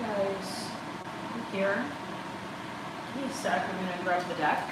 guys, I'm here. Give me a sec, I'm gonna grab the deck.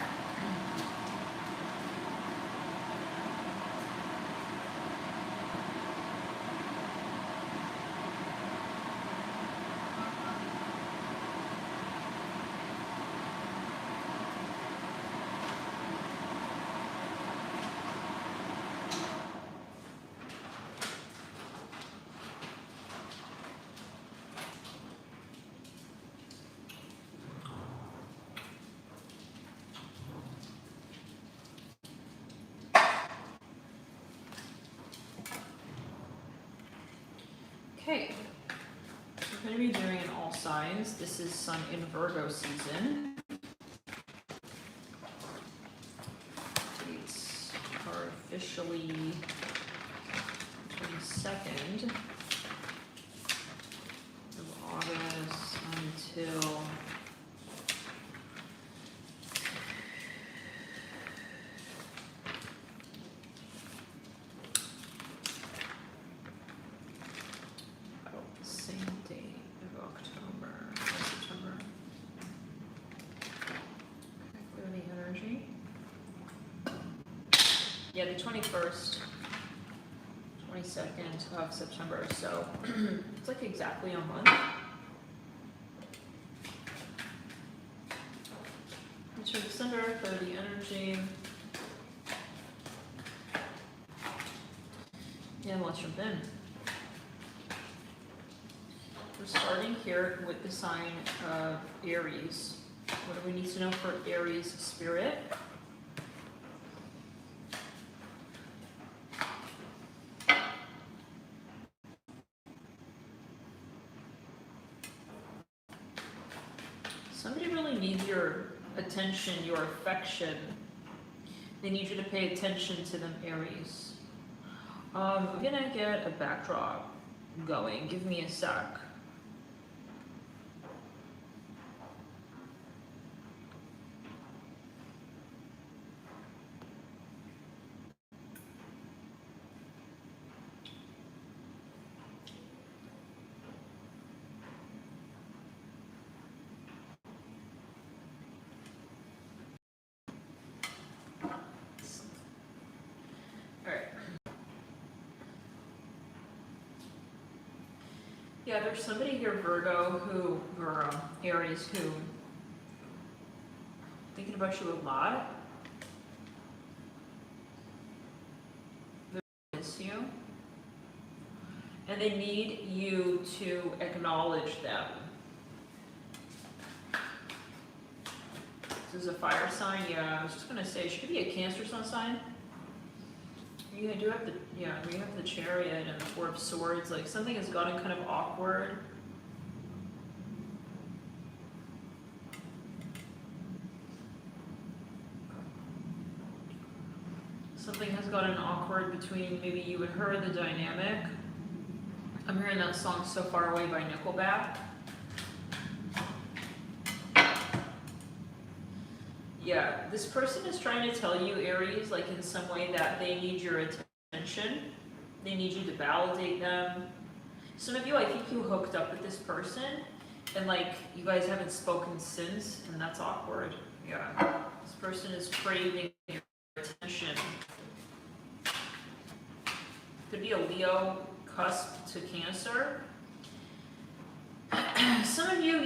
Okay, we're going to be doing in all signs. This is Sun in Virgo season. Dates are officially 22nd of August until yeah, the 21st, 22nd of September, so it's like exactly a month. Enter December, 30 energy. Yeah, let's jump in. We're starting here with the sign of Aries. What do we need to know for Aries spirit? Somebody really needs your attention, your affection. They need you to pay attention to them, Aries. I'm gonna get a backdrop going. Give me a sec. Yeah, there's somebody here, Aries, who thinking about you a lot. They miss you, and they need you to acknowledge them. This is a fire sign. Yeah, I was just gonna say, should it be a Cancer sun sign? Yeah, do have the we have the Chariot and the Four of Swords. Like something has gotten kind of awkward. Something has gotten awkward between maybe you and her, the dynamic. I'm hearing that song "So Far Away" by Nickelback. Yeah, this person is trying to tell you, Aries, like in some way that they need your attention. They need you to validate them. Some of you, I think you hooked up with this person and like you guys haven't spoken since, and that's awkward. Yeah, this person is craving your attention. Could be a Leo cusp to Cancer. Some of you,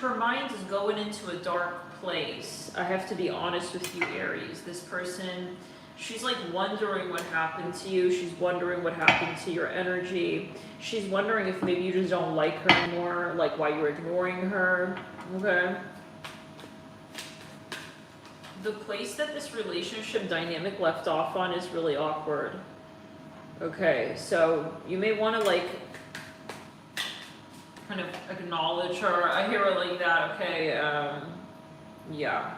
her mind is going into a dark place. I have to be honest with you, Aries. This person, she's like wondering what happened to you. She's wondering what happened to your energy. She's wondering if maybe you just don't like her anymore, like why you're ignoring her. Okay. The place that this relationship dynamic left off on is really awkward. Okay, so you may want to like kind of acknowledge her. I hear her like that, okay, yeah.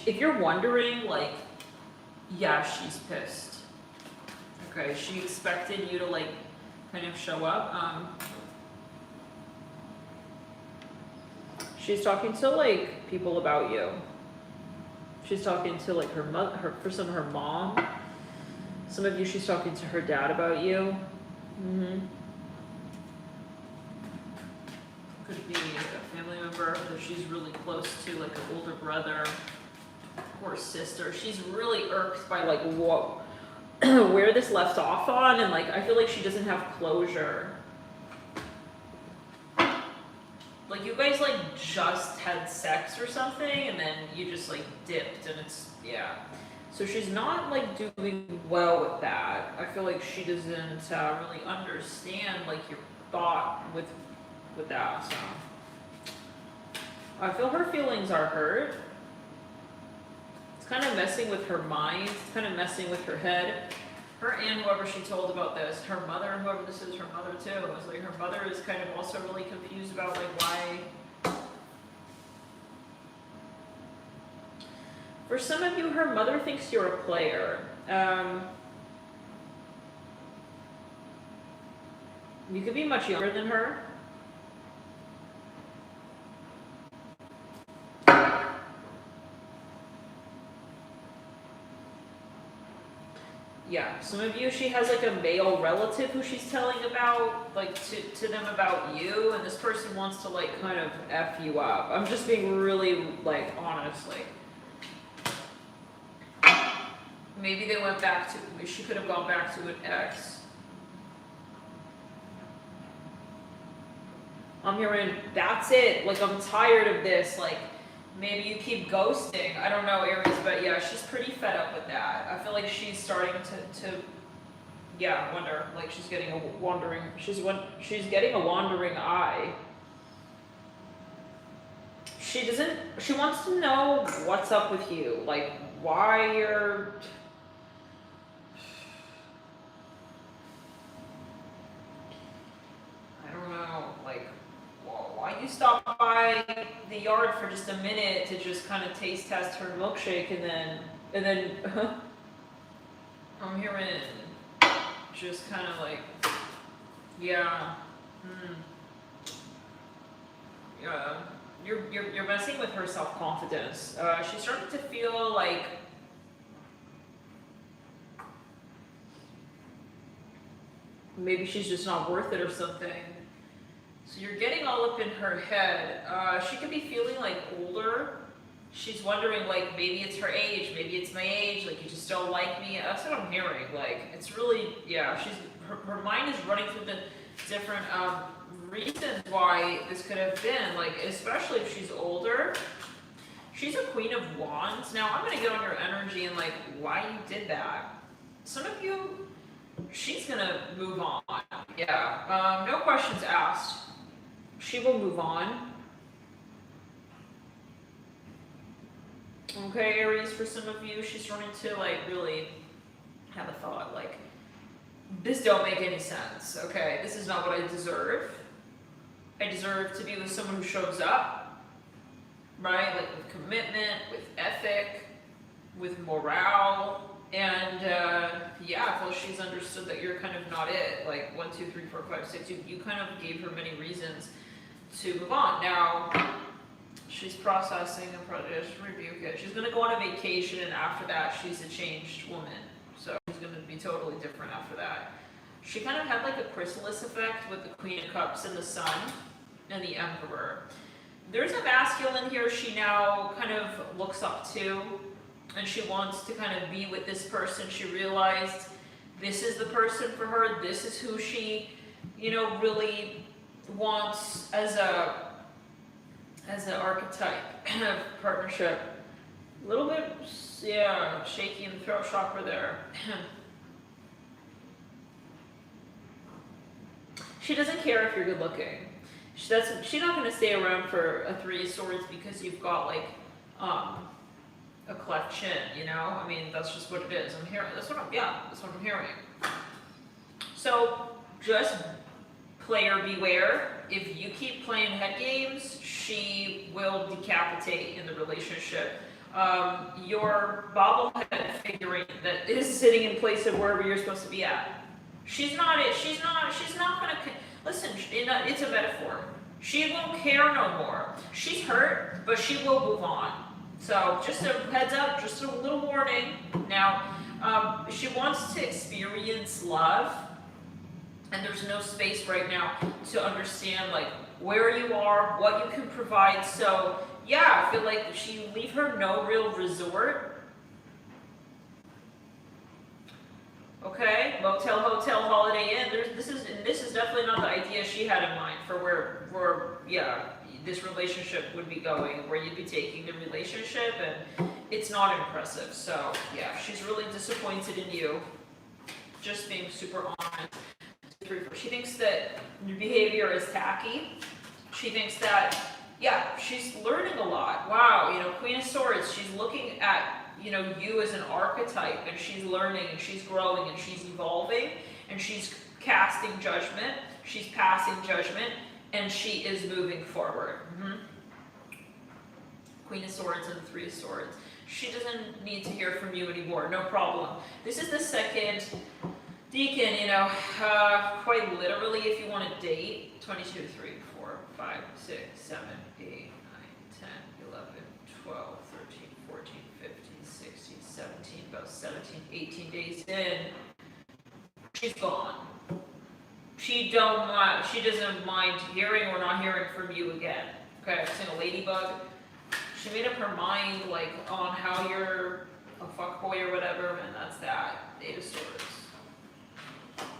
If you're wondering, like, yeah, she's pissed. Okay, she expected you to, like, kind of show up. She's talking to, like, people about you. She's talking to, like, her mother, for some, her mom. Some of you, she's talking to her dad about you. Could be a family member that she's really close to, like an older brother or sister. She's really irked by like what where this left off on, and like I feel like she doesn't have closure. Like you guys like just had sex or something, and then you just like dipped, and it's, yeah. So she's not like doing well with that. I feel like she doesn't really understand like your thought with that. So I feel her feelings are hurt. It's kind of messing with her mind. It's kind of messing with her head. Her and whoever she told about this, her mother, whoever this is, her mother too. It's like her mother is kind of also really confused about like why. For some of you, her mother thinks you're a player. You could be much younger than her. Yeah, some of you, she has like a male relative who she's telling about, like to them about you, and this person wants to like kind of F you up. I'm just being really like honest, like maybe they went back to, she could have gone back to an ex. I'm hearing, that's it, like I'm tired of this, like maybe you keep ghosting. I don't know, Aries, but yeah, she's pretty fed up with that. I feel like she's starting to yeah, wonder, like she's getting a wandering, she's getting a wandering eye. She wants to know what's up with you, like why you're, I don't know, like why you stop by the yard for just a minute to just kind of taste test her milkshake, and then I'm hearing just kind of like, yeah, yeah, you're messing with her self-confidence. She's starting to feel like maybe she's just not worth it or something. So you're getting all up in her head. She could be feeling like older. She's wondering like maybe it's her age, maybe it's my age, like you just don't like me. That's what I'm hearing. Like it's really, yeah, her mind is running through the different reasons why this could have been, like especially if she's older. She's a Queen of Wands. Now I'm gonna get on your energy and like why you did that. Some of you, she's gonna move on. Yeah, no questions asked. She will move on. Okay, Aries, for some of you, she's starting to like really have a thought like, this don't make any sense, okay? This is not what I deserve. I deserve to be with someone who shows up, right? Like with commitment, with ethic, with morale. And yeah, I feel she's understood that you're kind of not it. Like 1, 2, 3, 4, 5, 6. You kind of gave her many reasons to move on. Now she's processing and probably just rebuke it. She's gonna go on a vacation, and after that, she's a changed woman. So she's gonna be totally different after that. She kind of had like a chrysalis effect with the Queen of Cups and the Sun and the Emperor. There's a masculine here she now kind of looks up to. And she wants to kind of be with this person. She realized this is the person for her. This is who she, you know, really wants as an archetype of partnership. A little bit, yeah, shaky in the throat chakra there. She doesn't care if you're good looking. She's not going to stay around for a 3 of Swords because you've got like, a cleft chin, you know? I mean, that's just what it is. I'm hearing, that's what I'm hearing. So, just player beware. If you keep playing head games, she will decapitate in the relationship. Your bobblehead figurine that is sitting in place of wherever you're supposed to be at. She's not gonna, listen, it's a metaphor. She won't care no more. She's hurt, but she will move on. So just a heads up, just a little warning. Now, she wants to experience love, and there's no space right now to understand like where you are, what you can provide. So yeah, I feel like you leave her no real resort. Okay, motel, hotel, Holiday Inn. This is definitely not the idea she had in mind for where yeah, this relationship would be going, where you'd be taking the relationship, and it's not impressive. So yeah, she's really disappointed in you. Just being super honest. She thinks that your behavior is tacky. She thinks that, yeah, she's learning a lot. Wow, you know, Queen of Swords, she's looking at, you know, you as an archetype, and she's learning, and she's growing, and she's evolving, and she's casting judgment, she's passing judgment, and she is moving forward. Queen of Swords and Three of Swords. She doesn't need to hear from you anymore, no problem. This is the second Deacon, you know, quite literally, if you want to date, 22, 3, 4, 5, 6, 7, 8, 9, 10, 11, 12, 13, 14, 15, 16, 17, about 17, 18 days in, she's gone. She doesn't mind hearing or not hearing from you again. Okay, I've seen a ladybug. She made up her mind, like, on how you're a fuckboy or whatever, and that's that. Eight of Swords.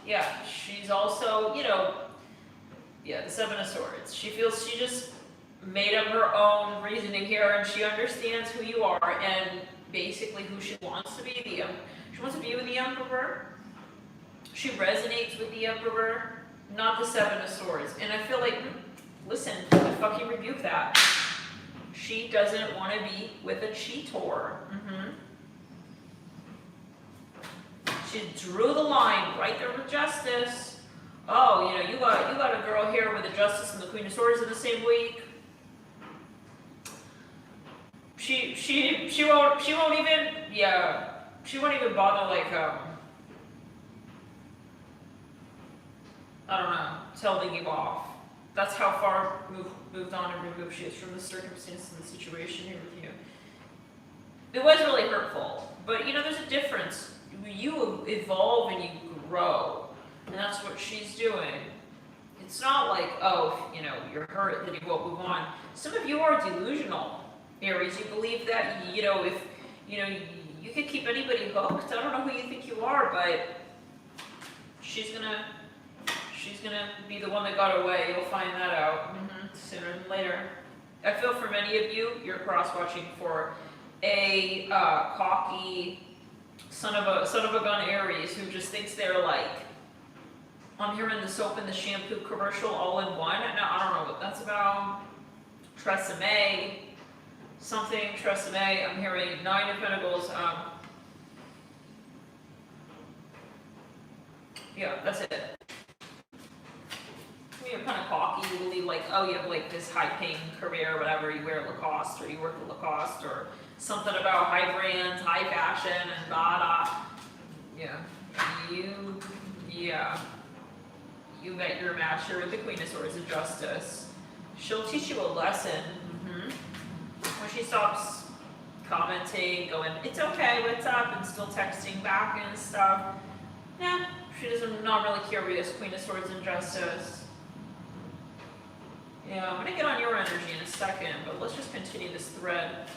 Yeah, she's also, you know, yeah, the Seven of Swords. She feels she just made up her own reasoning here, and she understands who you are and basically who she wants to be. She wants to be with the Emperor. She resonates with the Emperor, not the Seven of Swords. And I feel like, listen, I fucking rebuke that. She doesn't want to be with a cheater. She drew the line right there with Justice. Oh, you know, you got a girl here with the Justice and the Queen of Swords in the same week. She won't even bother, like, I don't know, telling you off. That's how far moved on and removed she is from the circumstance and the situation here with you. It was really hurtful, but you know, there's a difference. You evolve and you grow, and that's what she's doing. It's not like, oh, you know, you're hurt, then you won't move on. Some of you are delusional, Aries. You believe that, you know, if, you know, you could keep anybody hooked. I don't know who you think you are, but she's gonna be the one that got away. You'll find that out sooner than later. I feel for many of you, you're cross-watching for a cocky son of a gun Aries who just thinks they're like, I'm hearing the soap and the shampoo commercial all in one. Now, I don't know what that's about. Tresemme, something, Tresemme. I'm hearing Nine of Pentacles. Yeah, that's it. You're kind of cocky. You believe like, oh, you have like this high-paying career or whatever. You wear Lacoste or you work at Lacoste or something about high brands, high fashion, and blah. Yeah, you met your match here with the Queen of Swords of Justice. She'll teach you a lesson when she stops commenting, going, it's okay, what's up, and still texting back and stuff. Yeah, she doesn't, not really curious. Queen of Swords and Justice. Yeah, I'm gonna get on your energy in a second, but let's just continue this thread.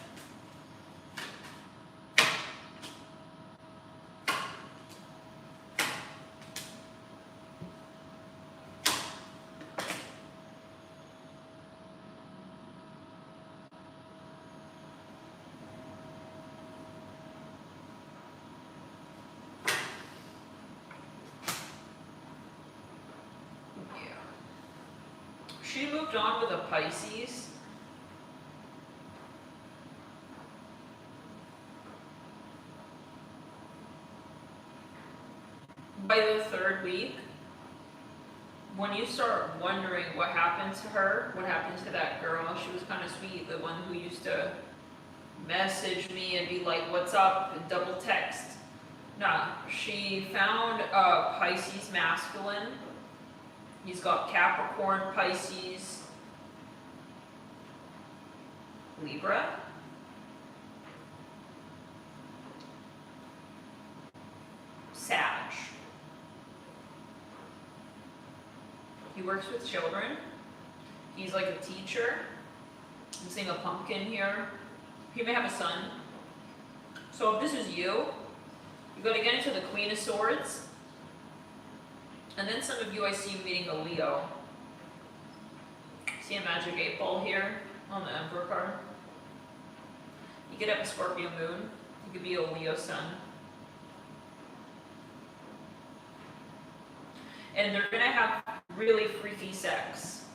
She moved on with a Pisces. By the third week, when you start wondering what happened to her, what happened to that girl, she was kind of sweet, the one who used to message me and be like, what's up, and double text. Nah, she found a Pisces masculine. He's got Capricorn, Pisces, Libra, Sag. He works with children. He's like a teacher. I'm seeing a pumpkin here. He may have a son. So if this is you, you're going to get into the Queen of Swords. And then some of you, I see you meeting a Leo. See a Magic 8 Ball here on the Emperor card. You could have a Scorpio moon. You could be a Leo sun. And they're going to have really freaky sex.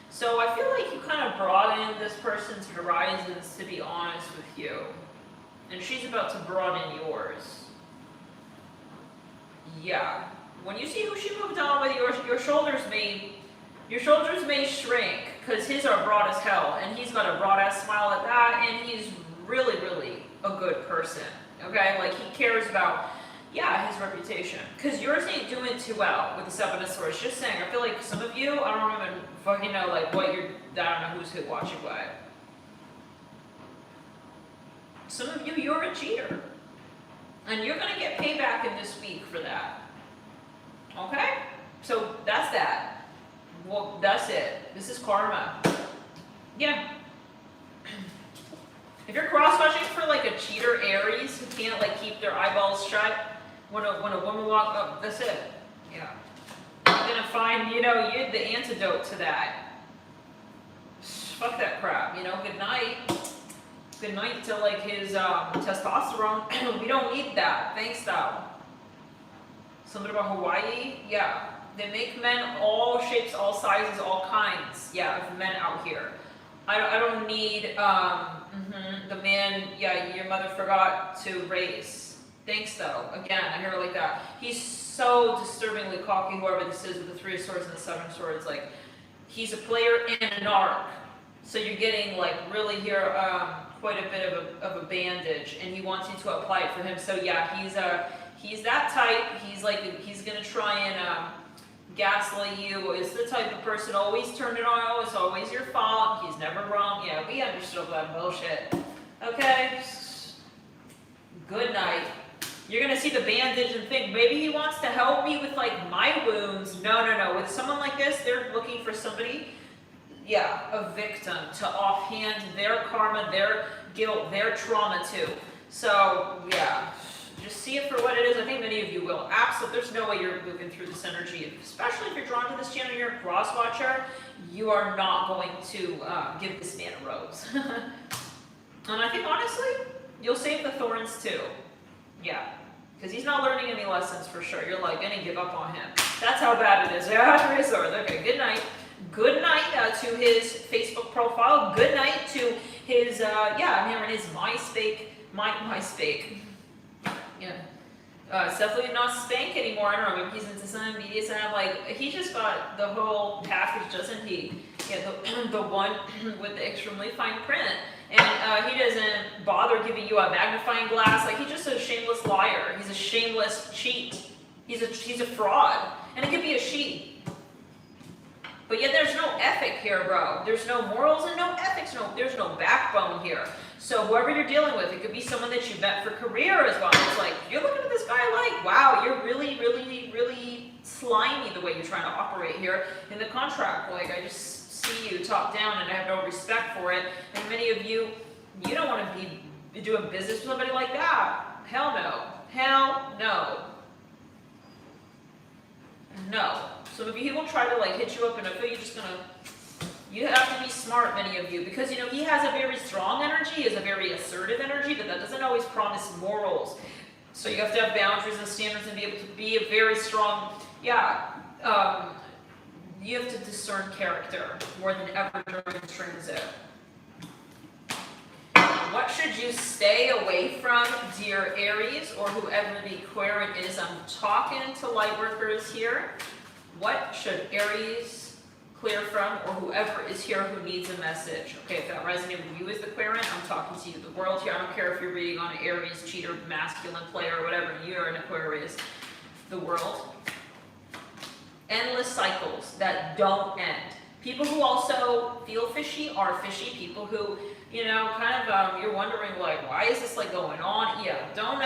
So I feel like you kind of broaden this person's horizons, to be honest with you. And she's about to broaden yours. Yeah. When you see who she moved on with, your shoulders may shrink, because his are broad as hell, and he's got a broad ass smile at that, and he's really, really a good person. Okay? Like, he cares about, yeah, his reputation. Because yours ain't doing too well with the Seven of Swords. Just saying, I feel like some of you, I don't even fucking know, like, what you're, I don't know who's who watching what. Some of you, you're a cheater. And you're going to get payback in this week for that. Okay? So, that's that. Well, that's it. This is karma. Yeah. If you're cross-watching for, like, a cheater Aries who can't, like, keep their eyeballs shut when a woman walks up, that's it. Yeah. You're going to find, you know, you're the antidote to that. Fuck that crap, you know? Good night. Good night to, like, his testosterone. We don't need that. Thanks, though. Something about Hawaii? Yeah. They make men all shapes, all sizes, all kinds. Yeah, of men out here. I don't need the man, yeah, your mother forgot to raise. Thanks, though. Again, I hear it like that. He's so disturbingly cocky, whoever this is with the Three of Swords and the Seven of Swords. Like, he's a player and an arc. So you're getting, like, really here quite a bit of a bandage, and he wants you to apply it for him. So yeah, he's that type. He's gonna try and gaslight you. Is the type of person always turn it on. Oh, it's always your fault. He's never wrong. Yeah, we understood that bullshit. Okay. Good night. You're gonna see the bandage and think maybe he wants to help me with, like, my wounds. No. With someone like this, they're looking for somebody. Yeah, a victim to offhand their karma, their guilt, their trauma too. So, yeah, just see it for what it is. I think many of you will. Absolutely, there's no way you're moving through this energy, especially if you're drawn to this channel, you're a cross-watcher, you are not going to give this man a rose. And I think, honestly, you'll save the thorns too. Yeah, because he's not learning any lessons for sure. You're like, gonna give up on him. That's how bad it is. Yeah, Three of Swords. Okay, good night. Good night to his Facebook profile. Good night to his, yeah, I'm hearing his MySpace. Yeah. It's definitely not Spank anymore. I don't know, maybe he's into some media center. Like, he just got the whole package, doesn't he? Yeah, the one with the extremely fine print. And he doesn't bother giving you a magnifying glass. Like, he's just a shameless liar. He's a shameless cheat. He's a fraud. And it could be a she. But yet there's no ethic here, bro. There's no morals and no ethics. There's no backbone here. So whoever you're dealing with, it could be someone that you met for career as well. It's like, you're looking at this guy like, wow, you're really, really, really slimy the way you're trying to operate here in the contract. Like, I just see you top down and I have no respect for it. And many of you, you don't want to be doing business with somebody like that. Hell no. Hell no. No. So maybe he will try to, like, hit you up, and I feel you're just gonna, you have to be smart, many of you, because, you know, he has a very strong energy, he has a very assertive energy, but that doesn't always promise morals. So you have to have boundaries and standards and be able to be a very strong, yeah, you have to discern character more than ever during transit. What should you stay away from, dear Aries, or whoever the Aquarian is? I'm talking to light workers here. What should Aries clear from, or whoever is here who needs a message? Okay, if that resonates with you as the Aquarian, I'm talking to you, the world here. I don't care if you're reading on an Aries, cheater, masculine player, or whatever. You're an Aquarius. The world. Endless cycles that don't end. People who also feel fishy are fishy. People who, you know, kind of, you're wondering, like, why is this, like, going on? Yeah, don't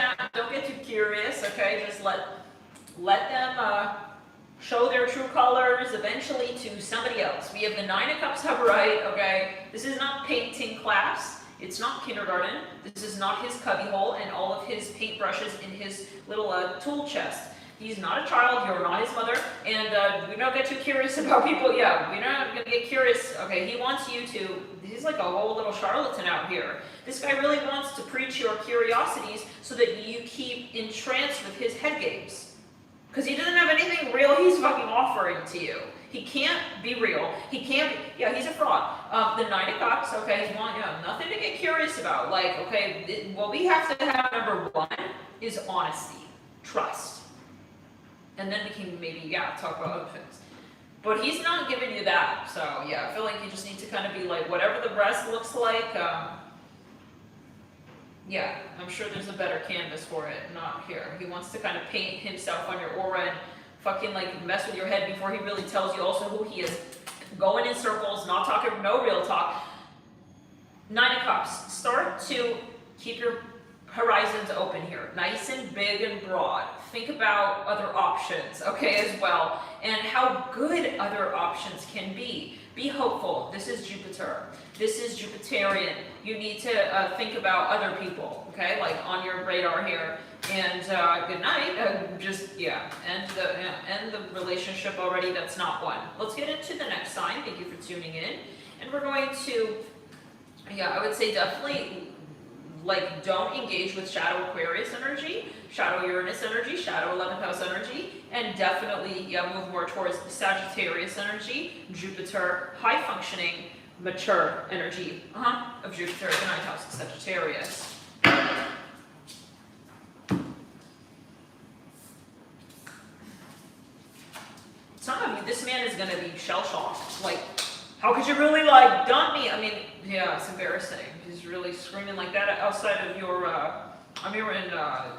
get too curious, okay? Just let them, show their true colors eventually to somebody else. We have the Nine of Cups upright, okay? This is not painting class. It's not kindergarten. This is not his cubbyhole and all of his paintbrushes in his little tool chest. He's not a child, you're not his mother, and we don't get too curious about people. Yeah, we're not gonna get curious. Okay, he wants you to, he's like a whole little charlatan out here. This guy really wants to preach your curiosities so that you keep entranced with his head games. Because he doesn't have anything real he's fucking offering to you. He can't be real. He can't be, yeah, he's a fraud. The Nine of Cups, okay, he's want, yeah, nothing to get curious about. Like, okay, what we have to have, number one, is honesty, trust. And then we can maybe, yeah, talk about other things. But he's not giving you that. So, yeah, I feel like you just need to kind of be like, whatever the breast looks like, yeah, I'm sure there's a better canvas for it, not here. He wants to kind of paint himself on your aura and fucking like mess with your head before he really tells you also who he is. Going in circles, not talking, no real talk. Nine of Cups, start to keep your horizons open here, nice and big and broad. Think about other options, okay, as well, and how good other options can be. Be hopeful. This is Jupiter. This is Jupiterian. You need to think about other people, okay, like on your radar here. And good night. Just, yeah, end the relationship already. That's not one. Let's get into the next sign. Thank you for tuning in. And we're going to, yeah, I would say definitely, like, don't engage with shadow Aquarius energy, shadow Uranus energy, shadow 11th house energy, and definitely, yeah, move more towards Sagittarius energy, Jupiter, high functioning, mature energy of Jupiter, the 9th house of Sagittarius. Some of you, this man is going to be shell-shocked. Like, how could you really, like, dump me? I mean, yeah, it's embarrassing. He's really screaming like that outside of your, I mean, we're in,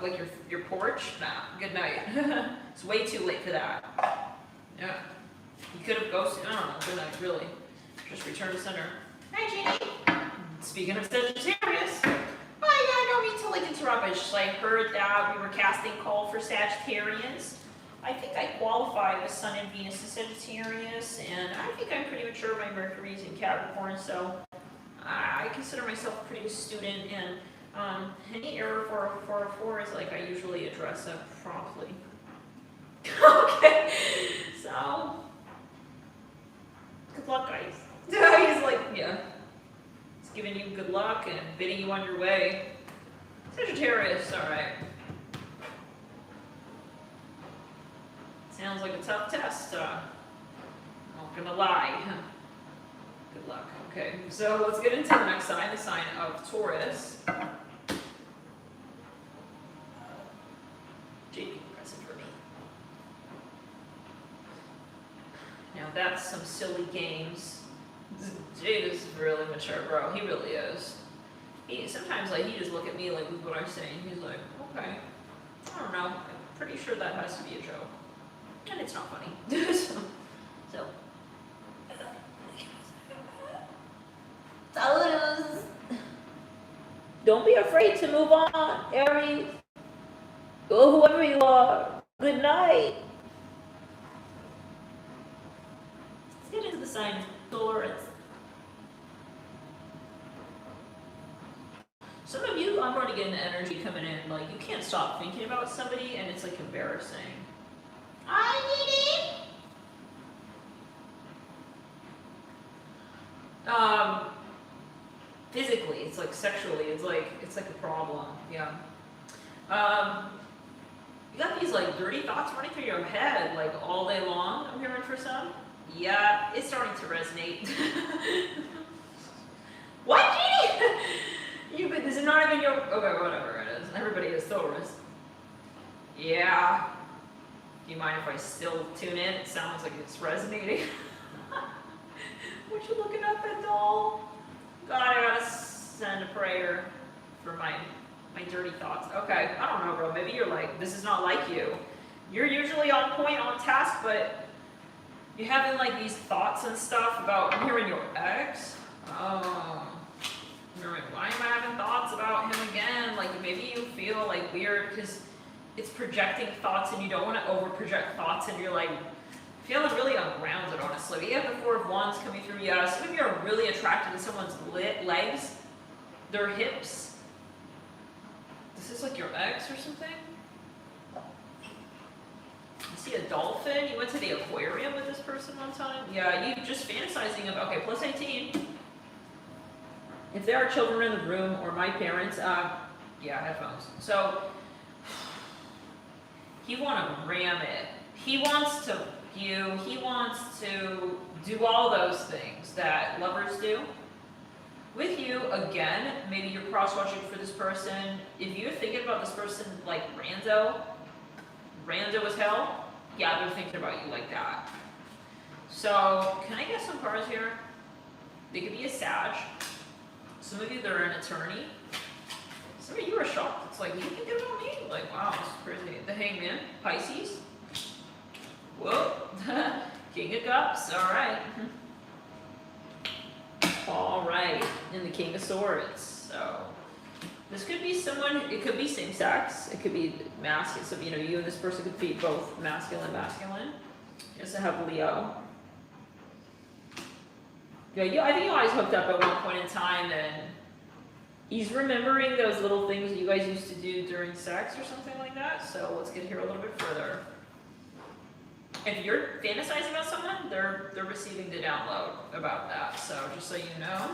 like, your porch? Nah, good night. It's way too late for that. Yeah. You could have ghosted, I don't know, good night, really. Just return to center. Hi, Jeannie. Speaking of Sagittarius. Oh, yeah, I don't mean to, like, interrupt. I just, like, heard that we were casting call for Sagittarians. I think I qualify with Sun and Venus in Sagittarius, and I think I'm pretty mature. My Mercury's in Capricorn, so I consider myself a pretty good student, and any error for a 4 is like I usually address it promptly. Okay, so good luck, guys. He's like, yeah, he's giving you good luck and bidding you on your way. Sagittarius, all right. Sounds like a tough test. Not gonna lie. Good luck. Okay, so let's get into the next sign, the sign of Taurus. JP, present for me. Now that's some silly games. Jade is really mature, bro. He really is. Sometimes like he just look at me like with what I'm saying. He's like, okay, I don't know. I'm pretty sure that has to be a joke. And it's not funny. so. Taurus. Don't be afraid to move on, Aries. Go whoever you are. Good night. Let's get into the sign of Taurus. Some of you, I'm already getting the energy coming in. Like, you can't stop thinking about somebody, and it's like embarrassing. Hi, Didi. Physically, it's like sexually, it's like a problem. Yeah. You got these like dirty thoughts running through your head like all day long. I'm hearing for some. Yeah, it's starting to resonate. What, Didi? This is not even your. Okay, whatever it is. Everybody is Taurus. Yeah. Do you mind if I still tune in? It sounds like it's resonating. What you looking up at, doll? God, I gotta send a prayer for my dirty thoughts. Okay, I don't know, bro. Maybe you're like, this is not like you. You're usually on point, on task, but you're having like these thoughts and stuff about, I'm hearing your ex. Oh. Why am I having thoughts about him again? Like maybe you feel like weird because it's projecting thoughts and you don't want to over project thoughts and you're like Feeling really ungrounded, honestly. We have the Four of Wands coming through. Yeah, some of you are really attracted to someone's legs, their hips. This is like your ex or something. I see a dolphin. You went to the aquarium with this person one time. Yeah, you just fantasizing about, okay, plus 18. If there are children in the room or my parents, yeah, headphones. So, he want to ram it. He wants to he wants to do all those things that lovers do. With you, again, maybe you're cross-watching for this person. If you're thinking about this person like rando as hell, yeah, they're thinking about you like that. So, can I get some cards here? They could be a Sag. Some of you, they're an attorney. Some of you are shocked. It's like, you think about me? Like, wow, this is crazy. The Hangman, Pisces. Whoa. King of Cups, alright. Alright, and the King of Swords. So, this could be someone, it could be same sex, it could be masculine. So, you know, you and this person could be both masculine. You also have Leo. Yeah, I think you guys hooked up at one point in time, and he's remembering those little things that you guys used to do during sex or something like that. So let's get here a little bit further. If you're fantasizing about someone, they're receiving the download about that. So just so you know,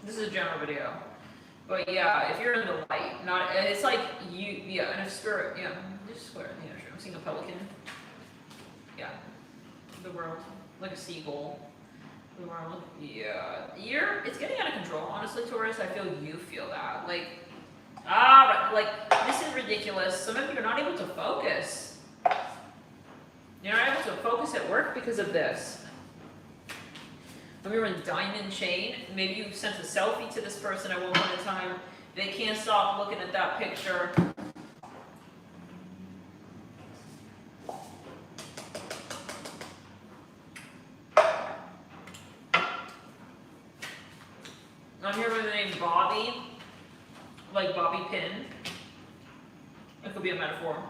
this is a general video. But yeah, if you're in the light, it's like you, yeah, and if spirit, yeah, just square, yeah, sure. I'm seeing a pelican. Yeah, the world, like a seagull. The world, yeah, it's getting out of control. Honestly, Taurus, I feel you feel that. Like, like this is ridiculous. Some of you are not able to focus. You're not able to focus at work because of this. When we were in diamond chain, maybe you sent a selfie to this person at one point in time. They can't stop looking at that picture. I'm here with the name Bobby, like Bobby Pin. It could be a metaphor.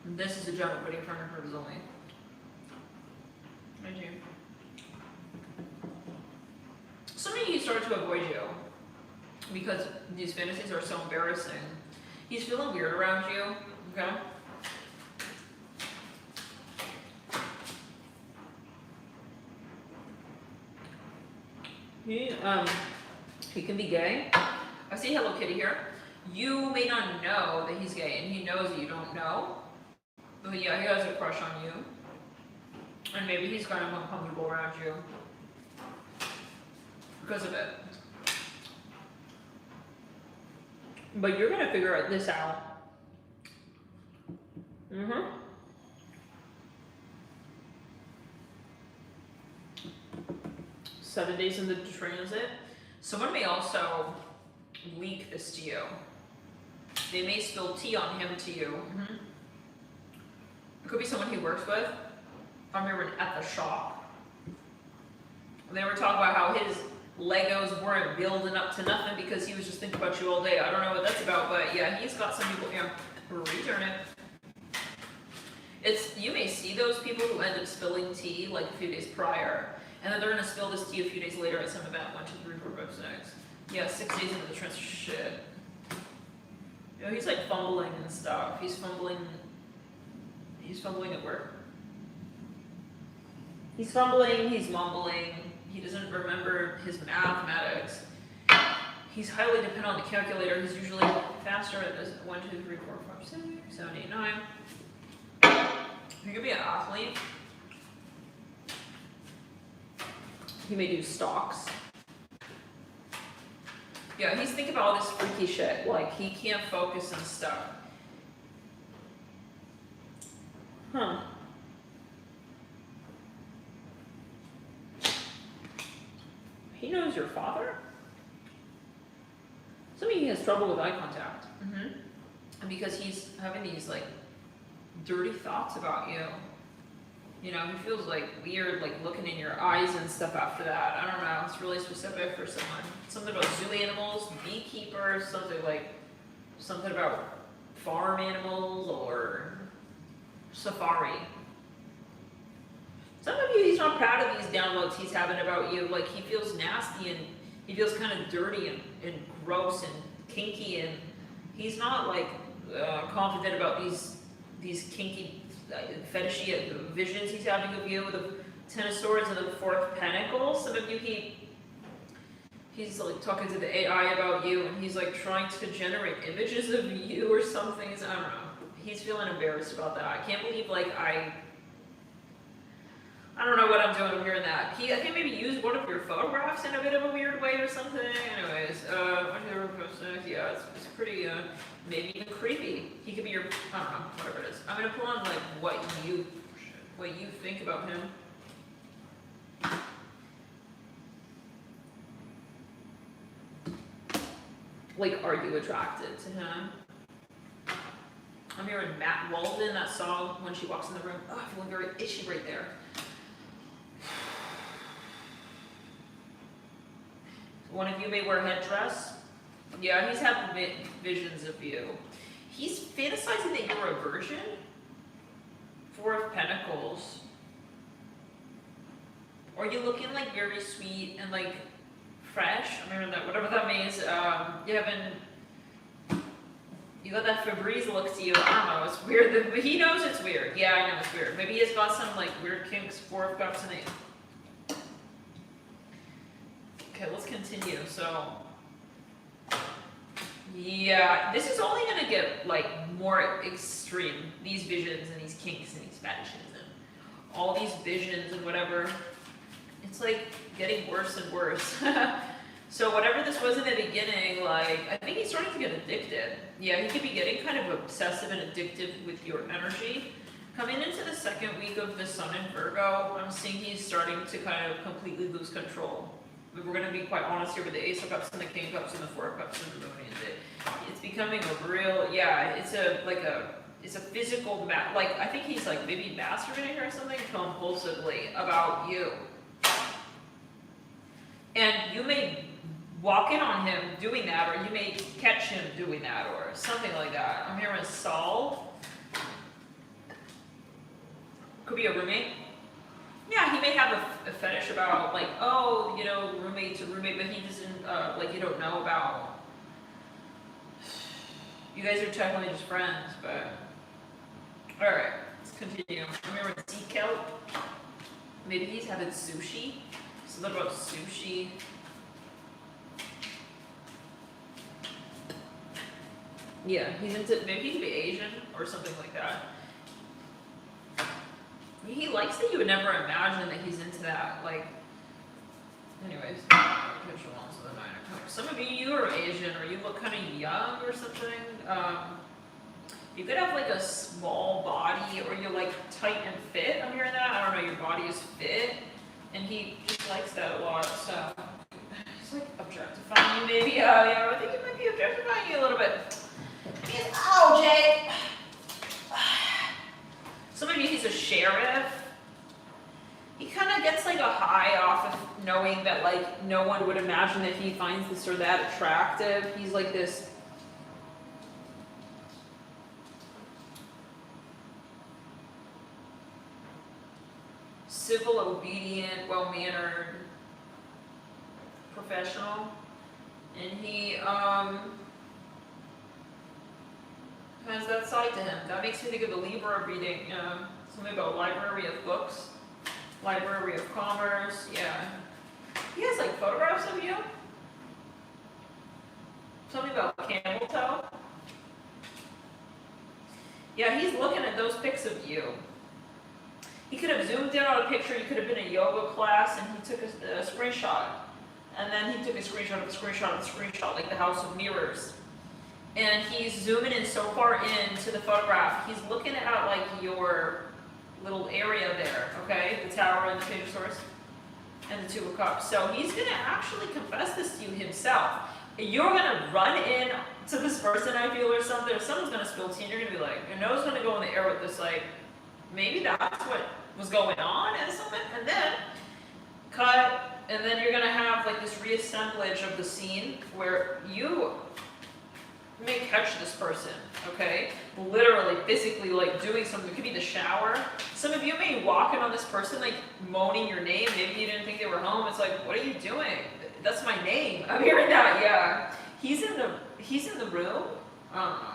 This is a general reading for purposes only. Thank you. Some of you start to avoid you because these fantasies are so embarrassing. He's feeling weird around you, okay? He can be gay. I see Hello Kitty here. You may not know that he's gay, and he knows that you don't know. But yeah, he has a crush on you. And maybe he's kind of uncomfortable around you because of it. But you're going to figure this out. 7 days into the transit. Someone may also leak this to you. They may spill tea on him to you. It could be someone he works with. I remember at the shop. They were talking about how his Legos weren't building up to nothing because he was just thinking about you all day. I don't know what that's about, but yeah, he's got some people, yeah, return it. You may see those people who end up spilling tea like a few days prior. And then they're going to spill this tea a few days later at some event. 1, 2, 3, 4, 5, 6. Yeah, 6 days into the trans shit. You know, he's like fumbling and stuff. He's fumbling at work. He's fumbling, he's mumbling. He doesn't remember his mathematics. He's highly dependent on the calculator. He's usually faster at this. 1, 2, 3, 4, 5, 6, 7, 8, 9. He could be an athlete. He may do stocks. Yeah, he's thinking about all this freaky shit. Like, he can't focus and stuff. He knows your father? Some of you has trouble with eye contact. And because he's having these, like, dirty thoughts about you. You know, he feels like weird, like looking in your eyes and stuff after that. I don't know, it's really specific for someone. Something about zoo animals, beekeepers, something about farm animals or safari. not proud of these downloads he's having about you. Like, he feels nasty and he feels kind of dirty and gross and kinky, and he's not like confident about these kinky, fetishy visions he's having of you with the Ten of Swords and the Four of Pentacles. Some of you, he's like talking to the AI about you, and he's like trying to generate images of you or something. I don't know. He's feeling embarrassed about that. I can't believe, like, I don't know what I'm doing. I'm hearing that. I think maybe used one of your photographs in a bit of a weird way or something. Anyways, yeah, it's pretty, maybe even creepy. He could be your, I don't know, whatever it is. I'm gonna pull on, like, what you think about him. Like, are you attracted to him? I'm hearing Matt Walden, that song, When She Walks in the Room. Oh, I'm feeling very itchy right there. One of you may wear a headdress. Yeah, he's having visions of you. He's fantasizing that you're a virgin. Four of Pentacles. Or you looking like very sweet and like fresh. I mean, that, whatever that means. You got that Febreze look to you. I don't know, it's weird. But he knows it's weird. Yeah, I know it's weird. Maybe he's got some like weird kinks. Four of Cups and Eight. Okay, let's continue. So, yeah, this is only gonna get like more extreme. These visions and these kinks and these fetishes and all these visions and whatever. It's like getting worse and worse. So whatever this was in the beginning, like, I think he's starting to get addicted. Yeah, he could be getting kind of obsessive and addictive with your energy. Coming into the second week of the Sun in Virgo, I'm seeing he's starting to kind of completely lose control. We're going to be quite honest here with the Ace of Cups and the King of Cups and the Four of Cups and the Moon. It's becoming a real, yeah, it's a physical, like, I think he's like maybe masturbating or something compulsively about you. And you may walk in on him doing that, or you may catch him doing that, or something like that. I'm hearing Saul. Could be a roommate. Yeah, he may have a fetish about, like, oh, you know, roommate to roommate, but he doesn't, like, you don't know about. You guys are technically just friends, but. Alright, let's continue. I'm hearing sea kelp. Maybe he's having sushi. Something about sushi. Yeah, he's into, maybe he could be Asian or something like that. He likes that you would never imagine that he's into that. Like, anyways, some of you are Asian, or you look kind of young or something. You could have like a small body, or you're like tight and fit. I'm hearing that. I don't know, your body is fit, and he just likes that a lot. So he's like objectifying you, maybe. Yeah, I think he might be objectifying you a little bit. Oh, Jay. Some of you, he's a sheriff. He kind of gets like a high off of knowing that like no one would imagine that he finds this or that attractive. He's like this civil, obedient, well-mannered professional. And he has that side to him. That makes me think of the Libra reading, something about library of books, library of commerce, yeah. He has like photographs of you. Something about camel toe. Yeah, he's looking at those pics of you. He could have zoomed in on a picture, you could have been in a yoga class, and he took a screenshot. And then he took a screenshot of a screenshot of a screenshot, like the House of Mirrors. And he's zooming in so far into the photograph, he's looking at like your little area there, okay? The Tower and the Page of Swords and the Two of Cups. So he's gonna actually confess this to you himself. You're gonna run in to this person, I feel, or something, or someone's gonna spill tea, and you're gonna be like, your nose is gonna go in the air with this, like, maybe that's what was going on and something, and then cut, and then you're gonna have like this reassemblage of the scene where you You may catch this person, okay? Literally, physically, like doing something. It could be the shower. Some of you may walk in on this person, like moaning your name. Maybe you didn't think they were home. It's like, what are you doing? That's my name. I'm hearing that. Yeah, he's in the room. I don't know.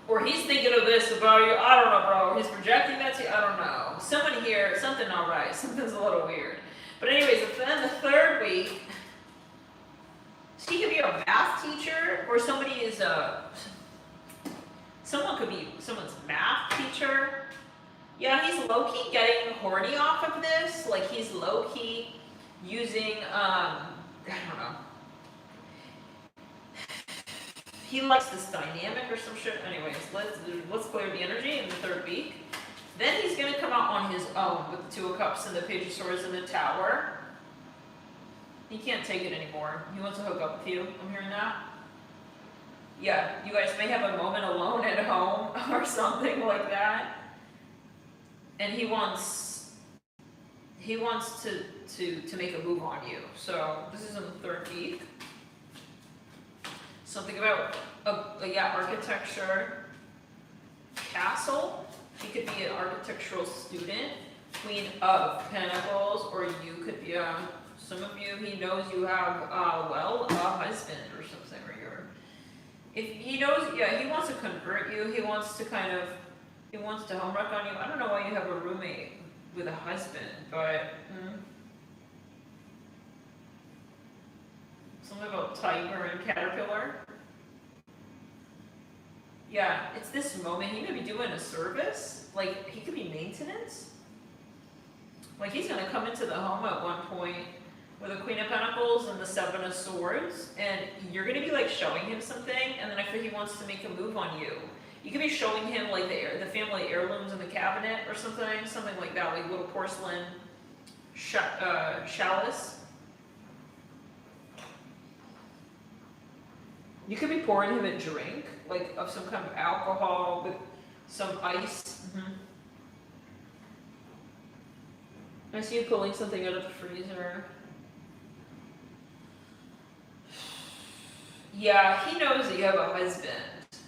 Or he's thinking of this about you. I don't know, bro. He's projecting that to you. I don't know. Someone here, something not right. Something's a little weird. But anyways, then the third week, he could be a math teacher, or somebody is someone could be someone's math teacher. Yeah, he's low-key getting horny off of this. Like, he's low-key using, I don't know. He likes this dynamic or some shit. Anyways, let's clear the energy in the third week. Then he's going to come out on his own with the Two of Cups and the Page of Swords and the Tower. He can't take it anymore. He wants to hook up with you. I'm hearing that. Yeah, you guys may have a moment alone at home or something like that. And he wants to make a move on you. So this is in the third week. Something about architecture, castle. He could be an architectural student. Queen of Pentacles, or you could be some of you. He knows you have a husband or something, or if he knows, yeah, he wants to convert you. He wants to home wreck on you. I don't know why you have a roommate with a husband, but something about tiger and caterpillar. Yeah, it's this moment. He may be doing a service. Like, he could be maintenance. Like, he's going to come into the home at one point with the Queen of Pentacles and the Seven of Swords, and you're going to be, like, showing him something, and then I feel he wants to make a move on you. You could be showing him, like, the family heirlooms in the cabinet or something like that, like little porcelain chalice. You could be pouring him a drink, like of some kind of alcohol with some ice. I see you pulling something out of the freezer. Yeah, he knows that you have a husband,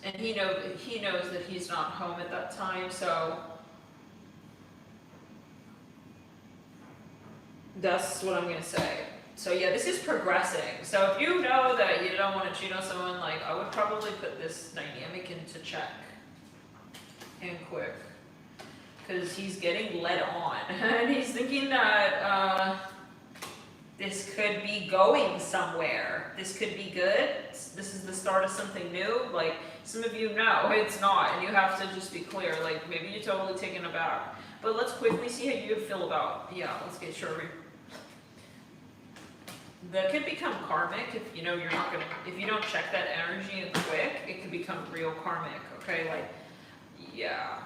and he knows that he's not home at that time, so that's what I'm gonna say. So yeah, this is progressing. So if you know that you don't want to cheat on someone, like, I would probably put this dynamic into check and quick, because he's getting led on, and he's thinking that this could be going somewhere. This could be good. This is the start of something new. Like, some of you know it's not, and you have to just be clear. Like, maybe you're totally taken aback. But let's quickly see how you feel about, let's get sure. That could become karmic if you know you're not gonna, if you don't check that energy quick, it could become real karmic, okay? Like, yeah.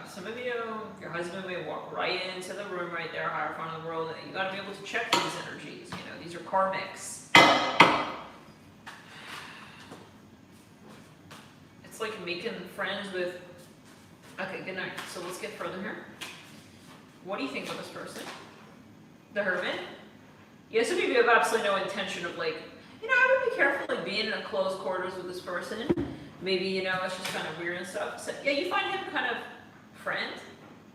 Some of you, your husband may walk right into the room right there, higher front of the world, and you gotta be able to check these energies, these are karmics. It's like making friends with, okay, good night. So let's get further here. What do you think of this person? The Hermit? Yeah, some of you have absolutely no intention of, like, I would be careful, like, being in a close quarters with this person. Maybe, it's just kind of weird and stuff. So, yeah, you find him kind of friend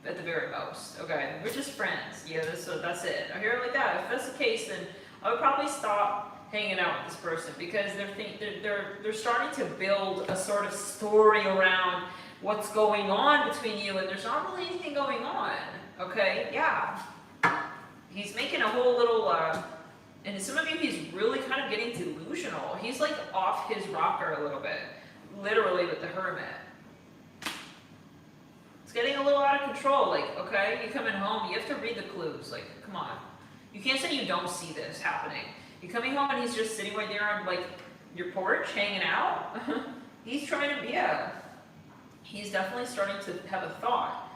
at the very most. Okay, we're just friends. Yeah, so that's it. I hear it like that. If that's the case, then I would probably stop hanging out with this person, because they're starting to build a sort of story around what's going on between you, and there's not really anything going on. Okay, yeah. He's making a whole little, and some of you, he's really kind of getting delusional. He's like off his rocker a little bit, literally with the Hermit. It's getting a little out of control. Like, okay, you're coming home, you have to read the clues. Like, come on. You can't say you don't see this happening. You're coming home and he's just sitting right there on, like, your porch, hanging out. He's trying to, he's definitely starting to have a thought.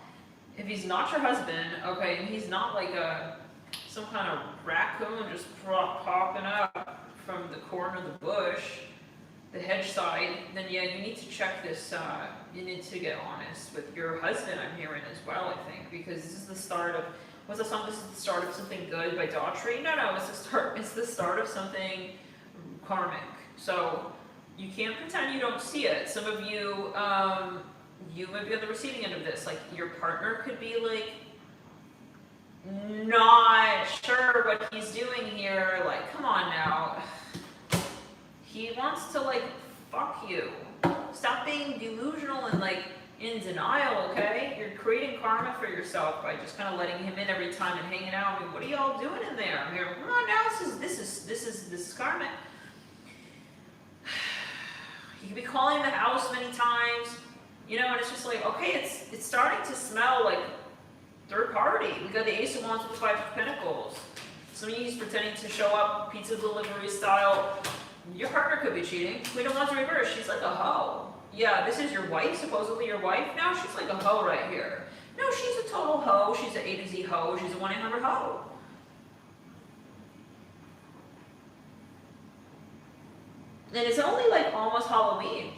If he's not your husband, okay, and he's not like some kind of raccoon just popping up from the corner of the bush, the hedge side, then yeah, you need to check this, you need to get honest with your husband, I'm hearing as well, I think, because this is the start of What's the song? This is the start of something good by Daughtry. No, it's the start of something karmic. So you can't pretend you don't see it. Some of you, you might be on the receiving end of this. Like your partner could be like not sure what he's doing here. Like, come on now. He wants to like fuck you. Stop being delusional and like in denial, okay? You're creating karma for yourself by just kind of letting him in every time and hanging out. I mean, what are y'all doing in there? I'm here. Come on now, this is karmic. You could be calling the house many times, you know, and it's just like, okay, it's starting to smell like third party. We got the Ace of Wands with the Five of Pentacles. Some of you's pretending to show up pizza delivery style. Your partner could be cheating. Queen of Wands in reverse. She's like a hoe. Yeah, this is your wife, supposedly your wife. Now she's like a hoe right here. No, she's a total hoe. She's an A to Z hoe. She's a 1-800 hoe. And it's only like almost Halloween.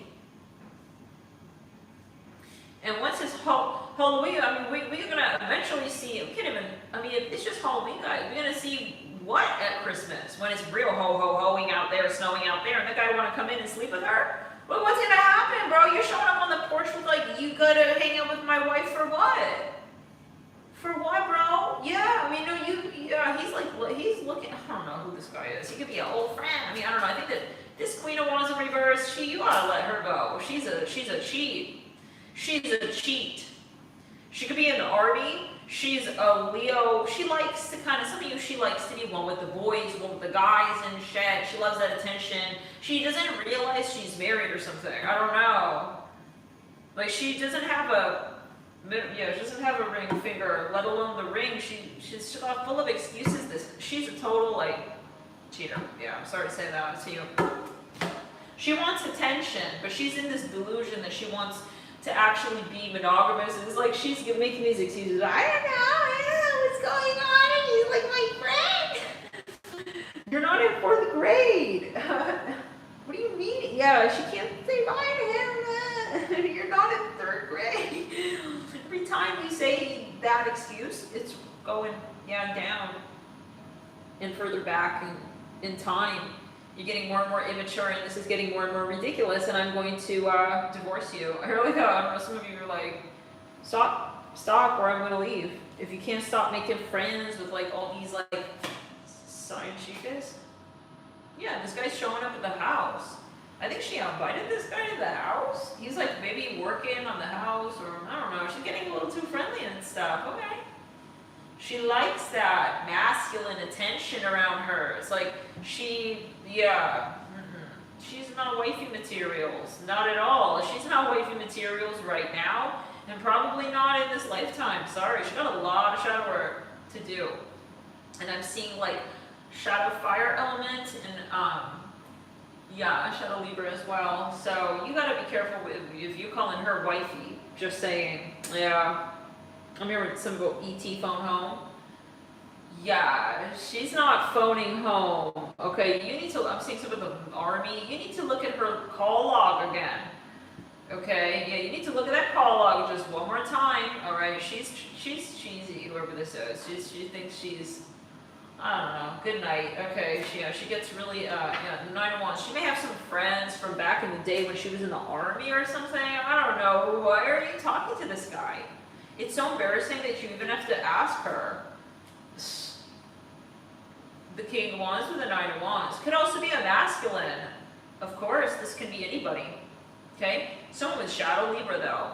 And once it's Halloween, I mean, we're going to eventually see, we can't even, I mean, it's just Halloween, guys. We're going to see what at Christmas? When it's real ho-ho-hoing out there, snowing out there, and the guy want to come in and sleep with her? Well, what's going to happen, bro? You're showing up on the porch with like, you got to hang out with my wife for what? For what, bro? Yeah, I mean, no, he's looking, I don't know who this guy is. He could be an old friend. I mean, I don't know. I think that this Queen of Wands in reverse, you ought to let her go. She's a cheat. She's a cheat. She could be an arty. She's a Leo. She likes to kind of, some of you, she likes to be one with the boys, one with the guys and shit. She loves that attention. She doesn't realize she's married or something. I don't know. Like, she doesn't have she doesn't have a ring finger, let alone the ring. She's full of excuses. She's a total, like, cheater. Yeah, I'm sorry to say that to you. She wants attention, but she's in this delusion that she wants to actually be monogamous. And it's like she's making these excuses. I don't know what's going on. He's like my friend. You're not in 4th grade. What do you mean? Yeah, she can't say bye to him. You're not in 3rd grade. Every time you say that excuse, it's going down and further back in time. You're getting more and more immature, and this is getting more and more ridiculous, and I'm going to divorce you. I really thought, I don't know, some of you are like, stop, or I'm going to leave. If you can't stop making friends with like all these like side chicas. Yeah, this guy's showing up at the house. I think she invited this guy to the house. He's like maybe working on the house, or I don't know, she's getting a little too friendly and stuff. Okay. She likes that masculine attention around her. It's like she's not wifey materials, not at all. She's not wifey materials right now, and probably not in this lifetime. Sorry, she got a lot of shadow work to do. And I'm seeing like shadow fire element and shadow Libra as well. So you gotta be careful with if you calling her wifey. Just saying, yeah. I'm here with some ET phone home. Yeah, she's not phoning home. Okay, you need to, I'm seeing some of the army. You need to look at her call log again. Okay, yeah, you need to look at that call log just one more time. All right, she's cheesy, whoever this is. She thinks she's, I don't know, good night. Okay, she gets really, 9 of Wands. She may have some friends from back in the day when she was in the army or something. I don't know. Why are you talking to this guy? It's so embarrassing that you even have to ask her. The King of Wands with the 9 of Wands. Could also be a masculine. Of course, this can be anybody. Okay? Someone with shadow Libra though.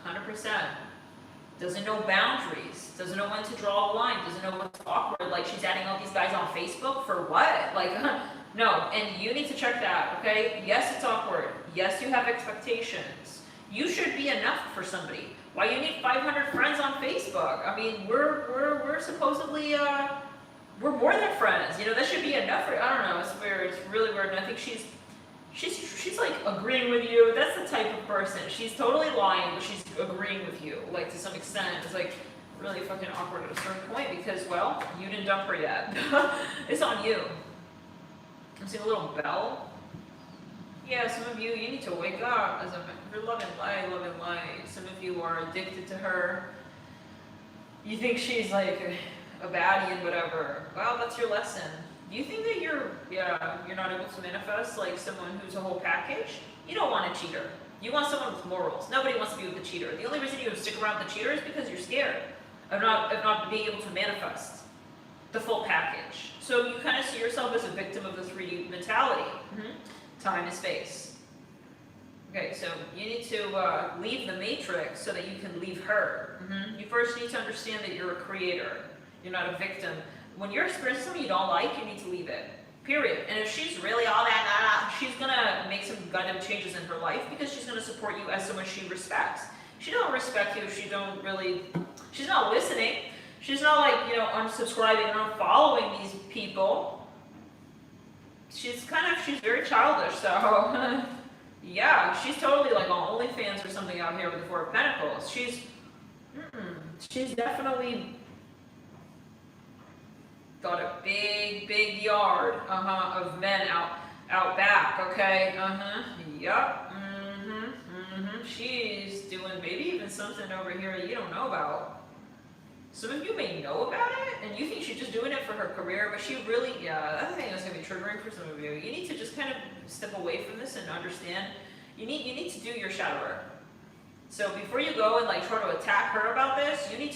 100%. Doesn't know boundaries. Doesn't know when to draw a line. Doesn't know what's awkward. Like she's adding all these guys on Facebook for what? Like, no. And you need to check that, okay? Yes, it's awkward. Yes, you have expectations. You should be enough for somebody. Why you need 500 friends on Facebook? I mean, we're supposedly we're more than friends. You know, that should be enough for, I don't know, it's weird. It's really weird. And I think she's like agreeing with you. That's the type of person. She's totally lying, but she's agreeing with you, like to some extent. It's like really fucking awkward at a certain point because, well, you didn't dump her yet. It's on you. I'm seeing a little bell. Yeah, some of you need to wake up. You're loving light. Some of you are addicted to her. You think she's like a baddie and whatever. Well, that's your lesson. Do you think that you're not able to manifest like someone who's a whole package? You don't want a cheater. You want someone with morals. Nobody wants to be with a cheater. The only reason you stick around with the cheater is because you're scared of not being able to manifest the full package. So you kind of see yourself as a victim of the 3D mentality. Time and space. Okay, so you need to leave the matrix so that you can leave her. You first need to understand that you're a creator. You're not a victim. When you're experiencing something you don't like, you need to leave it. Period. And if she's really all that, she's gonna make some goddamn changes in her life because she's gonna support you as someone she respects. She don't respect you if she don't really, she's not listening. She's not like, unsubscribing and unfollowing these people. She's very childish, so yeah, she's totally like on OnlyFans or something out here with the Four of Pentacles. She's definitely got a big yard, of men out back, okay, yep, she's doing maybe even something over here that you don't know about. Some of you may know about it, and you think she's just doing it for her career, but she really, that thing is going to be triggering for some of you. You need to just kind of step away from this and understand, you need to do your shadow work. So before you go and like try to attack her about this, you need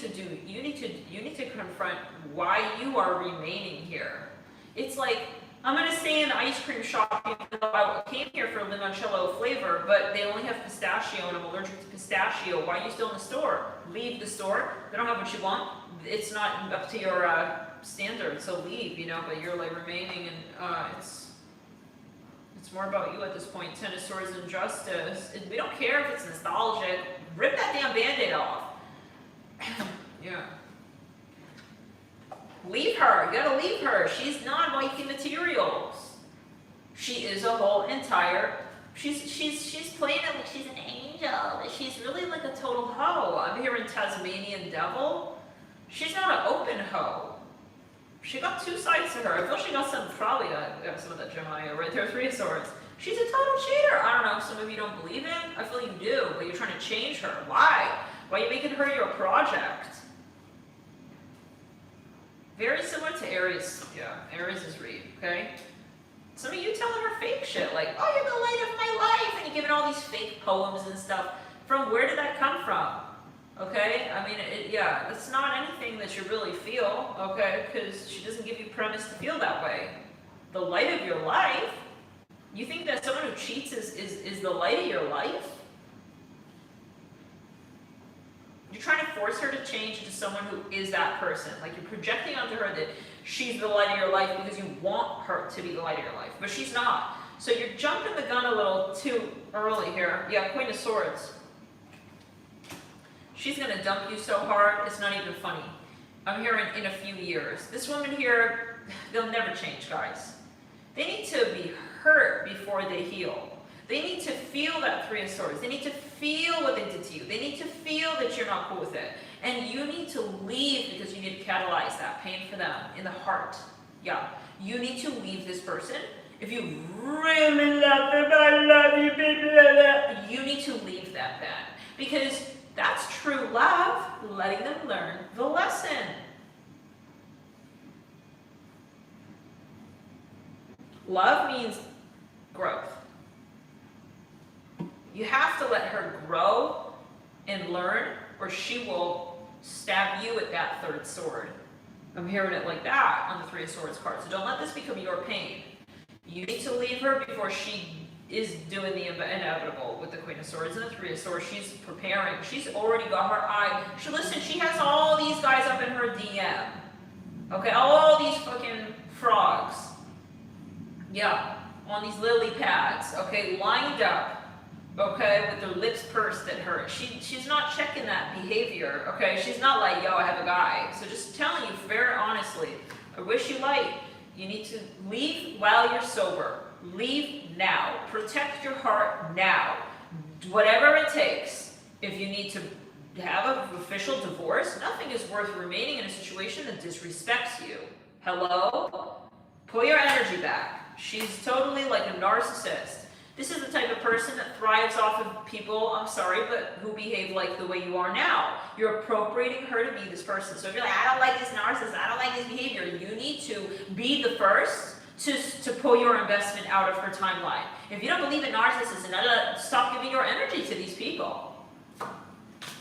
to confront why you are remaining here. It's like, I'm gonna stay in the ice cream shop even though I came here for limoncello flavor, but they only have pistachio and I'm allergic to pistachio. Why are you still in the store? Leave the store. They don't have what you want. It's not up to your standard, so leave, but you're like remaining, and it's more about you at this point. Ten of Swords and Justice. We don't care if it's nostalgic. Rip that damn Band-Aid off. Yeah. Leave her. You gotta leave her. She's not wifey materials. She is a whole entire. She's playing it like she's an angel. She's really like a total hoe. I'm hearing Tasmanian devil. She's not an open hoe. She got two sides to her. I feel she got some of that Gemini right there, Three of Swords. She's a total cheater. I don't know if some of you don't believe it. I feel you do, but you're trying to change her. Why? Why are you making her your project? Very similar to Aries. Yeah, Aries is Reed, okay? Some of you telling her fake shit, like, oh, you're the light of my life, and you're giving all these fake poems and stuff. From where did that come from? Okay, I mean, it's not anything that you really feel, okay, because she doesn't give you premise to feel that way. The light of your life? You think that someone who cheats is the light of your life? You're trying to force her to change into someone who is that person. Like, you're projecting onto her that she's the light of your life because you want her to be the light of your life, but she's not. So you're jumping the gun a little too early here. Yeah, Queen of Swords. She's going to dump you so hard, it's not even funny. I'm hearing in a few years. This woman here, they'll never change, guys. They need to be hurt before they heal. They need to feel that Three of Swords. They need to feel what they did to you. They need to feel that you're not cool with it. And you need to leave because you need to catalyze that pain for them in the heart. Yeah. You need to leave this person. If you really love them, I love you, baby, you need to leave that then. Because that's true love, letting them learn the lesson. Love means growth. You have to let her grow and learn, or she will stab you at that third sword. I'm hearing it like that on the Three of Swords card. So don't let this become your pain. You need to leave her before she is doing the inevitable with the Queen of Swords and the Three of Swords. She's preparing. She's already got her eye. She has all these guys up in her DM. Okay, all these fucking frogs. Yeah, on these lily pads. Okay, lined up. Okay, with their lips pursed at her. She's not checking that behavior. Okay, she's not like, yo, I have a guy. So just telling you very honestly, I wish you light. You need to leave while you're sober. Leave now. Protect your heart now. Whatever it takes. If you need to have an official divorce, nothing is worth remaining in a situation that disrespects you. Hello? Pull your energy back. She's totally like a narcissist. This is the type of person that thrives off of people, I'm sorry, but who behave like the way you are now. You're appropriating her to be this person. So if you're like, I don't like this narcissist, I don't like this behavior, you need to be the first to pull your investment out of her timeline. If you don't believe in narcissism, stop giving your energy to these people.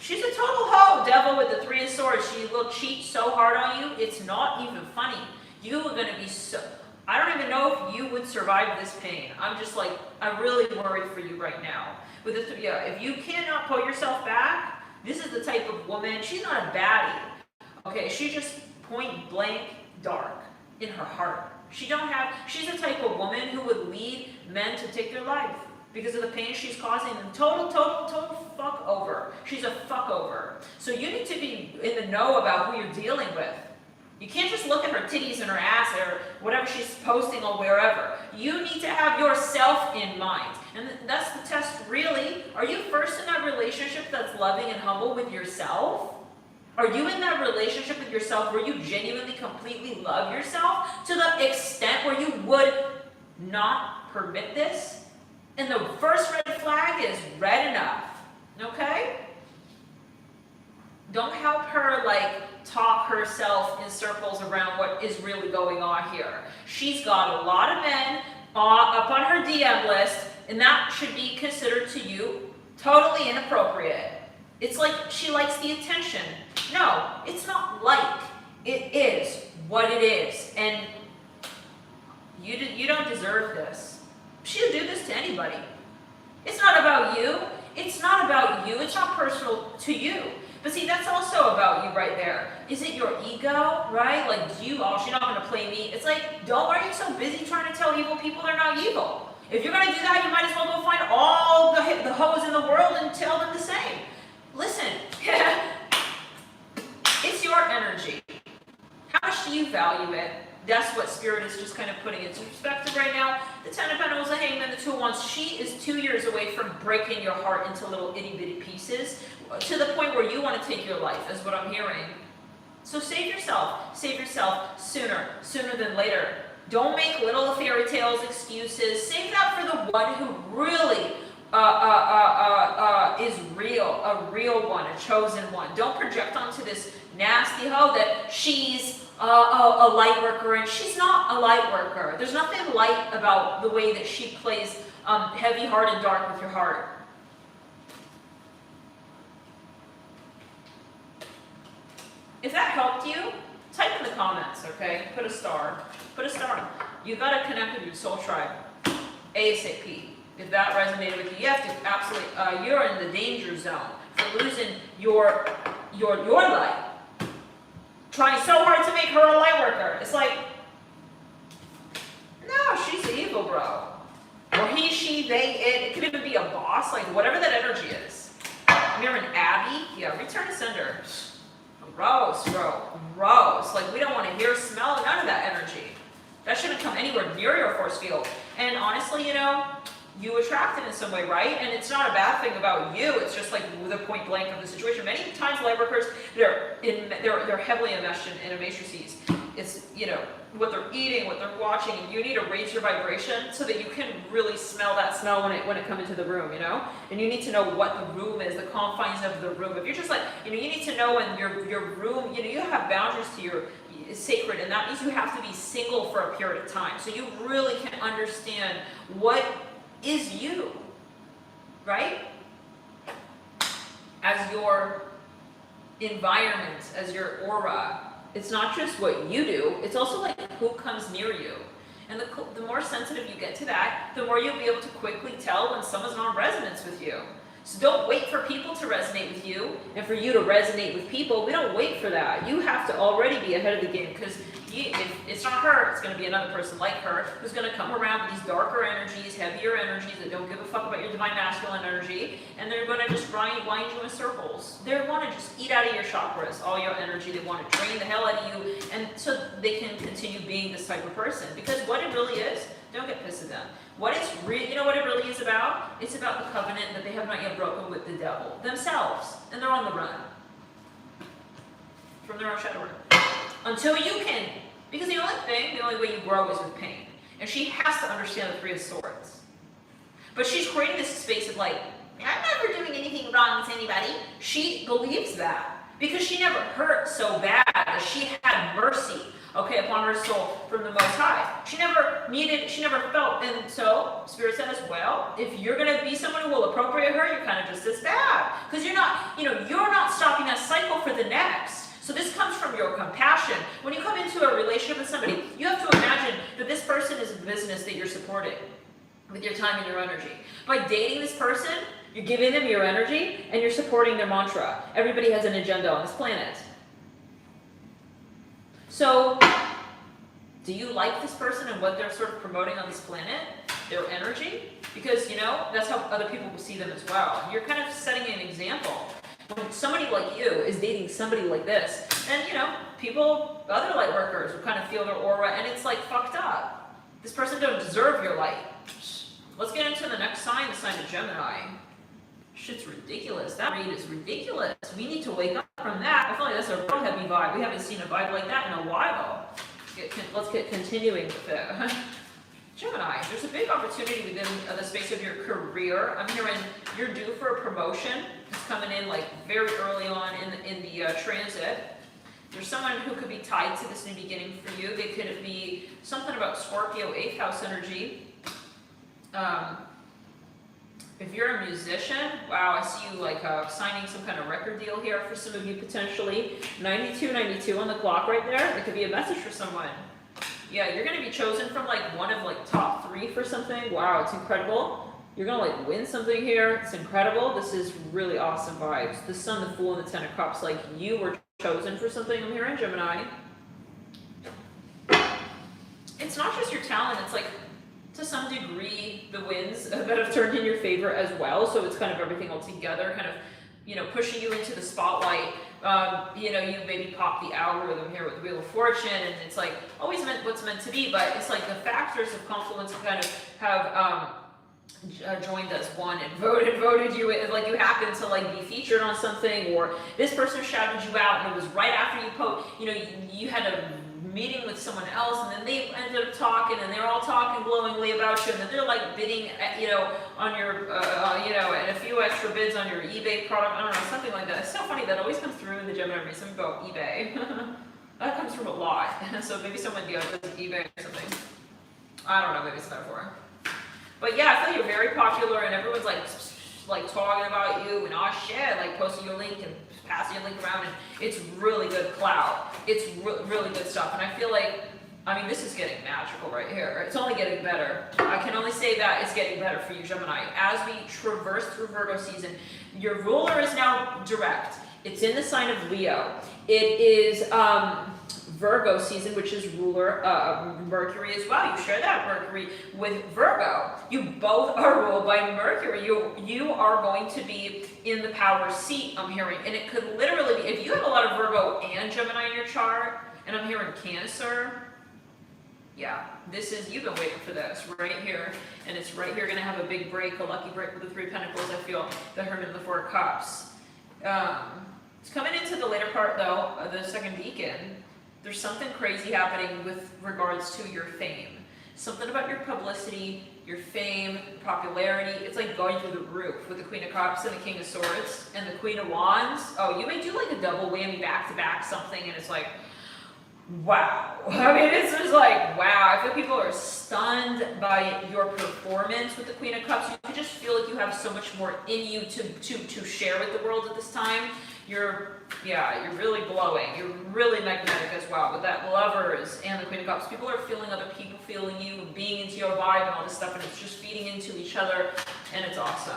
She's a total hoe, devil with the 3 of swords. She will cheat so hard on you, it's not even funny. You are going to be so... I don't even know if you would survive this pain. I'm just like, I'm really worried for you right now. With this, yeah, if you cannot pull yourself back, this is the type of woman, she's not a baddie. Okay, she's just point blank dark in her heart. She's the type of woman who would lead men to take their life because of the pain she's causing them. Total fuck over. She's a fuck over. So you need to be in the know about who you're dealing with. You can't just look at her titties and her ass or whatever she's posting or wherever. You need to have yourself in mind. And that's the test, really. Are you first in that relationship that's loving and humble with yourself? Are you in that relationship with yourself where you genuinely, completely love yourself to the extent where you would not permit this? And the first red flag is red enough, okay? Don't help her, talk herself in circles around what is really going on here. She's got a lot of men up on her DM list, and that should be considered to you totally inappropriate. It's like she likes the attention. No, it's not like. It is what it is. And you don't deserve this. She'll do this to anybody. It's not about you. It's not about you. It's not personal to you. But see, that's also about you right there. Is it your ego, right? She's not going to play me. It's like, why are you so busy trying to tell evil people they're not evil? If you're going to do that, you might as well go find all the hoes in the world and tell them the same. Listen, it's your energy. How much do you value it? That's what Spirit is just kind of putting into perspective right now. The 10 of Pentacles, the Hangman, the 2 of Wands. She is 2 years away from breaking your heart into little itty-bitty pieces to the point where you want to take your life, is what I'm hearing. So save yourself. Save yourself sooner than later. Don't make little fairy tales excuses. Save that for the one who really is real, a real one, a chosen one. Don't project onto this nasty hoe that she's a light worker, and she's not a light worker. There's nothing light about the way that she plays heavy, hard, and dark with your heart. If that helped you, type in the comments, okay? Put a star. Put a star. You got to connect with your soul tribe ASAP. If that resonated with you, you have to absolutely, you're in the danger zone for losing your light. Trying so hard to make her a light worker. It's like, no, she's evil, bro. Or he, she, they, it could even be a boss, whatever that energy is. You're an Abby, yeah, return to sender. Gross, bro, gross. We don't want to hear, smell, none of that energy. That shouldn't come anywhere near your force field. And honestly, you attract it in some way, right? And it's not a bad thing about you. It's just the point blank of the situation. Many times light workers, they're heavily enmeshed in matrices. It's, what they're eating, what they're watching, and you need to raise your vibration so that you can really smell that smell when it comes into the room, And you need to know what the room is, the confines of the room. If you're just you need to know when your room, you have boundaries to your sacred, and that means you have to be single for a period of time. So you really can understand what is you, right? As your environment, as your aura. It's not just what you do, it's also who comes near you. And the more sensitive you get to that, the more you'll be able to quickly tell when someone's not in resonance with you. So don't wait for people to resonate with you and for you to resonate with people. We don't wait for that. You have to already be ahead of the game, because if it's not her, it's going to be another person like her who's going to come around with these darker energies, heavier energies that don't give a fuck about your divine masculine energy, and they're going to just wind you in circles. They want to just eat out of your chakras, all your energy. They want to drain the hell out of you, and so they can continue being this type of person. Because what it really is, don't get pissed at them. What it's you know what it really is about? It's about the covenant that they have not yet broken with the devil themselves, and they're on the run from their own shadow work. Until you can, because the only way you grow is with pain. And she has to understand the 3 of Swords. But she's creating this space of like, I'm never doing anything wrong to anybody. She believes that because she never hurt so bad that she had mercy, okay, upon her soul from the Most High. She never felt, and so Spirit says, well, if you're going to be someone who will appropriate her, you're kind of just as bad. Because you're not stopping that cycle for the next. So this comes from your compassion. When you come into a relationship with somebody, you have to imagine that this person is a business that you're supporting with your time and your energy. By dating this person, you're giving them your energy and you're supporting their mantra. Everybody has an agenda on this planet. So, do you like this person and what they're sort of promoting on this planet? Their energy? Because, that's how other people will see them as well. You're kind of setting an example. When somebody like you is dating somebody like this, and, other light workers will kind of feel their aura, and it's like fucked up. This person don't deserve your light. Let's get into the next sign, the sign of Gemini. Shit's ridiculous. That read is ridiculous. We need to wake up from that. I feel like that's a real heavy vibe. We haven't seen a vibe like that in a while. Let's get continuing with it. Gemini, there's a big opportunity within the space of your career. I'm hearing you're due for a promotion. It's coming in like very early on in the transit. There's someone who could be tied to this new beginning for you. They could be something about Scorpio 8th house energy. If you're a musician, wow, I see you like signing some kind of record deal here for some of you potentially. 92 on the clock right there. It could be a message for someone. Yeah, you're going to be chosen from like one of like top 3 for something. Wow, it's incredible. You're going to like win something here. It's incredible. This is really awesome vibes. The Sun, the Fool, and the Ten of Cups. Like you were chosen for something. I'm hearing Gemini. It's not just your talent. It's like to some degree the winds that have turned in your favor as well. So it's kind of everything all together, kind of, pushing you into the spotlight. You maybe pop the algorithm here with the Wheel of Fortune, and it's like always what's meant to be, but it's like the factors of confluence kind of have joined as one and voted you, like you happen to like be featured on something, or this person shouted you out and it was right after you had a meeting with someone else, and then they ended up talking, and they're all talking glowingly about you, and then they're like bidding, on your, and a few extra bids on your eBay product. I don't know, something like that. It's so funny that always comes through in the Gemini read, something about eBay. That comes from a lot. So maybe someone does eBay or something. I don't know, maybe it's a metaphor. But yeah, I feel you're very popular, and everyone's like talking about you, and oh shit, like posting your link and passing your link around, and it's really good clout. It's really good stuff, and I feel like, this is getting magical right here. It's only getting better. I can only say that it's getting better for you, Gemini. As we traverse through Virgo season, your ruler is now direct. It's in the sign of Leo. It is Virgo season, which is ruler Mercury as well. You share that Mercury with Virgo. You both are ruled by Mercury. You are going to be in the power seat, I'm hearing. And it could literally be, if you have a lot of Virgo and Gemini in your chart, and I'm hearing Cancer, yeah, you've been waiting for this right here. And it's right here, going to have a big break, a lucky break with the 3 of Pentacles, I feel, the Hermit and the 4 of Cups. It's coming into the later part, though, of the second decan. There's something crazy happening with regards to your fame. Something about your publicity, your fame, popularity. It's like going through the roof with the Queen of Cups and the King of Swords and the Queen of Wands. Oh, you may do like a double whammy back-to-back something, and it's like, wow. It's just like, wow. I feel people are stunned by your performance with the Queen of Cups. You can just feel like you have so much more in you to share with the world at this time. You're really glowing. You're really magnetic as well with that Lovers and the Queen of Cups. People are feeling other people feeling you, being into your vibe and all this stuff, and it's just feeding into each other, and it's awesome.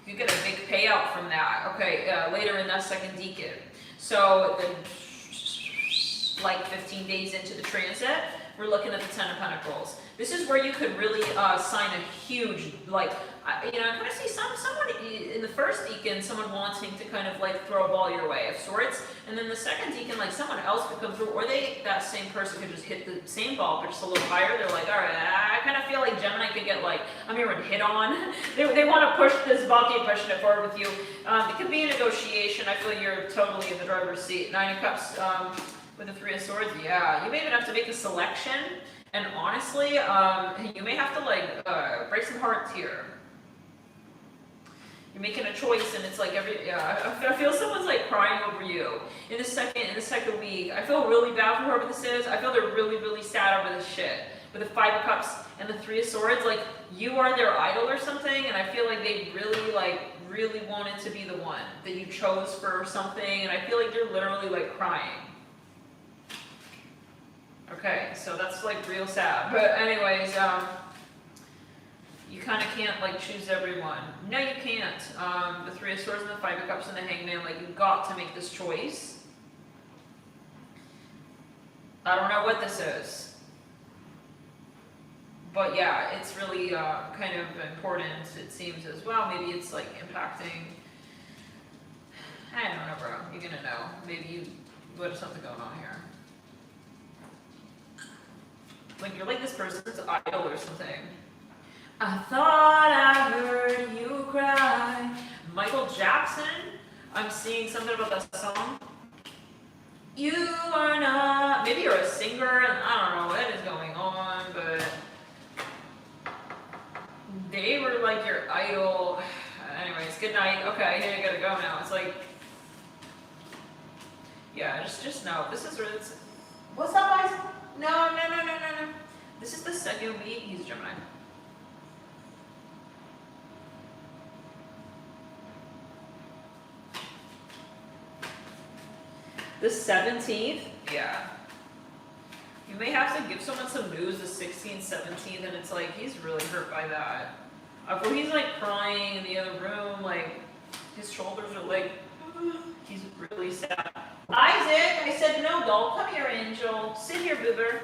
You get a big payout from that. Okay, later in that second decan. So, like 15 days into the transit, we're looking at the Ten of Pentacles. This is where you could really sign a huge, I kind of see someone in the first decan, someone wanting to kind of like throw a ball your way of sorts, and then the second decan, like someone else could come through, or that same person could just hit the same ball, but just a little higher. They're like, all right, I kind of feel like Gemini could get I'm hearing hit on. They want to push this ball, keep pushing it forward with you. It could be a negotiation. I feel you're totally in the driver's seat. 9 of Cups with the 3 of Swords. Yeah, you may even have to make a selection. And honestly, you may have to like break some hearts here. You're making a choice, and it's like I feel someone's like crying over you in the second week. I feel really bad for whoever this is. I feel they're really, really sad over this shit. With the 5 of Cups and the 3 of Swords, like you are their idol or something, and I feel like they really wanted to be the one that you chose for something, and I feel like you're literally like crying. Okay, so that's like real sad. But anyways, you kind of can't like choose everyone. No, you can't. The 3 of Swords and the 5 of Cups and the Hangman, like you've got to make this choice. I don't know what this is. But yeah, it's really kind of important, it seems, as well. Maybe it's like impacting, I don't know, bro. You're gonna know. Maybe there's something going on here. Like you're like this person's idol or something. I thought I heard you cry. Michael Jackson. I'm seeing something about that song. You are not. Maybe you're a singer, and I don't know what is going on, but they were like your idol. Anyways, good night. Okay, here you gotta go now. It's like, yeah, just know. This is really. What's up, guys? No. This is the second week. He's Gemini. The 17th, yeah. You may have to give someone some news the 16th, 17th, and it's like, he's really hurt by that. Where he's like crying in the other room, like, his shoulders are like, he's really sad. Isaac, I said no, doll, come here, angel. Sit here, boober.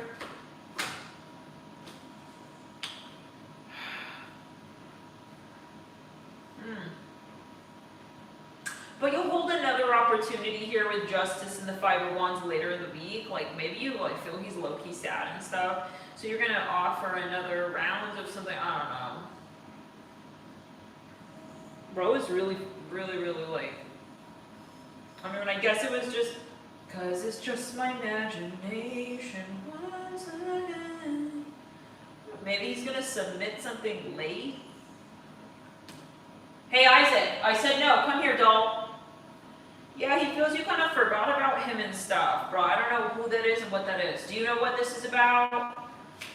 But you'll hold another opportunity here with Justice and the 5 of Wands later in the week. Like, maybe you like feel he's low-key sad and stuff. So you're going to offer another round of something. I don't know. Bro is really like... I mean, I guess it was just... Cause it's just my imagination once again. Maybe he's going to submit something late. Hey, Isaac. I said no. Come here, doll. Yeah, he feels you kind of forgot about him and stuff, bro. I don't know who that is and what that is. Do you know what this is about?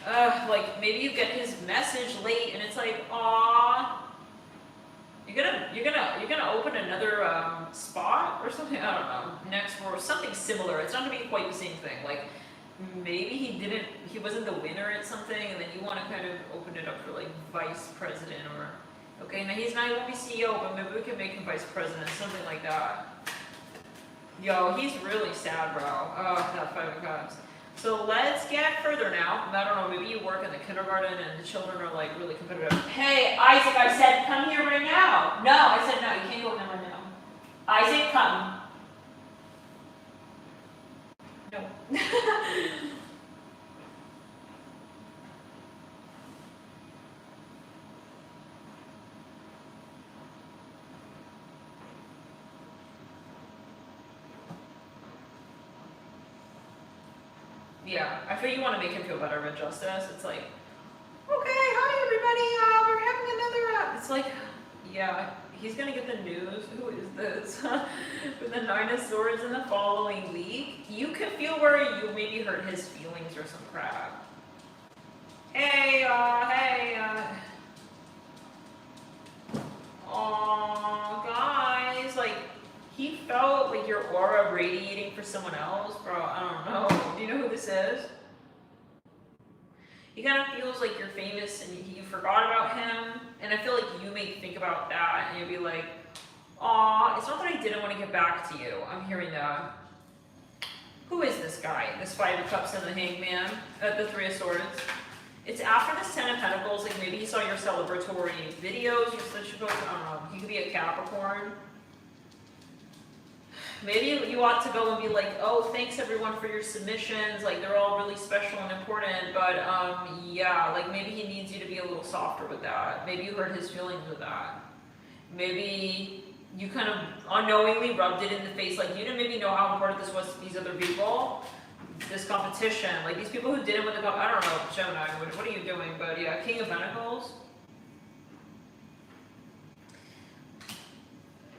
Like maybe you get his message late, and it's like, aw. You're gonna open another spot or something. I don't know. Next or something similar. It's not gonna be quite the same thing. Like maybe he wasn't the winner at something, and then you want to kind of open it up for like vice president or. Okay, now he won't be CEO, but maybe we can make him vice president, something like that. Yo, he's really sad, bro. Oh, that 5 of Cups. So let's get further now. I don't know, maybe you work in the kindergarten and the children are like really competitive. Hey, Isaac, I said come here right now. No, I said no, you can't go in there right now. Isaac, come. No. Yeah, I feel you want to make him feel better with Justice. It's like, okay, hi everybody, we're having another. It's like, yeah, he's gonna get the news. Who is this? With the 9 of Swords in the following week, you can feel where you maybe hurt his feelings or some crap. Hey, Aw, guys, like. He felt like your aura radiating for someone else, bro. I don't know. Do you know who this is? He kind of feels like you're famous and you forgot about him. And I feel like you may think about that and you'll be like, aw, it's not that I didn't want to get back to you. I'm hearing that. Who is this guy? This 5 of Cups and the Hangman? The 3 of Swords. It's after this 10 of Pentacles. Like maybe he saw your celebratory videos. I don't know. He could be a Capricorn. Maybe you ought to go and be like, oh, thanks everyone for your submissions, like they're all really special and important, but yeah, like maybe he needs you to be a little softer with that. Maybe you hurt his feelings with that. Maybe you kind of unknowingly rubbed it in the face, like you didn't maybe know how important this was to these other people, this competition. Like these people who didn't win the I don't know, Gemini, what are you doing? But yeah, King of Pentacles.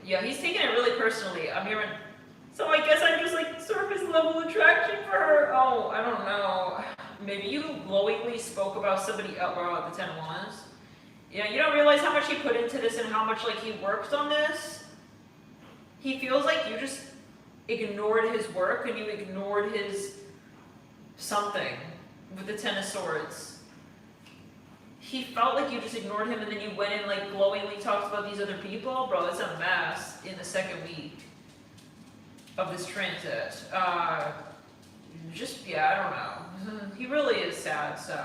Yeah, he's taking it really personally. I'm hearing, so I guess I'm just like surface level attraction for her. Oh, I don't know. Maybe you glowingly spoke about somebody else, or the 10 of Wands. Yeah, you don't realize how much he put into this and how much like he worked on this. He feels like you just ignored his work and you ignored his something with the 10 of Swords. He felt like you just ignored him and then you went and like glowingly talked about these other people. Bro, it's a mess in the second week of this transit. Just, yeah, I don't know. He really is sad, so.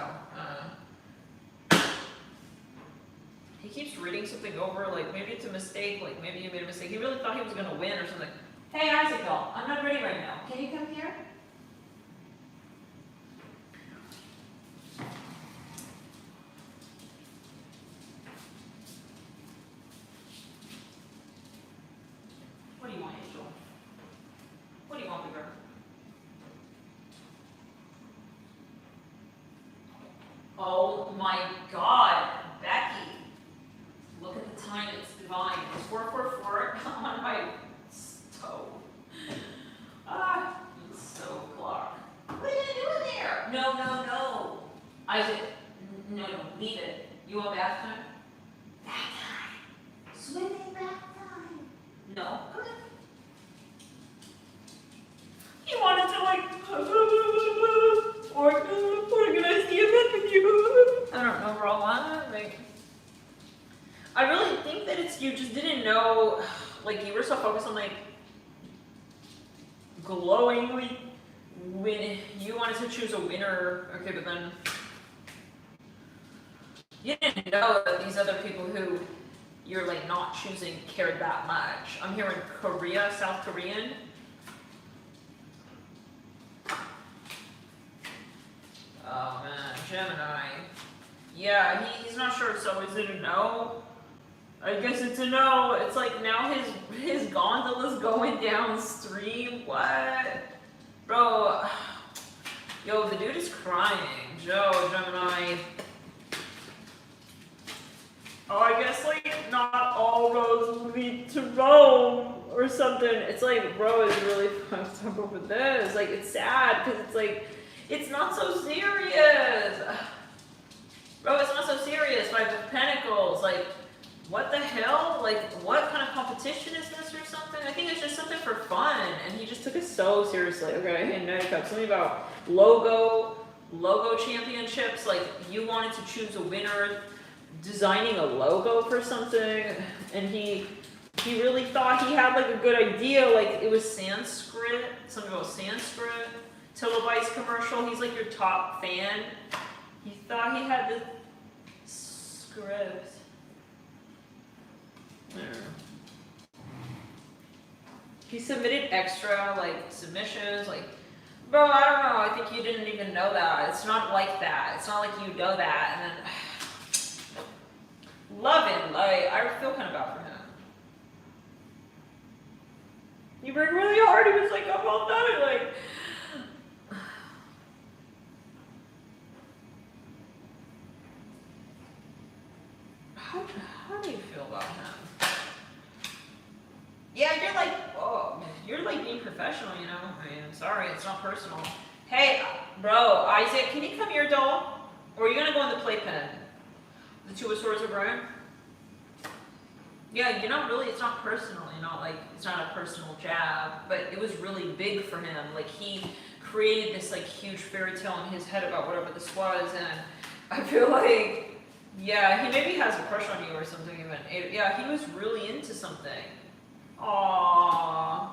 He keeps reading something over, like maybe it's a mistake, like maybe you made a mistake. He really thought he was going to win or something. Hey, Isaac, I'm not ready right now. Can you come here? What do you want, Angel? What do you want, Libra? Oh my God, Becky. Look at the time, it's divine. It's 4:44 on my stove. So clock. What are you doing there? No. Isaac, no, leave it. You want bath time? Bath time. Swimming bath time. No, go ahead. He wanted to like organize the event with you. I don't know, bro. I really think that it's you just didn't know, like you were so focused on like glowingly when you wanted to choose a winner. Okay, but then you didn't know that these other people who you're like not choosing cared that much. I'm hearing Korea, South Korean. Oh man, Gemini. Yeah, he's not sure, so is it a no? I guess it's a no. It's like now his gondola's going downstream. What? Bro, yo, the dude is crying. Joe, Gemini. Oh, I guess like not all roads lead to Rome or something. It's like, bro is really fucked up over this. Like, it's sad because it's like, it's not so serious. Bro, it's not so serious. 5 of Pentacles. Like, what the hell? Like, what kind of competition is this or something? I think it's just something for fun. And he just took it so seriously. Okay, and Knight of Cups. Something about logo championships. Like, you wanted to choose a winner, designing a logo for something. And he really thought he had like a good idea. Like, it was Sanskrit. Something about Sanskrit. Televised commercial. He's like your top fan. He thought he had the script. He submitted extra like submissions, like, bro, I don't know. I think you didn't even know that. It's not like that. It's not like you know that. And then love him. Like, I feel kind of bad for him. You worked really hard. He was like, I'm all done. Like. How do you feel about him? Yeah, you're like being professional, you know? I mean, I'm sorry, it's not personal. Hey, bro, Isaac, can you come here, doll? Or are you gonna go in the playpen? The 2 of Swords are burning? Yeah, you're not really, it's not personal, you know, like, it's not a personal jab, but it was really big for him. Like, he created this, like, huge fairy tale in his head about whatever this was, and I feel like, yeah, he maybe has a crush on you or something even. Yeah, he was really into something. Aww.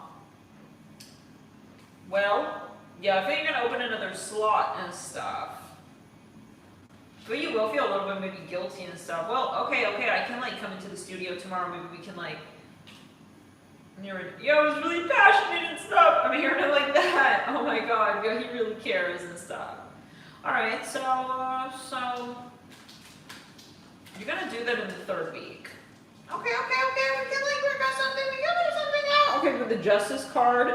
Well, yeah, I think you're gonna open another slot and stuff. But you will feel a little bit maybe guilty and stuff. Well, okay, I can like come into the studio tomorrow. Maybe we can like. Yeah, I was really passionate and stuff. I'm hearing it like that. Oh my God, yeah, he really cares and stuff. All right, so you're gonna do that in the 3rd week. Okay, we can like work on something. We can work something out. Okay, with the Justice card.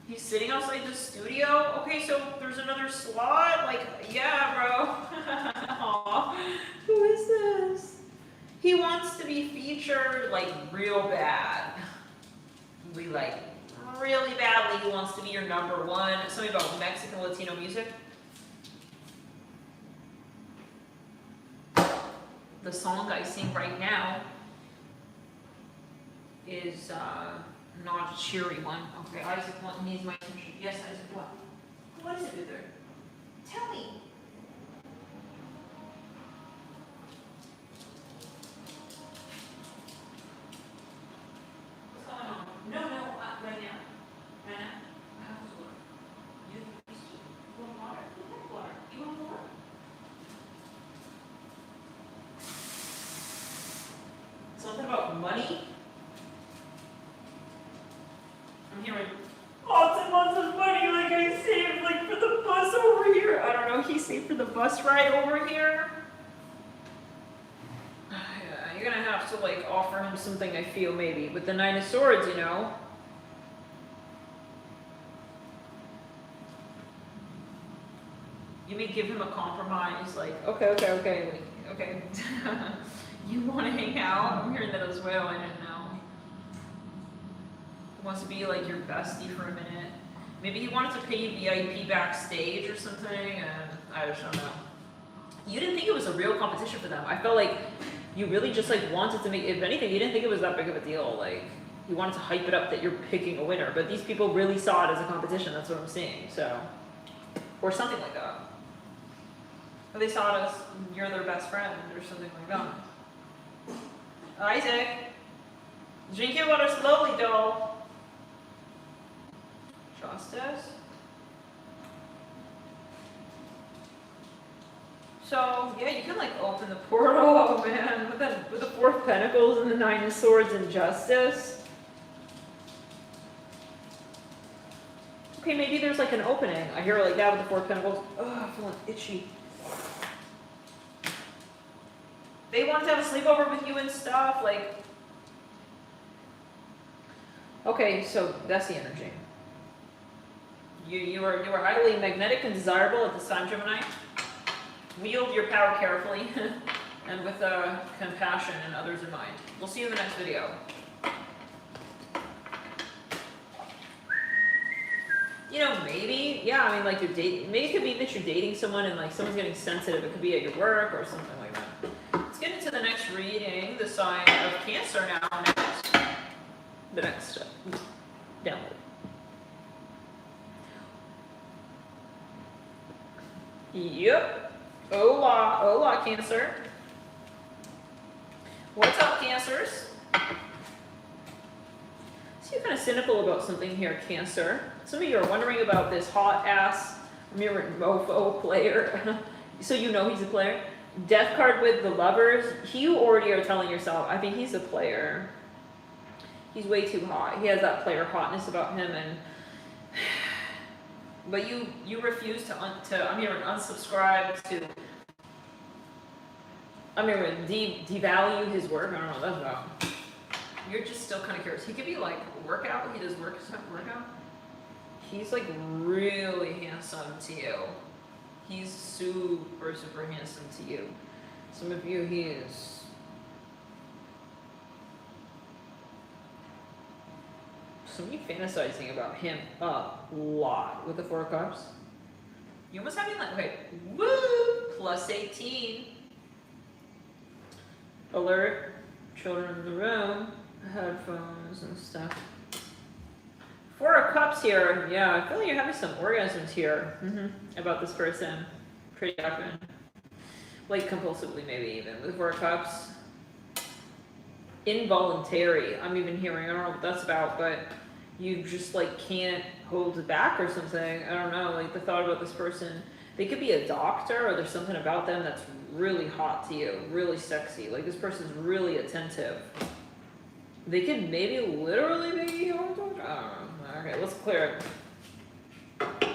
He's sitting outside the studio. Okay, so there's another slot. Like, yeah, bro. Aw, who is this? He wants to be featured like real bad. Like really badly. He wants to be your number one. Something about Mexican Latino music. The song I sing right now is not a cheery one. Okay, Isaac needs my attention. Yes, Isaac, what? What is it, Victor? Tell me. What's going on? No, right now. Right now. My house is water. You want water? You want water. You want water? Something about money? I'm hearing lots and lots of money, like I saved, like for the bus over here. I don't know, he saved for the bus ride over here. Yeah, you're gonna have to like offer him something, I feel, maybe. With the Nine of Swords, you know. You may give him a compromise, like, okay. You want to hang out? I'm hearing that as well, I didn't know. He wants to be like your bestie for a minute. Maybe he wanted to pay you VIP backstage or something, and I just don't know. You didn't think it was a real competition for them. I felt like you really just like wanted to make, if anything, you didn't think it was that big of a deal. Like, you wanted to hype it up that you're picking a winner, but these people really saw it as a competition, that's what I'm seeing, so. Or something like that. Or they saw it as you're their best friend or something like that. Isaac, drink your water slowly, doll. Justice. So yeah, you can like open the portal, oh man, with the Four of Pentacles and the Nine of Swords and Justice. Okay, maybe there's like an opening. I hear it like that with the Four of Pentacles. Oh, I'm feeling itchy. They want to have a sleepover with you and stuff, like. Okay, so that's the energy. You are highly magnetic and desirable at this time, Gemini. Wield your power carefully and with compassion and others in mind. We'll see you in the next video. You know, maybe, yeah, I mean, like you're dating, maybe it could be that you're dating someone and like someone's getting sensitive. It could be at your work or something like that. Let's get into the next reading, the sign of Cancer now. The next download. Yep. Hola, Cancer. What's up, Cancers? So you're kind of cynical about something here, Cancer. Some of you are wondering about this hot-ass mirror mofo player. So you know he's a player. Death card with the Lovers. You already are telling yourself, I think he's a player. He's way too hot. He has that player hotness about him, and but you refuse to unsubscribe to. Devalue his work. I don't know what that's about. You're just still kind of curious. He could be like workout. He does workout. He's like really handsome to you. He's super, super handsome to you. Some of you, he is. Some of you fantasizing about him a lot with the Four of Cups. You almost having like, okay, woo, plus 18. Alert, children in the room, headphones and stuff. Four of Cups here, yeah, I feel like you're having some orgasms here about this person. Pretty often. Like compulsively maybe even, with Four of Cups. Involuntary, I'm even hearing, I don't know what that's about, but you just like can't hold it back or something. I don't know, like the thought about this person. They could be a doctor or there's something about them that's really hot to you, really sexy. Like this person's really attentive. They could maybe literally be your doctor. I don't know. Okay, let's clear it.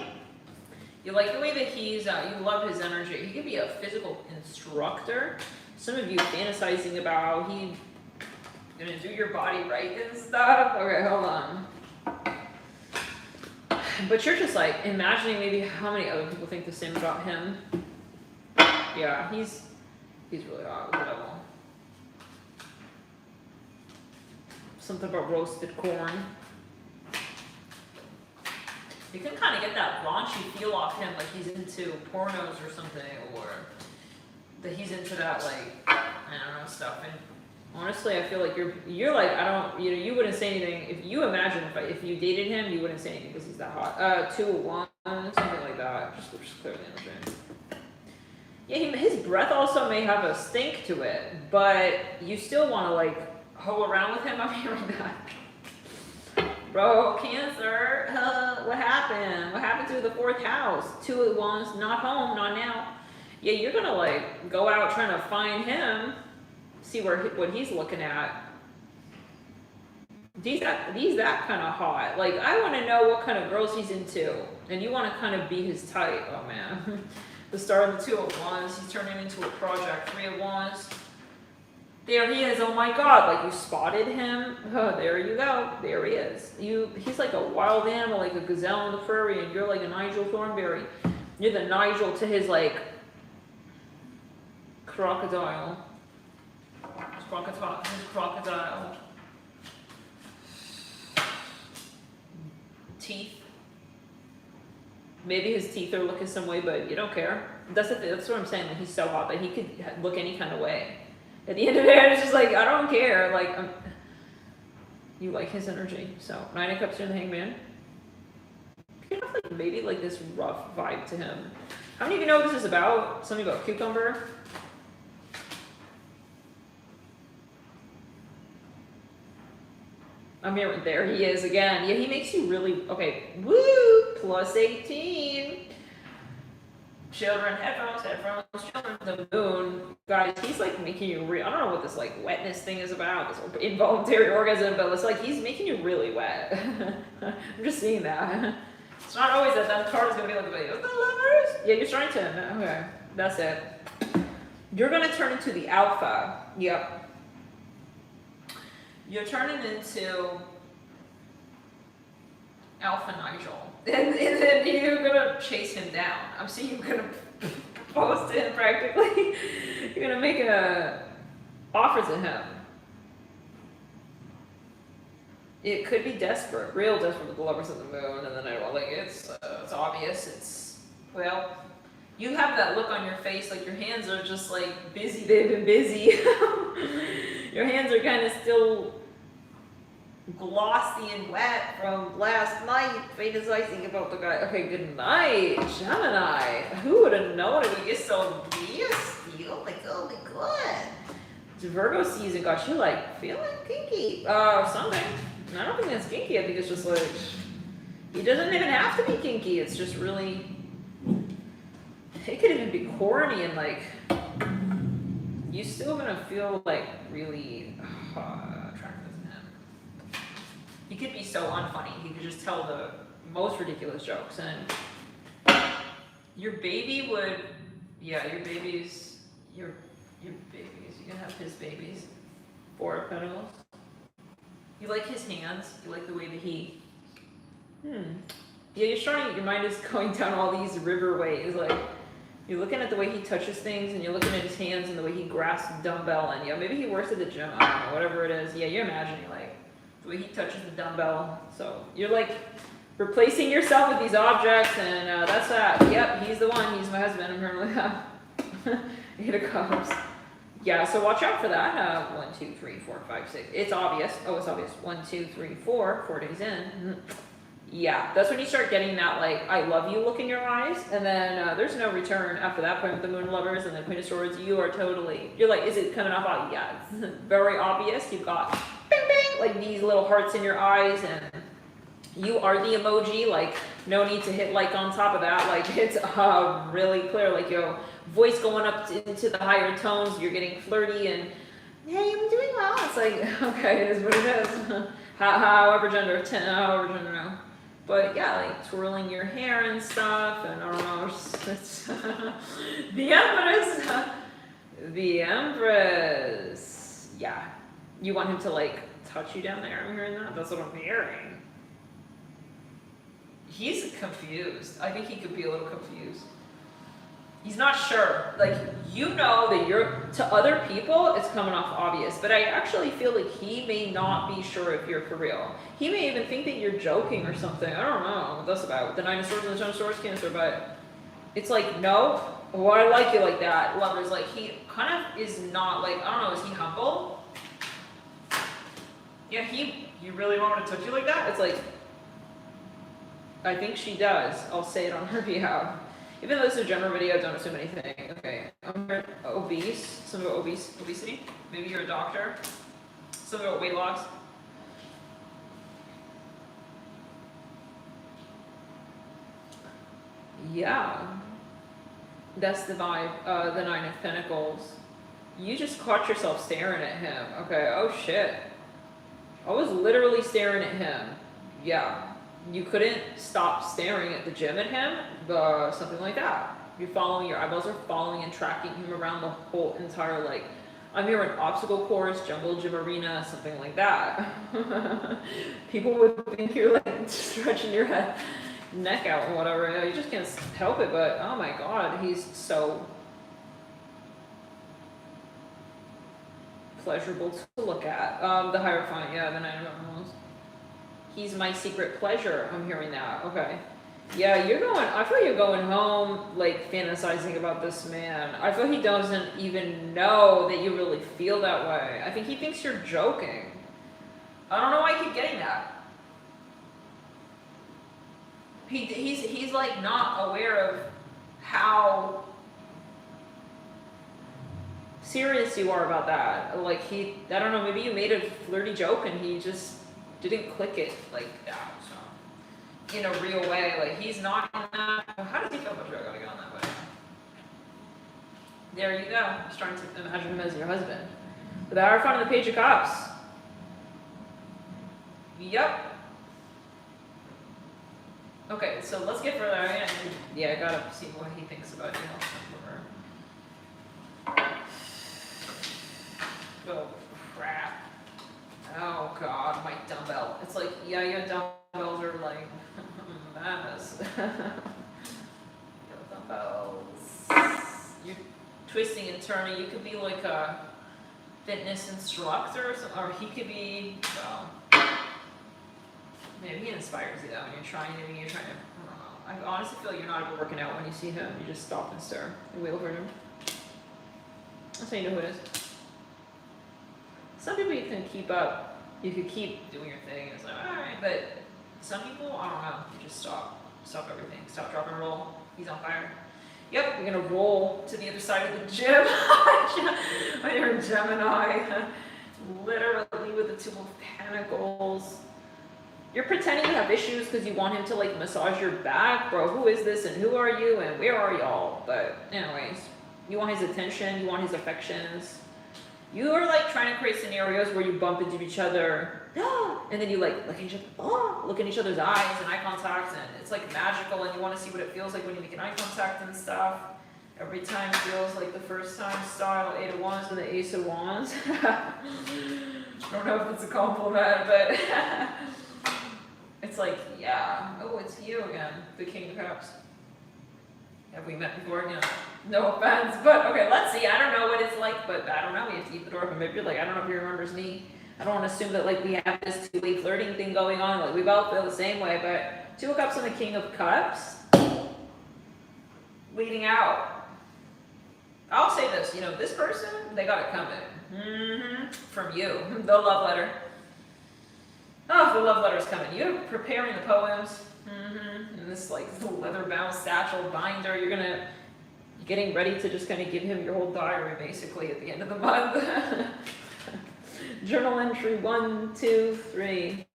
You like the way that he's, you love his energy. He could be a physical instructor. Some of you fantasizing about he's gonna do your body right and stuff. Okay, hold on. But you're just like imagining maybe how many other people think the same about him. Yeah, he's really hot with the devil. Something about roasted corn. You can kind of get that raunchy feel off him, like he's into pornos or something, or that he's into that, like, I don't know, stuff. And honestly, I feel like you're like, I don't, you wouldn't say anything. If you imagine if you dated him, you wouldn't say anything because he's that hot. 2 of Wands, something like that. Just clear the energy. Yeah, his breath also may have a stink to it, but you still want to like hoe around with him. I'm hearing that. Bro, Cancer, what happened? What happened to the 4th house? 2 of Wands, not home, not now. Yeah, you're gonna like go out trying to find him, see what he's looking at. He's that kind of hot. Like, I want to know what kind of girls he's into, and you want to kind of be his type. Oh man, the star of the 2 of Wands, he's turning into a project. 3 of Wands. There he is. Oh my God! Like, you spotted him. Oh, there you go. There he is. He's like a wild animal, like a gazelle in the prairie, and you're like a Nigel Thornberry. You're the Nigel to his like crocodile. His crocodile. Teeth. Maybe his teeth are looking some way, but you don't care. That's what I'm saying. That he's so hot that he could look any kind of way. At the end of it, it's just like, I don't care. Like, you like his energy. So 9 of Cups, you're the Hangman. You have like maybe like this rough vibe to him. How many of you know what this is about? Something about cucumber. I'm here. There he is again. Yeah, he makes you really okay. Woo! Plus 18. Children, headphones, children. The moon, guys. He's like making you real. I don't know what this like wetness thing is about. This involuntary orgasm, but it's like he's making you really wet. I'm just seeing that. It's not always that card is gonna be like the lovers. Yeah, you're starting to. Okay, that's it. You're gonna turn into the alpha. Yep. You're turning into Alpha Nigel. And then you're gonna chase him down. I'm seeing you gonna propose to him practically. You're gonna make a offer to him. It could be desperate, real desperate with the Lovers of the Moon, and then it's obvious. It's, well, you have that look on your face, like your hands are just like busy. They've been busy. Your hands are kind of still glossy and wet from last night. Fantasizing about the guy. Okay, good night, Gemini. Who would have known it would get so nasty? Oh my god. It's Virgo season. Gosh, you're like feeling kinky. Something. I don't think that's kinky. I think it's just like, it doesn't even have to be kinky. It's just really, it could even be corny and like, you still gonna feel like really attractive to him. He could be so unfunny. He could just tell the most ridiculous jokes, and your baby would, yeah, your babies. You can have his babies. 4 of Pentacles. You like his hands. You like the way that he. Yeah, you're starting. Your mind is going down all these river ways, like. You're looking at the way he touches things, and you're looking at his hands and the way he grasps the dumbbell, and yeah, maybe he works at the gym, I don't know, whatever it is. Yeah, you're imagining like the way he touches the dumbbell. So you're like replacing yourself with these objects, and that's that. Yep, he's the one. He's my husband. I'm currently Eight of Cups. Yeah, so watch out for that. 1, 2, 3, 4, 5, 6. It's obvious. Oh, it's obvious. 1, 2, 3, 4. 4 days in. Yeah, that's when you start getting that, like, I love you look in your eyes, and then there's no return after that point with the Moon Lovers and the Queen of Swords. You are totally, you're like, is it coming off? Yeah, it's very obvious. You've got, bing, bing, like these little hearts in your eyes, and you are the emoji, like, no need to hit like on top of that. Like, it's really clear, like, your voice going up into the higher tones, you're getting flirty, and, hey, I'm doing well. It's like, okay, it is what it is. However gender, however gender, no. But yeah, like twirling your hair and stuff, and I don't know, it's the Empress. The Empress. Yeah. You want him to like touch you down there? I'm hearing that? That's what I'm hearing. He's confused. I think he could be a little confused. He's not sure. Like, you know that you're, to other people, it's coming off obvious. But I actually feel like he may not be sure if you're for real. He may even think that you're joking or something. I don't know what that's about. The Nine of Swords and the Ten of Swords, Cancer. But it's like, no, well, I like you like that. Lovers, like, he kind of is not, like, I don't know, is he humble? Yeah, you really want me to touch you like that? It's like, I think she does. I'll say it on her behalf. Even though this is a general video, don't assume anything. Okay, I'm obese. Some about obesity. Maybe you're a doctor. Some about weight loss. Yeah, that's the vibe. The Nine of Pentacles. You just caught yourself staring at him. Okay. Oh shit. I was literally staring at him. Yeah. You couldn't stop staring at the gym at him, something like that. You're following, your eyeballs are following and tracking him around the whole entire, like, I'm here an obstacle course, jungle gym arena, something like that. People would think you're like stretching your head, neck out and whatever. You just can't help it, but oh my god, he's so pleasurable to look at. The Hierophant, yeah, the Nine of Pentacles. He's my secret pleasure. I'm hearing that. Okay. Yeah, you're going, I feel you're going home, like, fantasizing about this man. I feel he doesn't even know that you really feel that way. I think he thinks you're joking. I don't know why I keep getting that. He's like, not aware of how serious you are about that. Like, I don't know, maybe you made a flirty joke and he just didn't click it like that, so in a real way. Like, he's not in that. How does he feel about you? I gotta get on that way. There you go. I'm just trying to imagine him as your husband. But the Hierophant and the Page of Cups. Yep. Okay, so let's get further. Yeah, I gotta see what he thinks about you. Oh crap. Oh god, my dumbbell. It's like, yeah, your dumbbells are like madness. Your dumbbells. You're twisting and turning. You could be like a fitness instructor, or he could be, well, maybe he inspires you though, and you're trying to, I don't know. I honestly feel like you're not ever working out when you see him. You just stop and stare and wait over him. That's how you know who it is. Some people you can keep up, you could keep doing your thing, it's like, alright, but some people, I don't know, you just stop everything, stop, drop, and roll. He's on fire. Yep, we're gonna roll to the other side of the gym. When you're a Gemini, literally with the Two of Pentacles. You're pretending you have issues because you want him to like massage your back, bro. Who is this and who are you and where are y'all? But anyways, you want his attention, you want his affections. You are like trying to create scenarios where you bump into each other, and then you like look in each other's eyes and eye contact, and it's like magical, and you want to see what it feels like when you make an eye contact and stuff. Every time feels like the first time style. Eight of Wands and the Ace of Wands. I don't know if it's a compliment, but it's like, yeah, oh, it's you again, the King of Cups. Have we met before? You know, no offense, but okay, let's see. I don't know what it's like, but I don't know. We have to keep the door open. Maybe you're like, I don't know if he remembers me. I don't want to assume that like we have this two-way flirting thing going on. Like we both feel the same way, but Two of Cups and the King of Cups leading out. I'll say this, you know, this person, they got it coming. From you, the love letter. Oh, the love letter's coming. You're preparing the poems. And this like leather-bound satchel binder. You're getting ready to just kind of give him your whole diary basically at the end of the month. Journal entry 1, 2, 3.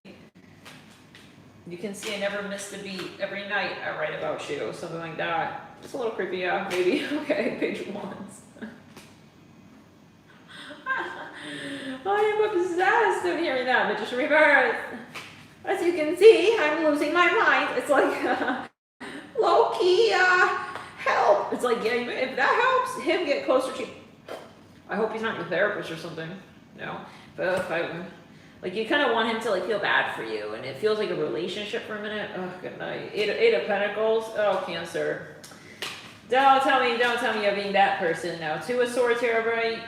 You can see I never missed a beat. Every night I write about you, something like that. It's a little creepy, yeah, maybe. Okay, Page of Wands. I am obsessed with hearing that, but just reverse. As you can see, I'm losing my mind. It's like, low-key, help. It's like, yeah, if that helps him get closer to you. I hope he's not your therapist or something. No. But Like you kind of want him to like feel bad for you, and it feels like a relationship for a minute. Oh, good night. Eight of Pentacles. Oh, Cancer. Don't tell me you're being that person now. Two of Swords here, right?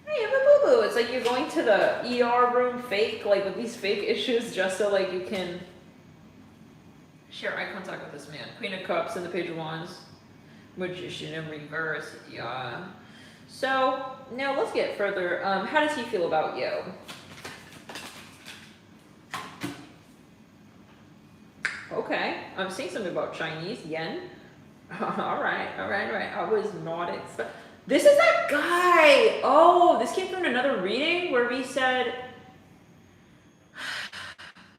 Hey, you have a boo-boo. It's like you're going to the ER room fake, like with these fake issues, just so like you can share eye contact with this man. Queen of Cups and the Page of Wands. Magician in reverse. Yeah. So now let's get further. How does he feel about you? Okay, I'm seeing something about Chinese yen. all right. I was not expecting. This is that guy. Oh, this came from another reading where we said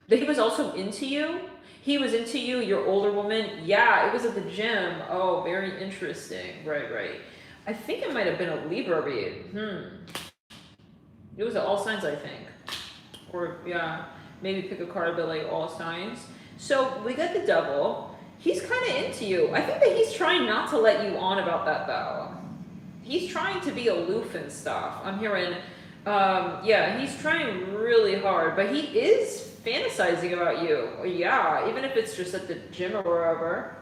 that he was also into you. He was into you, your older woman. Yeah, it was at the gym. Oh, very interesting. Right. I think it might have been a Libra read. It was all signs, I think. Or, yeah, maybe pick a card, but like all signs. So we got the Devil. He's kind of into you. I think that he's trying not to let you on about that, though. He's trying to be aloof and stuff. I'm hearing, yeah, he's trying really hard, but he is fantasizing about you. Yeah, even if it's just at the gym or wherever.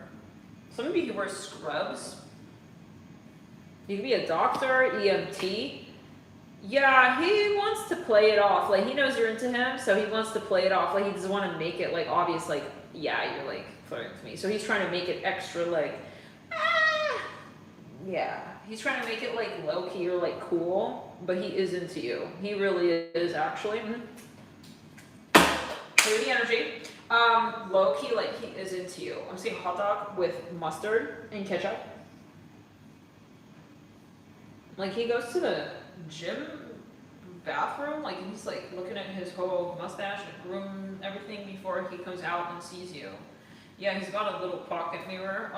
Some of you can wear scrubs. You could be a doctor, EMT. Yeah, he wants to play it off. Like, he knows you're into him, so he wants to play it off. Like, he doesn't want to make it, like, obvious, like, yeah, you're, like, flirting with me. So he's trying to make it extra, like, yeah. He's trying to make it, like, low-key or, like, cool, but he is into you. He really is, actually. Hear the energy. Low-key, like, he is into you. I'm seeing hot dog with mustard and ketchup. Like, he goes to the gym bathroom, like, and he's, like, looking at his whole mustache and groom everything before he comes out and sees you. Yeah, he's got a little pocket mirror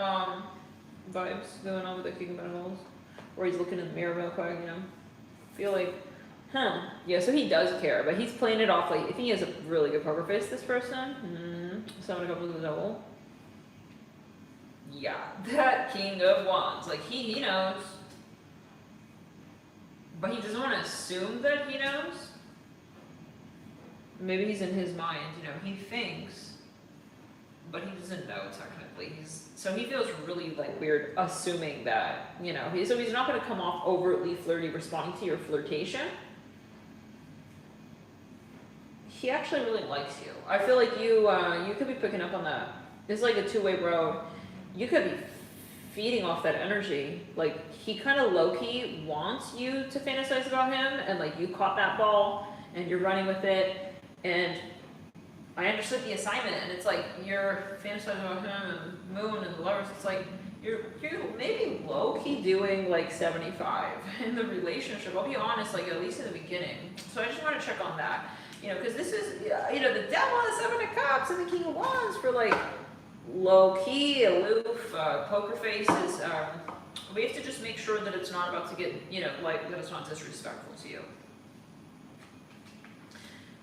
vibes going on with the King of Pentacles. Or he's looking in the mirror real quick, you know. Feel like, yeah, so he does care, but he's playing it off like, I think he has a really good poker face, this person. Summon a couple of the Devil. Yeah, that King of Wands, like, he knows. But he doesn't want to assume that he knows. Maybe he's in his mind, you know, he thinks, but he doesn't know technically. So he feels really like weird assuming that, you know, so he's not going to come off overtly flirty responding to your flirtation. He actually really likes you. I feel like you could be picking up on that. It's like a two-way road. You could be feeding off that energy. Like, he kind of low-key wants you to fantasize about him, and like you caught that ball and you're running with it, and I understood the assignment, and it's like you're fantasizing about him and Moon and the Lovers. It's like you're maybe low-key doing like 75 in the relationship. I'll be honest, like at least in the beginning. So I just want to check on that, you know, because this is, you know, the Devil, the Seven of Cups, and the King of Wands for like low-key, aloof, poker faces. We have to just make sure that it's not about to get, you know, like that it's not disrespectful to you.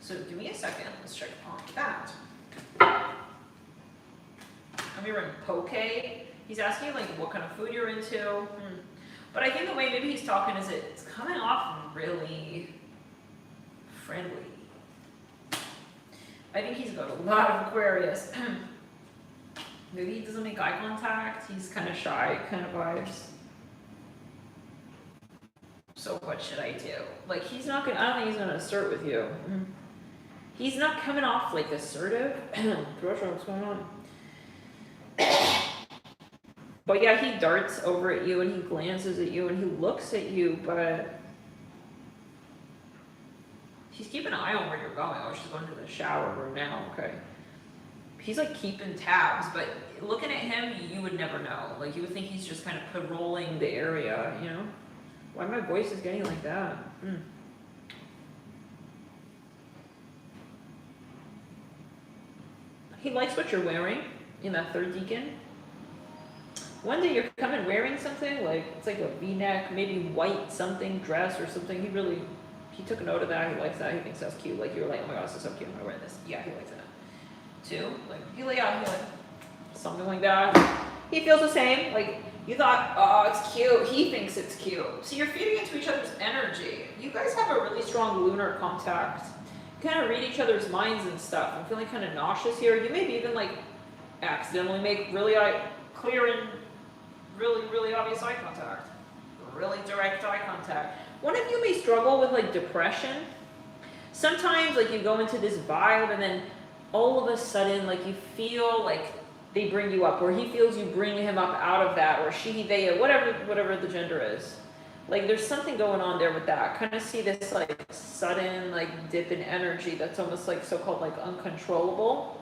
So give me a second. Let's check on that. I'm hearing poke. He's asking like what kind of food you're into. But I think the way maybe he's talking is it's coming off really friendly. I think he's got a lot of Aquarius. Maybe he doesn't make eye contact. He's kind of shy, kind of vibes. So what should I do? Like, he's not gonna, I don't think he's gonna assert with you. He's not coming off like assertive. What's going on? But yeah, he darts over at you and he glances at you and he looks at you, but he's keeping an eye on where you're going. Oh, she's going to the shower room now. Okay. He's like keeping tabs, but looking at him, you would never know. Like, you would think he's just kind of patrolling the area, you know? Why my voice is getting like that? He likes what you're wearing in that third deacon. One day you're coming wearing something, like, it's like a v-neck, maybe white something, dress or something. He took a note of that. He likes that. He thinks that's cute. Like, you're like, oh my gosh, this is so cute. I'm gonna wear this. Yeah, he likes that. Too. Like, he like something like that. He feels the same. Like, you thought, oh, it's cute. He thinks it's cute. So you're feeding into each other's energy. You guys have a really strong lunar contact. kind of read each other's minds and stuff. I'm feeling kind of nauseous here. You maybe even like accidentally make really clear and really obvious eye contact. Really direct eye contact. One of you may struggle with like depression. Sometimes like you go into this vibe and then all of a sudden like you feel like they bring you up, or he feels you bring him up out of that, or she, they, whatever the gender is. Like there's something going on there with that. Kind of see this like sudden like dip in energy that's almost like so-called like uncontrollable.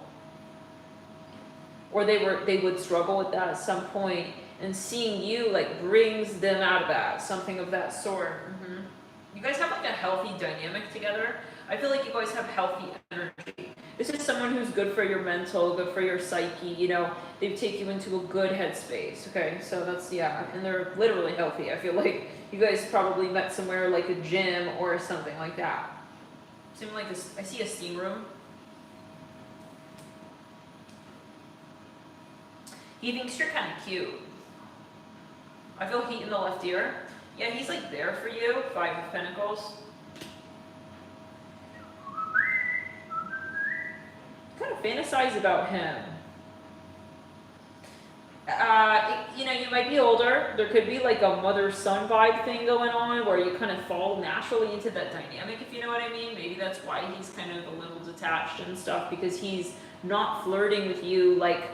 Or they would struggle with that at some point, and seeing you like brings them out of that, something of that sort. You guys have like a healthy dynamic together. I feel like you guys have healthy energy. This is someone who's good for your mental, good for your psyche, you know, they take you into a good headspace, okay? So that's, yeah, and they're literally healthy. I feel like you guys probably met somewhere like a gym or something like that. Something like this, I see a steam room. He thinks you're kind of cute. I feel heat in the left ear. Yeah, he's like there for you, 5 of Pentacles. Kind of fantasize about him. You know, you might be older. There could be like a mother-son vibe thing going on where you kind of fall naturally into that dynamic, if you know what I mean. Maybe that's why he's kind of a little detached and stuff, because he's not flirting with you like,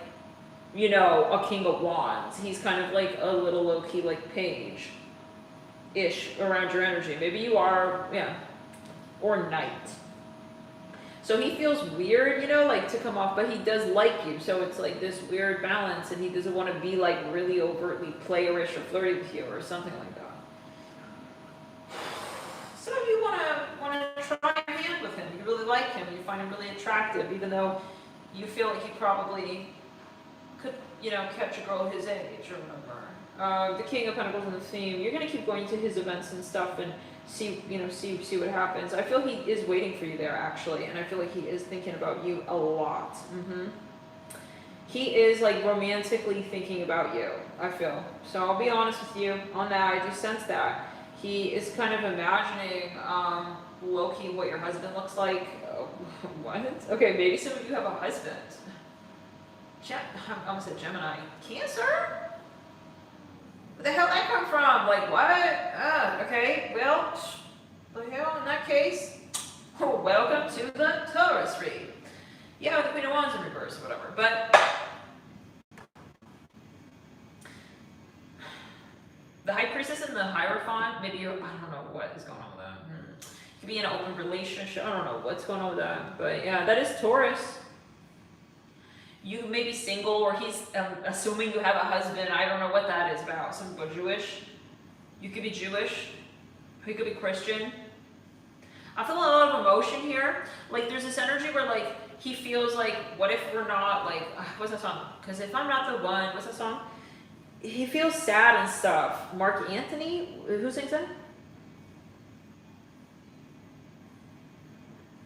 you know, a King of Wands. He's kind of like a little low-key like page-ish around your energy. Maybe you are, yeah, or Knight. So he feels weird, you know, like to come off, but he does like you. So it's like this weird balance, and he doesn't want to be like really overtly playerish or flirty with you or something like that. Some of you want to try your hand with him. You really like him. You find him really attractive, even though you feel like he probably could, you know, catch a girl his age or whatever. The King of Pentacles in the theme. You're gonna keep going to his events and stuff and see, you know, see what happens. I feel he is waiting for you there actually, and I feel like he is thinking about you a lot. He is like romantically thinking about you, I feel. So I'll be honest with you on that. I do sense that he is kind of imagining low-key what your husband looks like. What? Okay, maybe some of you have a husband. I almost said Gemini. Cancer? Where the hell did that come from? Like, what? Okay, well, the hell, in that case, welcome to the Taurus read. Yeah, the Queen of Wands in reverse, whatever. But the High Priestess and the Hierophant, maybe you're, I don't know what is going on with that. Could be in an open relationship. I don't know what's going on with that. But yeah, that is Taurus. You may be single, or he's assuming you have a husband. I don't know what that is about. Some Jewish. You could be Jewish. He could be Christian. I feel a lot of emotion here. Like there's this energy where like he feels like, what if we're not like, what's that song? Because if I'm not the one, what's that song? He feels sad and stuff. Mark Anthony? Who sings that?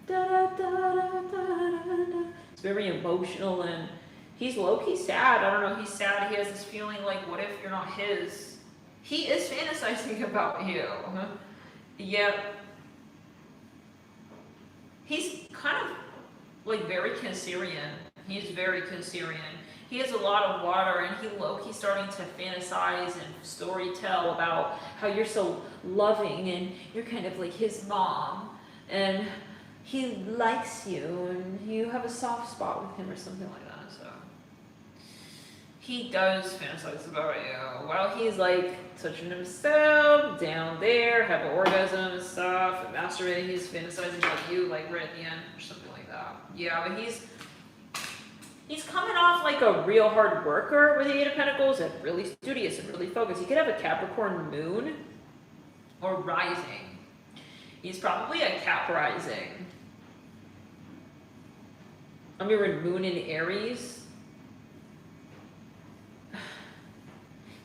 Da, da, da, da, da, da. Very emotional, and he's low-key sad. I don't know, he's sad. He has this feeling like, what if you're not his? He is fantasizing about you. Yeah. He's kind of like very Cancerian. He's very Cancerian. He has a lot of water, and he low-key starting to fantasize and storytell about how you're so loving and you're kind of like his mom, and he likes you, and you have a soft spot with him or something like that. So he does fantasize about you while he's like touching himself down there, have an orgasm and stuff, and masturbating. He's fantasizing about you like right at the end or something like that. Yeah, but he's coming off like a real hard worker with the Eight of Pentacles, and really studious and really focused. He could have a Capricorn moon or rising. He's probably a Cap rising. I'm mirrored moon in Aries.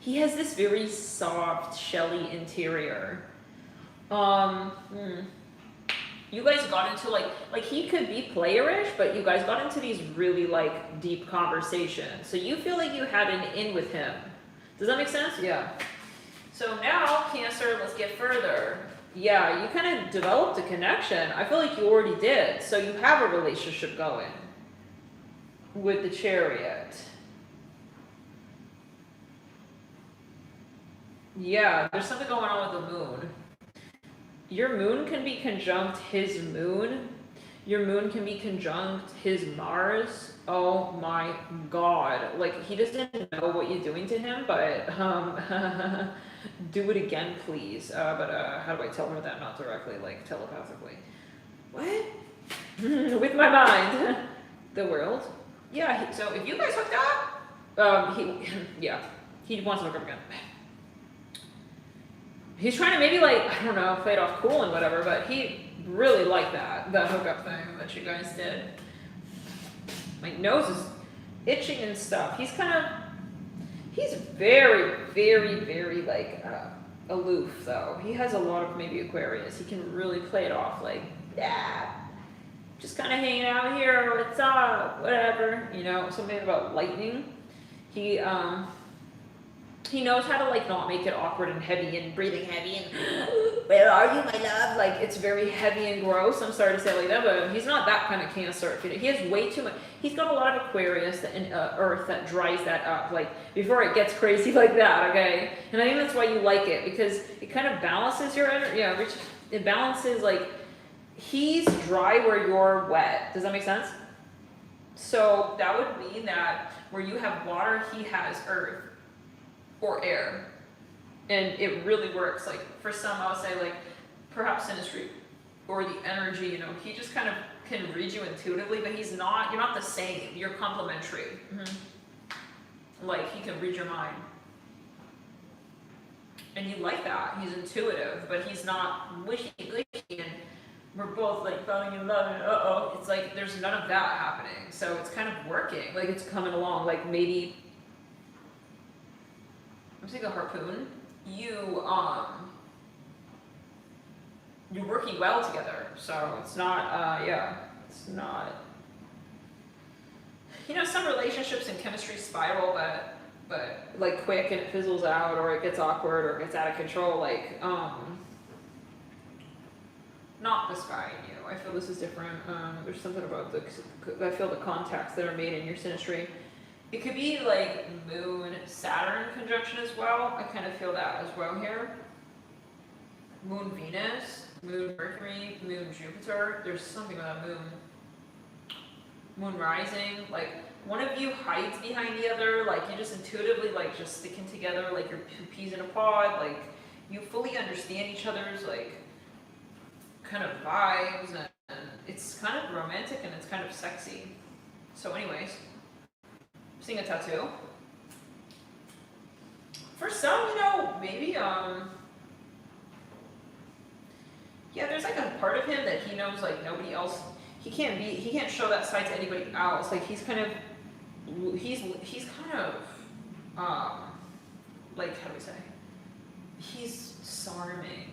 He has this very soft, shelly interior. You guys got into like he could be playerish, but you guys got into these really like deep conversations. So you feel like you had an in with him. Does that make sense? Yeah. So now, Cancer, let's get further. yeah, you kind of developed a connection. I feel like you already did. So you have a relationship going with the Chariot. Yeah, there's something going on with the moon. Your moon can be conjunct his moon. Your moon can be conjunct his Mars. Oh my God. Like, he doesn't know what you're doing to him, but do it again, please. How do I tell her that? Not directly, like telepathically. What? With my mind. The world. Yeah, so if you guys hooked up, he wants to hook up again. He's trying to maybe, like, I don't know, play it off cool and whatever, but he really liked that hookup thing that you guys did. My nose is itching and stuff. He's very, very, very, like, aloof, though. He has a lot of maybe Aquarius. He can really play it off, like, yeah, just kind of hanging out here, what's up, whatever, you know, something about lightning. He knows how to, like, not make it awkward and heavy and breathing heavy and where are you, my love? Like, it's very heavy and gross. I'm sorry to say it like that, but he's not that kind of Cancer. He has way too much. He's got a lot of Aquarius and Earth that dries that up, like, before it gets crazy like that, okay? And I think that's why you like it, because it kind of balances your energy. Yeah, it balances, like, he's dry where you're wet. Does that make sense? So that would mean that where you have water, he has earth. Or air, and it really works. Like, for some, I'll say, like, perhaps synastry or the energy, you know, he just kind of can read you intuitively, but you're not the same, you're complementary. Like, he can read your mind, and you like that. He's intuitive, but he's not wishy-washy, and we're both, like, falling in love, and it's like there's none of that happening. So it's kind of working, like, it's coming along. Like, maybe I'm taking a harpoon. You're working well together, so it's not, it's not, you know, some relationships and chemistry spiral, but like quick and it fizzles out, or it gets awkward, or it gets out of control, like, not this guy and you. I feel this is different. There's something about I feel the contacts that are made in your synastry. It could be like Moon, Saturn conjunction as well. I kind of feel that as well here. Moon, Venus, Moon, Mercury, Moon, Jupiter. There's something about Moon. Moon rising. Like, one of you hides behind the other. Like, you just intuitively, like, just sticking together like you're two peas in a pod. Like, you fully understand each other's, like, kind of vibes. And it's kind of romantic and it's kind of sexy. So anyways. Seeing a tattoo. For some, you know, maybe, yeah, there's like a part of him that he knows, like, nobody else, he can't show that side to anybody else. Like, he's kind of, like, how do we say? He's disarming.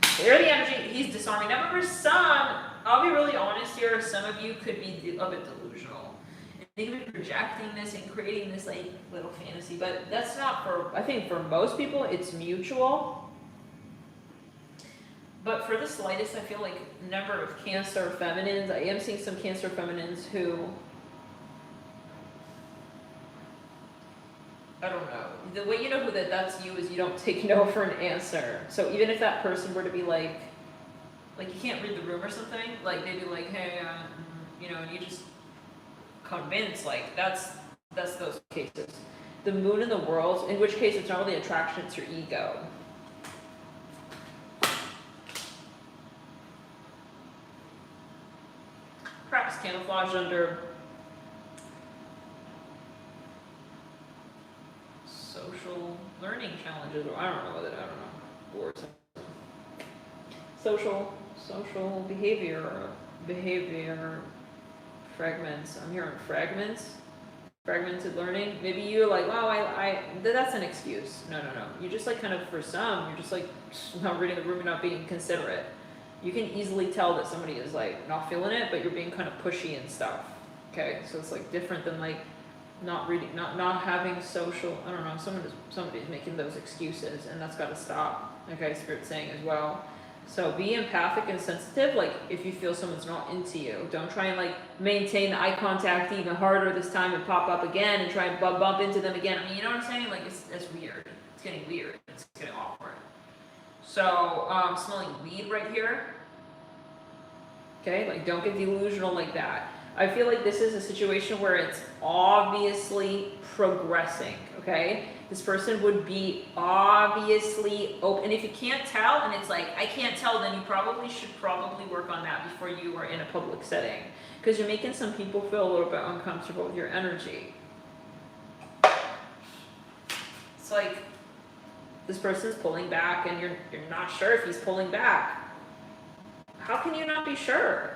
Clear the energy, he's disarming. Now, for some, I'll be really honest here, some of you could be a bit delusional. And they could be projecting this and creating this, like, little fantasy, but that's not for, I think for most people, it's mutual. But for the slightest, I feel like number of Cancer feminines, I am seeing some Cancer feminines who, I don't know. The way you know who that's you is you don't take no for an answer. So even if that person were to be like you can't read the room or something, like, they'd be like, hey, you know, and you just convince, like, that's those cases. The moon in the world, in which case it's not really attraction, it's your ego. Perhaps camouflage under social learning challenges, or I don't know, or something. Social behavior fragments. I'm hearing fragmented learning. Maybe you're like, wow, that's an excuse. No. You just, like, kind of, for some, you're just, like, not reading the room and not being considerate. You can easily tell that somebody is, like, not feeling it, but you're being kind of pushy and stuff. Okay, so it's, like, different than, like, not reading, not having social, I don't know, somebody's making those excuses, and that's got to stop. Okay, Spirit's saying as well. So be empathic and sensitive. Like, if you feel someone's not into you, don't try and like maintain the eye contact even harder this time and pop up again and try and bump into them again. I mean, you know what I'm saying? Like, it's weird. It's getting weird. It's getting awkward. So, smelling weed right here. Okay, like, don't get delusional like that. I feel like this is a situation where it's obviously progressing, okay? This person would be obviously open. And if you can't tell, and it's like, I can't tell, then you should work on that before you are in a public setting. Because you're making some people feel a little bit uncomfortable with your energy. It's like, this person's pulling back, and you're not sure if he's pulling back. How can you not be sure?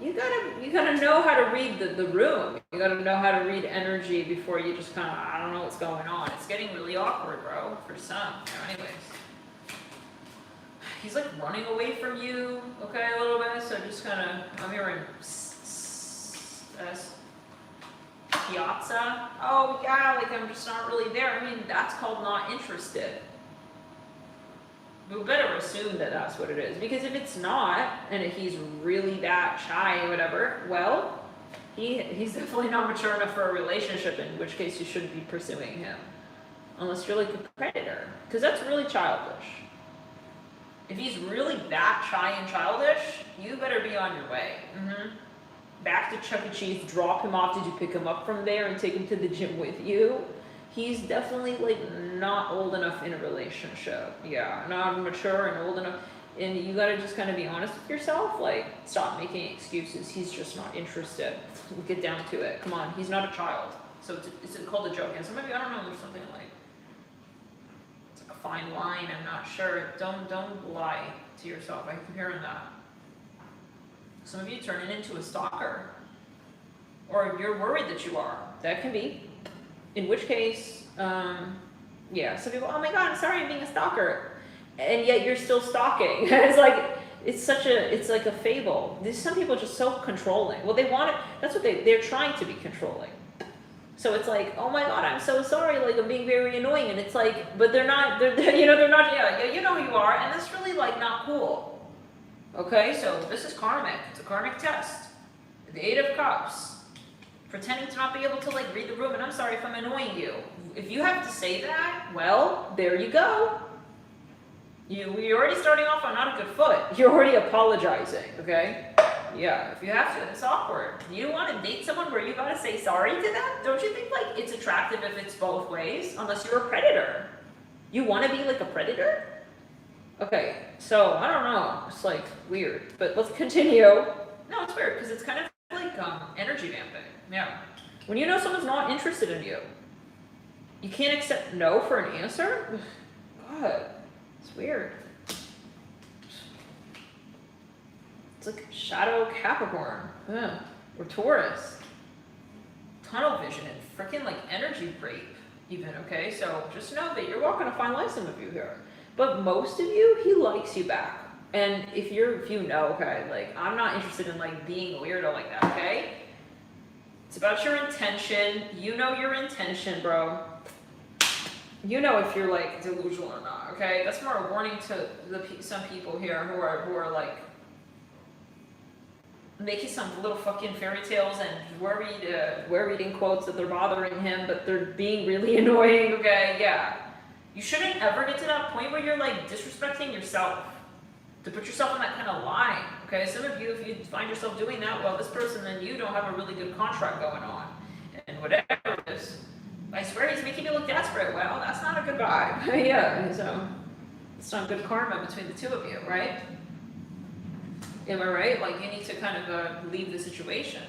You gotta know how to read the room. You gotta know how to read energy before you just kind of, I don't know what's going on. It's getting really awkward, bro, for some. Anyways. He's like running away from you, okay, a little bit. So just kind of, I'm hearing piazza. Oh yeah, like I'm just not really there. I mean, that's called not interested. We better assume that that's what it is, because if it's not, and if he's really that shy or whatever, well, he's definitely not mature enough for a relationship, in which case you shouldn't be pursuing him. Unless you're like a predator, because that's really childish. If he's really that shy and childish, you better be on your way. Back to Chuck E. Cheese, drop him off. Did you pick him up from there and take him to the gym with you? He's definitely like not old enough in a relationship. Yeah, not mature and old enough. And you gotta just kind of be honest with yourself. Like, stop making excuses. He's just not interested. Get down to it. Come on, he's not a child. So it's called a joke. And so maybe, I don't know, there's something like, it's like a fine line. I'm not sure. Don't lie to yourself. I keep hearing that. Some of you turning into a stalker, or you're worried that you are. That can be. In which case, yeah, some people, oh my God, I'm sorry, I'm being a stalker. And yet you're still stalking. It's like, it's like a fable. Some people are just so controlling. Well, they want it, that's what they're trying to be controlling. So it's like, oh my God, I'm so sorry, like I'm being very annoying. And it's like, but they're not, they're not, yeah, you know who you are. And that's really like not cool. Okay, so this is karmic. It's a karmic test. The Eight of Cups. Pretending to not be able to like read the room, and I'm sorry if I'm annoying you. If you have to say that, well, there you go. You're already starting off on not a good foot. You're already apologizing, okay? Yeah, if you have to, it's awkward. You want to date someone where you gotta say sorry to them? Don't you think like it's attractive if it's both ways? Unless you're a predator. You want to be like a predator? Okay, so I don't know. It's like weird, but let's continue. No, it's weird because it's kind of like energy vamping. Yeah. When you know someone's not interested in you, you can't accept no for an answer? God, it's weird. It's like shadow Capricorn. Or Taurus. Tunnel vision and freaking like energy rape even, okay? So just know that you're walking a fine line, some of you here. But most of you, he likes you back. And if you know, okay, like I'm not interested in like being a weirdo like that, okay? It's about your intention. You know your intention, bro. You know if you're like delusional or not, okay? That's more a warning to some people here who are like making some little fucking fairy tales and we're reading quotes that they're bothering him, but they're being really annoying, okay? Yeah. You shouldn't ever get to that point where you're like disrespecting yourself. To put yourself in that kind of line, okay? Some of you, if you find yourself doing that, well, this person and you don't have a really good contract going on. And whatever it is, I swear he's making you look desperate. Well, that's not a good vibe. Yeah, so it's not good karma between the two of you, right? Am I right? Like, you need to kind of leave the situation.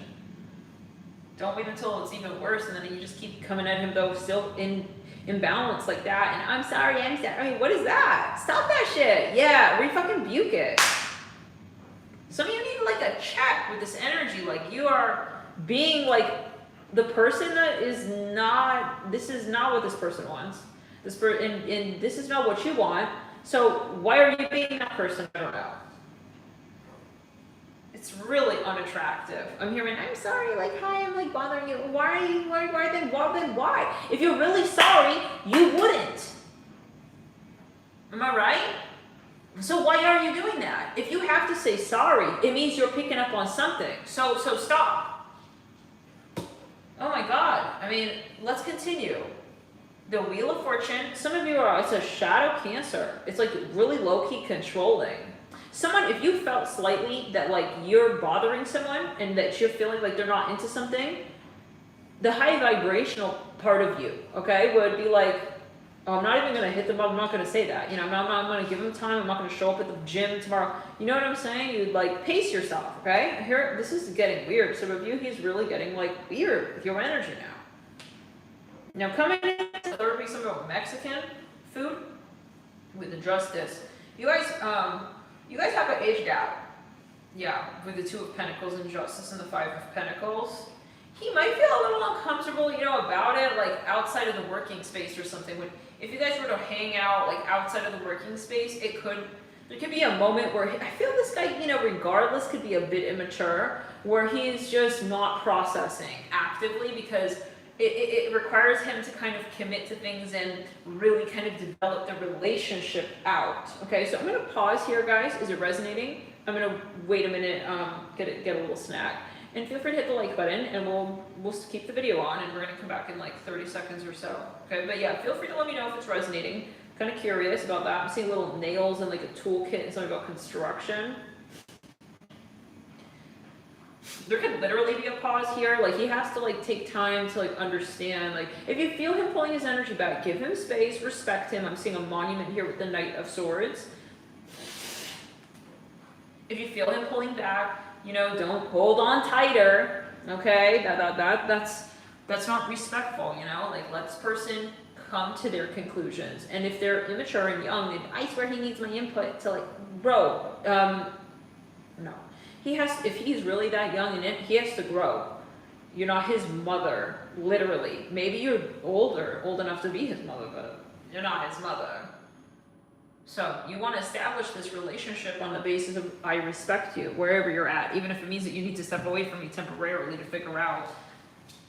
Don't wait until it's even worse, and then you just keep coming at him, though, still in imbalance like that, and I'm sorry, I mean, what is that? Stop that shit. Yeah, re-fucking-buke it. Some of you need like a check with this energy, like you are being like the person that is not, this is not what this person wants. And this is not what you want, so why are you being that person? I don't know. It's really unattractive. I'm hearing, I'm sorry, like, hi, I'm like bothering you. Why are you, why? If you're really sorry, you wouldn't. Am I right? So why are you doing that? If you have to say sorry, it means you're picking up on something. So stop. Oh my God. I mean, let's continue. The Wheel of Fortune. Some of you are, it's a shadow Cancer. It's like really low-key controlling. Someone, if you felt slightly that like you're bothering someone and that you're feeling like they're not into something, the high vibrational part of you, okay, would be like, oh, I'm not even going to hit them up. I'm not going to say that. You know, I'm not going to give them time. I'm not going to show up at the gym tomorrow. You know what I'm saying? You'd like pace yourself, okay? Here, this is getting weird. Some of you, he's really getting like weird with your energy now. Now coming in, there would be some about Mexican food with the Justice. You guys have an age gap. Yeah, with the Two of Pentacles and Justice and the Five of Pentacles. He might feel a little uncomfortable, you know, about it, like outside of the working space or something. If you guys were to hang out, like outside of the working space, there could be a moment where I feel this guy, you know, regardless, could be a bit immature, where he's just not processing actively because it requires him to kind of commit to things and really kind of develop the relationship out. Okay, so I'm going to pause here, guys. Is it resonating? I'm going to wait a minute, get a little snack. And feel free to hit the like button, and we'll keep the video on, and we're going to come back in like 30 seconds or so. Okay, but yeah, feel free to let me know if it's resonating. Kind of curious about that. I'm seeing little nails and like a toolkit and something about construction. There could literally be a pause here. Like he has to like take time to like understand. Like if you feel him pulling his energy back, give him space, respect him. I'm seeing a monument here with the Knight of Swords. If you feel him pulling back, you know, don't hold on tighter. Okay, that's not respectful. You know, like let this person come to their conclusions. And if they're immature and young, and I swear he needs my input to like, bro, no. He has, if he's really that young in it, he has to grow. You're not his mother, literally. Maybe you're old enough to be his mother, but you're not his mother. So you want to establish this relationship on the basis of I respect you, wherever you're at, even if it means that you need to step away from me temporarily to figure out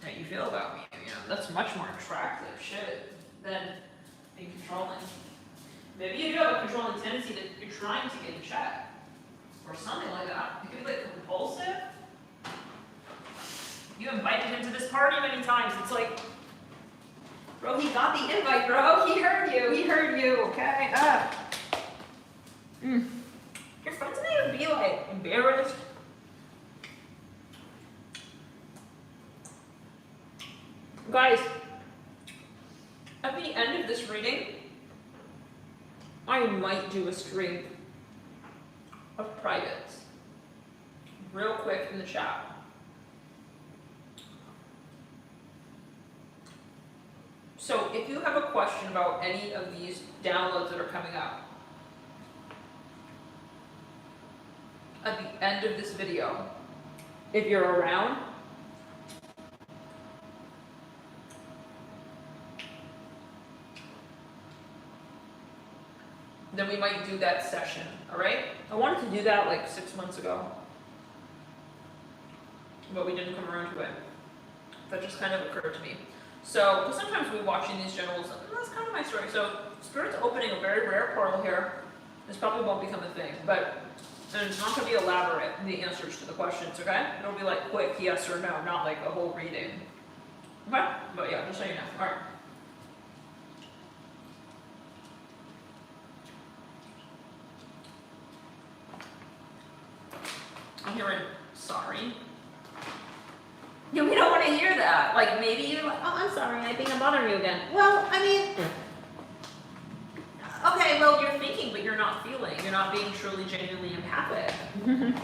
how you feel about me. You know, that's much more attractive shit than being controlling. Maybe you do have a controlling tendency that you're trying to get in check. Or something like that. It could be like compulsive. You invited him to this party many times. It's like, bro, he got the invite, bro. He heard you, okay? Your friends may even be like embarrassed. Guys, at the end of this reading, I might do a stream of privates real quick in the chat. So if you have a question about any of these downloads that are coming up, at the end of this video, if you're around, then we might do that session, all right? I wanted to do that like 6 months ago, but we didn't come around to it. That just kind of occurred to me. So, sometimes we're watching these generals, and that's kind of my story. So, Spirit's opening a very rare portal here. This probably won't become a thing, but and it's not going to be elaborate, the answers to the questions, okay? It'll be like quick yes or no, not like a whole reading. Okay? But yeah, just so you know. All right. I'm hearing sorry. Yeah, we don't want to hear that. Like maybe you're like, oh, I'm sorry, I think I'm bothering you again. Well, I mean, okay, well, you're thinking, but you're not feeling. You're not being truly, genuinely empathic and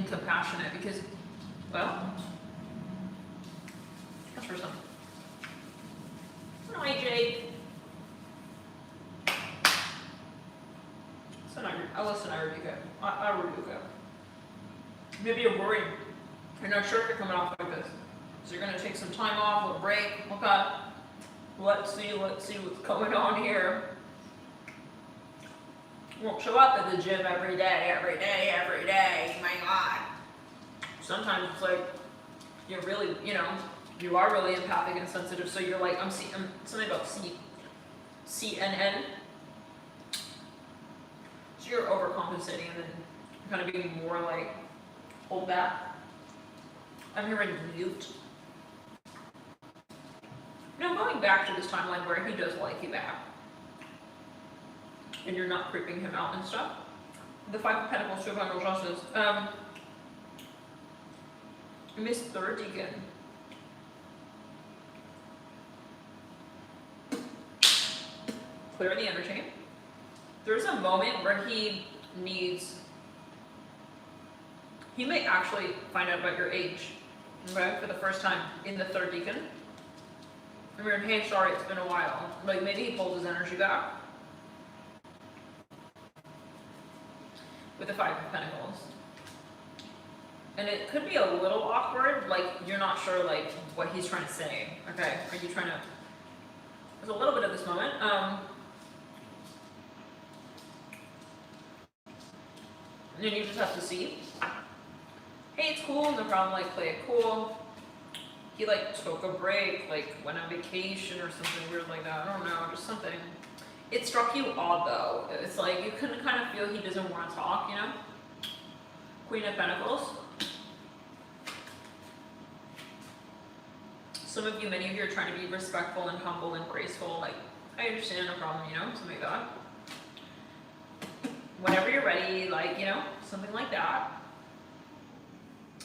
compassionate because, well, that's for some. Hi, Jake. Listen, I rebuke it. I rebuke it. Maybe you're worried. You're not sure if you're coming off like this. So you're going to take some time off, a little break. Okay. Let's see what's going on here. Won't show up at the gym every day, every day, every day. My God. Sometimes it's like you're really, you know, you are really empathic and sensitive. So you're like, I'm something about CNN. So you're overcompensating and then kind of being more like, hold back. I'm hearing mute. You know, going back to this timeline where he does like you back, and you're not creeping him out and stuff. The Five of Pentacles, Two of Pentacles, Justice. Miss Third Deacon. Clear the energy. There's a moment where he may actually find out about your age, okay, for the first time in the Third Deacon. I mean, hey, sorry, it's been a while. Like, maybe he pulls his energy back. With the Five of Pentacles. And it could be a little awkward, like, you're not sure, like, what he's trying to say. Okay, are you trying to... There's a little bit of this moment. And then you just have to see. Hey, it's cool, no problem, like, play it cool. He, like, took a break, like, went on vacation or something weird like that. I don't know, just something. It struck you odd, though. It's like, you can kind of feel he doesn't want to talk, you know? Queen of Pentacles. Some of you, many of you are trying to be respectful and humble and graceful. Like, I understand, no problem, you know? Something like that. Whenever you're ready, like, you know, something like that.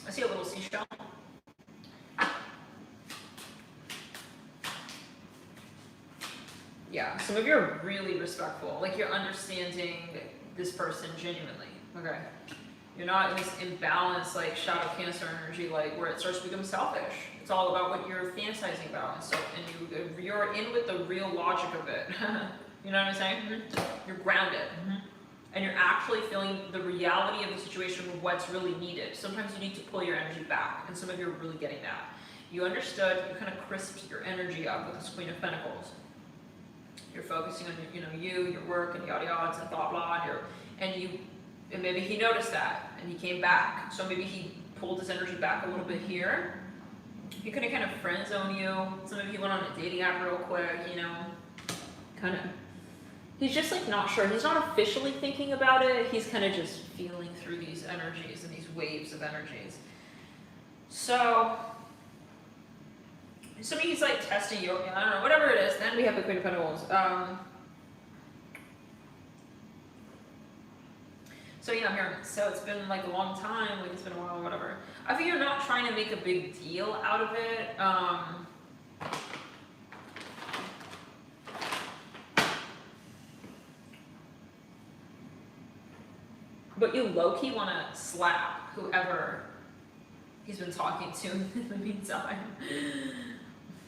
I see a little seashell. Yeah, some of you are really respectful. Like, you're understanding this person genuinely. Okay. You're not in this imbalance, like, shadow Cancer energy, like, where it starts to become selfish. It's all about what you're fantasizing about. And so, and you're in with the real logic of it. You know what I'm saying? Mm-hmm. You're grounded. Mm-hmm. And you're actually feeling the reality of the situation with what's really needed. Sometimes you need to pull your energy back, and some of you are really getting that. You understood, you kind of crisped your energy up with this Queen of Pentacles. You're focusing on, you know, your work, and yada yada, and blah blah, and maybe he noticed that, and he came back. So maybe he pulled his energy back a little bit here. He could have kind of friend zone you. Some of you went on a dating app real quick, you know, kind of. He's just like not sure. He's not officially thinking about it. He's kind of just feeling through these energies and these waves of energies. So maybe he's like testing you. I don't know, whatever it is. Then we have the Queen of Pentacles. So yeah, I'm here. So it's been like a long time. Like it's been a while, whatever. I think you're not trying to make a big deal out of it. But you low-key want to slap whoever he's been talking to in the meantime.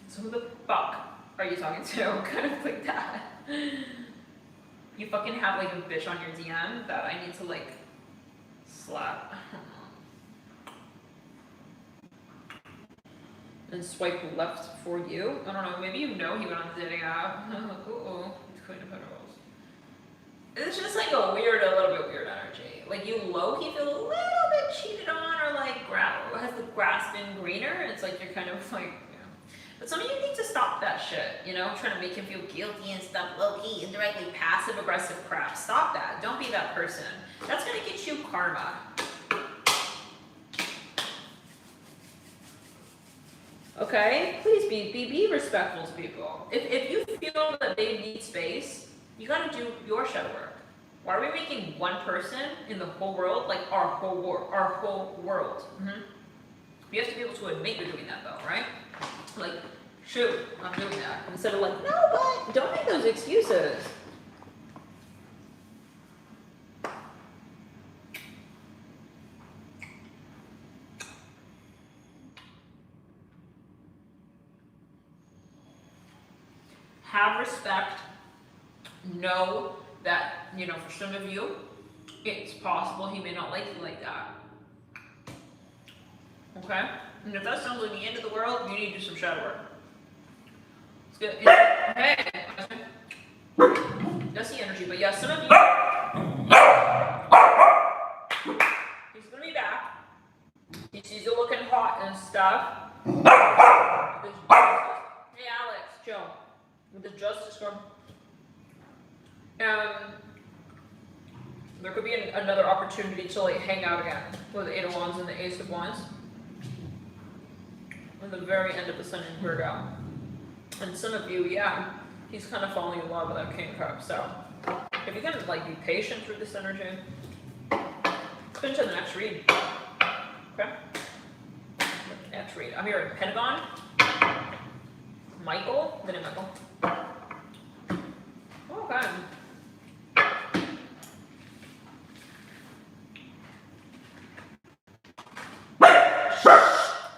So who the fuck are you talking to? Kind of like that. You fucking have like a bitch on your DM that I need to like slap. And swipe left for you. I don't know, maybe you know he went on the dating app. Ooh, Queen of Pentacles. It's just like a little bit weird energy. Like you low-key feel a little bit cheated on, or like has the grass been greener? It's like you're kind of like, you know. But some of you need to stop that shit, you know, trying to make him feel guilty and stuff, low-key, indirectly passive-aggressive crap. Stop that. Don't be that person. That's gonna get you karma. Okay? Please be respectful to people. If you feel that they need space, you gotta do your shadow work. Why are we making one person in the whole world like our whole world? Mm-hmm. You have to be able to admit you're doing that though, right? Like, shoot, I'm doing that. Instead of like, no, but don't make those excuses. Have respect. Know that, you know, for some of you, it's possible he may not like you like that. Okay? And if that sounds like the end of the world, you need to do some shadow work. It's good. Hey! That's the energy, but yeah, some of you He sees you looking hot and stuff. Hey Alex, Joe, with the Justice card. There could be another opportunity to like hang out again with the Eight of Wands and the Ace of Wands. At the very end of the Sun in Virgo. And some of you, yeah, he's kind of falling in love with that King Cup. So if you can like be patient through this energy, finish to the next read. Okay? Next read. I'm here at Pentagon. Michael. The name Michael. Okay.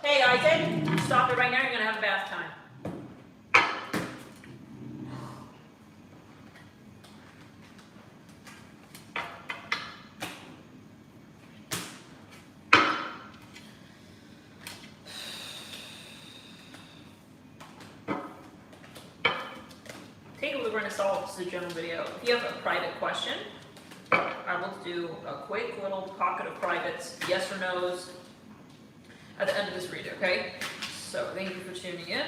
Hey Isaac, stop it right now. You're gonna have a bath time. Take a look, we're gonna solve this is a general video. If you have a private question, I will do a quick little pocket of privates, yes or no's, at the end of this read, okay? So thank you for tuning in.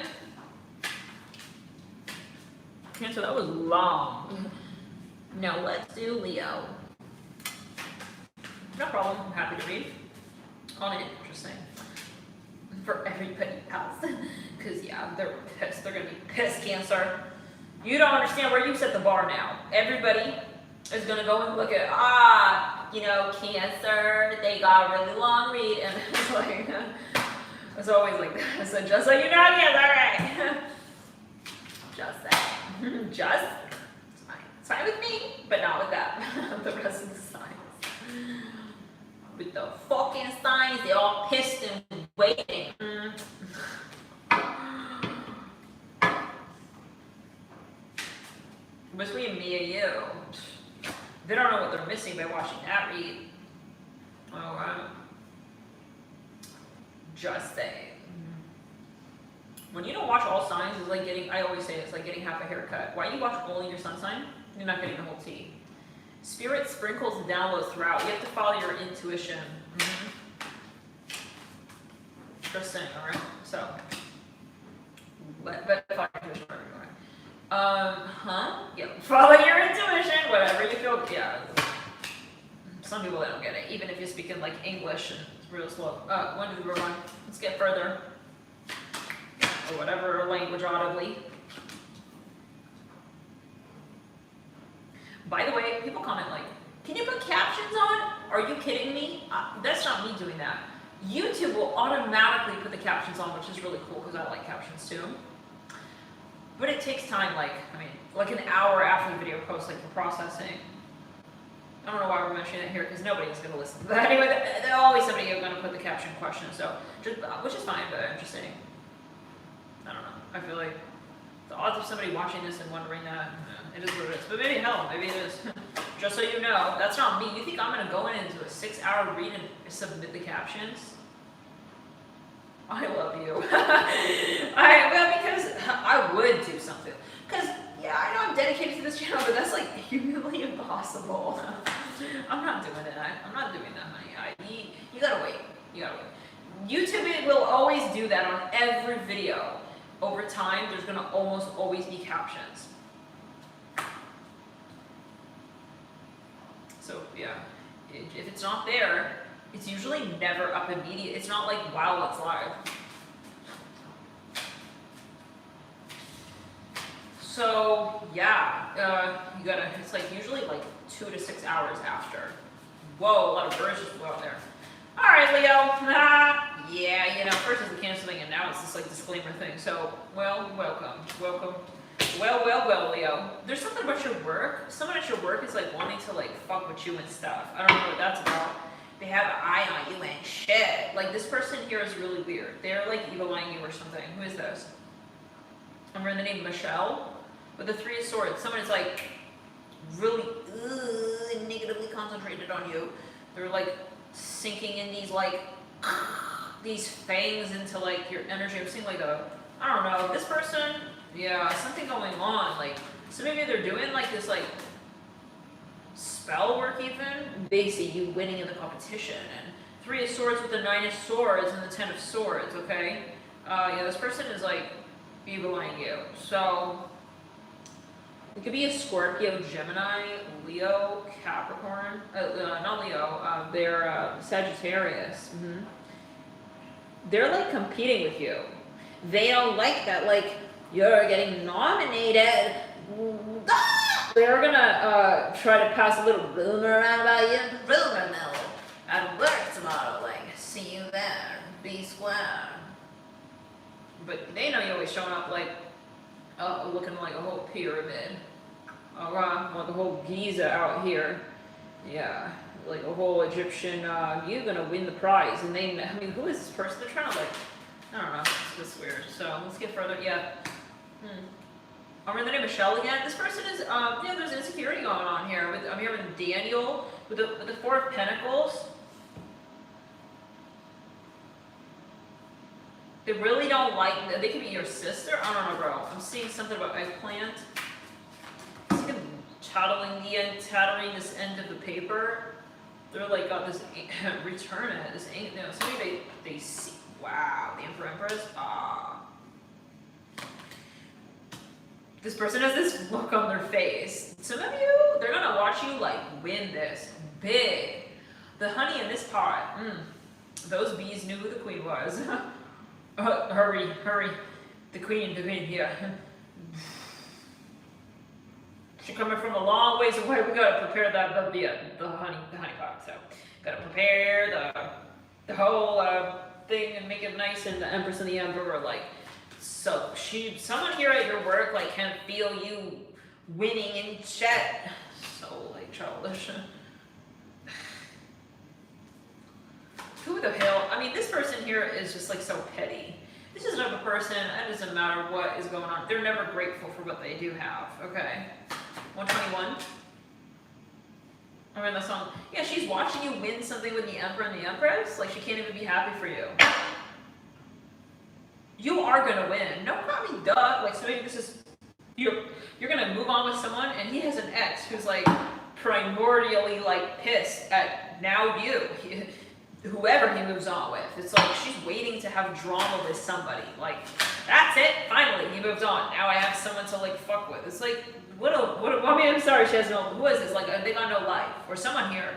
Okay, so that was long. Now let's do Leo. No problem, I'm happy to read. On it, interesting. For everybody else. Because yeah, they're pissed. They're gonna be pissed, Cancer. You don't understand where you set the bar now. Everybody is gonna go and look at, you know, Cancer, they got a really long read, and it's like, it's always like that. So just so you know, Cancer, alright. Just saying. Just, it's fine. It's fine with me, but not with that. The rest of the signs. With the fucking signs, they all pissed and waiting. Between me and you, they don't know what they're missing by watching that read. Oh, just saying. When you don't watch all signs, it's like getting, I always say it's like getting half a haircut. Why you watch only your sun sign? You're not getting the whole tea. Spirit sprinkles and downloads throughout. You have to follow your intuition. Just saying, alright? So, but follow your intuition wherever you're going. Yeah. Follow your intuition, whatever you feel. Yeah. Some people they don't get it, even if you're speaking like English and it's real slow. When did we run? Let's get further. Or whatever language audibly. By the way, people comment like, can you put captions on? Are you kidding me? That's not me doing that. YouTube will automatically put the captions on, which is really cool because I like captions too. But it takes time, like an hour after the video posts, like for processing. I don't know why we're mentioning it here because nobody's going to listen to that. Anyway, there's always somebody who's going to put the caption question, so just, which is fine, but I'm just saying. I don't know. I feel like the odds of somebody watching this and wondering that, it is what it is. But maybe hell, maybe it is. Just so you know, that's not me. You think I'm going to go in and do a 6-hour read and submit the captions? I love you. Well, because I would do something. Because, yeah, I know I'm dedicated to this channel, but that's like humanly impossible. I'm not doing that. I'm not doing that, honey. You gotta wait. You gotta wait. YouTube will always do that on every video. Over time, there's gonna almost always be captions. So, yeah, if it's not there, it's usually never up immediate. It's not like while it's live. So yeah, you gotta. It's like usually like 2 to 6 hours after. Whoa, a lot of birds just flew out there. All right, Leo. Yeah, you know, first is the Cancer thing, and now it's this like disclaimer thing. So, well, welcome. Well, Leo. There's something about your work. Someone at your work is like wanting to like fuck with you and stuff. I don't know what that's about. They have an eye on you and shit. Like, this person here is really weird. They're like evil eyeing you or something. Who is this? I'm remembering the name Michelle with the 3 of Swords. Someone is like really negatively concentrated on you. They're like sinking in these like these fangs into like your energy. I'm seeing like I don't know, this person, yeah, something going on. Like, so maybe they're doing like this like spell work even. They see you winning in the competition and Three of Swords with the Nine of Swords and the Ten of Swords, okay? Yeah, this person is like evil-eyeing you. So, it could be a Scorpio, Gemini, Leo, Capricorn. Not Leo, they're Sagittarius. They're like competing with you. They don't like that, like, you're getting nominated. They're gonna try to pass a little rumor around about you. Rumor mill at work tomorrow, like, see you there, be square. But they know you're always showing up like, looking like a whole pyramid. Like a whole Giza out here. Yeah, like a whole Egyptian, you're gonna win the prize. And they, I mean, who is this person? They're trying to like, I don't know, it's just weird. So let's get further, yeah. I'm in the name of Michelle again. This person is, yeah, there's insecurity going on here. I'm here with Daniel, with the Four of Pentacles. They really don't like, they could be your sister. I don't know, bro. I'm seeing something about eggplant. It's like tattling this end of the paper. They're like, got this, return it, this, you know, somebody they see, wow, the Emperor Empress, This person has this look on their face. Some of you, they're gonna watch you like win this big. The honey in this pot, those bees knew who the queen was. Hurry, the queen, yeah. She's coming from a long ways away. We gotta prepare the honey pot. So, gotta prepare the whole thing and make it nice. And the Empress and the Emperor are like, so someone here at your work like can feel you winning in chat. So like childish. Who the hell? I mean, this person here is just like so petty. This is another person. It doesn't matter what is going on. They're never grateful for what they do have. Okay. 121. I mean, that song. Yeah, she's watching you win something with the Emperor and the Empress. Like, she can't even be happy for you. You are gonna win. No, probably duh. Like, so maybe this is you're gonna move on with someone, and he has an ex who's like primordially like pissed at now you. Whoever he moves on with. It's like she's waiting to have drama with somebody. Like, that's it. Finally, he moved on. Now I have someone to like fuck with. It's like, I mean, I'm sorry, she has no, who is this? Like, they got no life. Or someone here.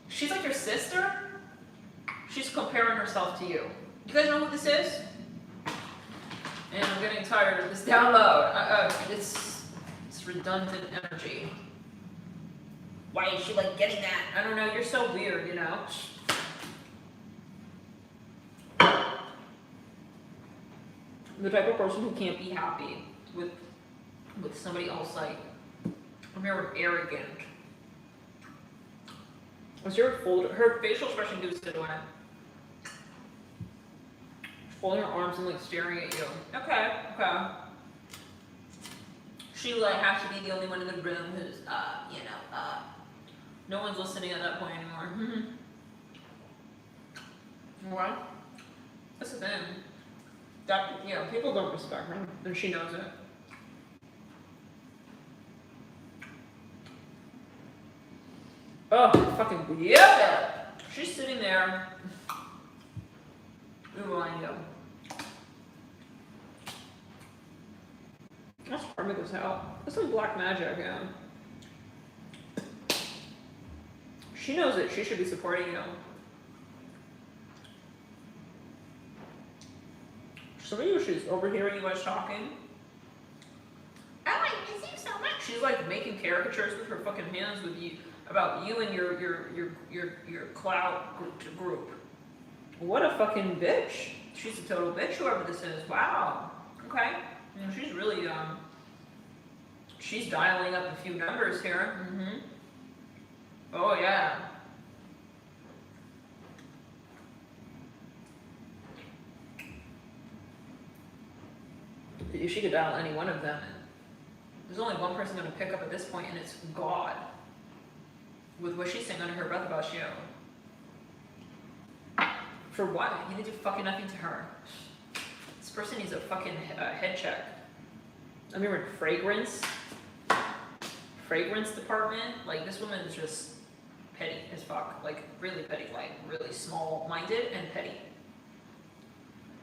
She's like your sister. She's comparing herself to you. You guys know who this is? And I'm getting tired of this download. It's redundant energy. Why is she like getting that? I don't know, you're so weird, you know? The type of person who can't be happy with somebody else, like, I'm here with arrogant. Was your her facial expression gives it away. Folding her arms and like staring at you. Okay. She like has to be the only one in the room who's no one's listening at that point anymore. Well, that's the thing. People don't respect her, and she knows it. Oh, fucking yeah! She's sitting there. Ooh, I know. That's karmic as hell. That's like black magic, yeah. She knows it. She should be supporting you. Some of you, she's overhearing you guys talking. I like miss you so much. She's like making caricatures with her fucking hands with you about you and your clout group. What a fucking bitch. She's a total bitch, whoever this is. Wow. Okay. You know, she's really she's dialing up a few numbers here. Oh yeah. She could dial any one of them. There's only one person going to pick up at this point, and it's God. With what she's saying under her breath about you. For what? You didn't do fucking nothing to her. This person needs a fucking head check. I mean, fragrance department. Like, this woman is just petty as fuck, like really petty, like really small-minded and petty.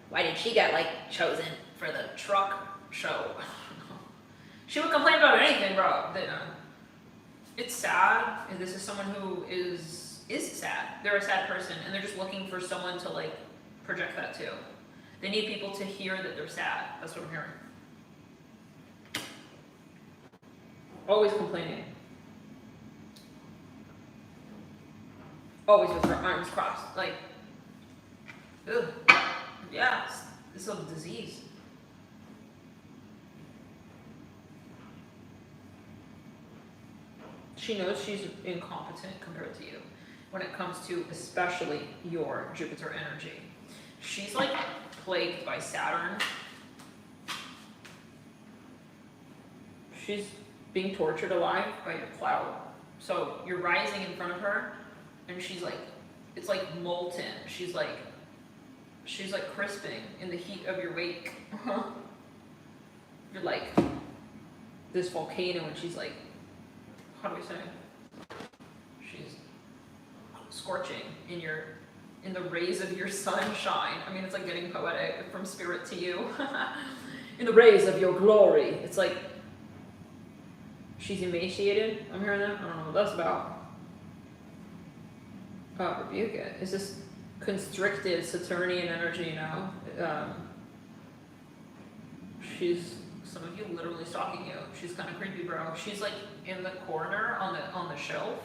Why did she get like chosen for the truck show? She would complain about anything, bro. It's sad, and this is someone who is sad. They're a sad person, and they're just looking for someone to like project that to. They need people to hear that they're sad. That's what I'm hearing. Always complaining. Always with her arms crossed. Like, ugh. Yeah, this is a disease. She knows she's incompetent compared to you when it comes to especially your Jupiter energy. She's like plagued by Saturn. She's being tortured alive by your cloud. So you're rising in front of her and she's like, it's like molten. She's like crisping in the heat of your wake. You're like this volcano and she's like, how do we say? She's scorching in the rays of your sunshine. I mean, it's like getting poetic from spirit to you. In the rays of your glory. It's like she's emaciated. I'm hearing that. I don't know what that's about. Rebuke it. Is this constricted Saturnian energy, you know? Some of you literally stalking you. She's kind of creepy, bro. She's like in the corner on the shelf.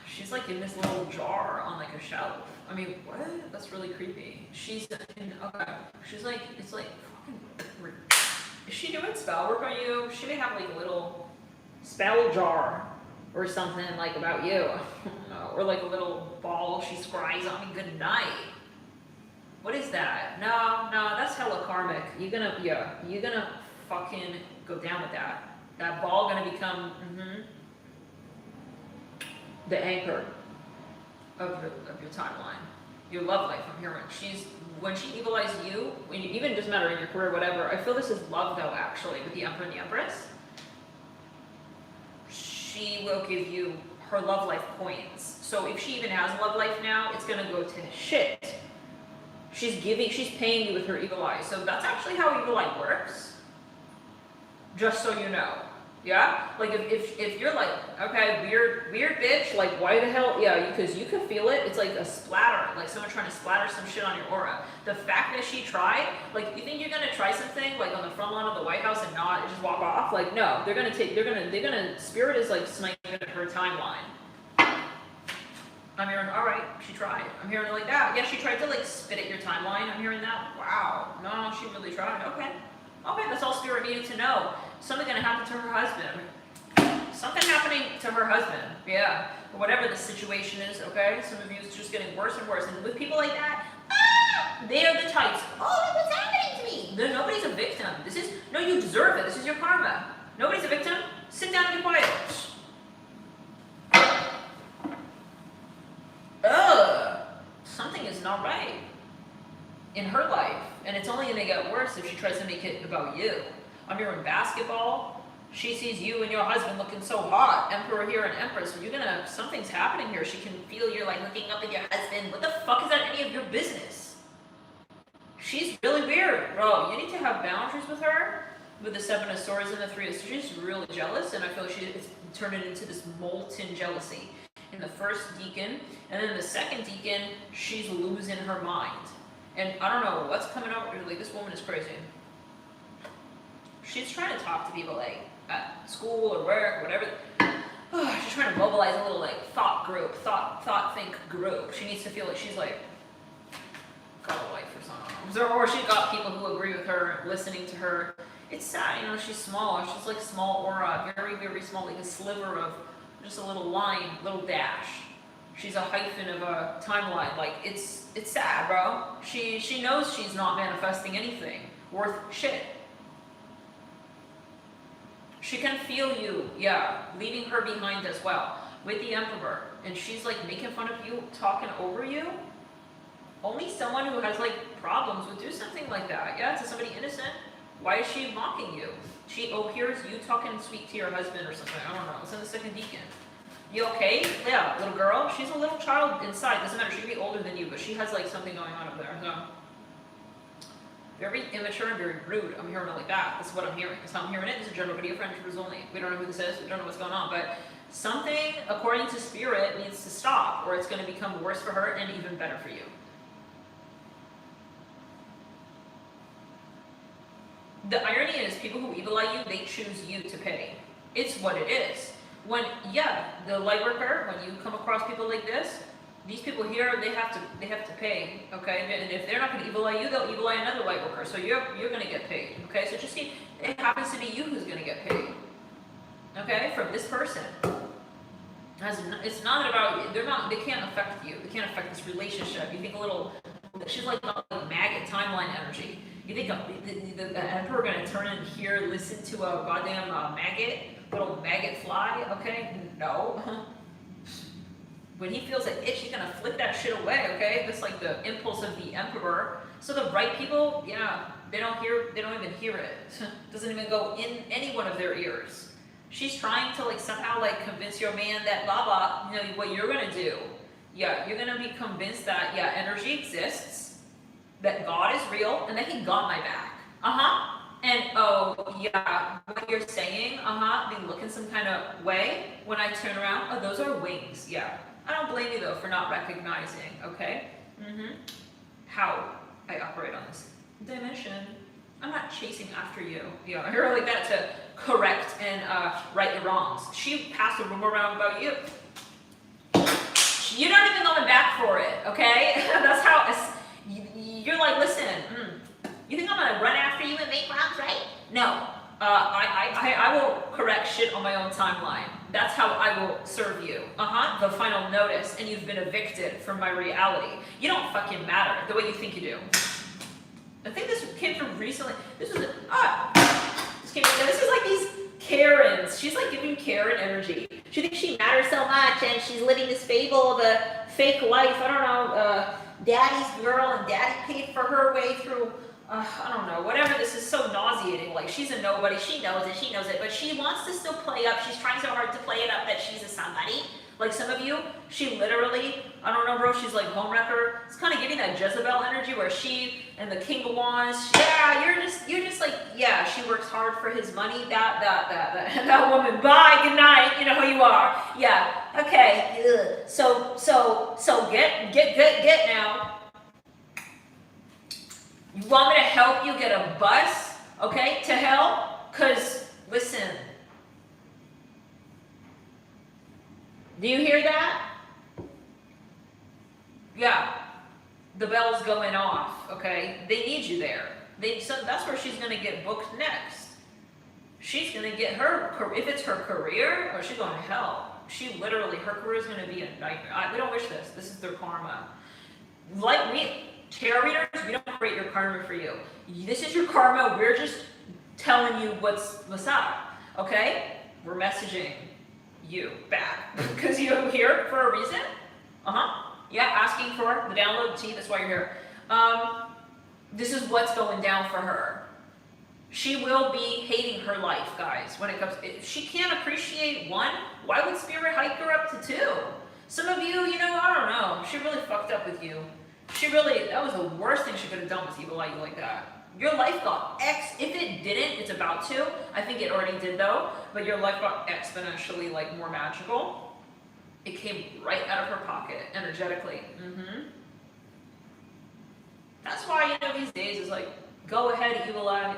She's like in this little jar on like a shelf. I mean, what? That's really creepy. She's like, it's like fucking. Is she doing spell work on you? She may have like a little spell jar or something like about you. I don't know. Or like a little ball she scries on me good night. What is that? No, that's hella karmic. You're gonna fucking go down with that. That ball gonna become the anchor of your timeline, your love life. I'm hearing when she evil eyes you, even doesn't matter in your career, whatever. I feel this is love though, actually, with the Emperor and the Empress. She will give you her love life points. So if she even has love life now, it's gonna go to shit. She's paying you with her evil eye. So that's actually how evil eye works. Just so you know. Yeah? Like if you're like, okay, weird bitch, like why the hell? Yeah, because you can feel it. It's like a splatter, like someone trying to splatter some shit on your aura. The fact that she tried, like you think you're gonna try something like on the front lawn of the White House and not and just walk off? Like no, Spirit is like sniping at her timeline. I'm hearing, all right, she tried. I'm hearing like that. Yeah, she tried to like spit at your timeline. I'm hearing that. Wow. No, she really tried. Okay, that's all Spirit needed to know. Something gonna happen to her husband. Something happening to her husband. Yeah. Or whatever the situation is, okay? Some of you, it's just getting worse and worse. And with people like that, they are the types. Oh, look what's happening to me. Nobody's a victim. No, you deserve it. This is your karma. Nobody's a victim. Sit down and be quiet. Something is not right in her life, and it's only gonna get worse if she tries to make it about you. I'm hearing basketball. She sees you and your husband looking so hot. Emperor here and Empress. Something's happening here. She can feel you're like looking up at your husband. What the fuck is that any of your business? She's really weird, bro. You need to have boundaries with her. With the Seven of Swords and the Three of Swords, she's really jealous, and I feel like it's turned it into this molten jealousy. In the first deacon, and then the second deacon, she's losing her mind. And I don't know what's coming out. Like, this woman is crazy. She's trying to talk to people like at school or work, whatever. She's trying to mobilize a little like thought think group. She needs to feel like she's like got a life or something. Or she's got people who agree with her, listening to her. It's sad, you know, she's small. She's like small aura, very, very small, like a sliver of just a little line, little dash. She's a hyphen of a timeline. Like, it's sad, bro. She knows she's not manifesting anything worth shit. She can feel you, yeah, leaving her behind as well with the Emperor. And she's like making fun of you, talking over you. Only someone who has like problems would do something like that. Yeah, to somebody innocent. Why is she mocking you? She overhears you talking sweet to your husband or something. I don't know. It's in the second deacon. You okay? Yeah, little girl. She's a little child inside. Doesn't matter. She could be older than you, but she has like something going on up there. So very immature and very rude. I'm hearing it like that. That's what I'm hearing. That's how I'm hearing it. This is a general video for friendships only. We don't know who this is. We don't know what's going on, but something, according to spirit, needs to stop, or it's going to become worse for her and even better for you. The irony is, people who evil eye you, they choose you to pay. It's what it is. When, yeah, the light worker, when you come across people like this, these people here, they have to pay, okay? And if they're not going to evil eye you, they'll evil eye another light worker. So you're going to get paid, okay? So just see, it happens to be you who's going to get paid, okay? From this person. It's not about, they can't affect you. They can't affect this relationship. You think a little, she's like maggot timeline energy. You think the emperor going to turn in here, listen to a goddamn maggot, little maggot fly, okay? No. When he feels an itch, he's going to flick that shit away, okay? That's like the impulse of the emperor. So the right people, yeah, they don't even hear it. Doesn't even go in any one of their ears. She's trying to like somehow like convince your man that blah blah, you know, what you're going to do. Yeah, you're going to be convinced that, yeah, energy exists, that God is real, and that he got my back. And oh, yeah, what you're saying, they look in some kind of way. When I turn around, oh, those are wings, yeah. I don't blame you though for not recognizing, okay? How I operate on this dimension. I'm not chasing after you. You know, I hear like that to correct and right the wrongs. She passed a rumor around about you. You're not even going back for it, okay? That's how you're like, listen, you think I'm gonna run after you and make wrongs, right? No, I will correct shit on my own timeline. That's how I will serve you. The final notice, and you've been evicted from my reality. You don't fucking matter the way you think you do. I think this came from recently. This is like these Karens. She's like giving Karen energy. She thinks she matters so much, and she's living this fable of a fake life. I don't know, daddy's girl, and daddy paid for her way through. I don't know, whatever. This is so nauseating. Like, she's a nobody. She knows it, but she wants to still play up. She's trying so hard to play it up that she's a somebody. Like some of you, she literally, I don't know, bro, she's like homewrecker. It's kind of giving that Jezebel energy where she and the King of Wands, yeah, you're just like, yeah, she works hard for his money. That woman, bye, good night, you know who you are. Yeah, okay, ugh. So get now. You want me to help you get a bus, okay, to hell? Because, listen, do you hear that? Yeah, the bell's going off, okay? They need you there. So that's where she's going to get booked next. She's going to get her, if it's her career, or she's going to hell. She literally, her career is going to be a nightmare. We don't wish this. This is their karma. Like me. Tarot readers, we don't create your karma for you. This is your karma. We're just telling you what's up, okay? We're messaging you back because you're here for a reason. Yeah, asking for the download. See, that's why you're here. This is what's going down for her. She will be hating her life, guys. When it comes, if she can't appreciate one, why would Spirit hike her up to two? Some of you, you know, I don't know. She really fucked up with you. She really, that was the worst thing she could have done was evil eye you like that. Your life got if it didn't, it's about to. I think it already did though, but your life got exponentially like more magical. It came right out of her pocket, energetically. That's why, you know, these days is like, go ahead, evil eye.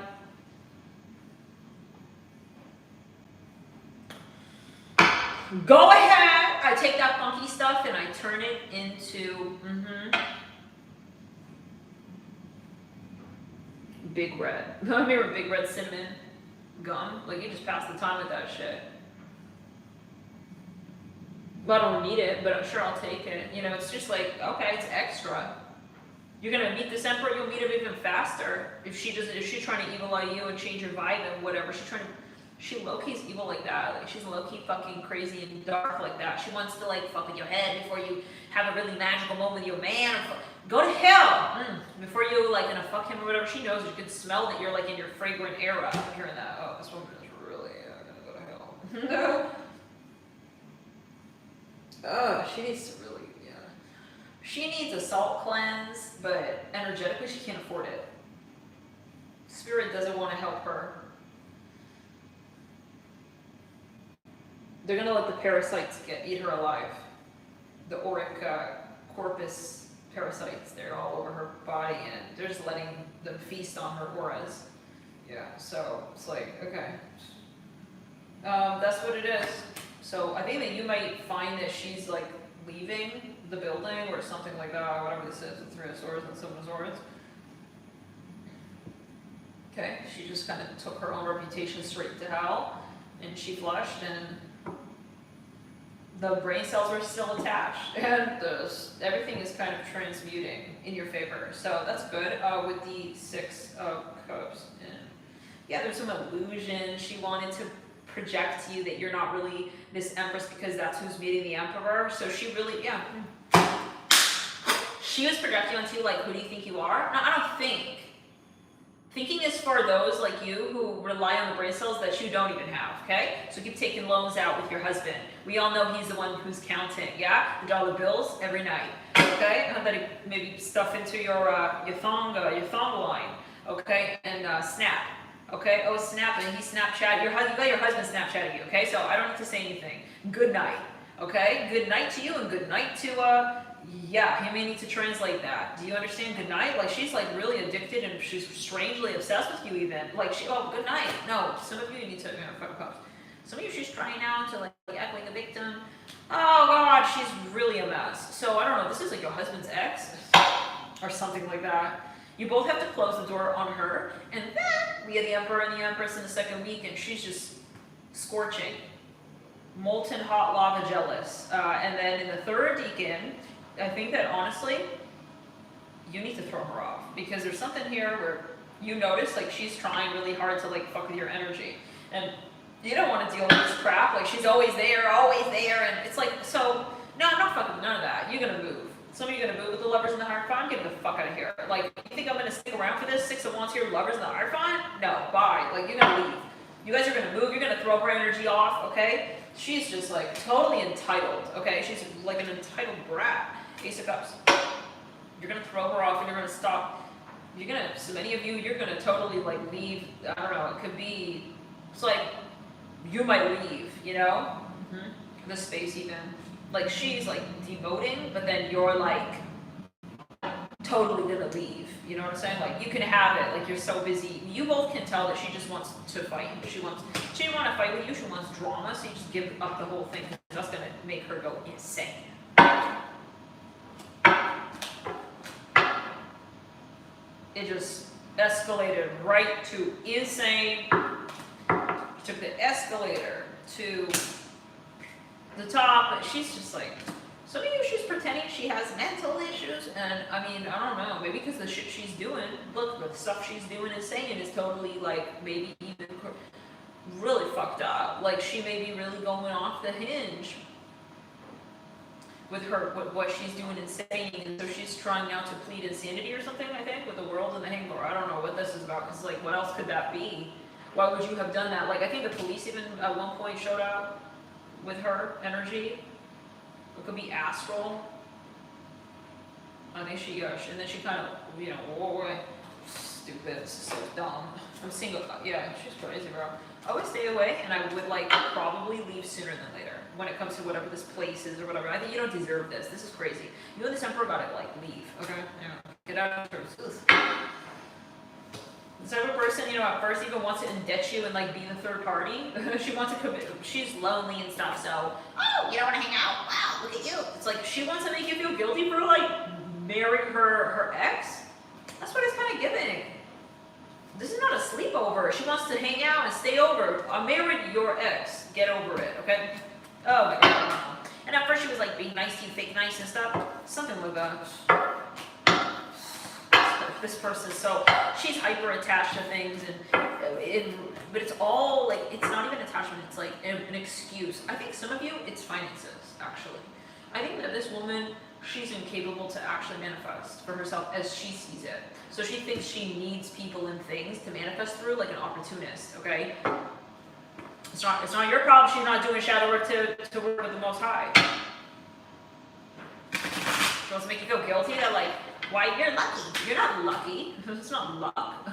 Go ahead. I take that funky stuff and I turn it into, Big Red. I remember Big Red cinnamon gum. Like, you just pass the time with that shit. Well, I don't need it, but I'm sure I'll take it. You know, it's just like, okay, it's extra. You're gonna meet this emperor, you'll meet him even faster. If she's trying to evil eye you and change your vibe and whatever, she low-key's evil like that. Like, she's low-key fucking crazy and dark like that. She wants to like fuck with your head before you have a really magical moment with your man. Go to hell! Before you like gonna fuck him or whatever. She knows, you can smell that you're like in your fragrant era. I'm hearing that. Oh, this woman is really gonna go to hell. She needs to really, yeah. She needs a salt cleanse, but energetically she can't afford it. Spirit doesn't want to help her. They're gonna let the parasites eat her alive. The auric corpus parasites, they're all over her body, and they're just letting them feast on her auras. Yeah, so it's like, okay. That's what it is. So I think that you might find that she's like leaving the building or something like that, whatever this is, the Three of Swords and Seven of Swords. Okay, she just kind of took her own reputation straight to hell, and she flushed, and the brain cells are still attached, and everything is kind of transmuting in your favor. So that's good. With the Six of Cups, and yeah, there's some illusion. She wanted to project to you that you're not really this Empress because that's who's meeting the Emperor. So she really, yeah, she was projecting onto you like, who do you think you are? No, I don't think. Thinking is for those like you who rely on the brain cells that you don't even have, okay? So keep taking loans out with your husband. We all know he's the one who's counting, yeah? The dollar bills every night, okay? And then maybe stuff into your thong line, okay? And snap, okay? Oh, snap, and he Snapchat. You got your husband Snapchatting you, okay? So I don't need to say anything. Good night, okay? Good night to you, and good night to yeah, he may need to translate that. Do you understand? Good night? Like, she's like really addicted and she's strangely obsessed with you even. Like, oh, good night. No, some of you need to, some of you she's trying now to like act like a victim. Oh God, she's really a mess. So I don't know, this is like your husband's ex or something like that. You both have to close the door on her, and then we have the Emperor and the Empress in the second week, and she's just scorching. Molten hot lava jealous. And then in the third deacon, I think that honestly, you need to throw her off, because there's something here where you notice like she's trying really hard to like fuck with your energy, and you don't want to deal with this crap. Like, she's always there, and it's like, so no, I'm not fucking with none of that. You're gonna move. Some of you are gonna move with the Lovers in the Hierophant. Get the fuck out of here. Like, you think I'm gonna stick around for this? Six of Wands here, Lovers in the Hierophant? No, bye. Like, you're gonna leave. You guys are gonna move. You're gonna throw her energy off. Okay? She's just like totally entitled. Okay? She's like an entitled brat. Ace of Cups. You're gonna throw her off, and you're gonna stop. You're gonna, so many of you, you're gonna totally like leave. I don't know, it could be, it's like you might leave, you know? The space even. Like, she's like demoting, but then you're like totally gonna leave. You know what I'm saying? Like, you can have it, like, you're so busy. You both can tell that she just wants to fight. She didn't want to fight with you, she wants drama, so you just give up the whole thing, because that's gonna make her go insane. It just escalated right to insane. Took the escalator to the top, but she's just like, some of you, she's pretending she has mental issues, and I mean, I don't know, maybe because the shit she's doing, look, the stuff she's doing and saying is totally like, maybe even really fucked up. Like, she may be really going off the hinge with her, with what she's doing and saying, and so she's trying now to plead insanity or something, I think, with the World and the Hanged. I don't know what this is about, because like, what else could that be? Why would you have done that? Like, I think the police even at one point showed up with her energy. It could be astral. I think she, and then she kind of, you know, oh, stupid, this is so dumb. I'm single, yeah, she's crazy, bro. I would stay away, and I would like probably leave sooner than later when it comes to whatever this place is or whatever. I think you don't deserve this. This is crazy. You and this Emperor gotta like leave, okay? Yeah. Get out of here. This type of person, you know, at first even wants to indebt you and like be the third party. She wants to commit. She's lonely and stuff, so, oh, you don't want to hang out? Wow, look at you. It's like she wants to make you feel guilty for like marrying her ex. That's what it's kind of giving. This is not a sleepover. She wants to hang out and stay over. I married your ex. Get over it, okay? Oh my God. And at first she was like being nice to you, fake nice and stuff. Something like that. This person, so she's hyper attached to things, and but it's all like, it's not even attachment, it's like an excuse. I think some of you, it's finances, actually. I think that this woman, she's incapable to actually manifest for herself as she sees it. So she thinks she needs people and things to manifest through, like an opportunist, okay? It's not your problem she's not doing shadow work to work with the Most High. Supposed to make you feel guilty that like, why you're lucky? You're not lucky. It's not luck.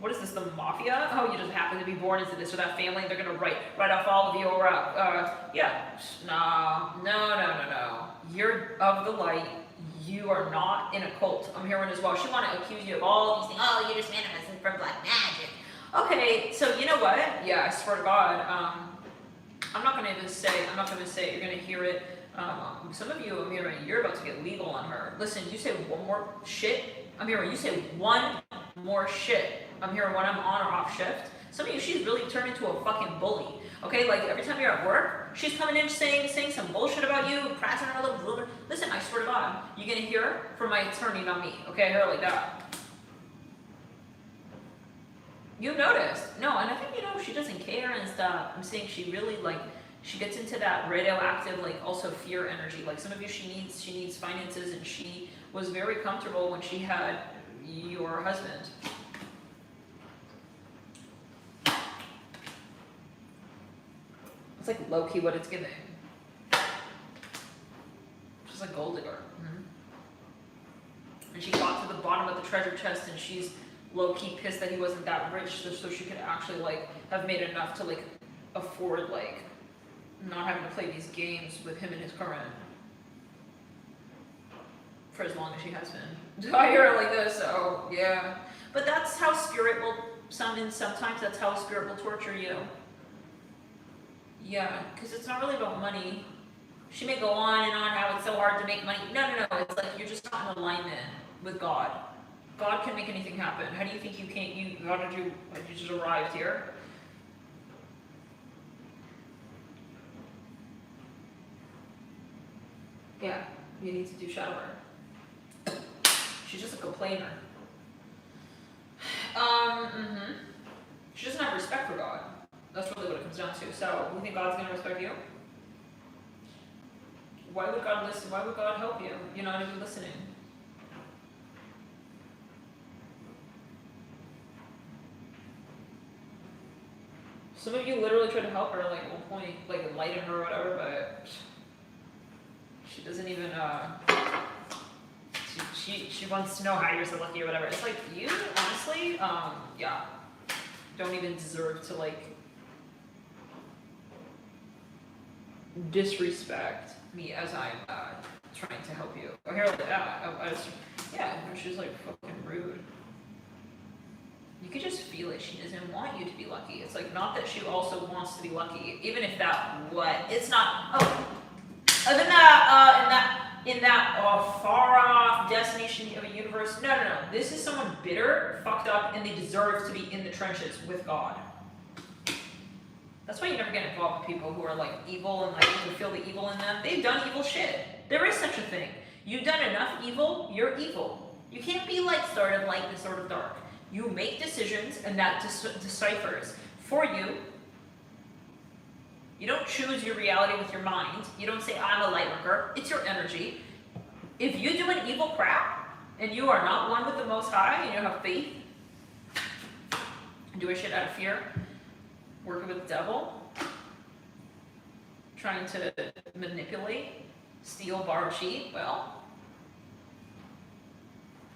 What is this, the mafia? Oh, you just happen to be born into this or that family. They're gonna write off all of you, or yeah. No. You're of the light. You are not in a cult. I'm hearing as well. She want to accuse you of all these things. Oh, you're just manifesting from black magic. Okay, so you know what? Yeah, I swear to God. I'm not gonna say it. You're gonna hear it. Some of you, I'm hearing, you're about to get legal on her. Listen, you say one more shit. I'm hearing you say one more shit. I'm hearing when I'm on or off shift. Some of you, she's really turned into a fucking bully. Okay, like every time you're at work, she's coming in saying some bullshit about you, prattling her little blueberry. Listen, I swear to God, you're gonna hear her from my attorney, not me. Okay, I hear her like that. You've noticed. No, and I think, she doesn't care and stuff. I'm saying she really, like, she gets into that radioactive, like, also fear energy. Like, some of you, she needs finances, and she was very comfortable when she had your husband. It's like low-key what it's giving. She's like gold digger. And she got to the bottom of the treasure chest, and she's low-key pissed that he wasn't that rich, so she could actually, like, have made enough to, like, afford, like, not having to play these games with him and his current for as long as she has been. I hear it like this, so yeah. But that's how spirit will summon. Sometimes that's how spirit will torture you. Yeah, because it's not really about money. She may go on and on how it's so hard to make money. No. It's like you're just not in alignment with God. God can make anything happen. How do you think you can't? You just arrived here. Yeah, you need to do shadow work. She's just a complainer. She doesn't have respect for God. That's really what it comes down to. So, you think God's going to respect you? Why would God listen? Why would God help you? You're not even listening. Some of you literally try to help her, like, at one point, like, enlighten her or whatever, but she doesn't even, she wants to know how you're so lucky or whatever. It's like, you, honestly, yeah, don't even deserve to, like, disrespect me as I'm trying to help you. I hear like that. Yeah, she's like fucking rude. You could just feel it. She doesn't want you to be lucky. It's like not that she also wants to be lucky, even if that it's not. Oh, other than that, in that far off destination of a universe. No. This is someone bitter, fucked up, and they deserve to be in the trenches with God. That's why you never get involved with people who are like evil and like you can feel the evil in them. They've done evil shit. There is such a thing. You've done enough evil, you're evil. You can't be like sort of light and sort of dark. You make decisions and that deciphers for you. You don't choose your reality with your mind. You don't say, I'm a light worker. It's your energy. If you do an evil crap and you are not one with the Most High and you have faith, doing shit out of fear, working with the devil, trying to manipulate, steal, borrow, cheat, well,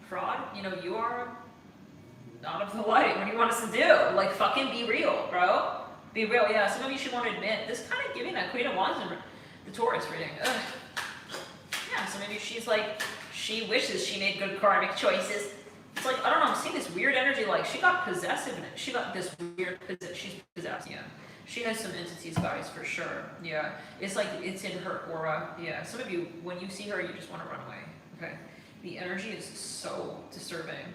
fraud, you are not of the light. What do you want us to do? Like, fucking be real, bro. Be real, yeah. Some of you should want to admit, this kind of giving that Queen of Wands in the Taurus reading. Ugh. Yeah, so maybe she's like, she wishes she made good karmic choices. It's like, I don't know, I'm seeing this weird energy, like, she got possessive, she got this weird, she's possessed, yeah. She has some entities, guys, for sure, yeah. It's like, it's in her aura, yeah. Some of you, when you see her, you just want to run away, okay? The energy is so disturbing.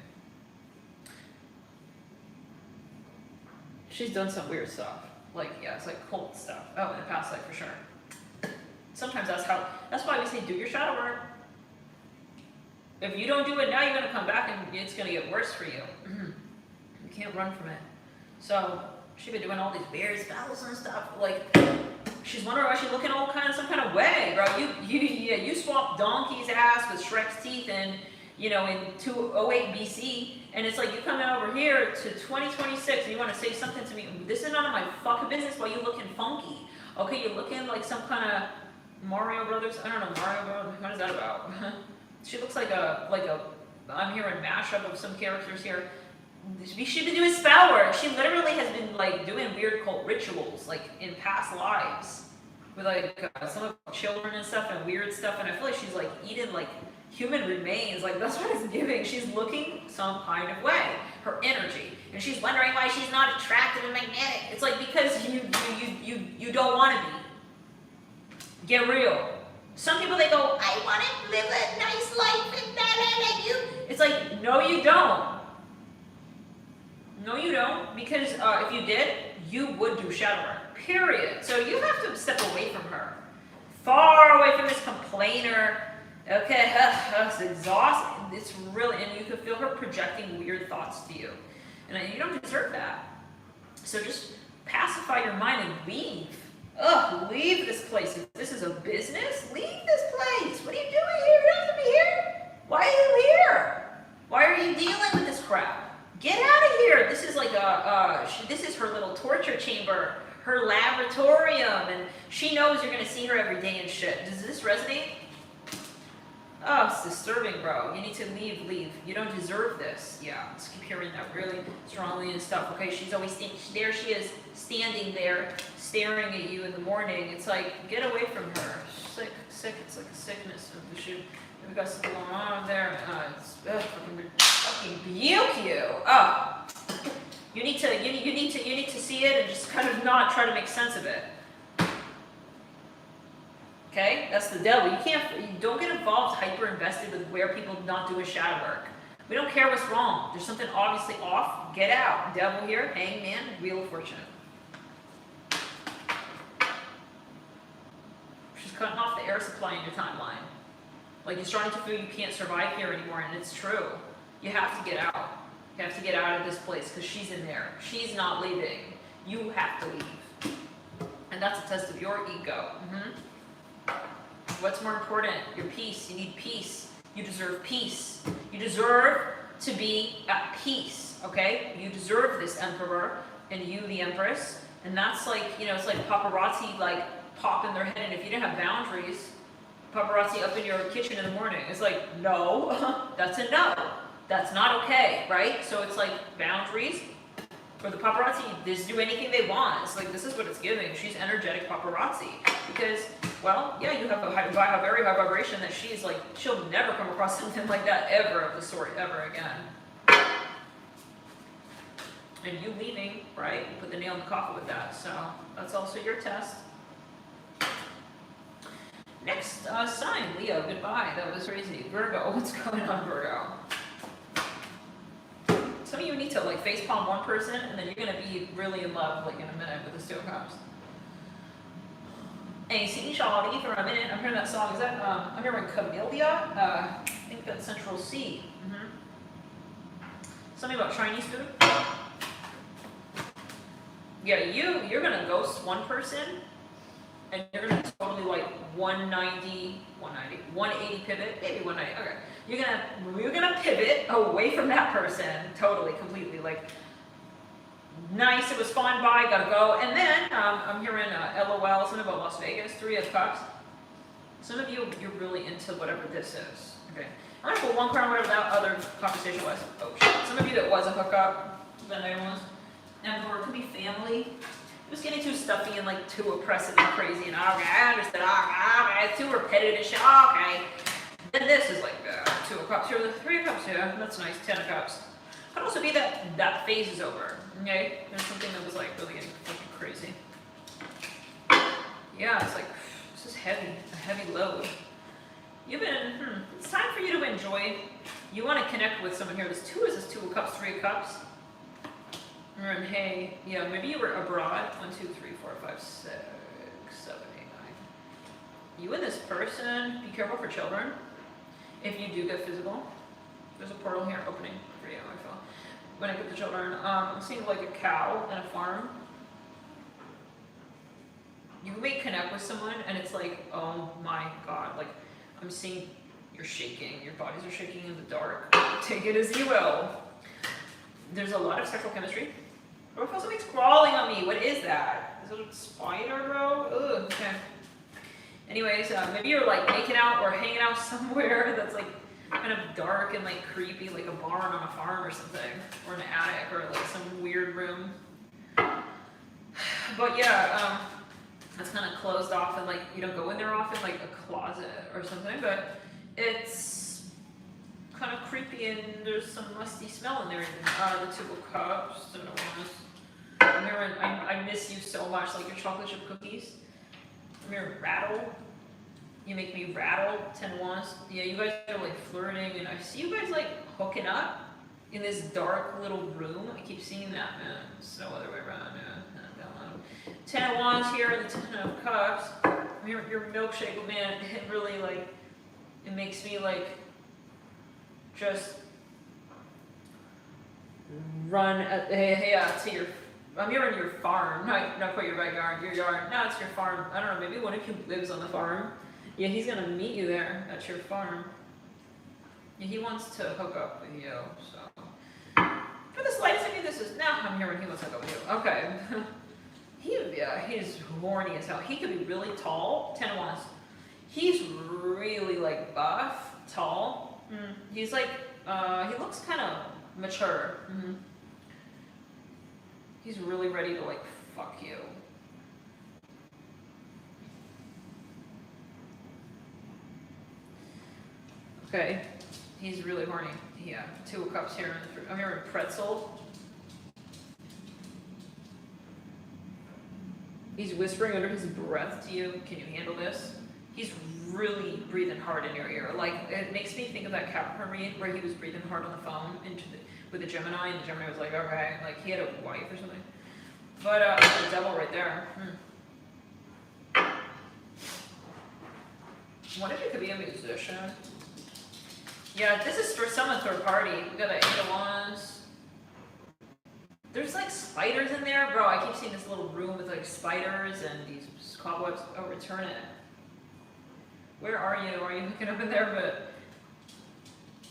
She's done some weird stuff, like, yeah, it's like cult stuff. Oh, in the past life, for sure. Sometimes that's why we say, do your shadow work. If you don't do it now, you're going to come back and it's going to get worse for you. You can't run from it. So, she's been doing all these weird spells and stuff. Like, she's wondering why she's looking some kind of way, bro. You swapped Donkey's ass with Shrek's teeth in 208 BC. And it's like, you coming over here to 2026 and you want to say something to me. This is none of my fucking business why you looking funky. Okay, you're looking like some kind of Mario Brothers. I don't know, Mario Brothers. What is that about? She looks like I'm hearing mashup of some characters here. She's been doing spell work. She literally has been like doing weird cult rituals, like in past lives, with like some of her children and stuff and weird stuff. And I feel like she's like eating like human remains. Like that's what it's giving. She's looking some kind of way. Her energy, and she's wondering why she's not attractive and magnetic. It's like because you don't want to be. Get real. Some people they go, I want to live a nice life and that you. It's like no, you don't. No, you don't, because if you did, you would do shadow work, period. So you have to step away from her. Far away from this complainer. Okay, it's exhausting. It's really, and you can feel her projecting weird thoughts to you. And you don't deserve that. So just pacify your mind and leave. Ugh, leave this place. If this is a business, leave this place. What are you doing here? You don't have to be here. Why are you here? Why are you dealing with this crap? Get out of here! This is like this is her little torture chamber, her laboratorium, and she knows you're gonna see her every day and shit. Does this resonate? Oh, it's disturbing, bro. You need to leave. You don't deserve this. Yeah, let's keep hearing that really strongly and stuff. Okay, she's always there. She is standing there, staring at you in the morning. It's like get away from her. Sick. It's like a sickness. We got something going on there. It's fucking rebuke you. Oh, you need to see it and just kind of not try to make sense of it. Okay, that's the devil. You don't get involved, hyper invested with where people not doing shadow work. We don't care what's wrong. There's something obviously off. Get out. Devil here, hangman, wheel of fortune. She's cutting off the air supply in your timeline. Like you're starting to feel you can't survive here anymore, and it's true. You have to get out. You have to get out of this place because she's in there. She's not leaving. You have to leave. And that's a test of your ego. What's more important? Your peace. You need peace. You deserve peace. You deserve to be at peace, okay? You deserve this emperor and you the empress. And that's like, it's like paparazzi like popping their head in. If you didn't have boundaries, paparazzi up in your kitchen in the morning. It's like, no, that's a no. That's not okay, right? So it's like boundaries for the paparazzi. Just do anything they want. It's like, this is what it's giving. She's energetic paparazzi. Because, well, yeah, you have a very high vibration that she's like, she'll never come across something like that ever of the sort ever again. And you leaving, right? You put the nail in the coffin with that. So that's also your test. Next sign, Leo, goodbye. That was crazy. Virgo, what's going on, Virgo? Some of you need to like facepalm one person, and then you're gonna be really in love like in a minute with this Two of Cups. Hey, see Shawty for a minute. I'm hearing that song. Is that I'm hearing Camellia? I think that's Central C. Something about Chinese food. Yeah, you're gonna ghost one person. And you're going to totally like 180 pivot, maybe 190, okay. You're gonna pivot away from that person, totally, completely, like, nice, it was fun, bye, gotta go. And then, I'm hearing LOL, something about Las Vegas, Three of Cups. Some of you, you're really into whatever this is, okay. I'm gonna put one card on whatever that other conversation was. Oh shit, some of you that was a hookup, then there was, and or it could be family. It was getting too stuffy and like too oppressive and crazy, and okay, I understood. Okay, it's too repetitive. Okay. Then this is like Two of Cups. Here, the Three of Cups. Yeah, that's nice. 10 of Cups. Could also be that that phase is over. Okay, there's something that was like really getting fucking crazy. Yeah, it's like this is heavy, a heavy load. You've been. It's time for you to enjoy. You want to connect with someone here. This Two of Cups, Three of Cups. And hey, yeah, maybe you were abroad. 1, 2, 3, 4, 5, 6, 7, 8, 9. You and this person, be careful for children. If you do get physical, there's a portal here opening for you, I feel. When I get the children, I'm seeing like a cow and a farm. You may connect with someone and it's like, oh my God, like I'm seeing you're shaking, your bodies are shaking in the dark. Take it as you will. There's a lot of sexual chemistry. Oh, I feel something's crawling on me. What is that? Is it a spider, bro? Ugh, okay. Anyways, maybe you're like making out or hanging out somewhere that's like kind of dark and like creepy, like a barn on a farm or something, or an attic, or like some weird room. But yeah, it's kind of closed off, and like you don't go in there often, like a closet or something. But it's kind of creepy, and there's some musty smell in there. The Two of Cups. I miss you so much, like your chocolate chip cookies. I'm here, rattle. You make me rattle. 10 of Wands. Yeah, you guys are like flirting, and I see you guys like hooking up in this dark little room. I keep seeing that, man. It's no other way around. Yeah, that one. 10 of Wands here, and the 10 of Cups. Your milkshake, man. It really like, it makes me like just run to your. I'm here in your farm, not quite your backyard, your yard. No, it's your farm. I don't know, maybe one of you lives on the farm. Yeah, he's gonna meet you there at your farm. Yeah, he wants to hook up with you, so. For the slightest of you, this is, no, I'm here when he wants to hook up with you. Okay. He's horny as hell. He could be really tall, 10 of Wands. He's really like buff, tall. He's like, he looks kind of mature. He's really ready to like fuck you. Okay, he's really horny. Yeah, 2 of Cups here. I'm hearing pretzel. He's whispering under his breath to you. Can you handle this? He's really breathing hard in your ear. Like, it makes me think of that Capricorn read where he was breathing hard on the phone with the Gemini, and the Gemini was like, okay, like he had a wife or something. But the devil right there. One of you could be a musician. Yeah, this is for someone third party. We got the 8 of Wands. There's like spiders in there, bro. I keep seeing this little room with like spiders and these cobwebs. Oh, return it. Where are you? Are you hooking up in there? But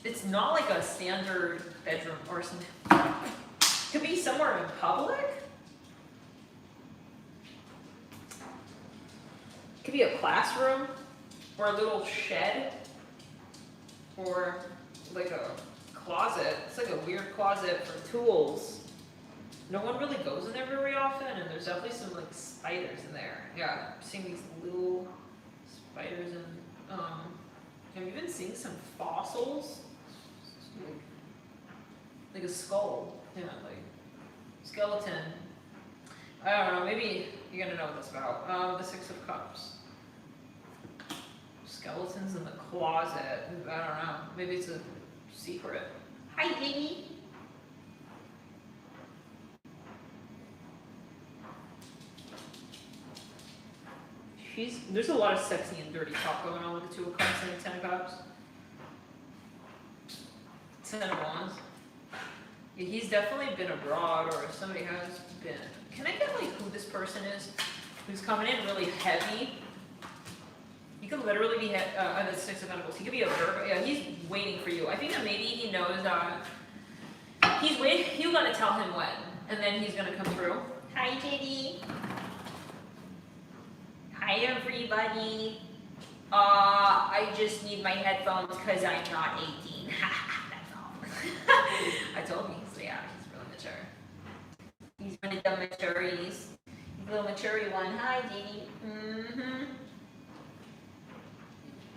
it's not like a standard bedroom or something. It could be somewhere in public. It could be a classroom or a little shed or like a closet. It's like a weird closet for tools. No one really goes in there very often, and there's definitely some like spiders in there. Yeah, I'm seeing these little spiders, and I'm even seeing some fossils, like a skull. Yeah, like skeleton. I don't know. Maybe you're gonna know what that's about. The 6 of Cups. Skeletons in the closet. I don't know. Maybe it's a secret. Hi, Iggy. There's a lot of sexy and dirty talk going on with the 2 of Cups and the 10 of Cups. 10 of Wands. Yeah, he's definitely been abroad, or if somebody has been. Can I get like who this person is who's coming in really heavy? He could literally be the 6 of Pentacles. He could be a Virgo. Yeah, he's waiting for you. I think that maybe he knows that he's waiting. You're gonna tell him when, and then he's gonna come through. Hi, JD. Hi, everybody. I just need my headphones because I'm not 18. That's all. I told him he's really mature. He's one of the maturities. He's a little maturity one. Hi, JD.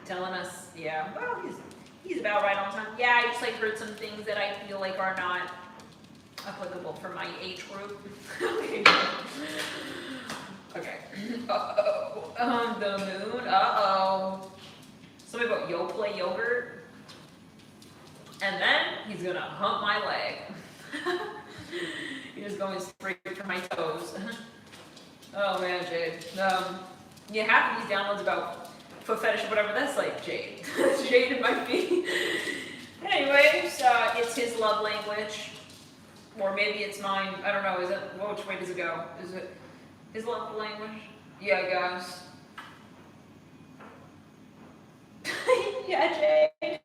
Telling us, yeah, well, he's about right on time. Yeah, I just like heard some things that I feel like are not applicable for my age group. Okay. Uh-oh. The moon. Uh-oh. Something about Yoplait yogurt. And then he's gonna hump my leg. He's going straight for my toes. Oh man, Jade. Yeah, half of these downloads about foot fetish or whatever, that's like Jade. That's Jade in my feet. Anyways, it's his love language. Or maybe it's mine. I don't know. Is it, which way does it go? Is it his love language? Yeah, guys. Yeah, Jade.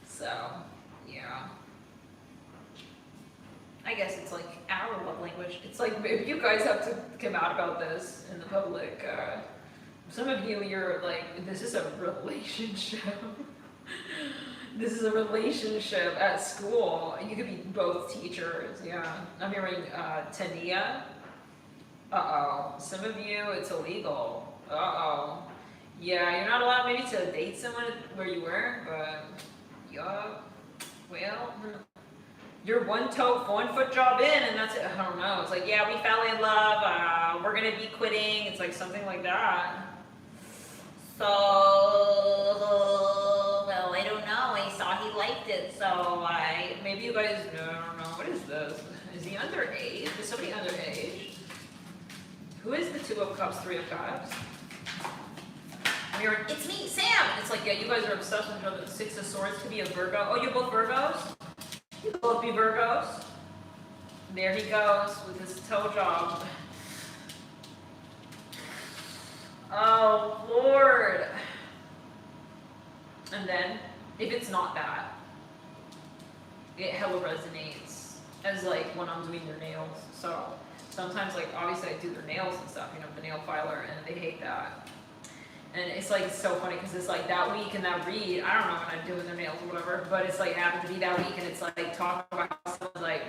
So, yeah. I guess it's like our love language. It's like, if you guys have to come out about this in the public, I'm Some of you, you're like, this is a relationship. This is a relationship at school. You could be both teachers, yeah. I'm hearing Tania. Uh-oh. Some of you, it's illegal. Uh-oh. Yeah, you're not allowed maybe to date someone where you were, but yeah, well, you're one foot job in, and that's it. I don't know. It's like, yeah, we fell in love. We're gonna be quitting. It's like something like that. So, well, I don't know. I saw he liked it, so maybe you guys. I don't know. What is this? Is he underage? Is somebody underage? Who is the Two of Cups, Three of Cups? And you're, it's me, Sam. And it's like, yeah, you guys are obsessed with each other. Six of Swords could be a Virgo. Oh, you're both Virgos? You both be Virgos? There he goes with his toe job. Oh, Lord. And then, if it's not that, it hella resonates as like when I'm doing their nails. So sometimes, like, obviously I do their nails and stuff, you know, the nail filer, and they hate that. And it's like, it's so funny because it's like that week and that read, I don't know when I'm doing their nails or whatever, but it's like it happened to be that week, and it's like talking about how someone's like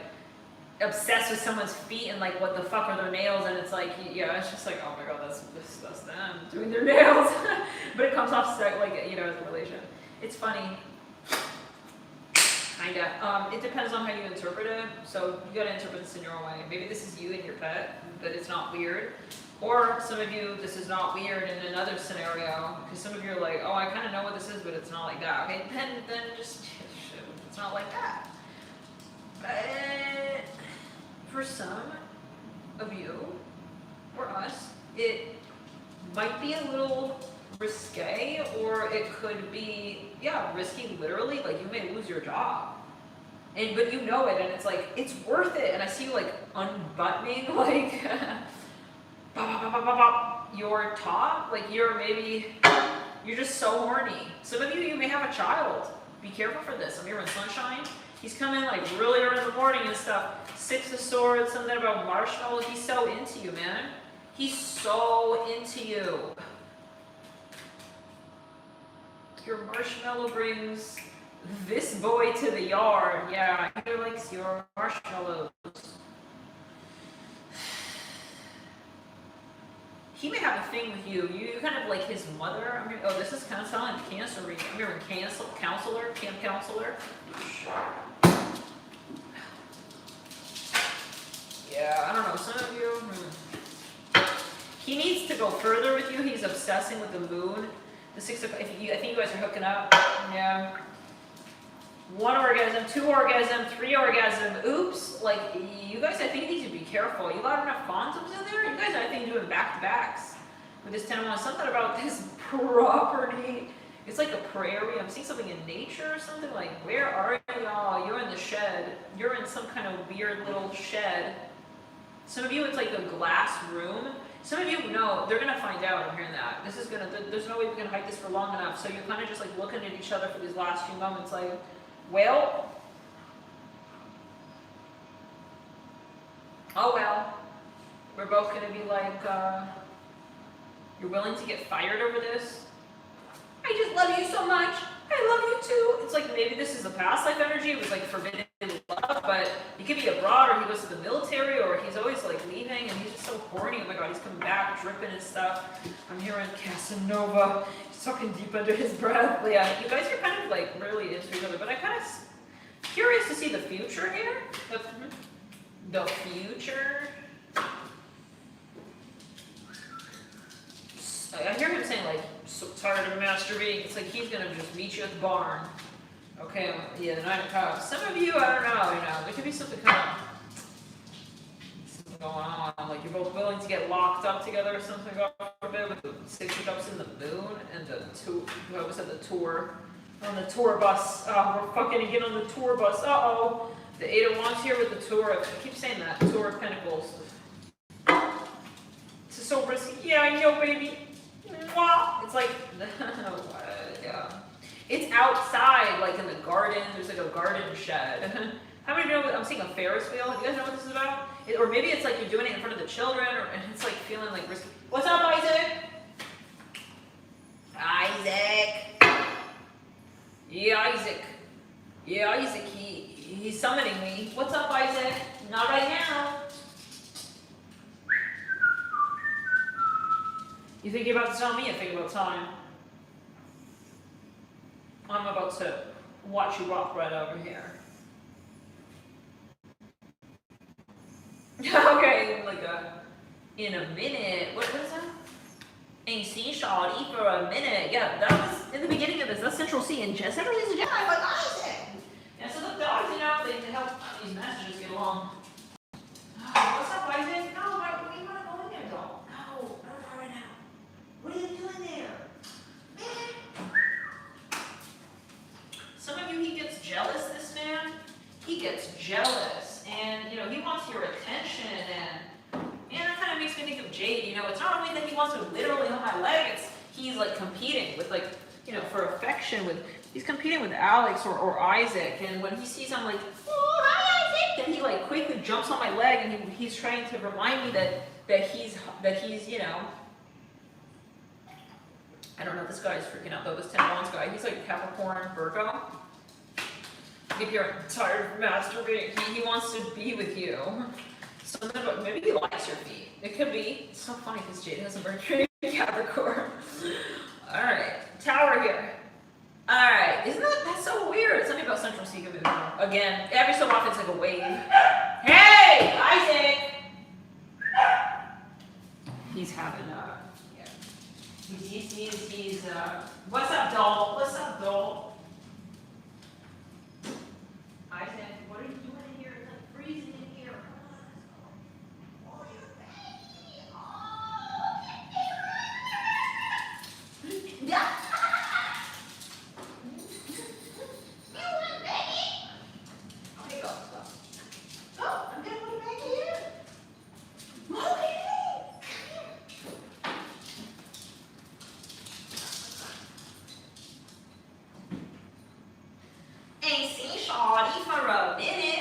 obsessed with someone's feet and like what the fuck are their nails, and it's like, yeah, it's just like, oh my god, that's them doing their nails. But it comes off like, you know, as a relation. It's funny. Kinda. It depends on how you interpret it. So you gotta interpret this in your own way. Maybe this is you and your pet, but it's not weird. Or some of you, this is not weird in another scenario, because some of you are like, oh, I kind of know what this is, but it's not like that. Okay, then just, it's not like that. But for some of you, or us, it might be a little risque, or it could be, yeah, risky literally, like you may lose your job. But you know it, and it's like, it's worth it. And I see you like unbuttoning, like, your top, like you're just so horny. Some of you may have a child. Be careful for this. I'm here in Sunshine. He's coming like really early in the morning and stuff. Six of Swords, something about marshmallow. He's so into you, man. He's so into you. Your marshmallow brings this boy to the yard. Yeah, he likes your marshmallows. He may have a thing with you. You kind of like his mother. I mean, oh, this is kind of sounding like Cancer reading. I'm hearing counselor, camp counselor. Yeah, I don't know. Some of you. He needs to go further with you. He's obsessing with the moon. The Six of. I think you guys are hooking up. Yeah. 1 orgasm, 2 orgasm, 3 orgasm. Oops. Like, you guys, I think, need to be careful. You got enough condoms in there? You guys are, I think, doing back-to-backs with this 10 of Wands. Something about this property. It's like a prairie. I'm seeing something in nature or something. Like, where are y'all? You're in the shed. You're in some kind of weird little shed. Some of you, it's like a glass room. Some of you, no, they're going to find out. I'm hearing that. This is going to, there's no way we can hide this for long enough. So you're kind of just like looking at each other for these last few moments like, well, oh well, we're both going to be like, you're willing to get fired over this? I just love you so much. I love you too. It's like maybe this is a past life energy. It was like forbidden love, but he could be abroad, or he goes to the military, or he's always like leaving, and he's just so horny. Oh my god, he's coming back, dripping and stuff. I'm hearing Casanova. He's talking deep under his breath. Yeah, you guys are kind of like really into each other, but I'm kind of curious to see the future here. The future. I hear him saying like, so tired of masturbating. It's like he's gonna just meet you at the barn. Okay, yeah, the 9 of Cups. Some of you, I don't know, you know, there could be something going on. Like you're both willing to get locked up together or something. With the 6 of Cups in the moon and the what was it, the tour. On the tour bus. We're fucking get on the tour bus. Uh-oh. The 8 of Wands here with the tour. I keep saying that. Tour of Pentacles. This is so risky. Yeah, I know, baby. It's like, yeah. It's outside, like in the garden. There's like a garden shed. How many of you know? I'm seeing a Ferris wheel. You guys know what this is about? Or maybe it's like you're doing it in front of the children, and it's like feeling like risky. What's up, Isaac? summoning me. What's up, Isaac? Not right now. You think you're about to tell me a thing about time? I'm about to watch you walk right over here. Okay, like in a minute. What is that? Ain't seen Shawty for a minute. Yeah, that was in the beginning of this. That's Central C. And Central C is a Gemini, like Isaac. And so the dogs, you know, they help these messages get along. What's up, Isaac? No, we want to go in there, though. No, not right now. What are you doing there? Some of you, he gets jealous, this man. He gets jealous. And, you know, he wants your attention. And that kind of makes me think of Jade. You know, it's not only that he wants to literally hold my leg, it's he's, like, competing with, like, you know, for affection with, he's competing with Alex or Isaac. And when he sees I'm like, oh, hi, Isaac, then he, like, quickly jumps on my leg and he's trying to remind me that he's, you know, I don't know, this guy's freaking out though, this 10 Wands guy. He's like Capricorn, Virgo. If you're tired of masturbating, he wants to be with you. So maybe he likes your feet. It could be. It's so funny because Jade has a birthday in Capricorn. Alright, Tower here. Alright, isn't that's so weird? Something about Central Sea moving again. Every so often it's like a wave. Hey, Isaac! He's having He's what's up, doll? What's up, doll? Isaac, what are you doing in here? It's like freezing in here. Come on, let's go. Oh, you baby. Oh. Yeah. You want baby? Okay, go. Oh, I'm gonna put it back here. Okay. Ain't seen Shawty for a minute.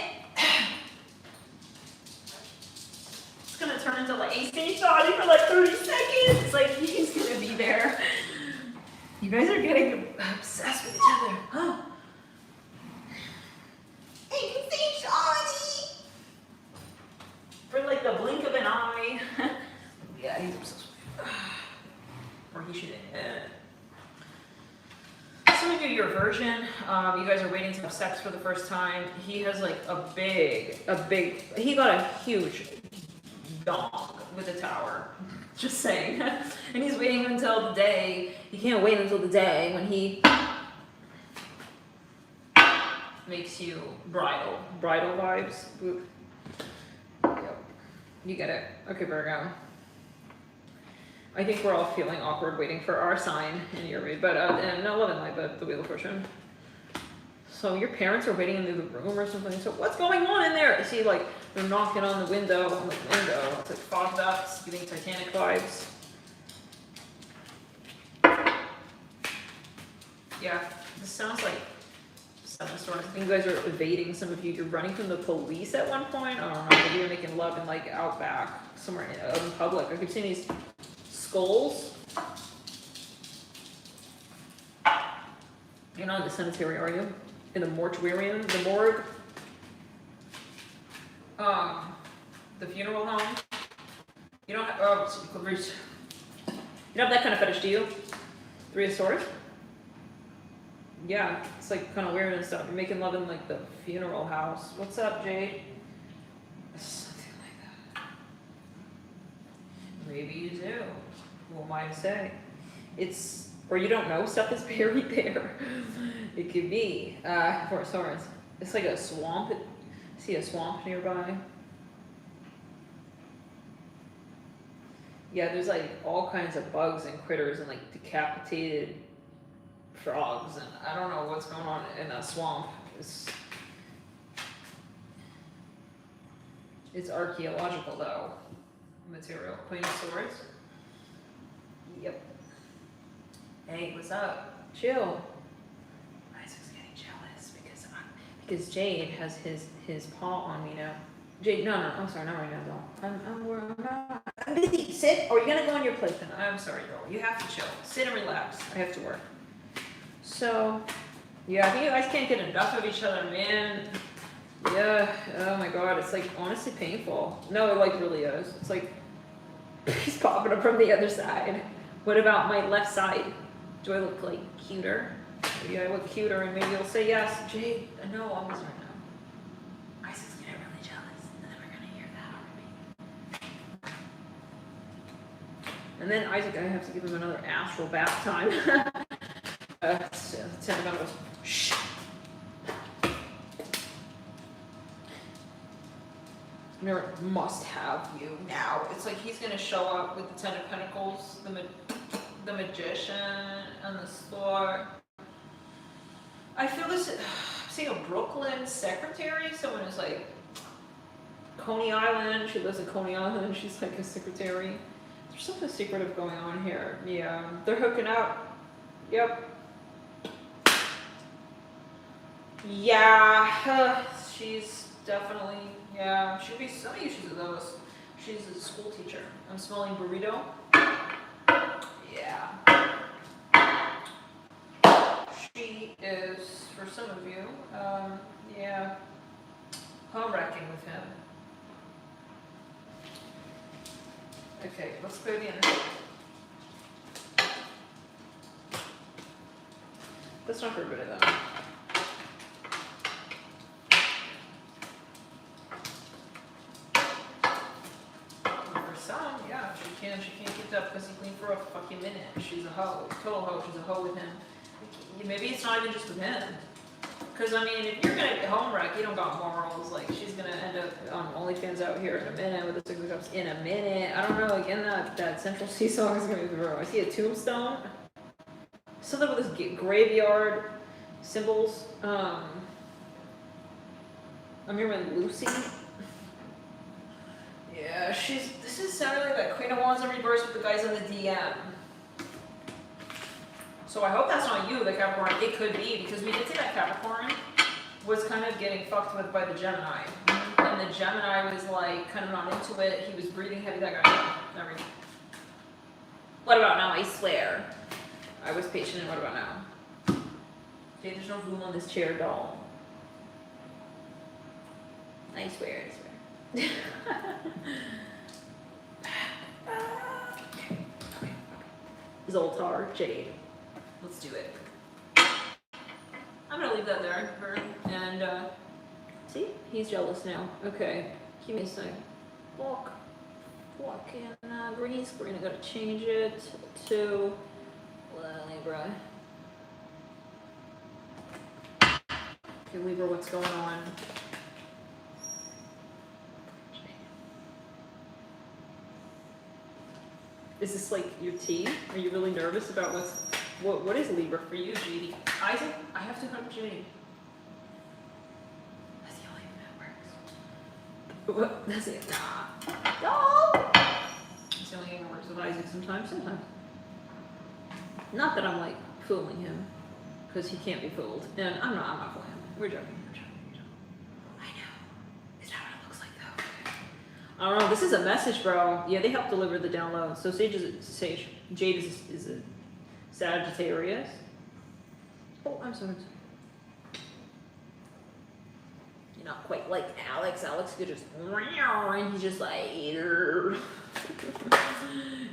It's gonna turn into like ain't seen Shawty for like 30 seconds. Like he's gonna be there. You guys are getting obsessed with each other. Huh? Ain't seen Shawty for like the blink of an eye. Yeah, he's obsessed with you. Or he should admit. Some of you, your virgin, you guys are waiting to have sex for the first time. He has like he got a huge dog with a tower. Just saying. And he's waiting until the day, he can't wait until the day when he makes you bridal vibes. Boop. Yep. You get it. Okay, Virgo. I think we're all feeling awkward waiting for our sign in your read, but and not love and light, but the Wheel of Fortune. So your parents are waiting in the room or something. So what's going on in there? You see, like they're knocking on the window. It's like fogged up, it's giving Titanic vibes. Yeah, this sounds like Seven of Swords. I think you guys are evading. Some of you, you're running from the police at one point. I don't know. Maybe you're making love in like out back somewhere in public. I keep seeing these skulls. You're not in the cemetery, are you? In the mortuarium, the morgue, the funeral home. You don't have, you don't have that kind of fetish, do you? Three of Swords? Yeah, it's like kind of weird and stuff. You're making love in like the funeral house. What's up, Jade? Something like that. Maybe you do. Who am I to say? It's, or you don't know stuff is buried there. It could be. Four of Swords. It's like a swamp. See a swamp nearby? Yeah, there's like all kinds of bugs and critters and like decapitated frogs, and I don't know what's going on in that swamp. It's archaeological though. Material. Queen of Swords. Yep. Hey, what's up? Chill. Isaac's getting jealous because Jade has his paw on me now. Jade, no, I'm sorry, not right now, though. I'm busy. Sit, or you're gonna go on your playpen. I'm sorry, girl. You have to chill. Sit and relax. I have to work. So, yeah, I think you guys can't get enough of each other, man. Yeah, oh my god, it's like honestly painful. No, it like really is. It's like he's popping up from the other side. What about my left side? Do I look like cuter? Maybe I look cuter and maybe you'll say yes. Jade, no, I'm right now. Isaac's gonna get really jealous and then we're gonna hear that. And then Isaac, I have to give him another astral bath time. 10 of us. Shh. Must have you now. It's like he's gonna show up with the 10 of Pentacles, the Magician, and the Sword. I feel this. I'm seeing a Brooklyn secretary. Someone is like Coney Island. She lives in Coney Island. She's like a secretary. There's something secretive going on here. Yeah, they're hooking up. Yep. Yeah, she's definitely. Yeah, she'll be some issues with those. She's a school teacher. I'm smelling burrito. Yeah. She is, for some of you, yeah, home wrecking with him. Okay, let's clear the energy. That's not for good though. She can't keep up because he cleaned for a fucking minute. She's a hoe. Total hoe. She's a hoe with him. Maybe it's not even just with him. Because, I mean, if you're going to get home wreck, you don't got morals. Like, she's going to end up on OnlyFans out here in a minute with the Six of Cups in a minute. I don't know. Again, that Central Sea song is going to be Virgo. I see a tombstone. Something with this graveyard symbols. I'm hearing Lucy. Yeah, this is sounding like that Queen of Wands in reverse with the guys on the DM. So I hope that's not you, the Capricorn. It could be, because we did say that Capricorn was kind of getting fucked with by the Gemini. And the Gemini was like, kind of not into it. He was breathing heavy, that guy. What about now? I swear. I was patient, and what about now? Okay, there's no room on this chair, doll. I swear, I swear. Okay. Zoltar, Jade. Let's do it. I'm gonna leave that there, and see, he's jealous now. Okay, give me a second. Walk in green screen. I gotta change it to Libra. Okay, Libra, what's going on? Is this like your tea? Are you really nervous about what is Libra for you, Judy? Isaac, I have to hunt Judy. That's the only thing that works. What? That's it. Nah. No! That's the only thing that works with Isaac sometimes. Not that I'm like fooling him, because he can't be fooled. And I'm not fooling him. We're joking. I don't know, this is a message, bro. Yeah, they help deliver the download. So Jade is a Sagittarius. Oh, I'm sorry. You're not quite like Alex. Alex could just, and he's just like,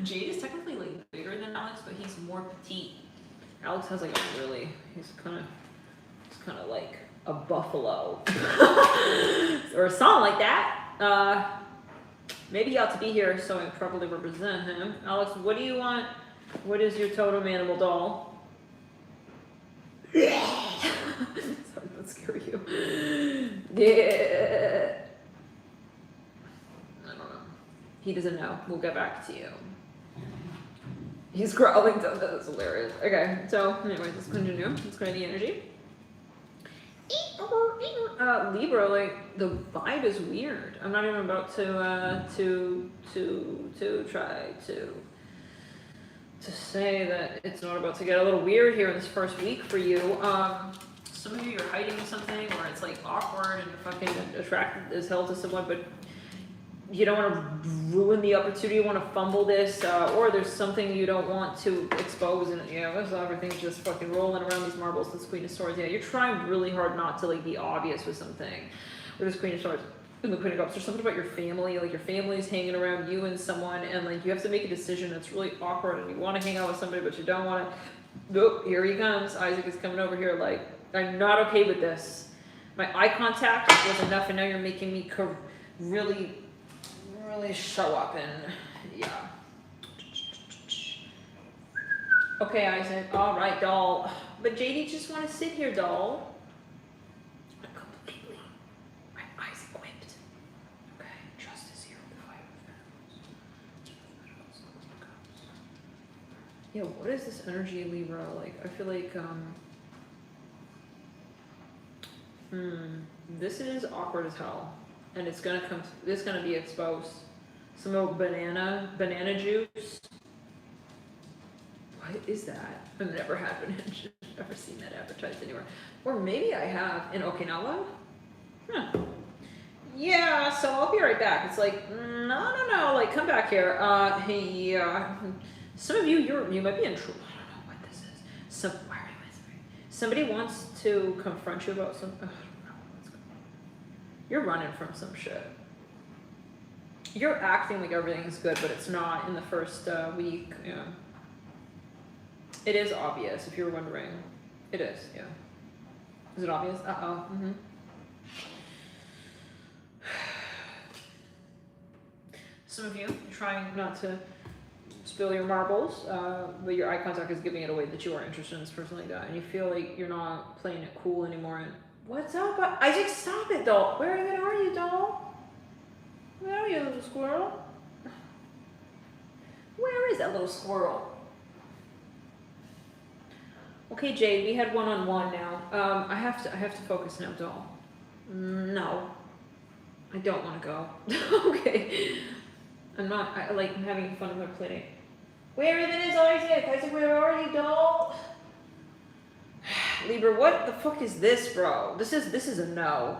Jade is technically like bigger than Alex, but he's more petite. Alex has like a really, he's kind of like a buffalo. Or something like that. Maybe he ought to be here so I properly represent him. Alex, what do you want? What is your totem animal, doll? Sorry, that scare you. Yeah. I don't know. He doesn't know. We'll get back to you. He's growling down. That's hilarious. Okay, so anyway, let's continue. Let's go to the energy. Libra, like the vibe is weird. I'm not even about to try to say that it's not about to get a little weird here in this first week for you. Some of you are hiding something, or it's like awkward and you're fucking attracted as hell to someone, but you don't want to ruin the opportunity. You want to fumble this, or there's something you don't want to expose, and everything's just fucking rolling around these marbles. This Queen of Swords. Yeah, you're trying really hard not to like be obvious with something. with this Queen of Swords and the Queen of Cups. There's something about your family, like your family's hanging around you and someone, and like you have to make a decision that's really awkward, and you want to hang out with somebody, but you don't want to. Nope, here he comes. Isaac is coming over here like, I'm not okay with this. My eye contact was enough, and now you're making me really, really show up, and yeah. Okay, Isaac. All right, doll. But JD just want to sit here, doll. I'm completely. My eyes equipped. Okay, trust is here with the Five of Pentacles. Yeah, what is this energy, Libra? Like, I feel like, this is awkward as hell, and it's gonna come. It's gonna be exposed. Some old banana juice. What is that? I've never had banana juice. Never seen that advertised anywhere. Or maybe I have in Okinawa. Huh. Yeah. So I'll be right back. It's like no. Like come back here. Hey. Some of you, you might be in trouble. I don't know what this is. Somebody wants to confront you about some. I don't know what's going on. You're running from some shit. You're acting like everything's good, but it's not in the first week. Yeah. It is obvious if you're wondering. It is, yeah. Is it obvious? Uh-oh. Mm-hmm. Some of you trying not to spill your marbles, but your eye contact is giving it away that you are interested in this person like that, and you feel like you're not playing it cool anymore. And what's up? Isaac, stop it, doll. Where even are you, doll? Where are you, little squirrel? Where is that little squirrel? Okay, Jade, we had one-on-one now. I have to focus now, doll. No. I don't want to go. Okay. I'm having fun with my play. Where even is Isaac? Isaac, where are you, doll? Libra, what the fuck is this, bro? This is a no.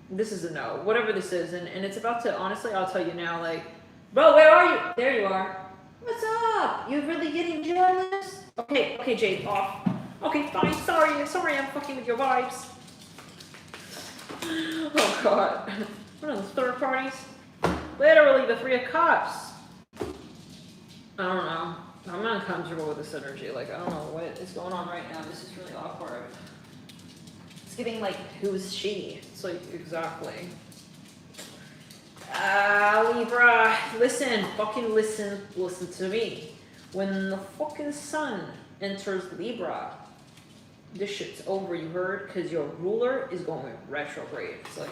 This is a no. Whatever this is, and it's about to, honestly, I'll tell you now, like, bro, where are you? There you are. What's up? You're really getting jealous? Okay, Jade, off. Okay, fine. Sorry, I'm fucking with your vibes. Oh god. What are those third parties? Literally the Three of Cups. I don't know. I'm uncomfortable with this energy. Like, I don't know what is going on right now. This is really awkward. It's giving like, who's she? It's like, exactly. Libra, listen, fucking listen to me. When the fucking sun enters Libra, this shit's over, you heard? Because your ruler is going retrograde. It's like,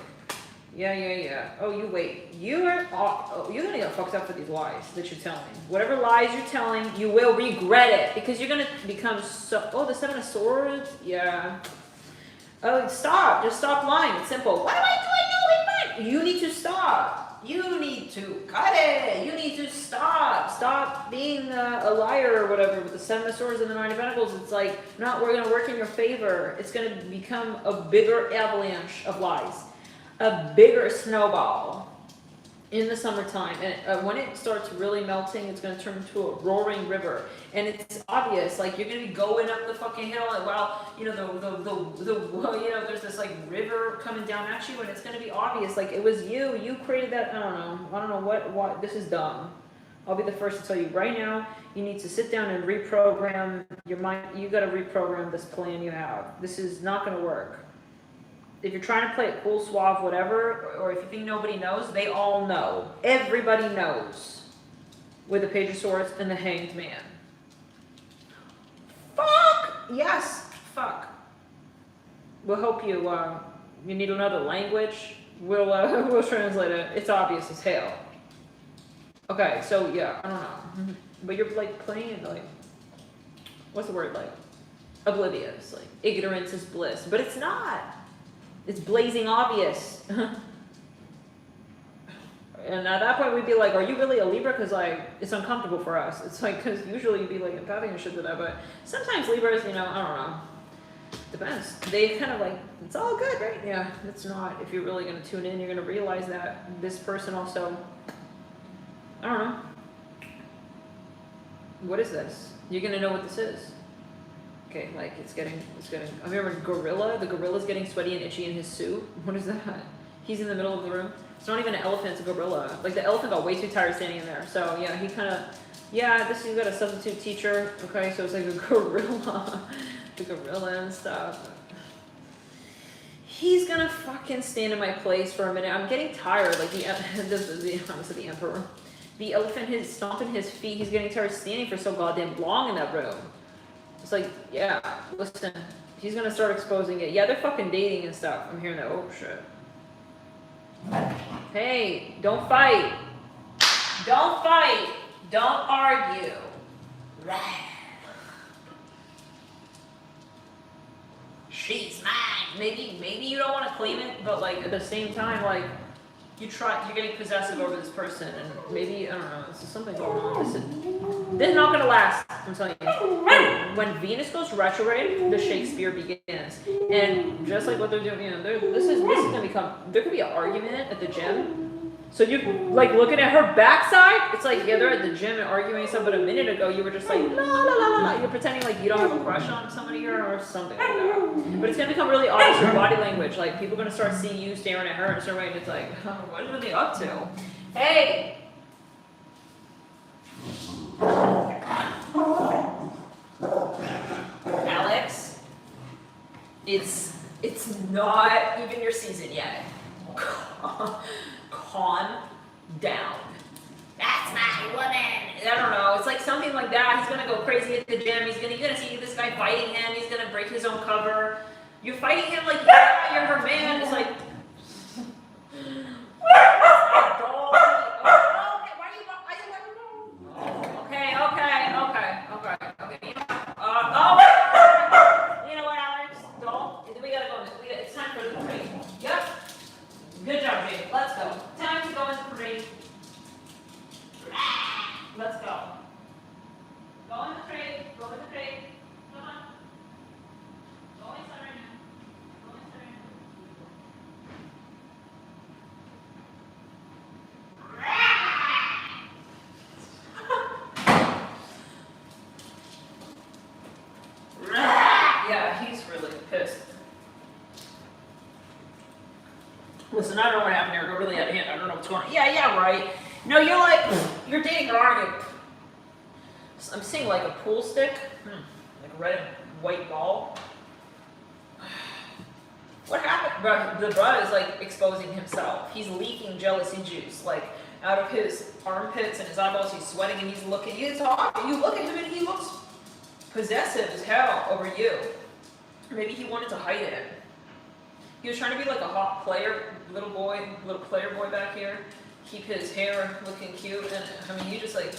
yeah. Oh, you wait. You're gonna get fucked up for these lies that you're telling. Whatever lies you're telling, you will regret it. Because you're gonna become so... Oh, the Seven of Swords? Yeah. Oh, stop. Just stop lying. It's simple. What am I doing? No, you need to stop. You need to cut it. You need to stop. Stop being a liar or whatever with the Seven of Swords and the Nine of Pentacles. It's like, we're going to work in your favor. It's going to become a bigger avalanche of lies. A bigger snowball in the summertime. And when it starts really melting, it's going to turn into a roaring river. And it's obvious, like, you're going to be going up the fucking hill, and while, there's this, like, river coming down at you, and it's going to be obvious, like, it was you created that. I don't know what, this is dumb. I'll be the first to tell you right now, you need to sit down and reprogram your mind. You got to reprogram this plan you have. This is not going to work. If you're trying to play it cool, suave, whatever, or if you think nobody knows, they all know. Everybody knows. With the Page of Swords and the Hanged Man. Fuck! Yes, fuck. We'll help you. You need another language. We'll translate it. It's obvious as hell. Okay, so yeah, I don't know. But you're like playing like, what's the word, like? Oblivious. Like, ignorance is bliss. But it's not. It's blazing obvious. And at that point, we'd be like, are you really a Libra? Because, like, it's uncomfortable for us. It's like, because usually you'd be, like, empathic and shit to that. But sometimes Libras, I don't know. Depends. They kind of, like, it's all good, right? Yeah, it's not. If you're really going to tune in, you're going to realize that this person also, I don't know. What is this? You're going to know what this is. Okay, like, it's getting, have you ever Gorilla? The gorilla's getting sweaty and itchy in his suit. What is that? He's in the middle of the room. It's not even an elephant, it's a gorilla. Like the elephant got way too tired standing in there. So yeah, he kind of, yeah, this he's got a substitute teacher. Okay, so it's like a gorilla, the gorilla and stuff. He's gonna fucking stand in my place for a minute. I'm getting tired. Like the emperor, the elephant is stomping his feet. He's getting tired standing for so goddamn long in that room. It's like, yeah, listen, he's gonna start exposing it. Yeah, they're fucking dating and stuff. I'm hearing that. Oh shit. Hey, don't fight. Don't fight. Don't argue. She's mine. Maybe you don't want to claim it, but like at the same time, like you're getting possessive over this person, and maybe I don't know. This is something going on. This is not gonna last. I'm telling you. When Venus goes retrograde, the Shakespeare begins, and just like what they're doing, you know, this is gonna become. There could be an argument at the gym. So you like looking at her backside. It's like yeah, they're at the gym and arguing stuff. But a minute ago, you were just like la la la la la. You're pretending like you don't have a crush on somebody here or something like that. But it's gonna become really obvious with body language. Like people are gonna start seeing you staring at her in a certain way, and it's like, oh, what are they up to? Hey. Alex, it's not even your season yet. Calm down. That's my woman. I don't know. It's like something like that. He's gonna go crazy at the gym. You're gonna see this guy fighting him. He's gonna break his own cover. You're fighting him like yeah, you're her man. It's like. You know what, Alex? Don't. We gotta go. It's time for the parade. Yep. Good job, Jade. Let's go. Time to go in the parade. Let's go. Go in the parade. Go in the parade. Come on. Go inside right now. Go inside right now. Yeah, he's really pissed. Listen, I don't know what happened here. It got really out of hand. I don't know what's going on. Yeah, right. No, you're dating her, aren't you? I'm seeing like a pool stick, like a red and white ball. What happened? Bro, the bro is like exposing himself. He's leaking jealousy juice, like out of his armpits and his eyeballs. He's sweating and he's looking. You look at him and he looks possessive as hell over you. Maybe he wanted to hide it. He was trying to be like a hot player, little player boy back here. Keep his hair looking cute, and I mean, you just like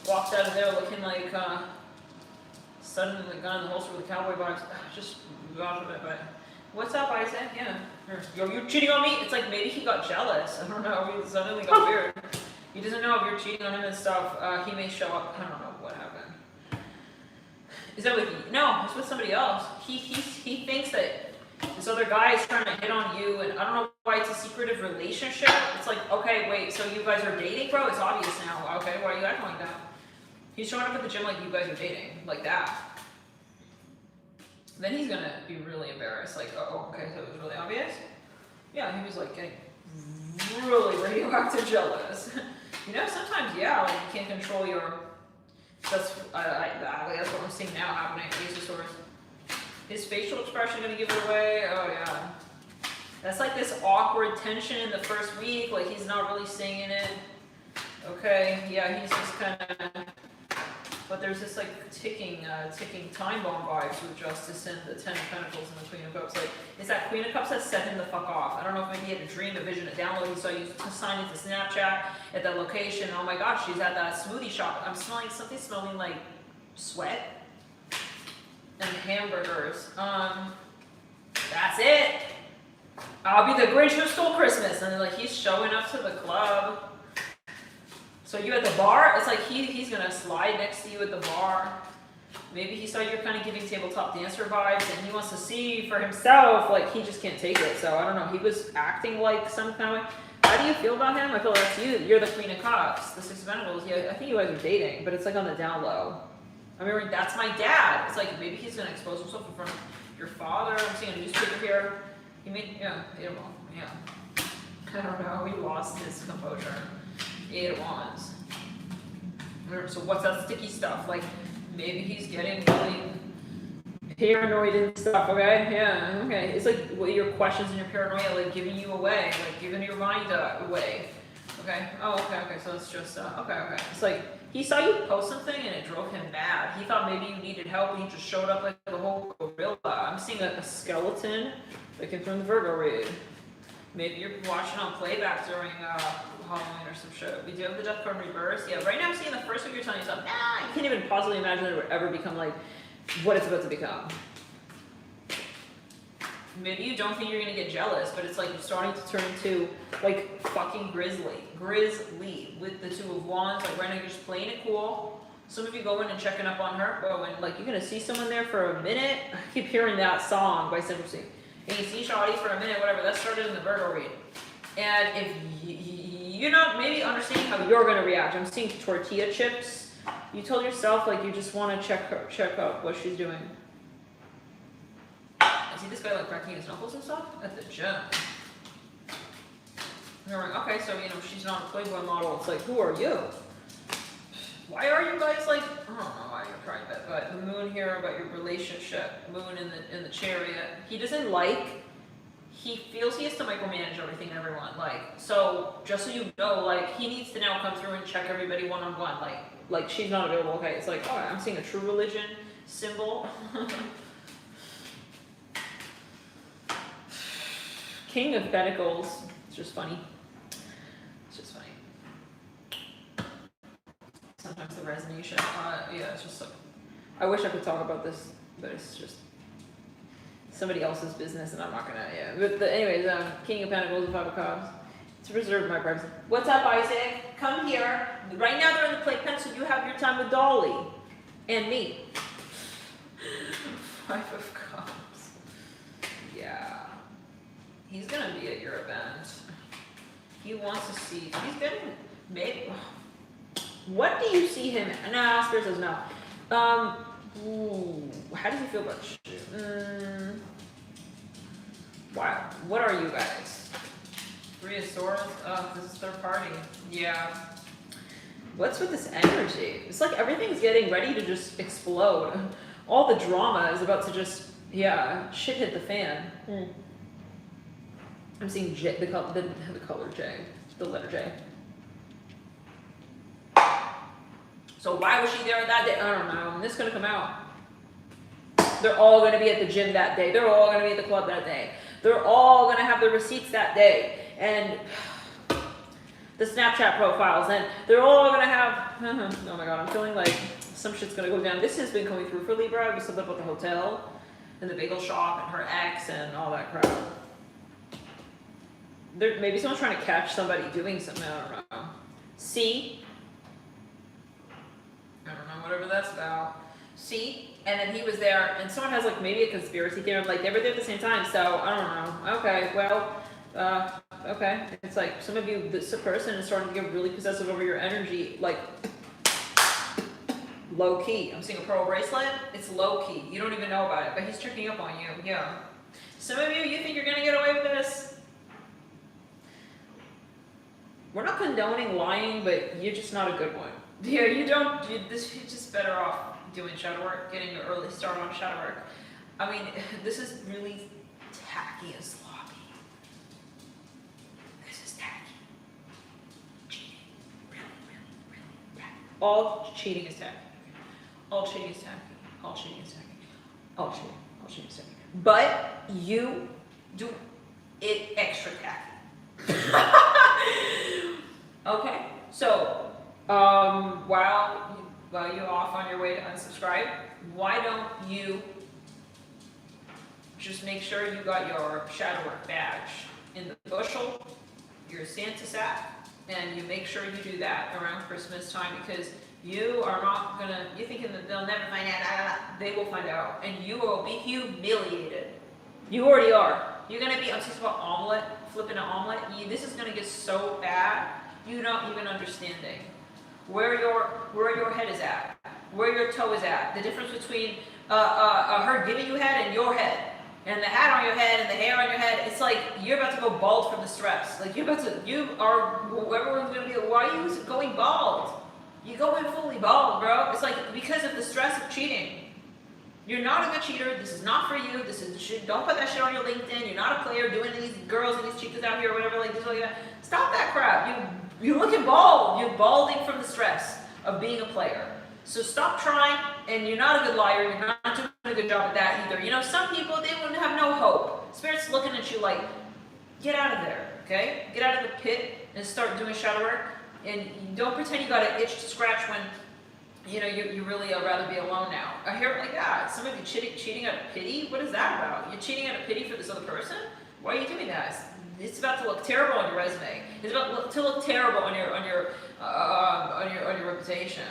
walked out of there looking like suddenly the gun in the holster with the cowboy box. Just got a bit, but what's up, Isaac? Yeah, you're cheating on me. It's like maybe he got jealous. I don't know. He suddenly got weird. He doesn't know if you're cheating on him and stuff. He may show up. I don't know what happened. Is that with you? No, it's with somebody else. He thinks that this other guy is trying to hit on you, and I don't know why it's a secretive relationship. It's like, okay, wait, so you guys are dating, bro? It's obvious now. Okay, why are you acting like that? He's showing up at the gym like you guys are dating, like that. Then he's gonna be really embarrassed, like, oh, okay, so it was really obvious? Yeah, he was like getting really radioactive jealous. You know, sometimes, yeah, like you can't control your, that's what I'm seeing now happening at Ace of Swords. His facial expression gonna give it away. Oh yeah, that's like this awkward tension in the first week. Like he's not really saying it. Okay, yeah, he's just kind of. But there's this like ticking time bomb vibes with Justice and the Ten of Pentacles and the Queen of Cups. Like, it's that Queen of Cups that set him the fuck off. I don't know if maybe he had a dream, a vision, a download. He saw you sign into Snapchat at that location. Oh my gosh, she's at that smoothie shop. I'm smelling something smelling like sweat and hamburgers. That's it. I'll be the Grinch who stole Christmas. And then like he's showing up to the club. So you at the bar, it's like he's gonna slide next to you at the bar. Maybe he saw you're kind of giving tabletop dancer vibes and he wants to see for himself, like he just can't take it. So I don't know, he was acting like some kind of, how do you feel about him? I feel like that's you. You're the Queen of Cups, the Six of Pentacles. Yeah, I think you guys are dating, but it's like on the down low. I'm hearing, that's my dad. It's like maybe he's gonna expose himself in front of your father. I'm seeing a newspaper here. He made, yeah, yeah. I don't know, he lost his composure. 8 of Wands. So what's that sticky stuff? Like, maybe he's getting really paranoid and stuff, okay? Yeah, okay. It's like what your questions and your paranoia, like giving you away, like giving your mind away. Okay. Oh, okay. So it's just okay. It's like he saw you post something and it drove him mad. He thought maybe you needed help and he just showed up like the whole gorilla. I'm seeing a skeleton that came from the Virgo read. Maybe you're watching on playback during Halloween or some shit. We do have the Death card in reverse. Yeah, right now I'm seeing the first week you're telling yourself, nah, you can't even possibly imagine that it would ever become like what it's about to become. Maybe you don't think you're gonna get jealous, but it's like you're starting to turn into like fucking grizzly with the 2 of Wands. Like right now you're just playing it cool. Some of you go in and checking up on her, and like you're gonna see someone there for a minute. I keep hearing that song by Central C. And you see Shawty for a minute, whatever. That started in the Virgo read. And if you're not maybe understanding how you're gonna react, I'm seeing tortilla chips. You told yourself like you just want to check out what she's doing. I see this guy like cracking his knuckles and stuff at the gym. You're like, okay, so she's not a Playboy model. It's like, who are you? Why are you guys like? I don't know why you're trying that, but the Moon here about your relationship, Moon in the Chariot. He doesn't like. He feels he has to micromanage everything and everyone. Like, so just so you know, like he needs to now come through and check everybody one-on-one. Like she's not available. Okay, it's like, all right, I'm seeing a true religion symbol. King of Pentacles. It's just funny. Sometimes the resonation. Yeah, it's just like, I wish I could talk about this, but it's just somebody else's business, and I'm not gonna. Yeah. But anyways, King of Pentacles and 5 of Cups. It's reserved my privacy. What's up, Isaac? Come here. Right now they're in the playpen, so you have your time with Dolly and me. 5 of Cups. Yeah. He's gonna be at your event. He wants to see. He's getting maybe. What do you see him? Nah, Spirit says no. How does he feel about you? Wow. What are you guys? 3 of Swords. This is third party. Yeah. What's with this energy? It's like everything's getting ready to just explode. All the drama is about to just, shit hit the fan. I'm seeing J, the color J, the letter J. So why was she there that day? I don't know. This is going to come out. They're all going to be at the gym that day. They're all going to be at the club that day. They're all going to have the receipts that day. And the Snapchat profiles. And they're all going to have... oh my God, I'm feeling like some shit's going to go down. This has been coming through for Libra. We still live at the hotel. And the bagel shop. And her ex. And all that crap. Maybe someone's trying to catch somebody doing something. I don't know. C... I don't know, whatever that's about. See? And then he was there, and someone has like maybe a conspiracy theory of like they were there at the same time, so I don't know. Okay, well, okay. It's like some of you, this person is starting to get really possessive over your energy, like low key. I'm seeing a pearl bracelet. It's low key. You don't even know about it, but he's checking up on you. Yeah. Some of you think you're gonna get away with this. We're not condoning lying, but you're just not a good one. Yeah, you're just better off doing shadow work, getting an early start on shadow work. I mean, this is really tacky and sloppy. This is tacky. Cheating. Really tacky. All cheating is tacky. All cheating is tacky. All cheating is tacky. All cheating is tacky. But you do it extra tacky. Okay, so while you're off on your way to unsubscribe, why don't you just make sure you got your shadow work badge in the bushel, your Santa sack, and you make sure you do that around Christmas time, because you are not gonna, you're thinking that they'll never find out. They will find out, and you will be humiliated. You already are. You're gonna be, I'm talking about omelet, flipping an omelet. This is gonna get so bad, you're not even understanding where your head is at, where your toe is at, the difference between her giving you head and your head. and the hat on your head and the hair on your head, it's like you're about to go bald from the stress. Like you are, whoever was gonna be, why are you going bald? You go in fully bald, bro. It's like because of the stress of cheating. You're not a good cheater. This is not for you. This is shit. Don't put that shit on your LinkedIn. You're not a player doing these girls and these chicas out here or whatever like this, like that. Stop that crap. You're looking bald. You're balding from the stress of being a player. So stop trying, and you're not a good liar. You're not doing a good job at that either. You know, some people, they wouldn't have no hope. Spirit's looking at you like, get out of there, okay? Get out of the pit and start doing shadow work. And don't pretend you got an itch to scratch when, you know, you really rather be alone now. I hear it like that. Some of you cheating out of pity. What is that about? You're cheating out of pity for this other person? Why are you doing that? It's about to look terrible on your resume. It's about to look terrible on your reputation.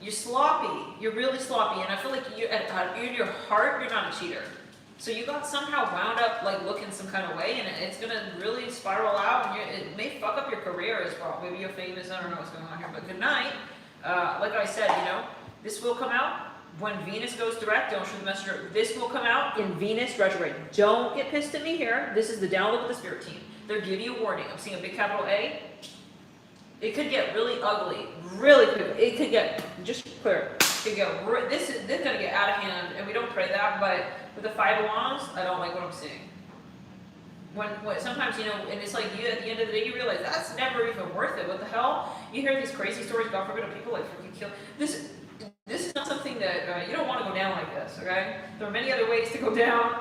You're sloppy. You're really sloppy, and I feel like in your heart, you're not a cheater. So you got somehow wound up like looking some kind of way, and it's gonna really spiral out, and it may fuck up your career as well. Maybe you're famous. I don't know what's going on here, but good night. Like I said, you know, this will come out when Venus goes direct. Don't shoot the messenger. This will come out in Venus retrograde. Don't get pissed at me here. This is the download with the spirit team. They're giving you a warning. I'm seeing a big capital A. It could get really ugly, really quick. It could get, just clear. It could get, this is gonna get out of hand, and we don't pray that. But with the Five of Wands, I don't like what I'm seeing. When sometimes, you know, and it's like you at the end of the day you realize that's never even worth it. What the hell? You hear these crazy stories, God forbid, of people like freaking kill. This is not something that you don't want to go down like this. Okay, there are many other ways to go down.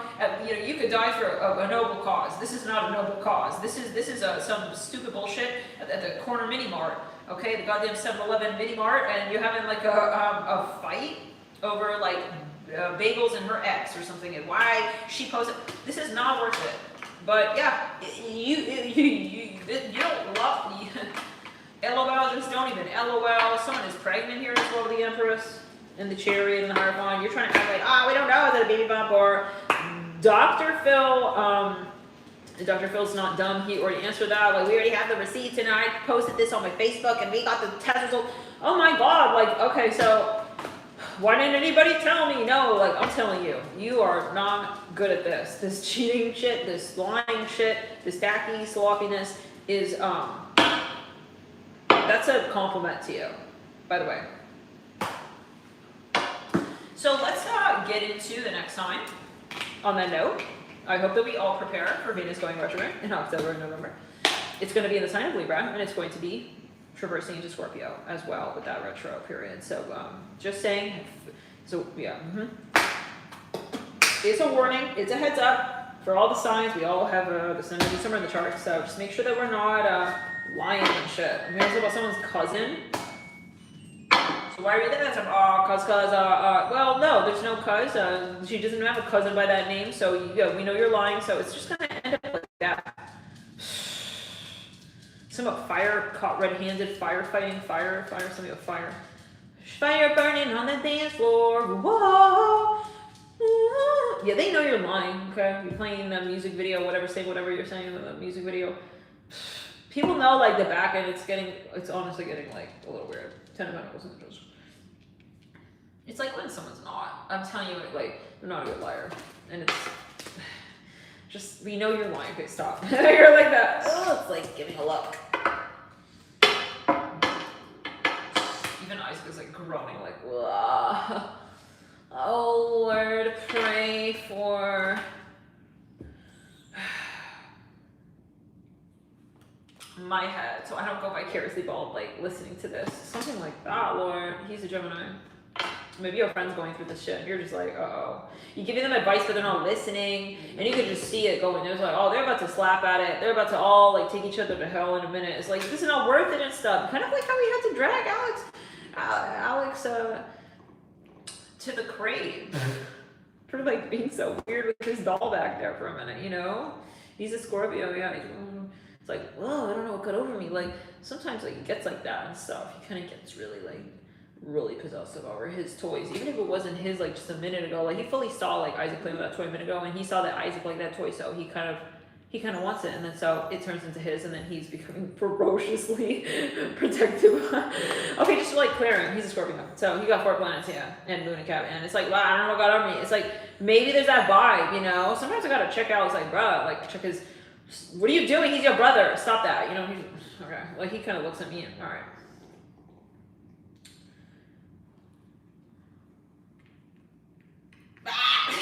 You know, you could die for a noble cause. This is not a noble cause. This is some stupid bullshit at the corner mini mart. Okay, the goddamn 7-Eleven mini mart, and you're having like a fight over like bagels and her ex or something, and why she posted. This is not worth it. But yeah, you don't love. LOL, just don't even LOL. Someone is pregnant here as well, the Empress and the Chariot and the Hierophant. You're trying to act like, we don't know, is it a baby bump or Dr. Phil? Dr. Phil's not dumb. He already answered that. Like, we already have the receipt and I posted this on my Facebook and we got the test result. Oh my God! Like, okay, so why didn't anybody tell me? No, like I'm telling you, you are not good at this. This cheating shit, this lying shit, this tacky sloppiness is that's a compliment to you, by the way. So let's get into the next sign. On that note, I hope that we all prepare for Venus going retrograde in October and November. It's going to be in the sign of Libra, and it's going to be traversing into Scorpio as well with that retro period. So just saying. So yeah, it's a warning. It's a heads up for all the signs. We all have the sun somewhere in the chart. So just make sure that we're not lying and shit. I'm hearing about someone's cousin. So why are you thinking that? Well, no, there's no cuz. She doesn't have a cousin by that name. So we know you're lying. So it's just gonna end up like that. Some of fire caught red-handed, firefighting, fire, something of fire. Fire burning on the dance floor. Whoa. Yeah, they know you're lying, okay? You're playing the music video, whatever, say whatever you're saying in the music video. People know, like, the back end, it's honestly getting, like, a little weird. 10 of Pentacles in the Judge. It's like when someone's not. I'm telling you, like, they're not a good liar. And it's just, we know you're lying. Okay, stop. You're like that. Oh, it's like giving a look. Even Isaac is like groaning, like, whoa. Oh, Lord, pray for my head so I don't go vicariously bald, like, listening to this. Something like that, Lord. He's a Gemini. Maybe your friend's going through this shit and you're just like, uh-oh. You're giving them advice but they're not listening, and you can just see it going. There's like, oh, they're about to slap at it. They're about to all like take each other to hell in a minute. It's like, this is not worth it and stuff. Kind of like how we had to drag Alex to the grave. For like being so weird with his doll back there for a minute, you know? He's a Scorpio, yeah. It's like, whoa, I don't know what got over me. Like, sometimes like it gets like that and stuff. He kind of gets really possessive over his toys, even if it wasn't his just a minute ago. Like, he fully saw like Isaac playing with that toy a minute ago, and he saw that Isaac liked that toy, so he kind of he kind of wants it, and then so it turns into his, and then he's becoming ferociously protective. Okay, just like clearing, he's a Scorpio, so he got 4 planets, yeah, and Moon and Cap, and it's like, wow, I don't know what got on me. It's like, maybe there's that vibe, you know? Sometimes I gotta check out, it's like, bruh, like, check his, what are you doing? He's your brother, stop that, you know? He's, okay, like, he kind of looks at me, and, all right.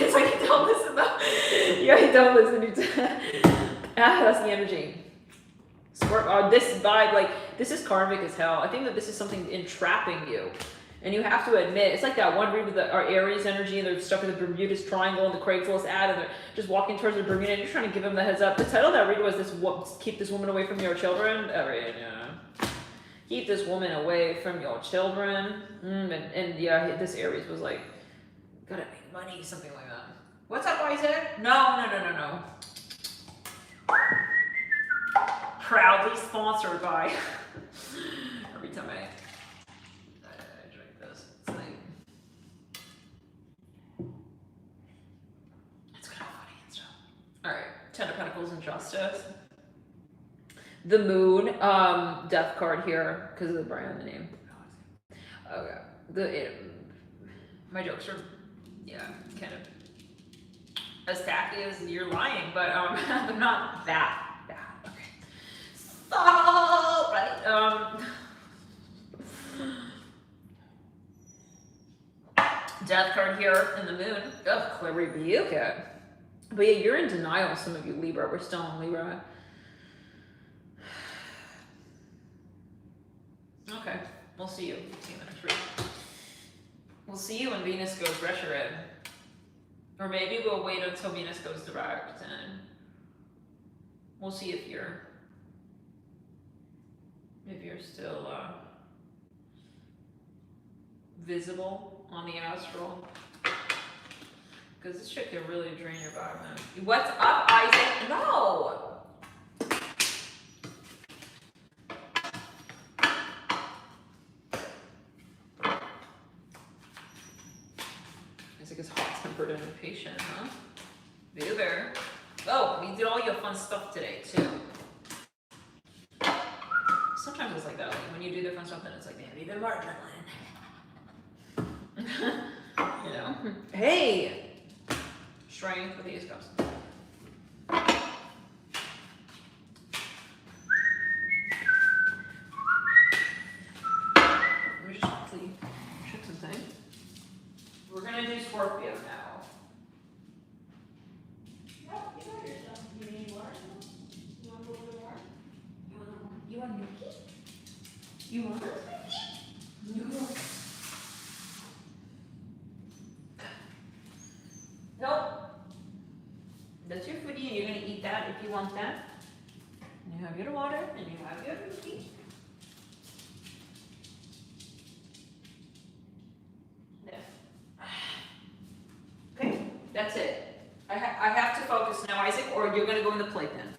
It's like, you don't listen though. Yeah, you don't listen. That's the energy. This vibe, like, this is karmic as hell. I think that this is something entrapping you. And you have to admit, it's like that one read with our Aries energy, and they're stuck in the Bermuda's Triangle and the Craigslist ad, and they're just walking towards the Bermuda, and you're trying to give them the heads up. The title of that read was Keep This Woman Away From Your Children. Keep this woman away from your children. And yeah, this Aries was like, gotta make money, something like that. What's up, Isaac? No. Proudly sponsored by. Every time I drink this, it's like, it's kind of funny and stuff. All right, 10 of Pentacles and Justice. The Moon, death card here because of the brand, the name. Okay, my jokes are, yeah, kind of as tacky as you're lying, but they're not that bad. Okay, so right. Death card here in the Moon. Ugh, clear rebuke it. But yeah, you're in denial. Some of you Libra. We're still in Libra. Okay, we'll see you. See you in the next read. We'll see you when Venus goes retrograde. Or maybe we'll wait until Venus goes direct and we'll see if you're still visible on the astral. Because this shit can really drain your body, man. What's up, Isaac? No! Is hot-tempered and impatient, huh? Boo Bear. Oh, we did all your fun stuff today, too. Sometimes it's like that. Like when you do the fun stuff, then it's like, man, even more adrenaline. You know? Hey! Strength with the Ace of Cups. Let me just quickly check something. We're gonna do Scorpio now. Oh, you got yourself. You need water? You want a little bit of water? You want milky? You want it? No. Nope. That's your foodie, and you're gonna eat that if you want that. And you have your water, and you have your milky. That's it. I have to focus now, Isaac, or you're going to go in the playpen.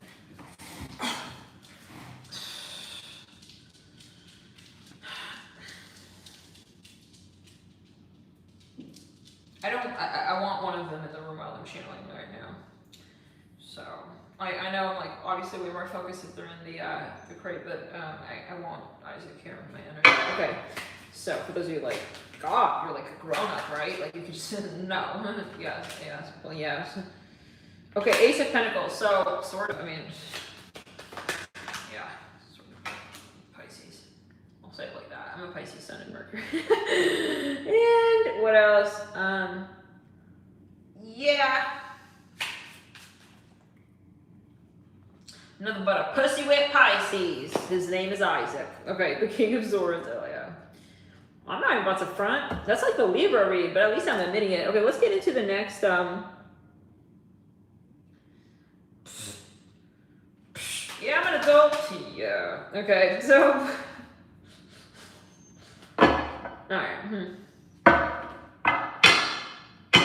I want one of them in the room while I'm channeling right now. So, I know I'm like, obviously way more focused if they're in the crate, but I want Isaac here with my energy. Okay, so for those of you like, God, you're like a grown-up, right? Like you could just, no. Yes, well, yes. Okay, Ace of Pentacles, so sort of, I mean, yeah, sort of Pisces. I'll say it like that. I'm a Pisces Sun and Mercury. And what else? Yeah. Nothing but a pussy whip Pisces. His name is Isaac. Okay, the King of Swords, oh yeah. I'm not even about to front. That's like the Libra read, but at least I'm admitting it. Okay, let's get into the next, yeah, I'm gonna go to, yeah. Okay, so, alright,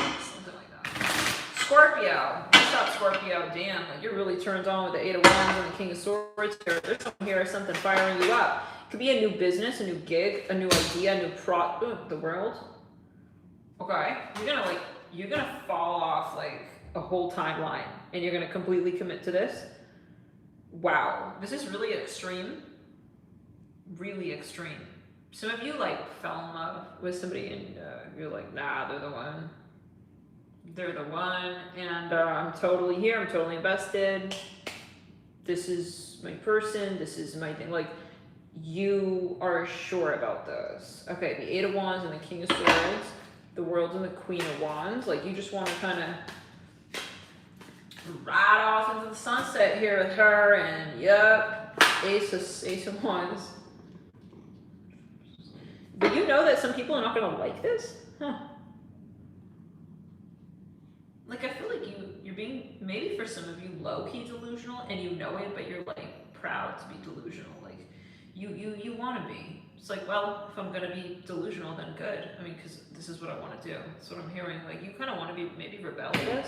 something like that. Scorpio. What's up, Scorpio? Damn, like you're really turned on with the 8 of Wands and the King of Swords here. There's something here, something firing you up. Could be a new business, a new gig, a new idea, a new the world. Okay, you're gonna fall off like a whole timeline and you're going to completely commit to this. Wow, this is really extreme. Really extreme. Some of you like fell in love with somebody and you're like, nah, they're the one. They're the one, and I'm totally here. I'm totally invested. This is my person. This is my thing. Like, you are sure about this. Okay, the Eight of Wands and the King of Swords, the World and the Queen of Wands. Like, you just want to kind of ride off into the sunset here with her, and yep, Ace of Wands. But you know that some people are not going to like this? Huh. Like, I feel like you're being, maybe for some of you, low-key delusional, and you know it, but you're, like, proud to be delusional. Like, you want to be. It's like, well, if I'm going to be delusional, then good. I mean, because this is what I want to do. That's what I'm hearing. Like, you kind of want to be maybe rebellious.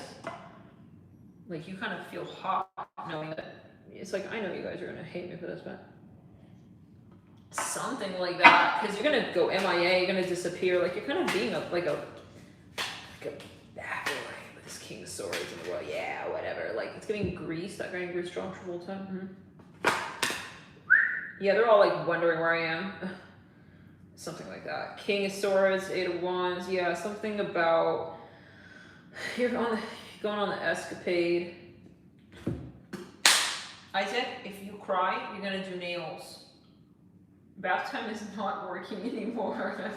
Like, you kind of feel hot knowing that, it's like, I know you guys are going to hate me for this, but something like that. Because you're going to go MIA, you're going to disappear. Like, you're kind of being a bad boy. King of Swords in the world, yeah, whatever. Like, it's giving Greece, that guy in Greece, John Travolta. Yeah, they're all like wondering where I am. Something like that. King of Swords, Eight of Wands, yeah, something about you're going on the escapade. Isaac, if you cry, you're gonna do nails. Bath time is not working anymore.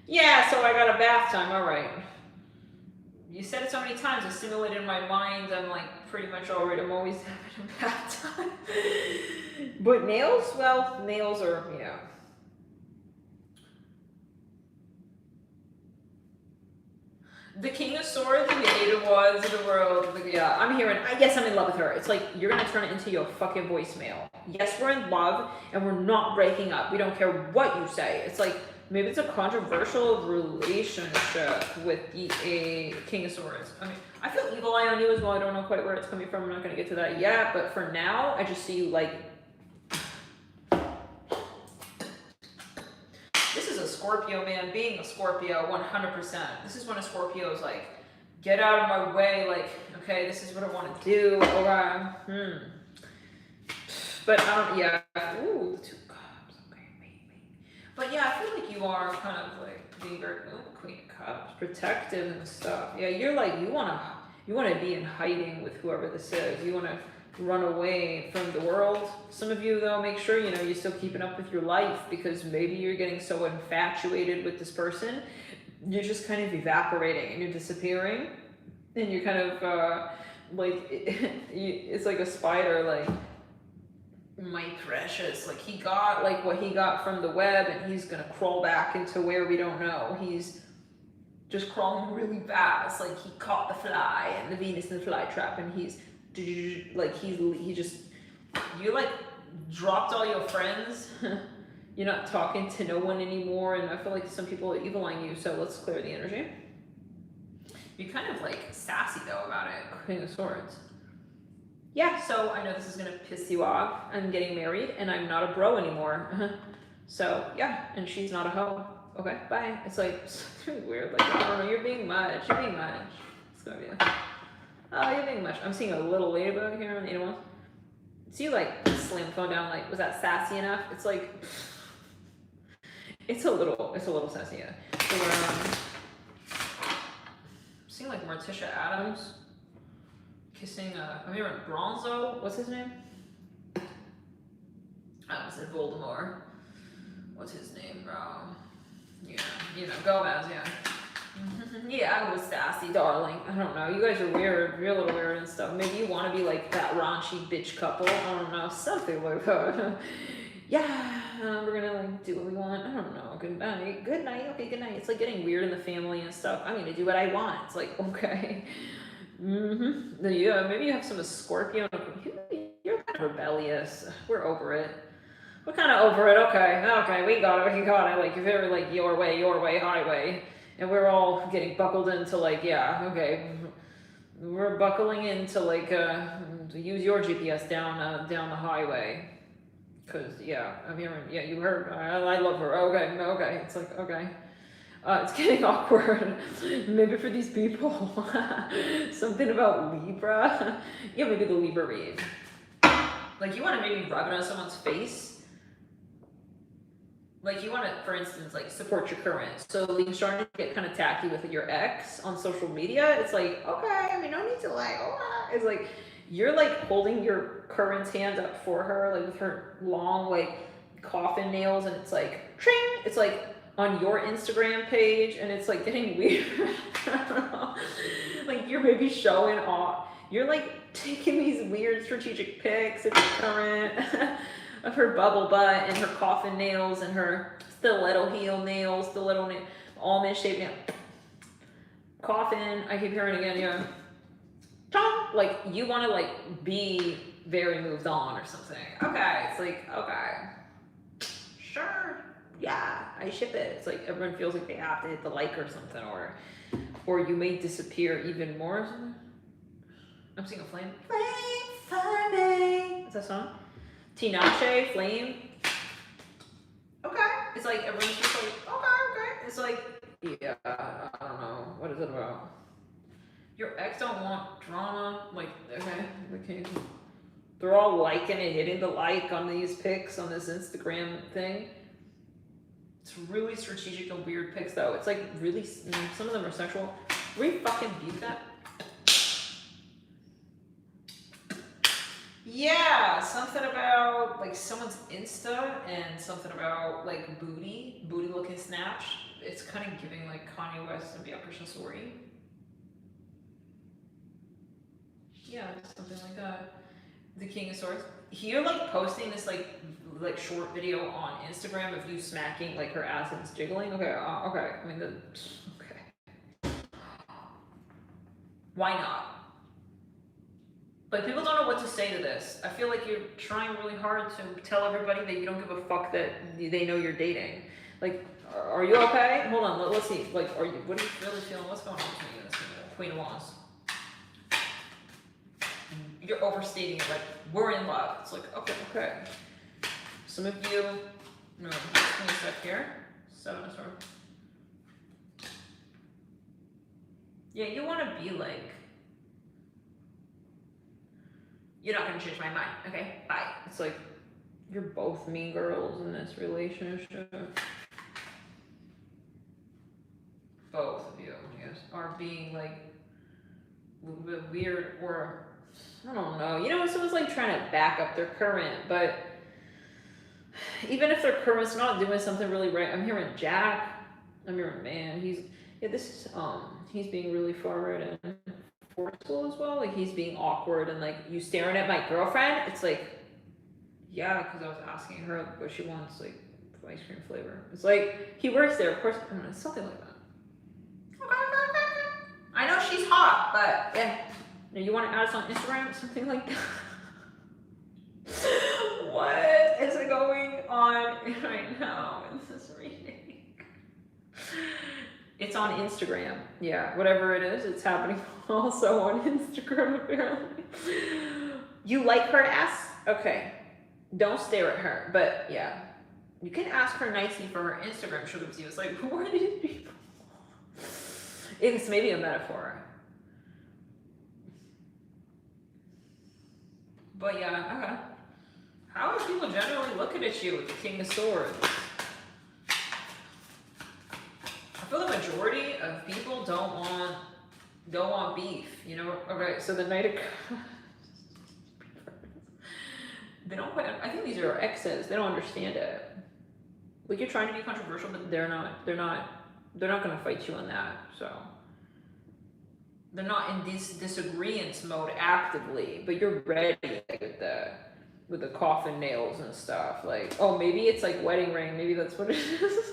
Yeah, so I got a bath time, all right. You said it so many times, it stimulated in my mind. I'm like pretty much already, I'm always having a bad time. But nails, well, nails are, yeah. The King of Swords and the Eight of Wands in the world. Like, yeah, I'm hearing, yes, I'm in love with her. It's like, you're going to turn it into your fucking voicemail. Yes, we're in love and we're not breaking up. We don't care what you say. It's like, maybe it's a controversial relationship with the King of Swords. I mean, I feel evil eye on you as well. I don't know quite where it's coming from. I'm not going to get to that yet. But for now, I just see you like... This is a Scorpio, man. Being a Scorpio, 100%. This is when a Scorpio is like, get out of my way. Like, okay, this is what I want to do. But I don't... Yeah. Ooh, the Two of Cups. Okay, wait. But yeah, I feel like you are kind of like being very Queen of Cups, protective and stuff. Yeah, you're like you want to be in hiding with whoever this is. You want to run away from the world. Some of you though, make sure you're still keeping up with your life, because maybe you're getting so infatuated with this person, you're just kind of evaporating and you're disappearing, and you're kind of like it's like a spider, like, my precious, like he got like what he got from the web, and he's gonna crawl back into where we don't know. He's just crawling really fast, like he caught the fly and the Venus in the flytrap, and he's like he just, you like dropped all your friends. You're not talking to no one anymore, and I feel like some people are evil eyeing you, so let's clear the energy. You're kind of like sassy though about it, Queen of Swords. Yeah, so I know this is gonna piss you off. I'm getting married and I'm not a bro anymore. So yeah, and she's not a hoe. Okay, bye. It's like something weird, like, I don't know, you're being much. It's gonna be like, oh, you're being much. I'm seeing a little ladybug here on the one. So you like slam the phone down, like, was that sassy enough? It's like, it's a little sassy, yeah. So, seeing like Morticia Adams kissing, I'm hearing Bronzo, what's his name? I almost said Voldemort. What's his name, bro? Yeah, Gomez, yeah. Yeah, I was sassy, darling. I don't know. You guys are weird. You're a little weird and stuff. Maybe you want to be like that raunchy bitch couple. I don't know. Something like that. Yeah, we're gonna like do what we want. I don't know. Good night. Good night. Okay, good night. It's like getting weird in the family and stuff. I'm gonna do what I want. It's like, okay. Yeah, maybe you have some Scorpio. You're kind of rebellious. We're over it. We're kind of over it. Okay, we got it. Like, very like your way, highway. And we're all getting buckled into like, yeah, okay. We're buckling into like, to use your GPS down the highway. Cause yeah, I'm hearing, yeah, you heard, I love her. Okay. It's like, okay. It's getting awkward. Maybe for these people. Something about Libra. Yeah, maybe the Libra read. Like, you want to maybe rub it on someone's face. Like, you want to, for instance, like, support your current. So, like, you're starting to get kind of tacky with your ex on social media. It's like, okay, I mean, no need to, like, it's like, you're, like, holding your current's hand up for her, like, with her long, like, coffin nails, and it's like, tring! It's like, on your Instagram page, and it's like getting weird. I don't know. Like, you're maybe showing off. You're like taking these weird strategic pics of your current, of her bubble butt and her coffin nails and her stiletto heel nails, almond shaped nail. Coffin, I keep hearing again, yeah. Like, you want to like be very moved on or something. Okay, it's like, okay, sure. Yeah, I ship it. It's like everyone feels like they have to hit the like or something, or you may disappear even more or something. I'm seeing a flame. Flame Sunday. Is that a song? Tinashe, flame. Okay. It's like everyone's just like, okay. It's like, yeah, I don't know. What is it about? Your ex don't want drama. Like, okay. They're all liking and hitting the like on these pics on this Instagram thing. It's really strategic and weird pics, though. It's like really, some of them are sexual. We fucking view that. Yeah, something about like someone's Insta and something about like booty looking snatch. It's kind of giving like Kanye West and Bianca Story. Yeah, something like that. The King of Swords. You're like posting this like short video on Instagram of you smacking like her ass and it's jiggling. Okay. I mean, okay. Why not? Like, people don't know what to say to this. I feel like you're trying really hard to tell everybody that you don't give a fuck that they know you're dating. Like, are you okay? Hold on, let's see. Like, what are you really feeling? What's going on with you in this Queen of Wands? You're overstating it, like, we're in love. It's like, okay. Some of you, no, let me step here. 7 of Swords. Yeah, you want to be like, you're not going to change my mind, okay? Bye. It's like, you're both mean girls in this relationship. Both of you, I guess, are being like a little bit weird, or I don't know. You know, someone's like trying to back up their current, but even if their current's not doing something really right, I'm hearing Jack. I'm hearing man. He's being really forward and forceful as well. Like, he's being awkward and like, you staring at my girlfriend. It's like, yeah, because I was asking her what she wants, like ice cream flavor. It's like, he works there, of course. I don't know, something like that. I know she's hot, but yeah. You want to add us on Instagram? Something like that. What is going on right now in this reading? It's on Instagram. Yeah, whatever it is, it's happening also on Instagram, apparently. You like her ass? Okay. Don't stare at her. But yeah, you can ask her nicely for her Instagram. She'll give it to you. It's like, who are these people? It's maybe a metaphor. But yeah, okay. How are people generally looking at you with the King of Swords? I feel the majority of people don't want beef, you know? Okay, so the Knight of they don't quite, I think these are our exes. They don't understand it. Like, you're trying to be controversial, but they're not going to fight you on that, so. They're not in this disagreement mode actively, but you're ready with the coffin nails and stuff. Like, oh, maybe it's like wedding ring. Maybe that's what it is.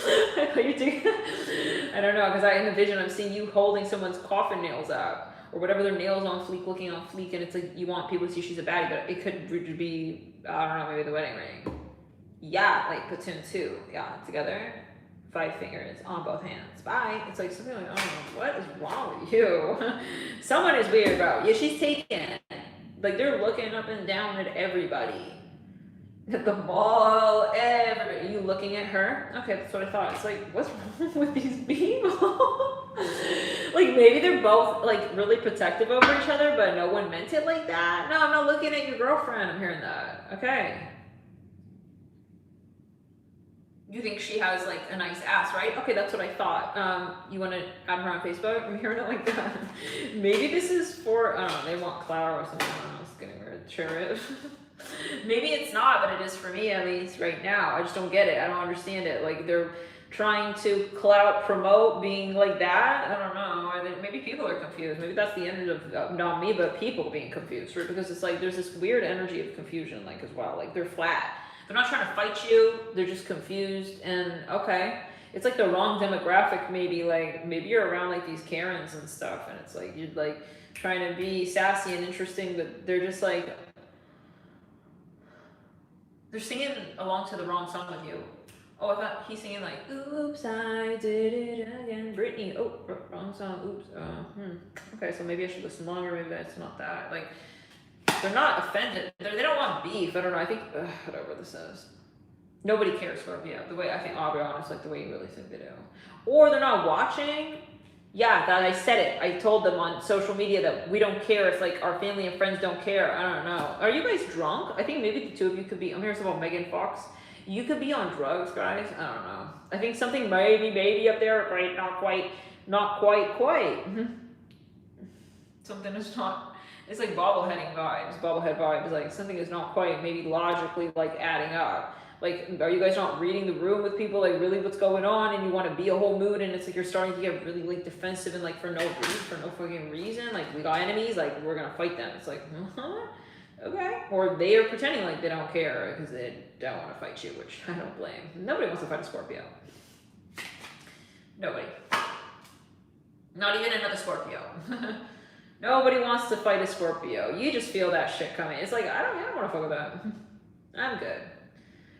I don't know, because in the vision, I'm seeing you holding someone's coffin nails up, or whatever, their nails on fleek, looking on fleek, and it's like you want people to see she's a baddie, but it could be, I don't know, maybe the wedding ring. Yeah, like platoon 2. Yeah, together. 5 fingers on both hands. Bye. It's like something like, I don't know, what is wrong with you? Someone is weird, bro. Yeah, she's taken. Like, they're looking up and down at everybody. At the mall, everybody, you looking at her? Okay, that's what I thought. It's like, what's wrong with these people? Like, maybe they're both, like, really protective over each other, but no one meant it like that. No, I'm not looking at your girlfriend. I'm hearing that. Okay. You think she has, like, a nice ass, right? Okay, that's what I thought. You want to add her on Facebook? I'm hearing it like that. Maybe this is for, I don't know, they want clout or something. I don't know, it's getting weird. Chariot. Maybe it's not, but it is for me, at least right now. I just don't get it. I don't understand it. Like, they're trying to clout promote being like that. I don't know. Maybe people are confused. Maybe that's the end of not me, but people being confused, right? Because it's like there's this weird energy of confusion, like, as well. Like, they're flat. They're not trying to fight you. They're just confused. And okay, it's like the wrong demographic. Maybe like maybe you're around like these Karens and stuff, and it's like you're like trying to be sassy and interesting, but they're just like they're singing along to the wrong song with you. Oh, I thought he's singing like, oops, I did it again, Britney. Oh, wrong song. Oops. Okay, so maybe I should listen longer. Maybe that's not that. Like, they're not offended. They don't want beef. I don't know. I think whatever this is. Nobody cares for Scorpio. The way I think, I'll be honest, like the way you really think they do. Or they're not watching. Yeah, that I said it. I told them on social media that we don't care if like our family and friends don't care. I don't know. Are you guys drunk? I think maybe the two of you could be. I'm hearing something about Megan Fox. You could be on drugs, guys. I don't know. I think something maybe up there, right? Not quite. Something is not. It's like bobblehead vibes. Like something is not quite maybe logically like adding up. Like, are you guys not reading the room with people, like really what's going on, and you want to be a whole mood, and it's like you're starting to get really like defensive and like for no fucking reason. Like, we got enemies, like we're gonna fight them. It's like, okay. Or they are pretending like they don't care because they don't want to fight you, which I don't blame. Nobody wants to fight a Scorpio. Nobody. Not even another Scorpio. Nobody wants to fight a Scorpio. You just feel that shit coming. It's like, I don't want to fuck with that. I'm good.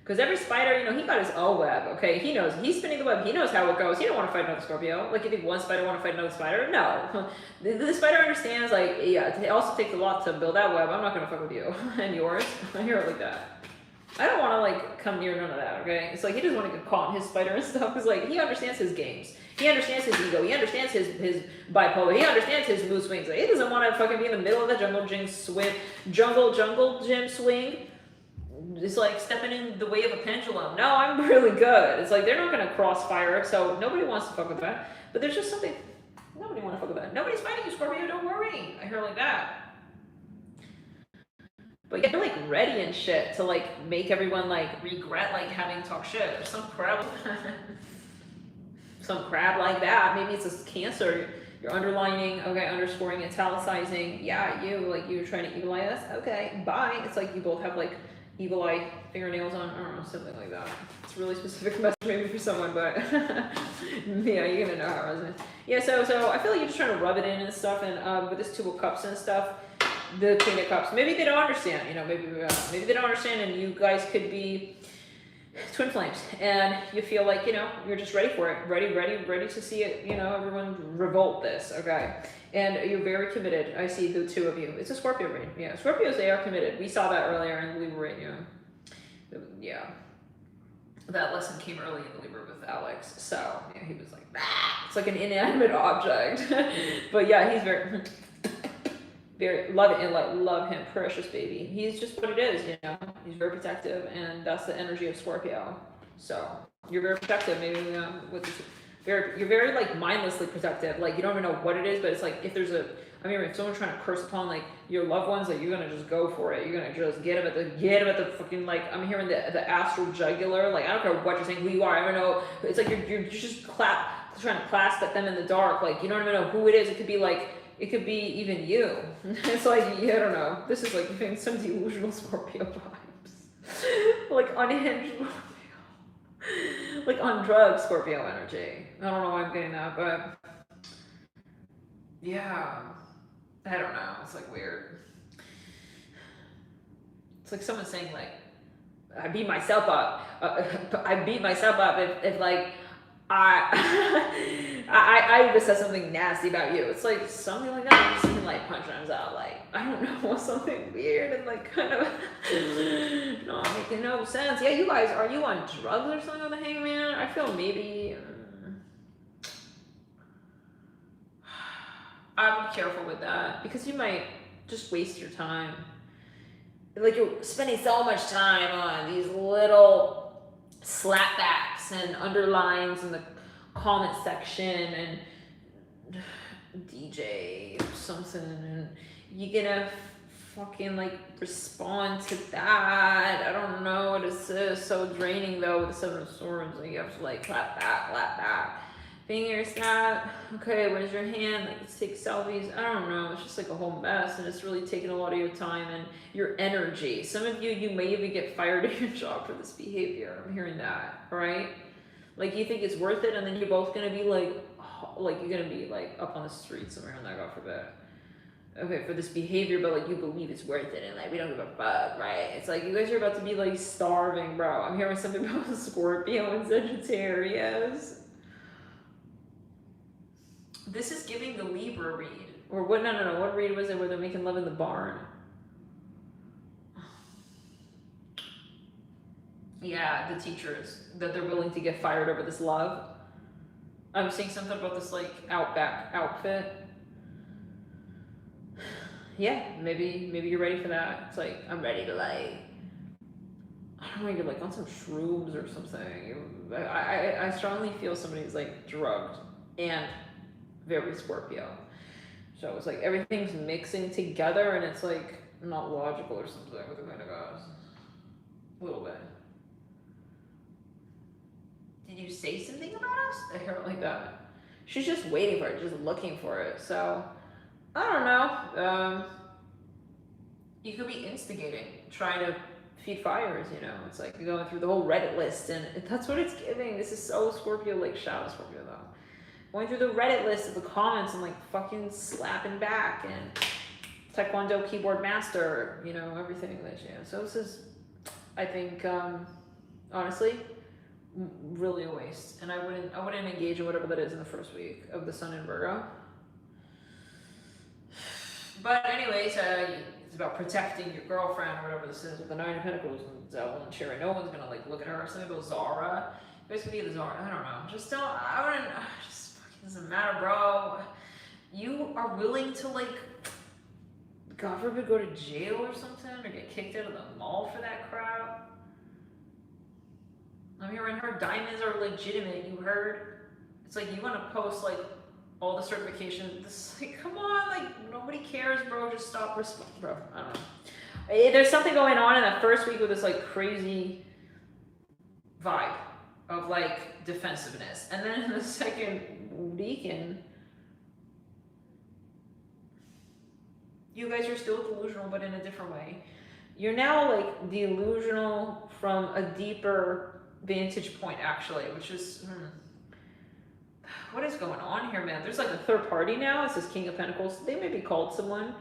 Because every spider, you know, he got his own web, okay? He knows. He's spinning the web. He knows how it goes. He don't want to fight another Scorpio. Like, you think one spider want to fight another spider? No. The spider understands, like, yeah, it also takes a lot to build that web. I'm not going to fuck with you. And yours. I hear it like that. I don't want to, like, come near none of that, okay? It's like, he doesn't want to get caught in his spider and stuff. Because, like, he understands his games. He understands his ego. He understands his bipolar. He understands his mood swings. Like, he doesn't want to fucking be in the middle of the jungle gym swing. It's like stepping in the way of a pendulum. No, I'm really good. It's like they're not going to crossfire, so nobody wants to fuck with that. But there's just something, nobody want to fuck with that. Nobody's fighting you, Scorpio, don't worry. I hear like that. But you're like ready and shit to like make everyone like regret like having talk shit. There's some crap like that. Maybe it's a Cancer. You're underlining, okay, underscoring, italicizing. Yeah, you're trying to evil eye us. Okay, bye. It's like you both have like evil eye fingernails on, I don't know, something like that. It's a really specific message maybe for someone, but yeah, you're gonna know how it resonates. Yeah, so I feel like you're just trying to rub it in and stuff, and with this Two of Cups and stuff, the King of Cups, maybe they don't understand, you know, maybe they don't understand, and you guys could be twin flames, and you feel like, you know, you're just ready for it, ready to see it, you know, everyone revolt this, okay? And you're very committed. I see the two of you. It's a Scorpio reign. Yeah, Scorpios, they are committed. We saw that earlier in the Libra reign, yeah. Yeah. That lesson came early in the Libra with Alex. So, yeah, he was like, ah! It's like an inanimate object. But yeah, he's very, love it, and like, love him, precious baby. He's just what it is, you know. He's very protective, and that's the energy of Scorpio. So, you're very protective, maybe with this. You're very like mindlessly protective. Like, you don't even know what it is, but it's like if there's if someone's trying to curse upon like your loved ones, like you're gonna just go for it. You're gonna just get them at the fucking, like, I'm hearing the astral jugular. Like, I don't care what you're saying, who you are. I don't know. It's like you're just trying to clasp at them in the dark. Like, you don't even know who it is. It could be like, it could be even you. It's like, yeah, I don't know. This is like giving some delusional Scorpio vibes. Like unhinged. Like on drugs, Scorpio energy. I don't know why I'm getting that, but yeah, I don't know. It's like weird. It's like someone saying like, I beat myself up. If like I even said something nasty about you. It's like something like that. I'm just like punch rhymes out. Like, I don't know, something weird and like kind of not making no sense. Yeah, you guys, are you on drugs or something with the hangman? I feel maybe. I'd be careful with that because you might just waste your time. Like you're spending so much time on these little slapbacks and underlines in the comment section and DJ or something, and you're gonna fucking like respond to that. I don't know what this is. So draining though with the Seven of Swords. Like you have to like clap back. Finger snap. Okay, where's your hand? Like let's take selfies. I don't know. It's just like a whole mess, and it's really taking a lot of your time and your energy. Some of you may even get fired at your job for this behavior. I'm hearing that, right? Like you think it's worth it, and then you're both gonna be like you're gonna be like up on the street somewhere, and like God forbid. Okay, for this behavior, but like you believe it's worth it, and like we don't give a fuck, right? It's like you guys are about to be like starving, bro. I'm hearing something about Scorpio and Sagittarius. This is giving the Libra read. Or what? No. What read was it where they're making love in the barn? Yeah, the teachers, that they're willing to get fired over this love. I'm seeing something about this like outback outfit. Yeah, maybe you're ready for that. It's like, I'm ready to like, I don't know, you're like on some shrooms or something. I strongly feel somebody's like drugged and very Scorpio. So it's like everything's mixing together and it's like not logical or something with the kind of goes. A little bit. Did you say something about us? I hear it like that. She's just waiting for it, just looking for it. So I don't know. You could be instigating, trying to feed fires, you know. It's like you're going through the whole Reddit list, and that's what it's giving. This is so Scorpio, like shadow Scorpio, though. Going through the Reddit list of the comments and like fucking slapping back, and Taekwondo keyboard master, you know, everything that you know. So this is, I think, honestly, really a waste. And I wouldn't engage in whatever that is in the first week of the Sun in Virgo. But anyways, it's about protecting your girlfriend or whatever this is with the Nine of Pentacles and Devil and Cherry. No one's gonna like look at her. Something about Zara. You guys could be the Zara. I don't know. Just don't. I wouldn't. Just fucking doesn't matter, bro. You are willing to like, God forbid, go to jail or something, or get kicked out of the mall for that crap. I'm hearing her diamonds are legitimate. You heard? It's like you want to post like all the certifications. This is like, come on, like nobody cares, bro. Just stop responding, bro. I don't know. There's something going on in that first week with this like crazy vibe of like defensiveness, and then in the second weekend, you guys are still delusional, but in a different way. You're now like delusional from a deeper vantage point, actually, which is. What is going on here, man? There's like a third party now. It says King of Pentacles. They maybe called someone.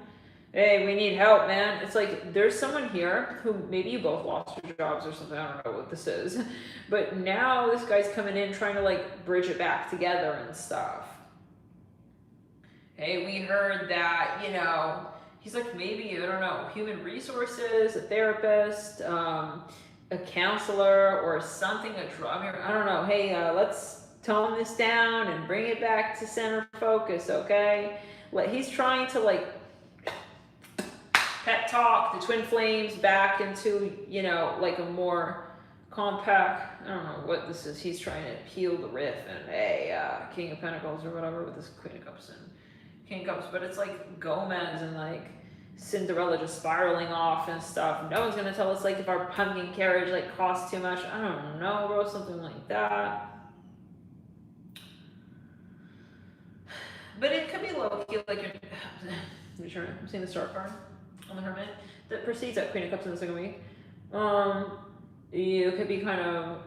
Hey, we need help, man. It's like there's someone here who maybe you both lost your jobs or something. I don't know what this is. But now this guy's coming in trying to like bridge it back together and stuff. Hey, we heard that, you know, he's like maybe, I don't know, human resources, a therapist, a counselor or something, a drug. I don't know. Hey, let's tone this down and bring it back to center focus, okay? He's trying to like pep talk the twin flames back into, you know, like a more compact, I don't know what this is. He's trying to heal the rift and hey, King of Pentacles or whatever with this Queen of Cups and King of Cups, but it's like Gomez and like Cinderella just spiraling off and stuff. No one's gonna tell us like if our pumpkin carriage like costs too much. I don't know, bro, something like that. But it could be low-key, like you're I'm seeing the Star card on the Hermit that precedes that Queen of Cups in the second week. You could be kind of,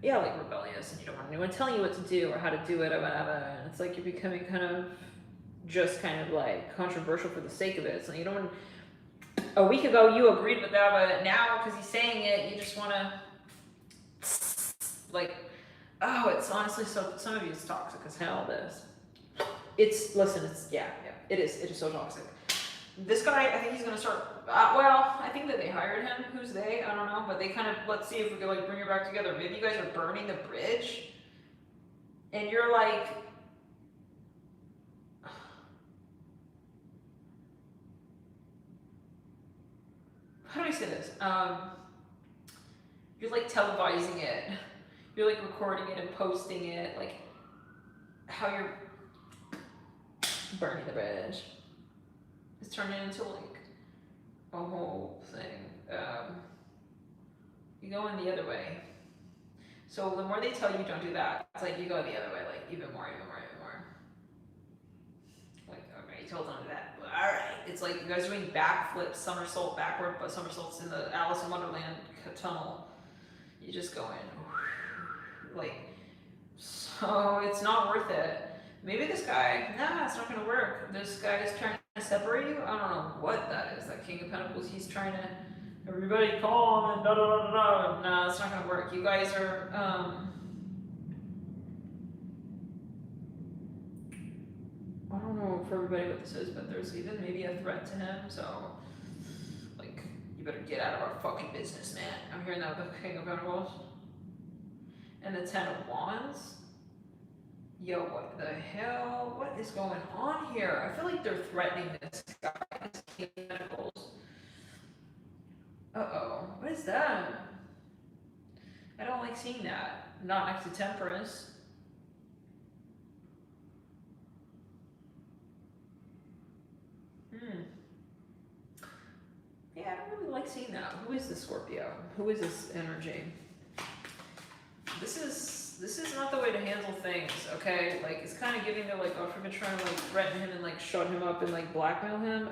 yeah, like rebellious, and you don't want anyone telling you what to do or how to do it or whatever. And it's like you're becoming kind of just kind of like controversial for the sake of it. So you don't want. A week ago you agreed with that, but now because he's saying it, you just want to like, oh, it's honestly so. Some of you it's toxic as hell. This. Listen, it is so toxic. This guy, I think he's gonna start, well, I think that they hired him. Who's they? I don't know, but they kind of, let's see if we can like bring it back together. Maybe you guys are burning the bridge and you're like, how do I say this? You're like televising it. You're like recording it and posting it, like how you're burning the bridge. It's turning into like a whole thing. You go in the other way. So the more they tell you don't do that, it's like you go the other way, like even more. Like, okay, you told them to do that. Well, all right. It's like you guys are doing backflips, somersault backward, but somersaults in the Alice in Wonderland tunnel. You just go in, like, so it's not worth it. Maybe this guy, nah, it's not gonna work. This guy is trying to separate you. I don't know what that is. That King of Pentacles, he's trying to, everybody calm and da da da da. Nah, it's not gonna work. You guys are, I don't know for everybody what this is, but there's even maybe a threat to him. So, like, you better get out of our fucking business, man. I'm hearing that with the King of Pentacles and the Ten of Wands. Yo, what the hell? What is going on here? I feel like they're threatening this guy, this King of Pentacles. Uh-oh. What is that? I don't like seeing that. Not next to Temperance. Yeah, I don't really like seeing that. Who is this Scorpio? Who is this energy? This is not the way to handle things, okay? Like, it's kind of giving me like, oh, if we're trying to like threaten him and like shut him up and like blackmail him.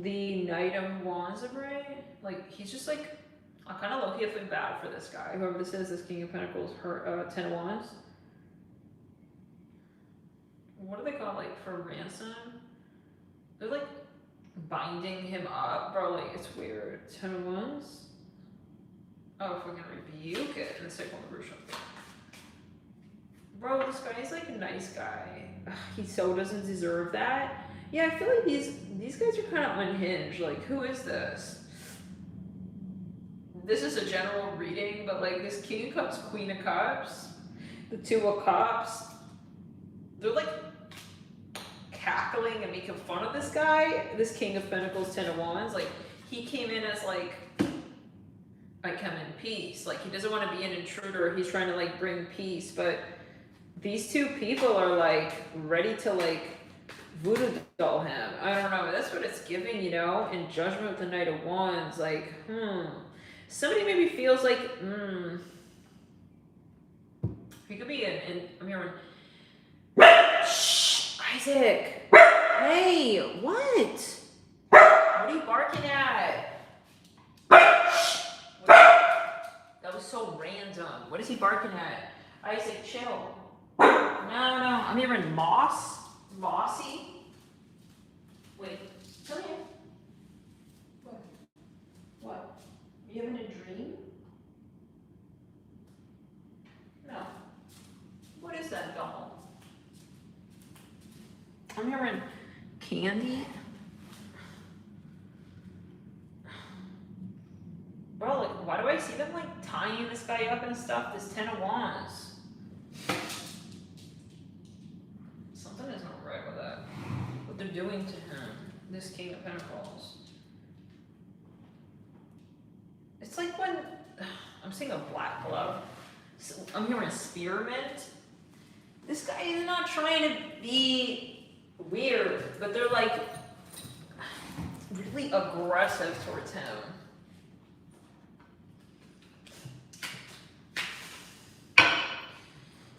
The Knight of Wands, right? Like, he's just like, I kind of low-key feel bad for this guy. Whoever this is, this King of Pentacles, her Ten of Wands. What do they call, like, for ransom? They're like binding him up, bro. Like, it's weird. Ten of Wands. Oh, if we're gonna rebuke it in the second version. Bro, this guy is like a nice guy. Ugh, he so doesn't deserve that. Yeah, I feel like these guys are kind of unhinged. Like, who is this? This is a general reading, but like this King of Cups, Queen of Cups, the Two of Cups, they're like cackling and making fun of this guy. This King of Pentacles, Ten of Wands, like he came in as like, I come in peace. Like, he doesn't want to be an intruder. He's trying to like bring peace, but these two people are like ready to like voodoo doll him. I don't know. That's what it's giving, you know. In Judgment with the Knight of Wands, like, somebody maybe feels like, he could be I'm hearing, shh, Isaac. Hey, what? What are you barking at? That was so random. What is he barking at? Isaac, chill. No. I'm hearing moss. Mossy. Wait, come here. What? Are you having a dream? No. What is that doll? I'm hearing candy. Bro, like, why do I see them like tying this guy up and stuff? This Ten of Wands. Something is not right with that. What they're doing to him. This King of Pentacles. It's like when I'm seeing a black glove. So I'm hearing spearmint. This guy is not trying to be weird, but they're like really aggressive towards him.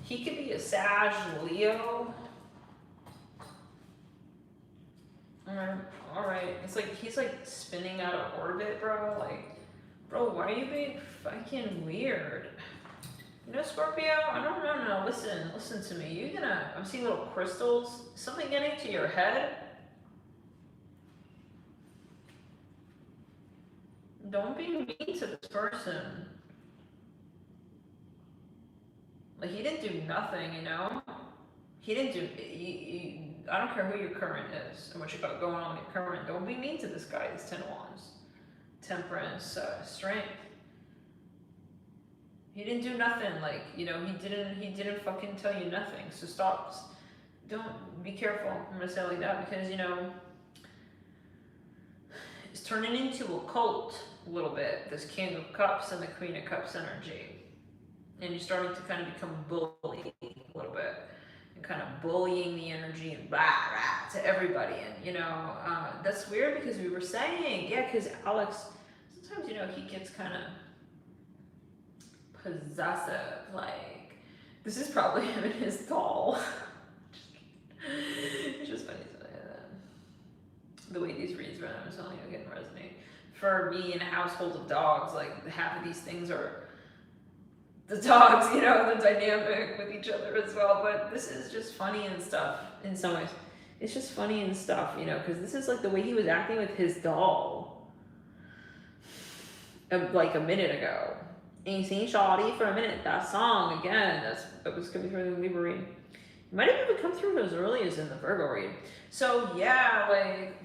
He could be a Sag, Leo. Alright. It's like he's like spinning out of orbit, bro. Like, bro, why are you being fucking weird? You know, Scorpio? I don't know. No, listen to me. I'm seeing little crystals. Something getting to your head? Don't be mean to this person. Like, he didn't do nothing, you know? He didn't do... I don't care who your current is and what you got going on with your current. Don't be mean to this guy, this 10 of Wands. Temperance, strength. He didn't do nothing, like, you know, he didn't fucking tell you nothing. So stop. Don't, be careful. I'm gonna say it like that because, you know, it's turning into a cult a little bit. This King of Cups and the Queen of Cups energy. And you're starting to kind of become bully a little bit. And kind of bullying the energy and blah, blah, to everybody. And, you know, that's weird because we were saying, yeah, because Alex, sometimes, you know, he gets kind of possessive. Like, this is probably him and his doll. It's just funny to say that. The way these reads run, I'm telling you, I can resonate. For me in a household of dogs, like, half of these things are the dogs, you know, the dynamic with each other as well. But this is just funny and stuff in some ways. It's just funny and stuff, you know, because this is like the way he was acting with his doll like a minute ago. Ain't seen Shawty for a minute. That song, again, that was coming through the Libra read. It might have even come through as early as in the Virgo read. So, yeah, like,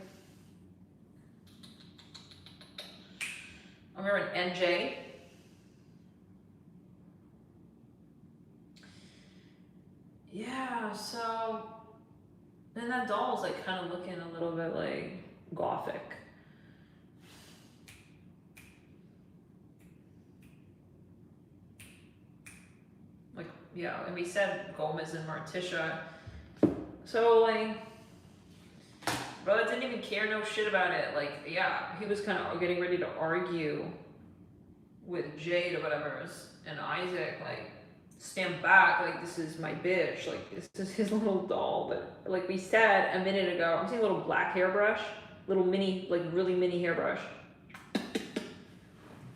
I'm hearing NJ. Yeah, so, and that doll's like kind of looking a little bit like gothic. Like, yeah, and we said Gomez and Morticia. So, like, brother didn't even care no shit about it. Like, yeah, he was kind of getting ready to argue with Jade or whatever, and Isaac, like, stand back, like, this is my bitch, like, this is his little doll. But like we said a minute ago, I'm seeing a little black hairbrush, little mini, like really mini hairbrush,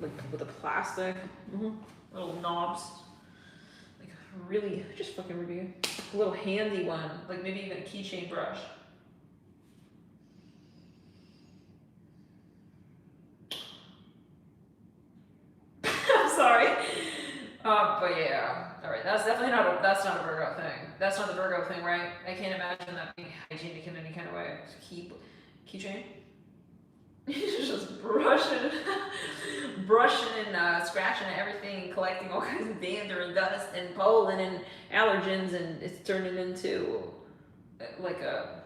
like with a plastic, little knobs, like really, just fucking review, a little handy one, like maybe even a keychain brush. I'm sorry. But yeah, all right. That's definitely not that's not a Virgo thing. That's not the Virgo thing, right? I can't imagine that being hygienic in any kind of way. Keychain. He's just brushing and scratching at everything, collecting all kinds of dander and dust and pollen and allergens, and it's turning into like a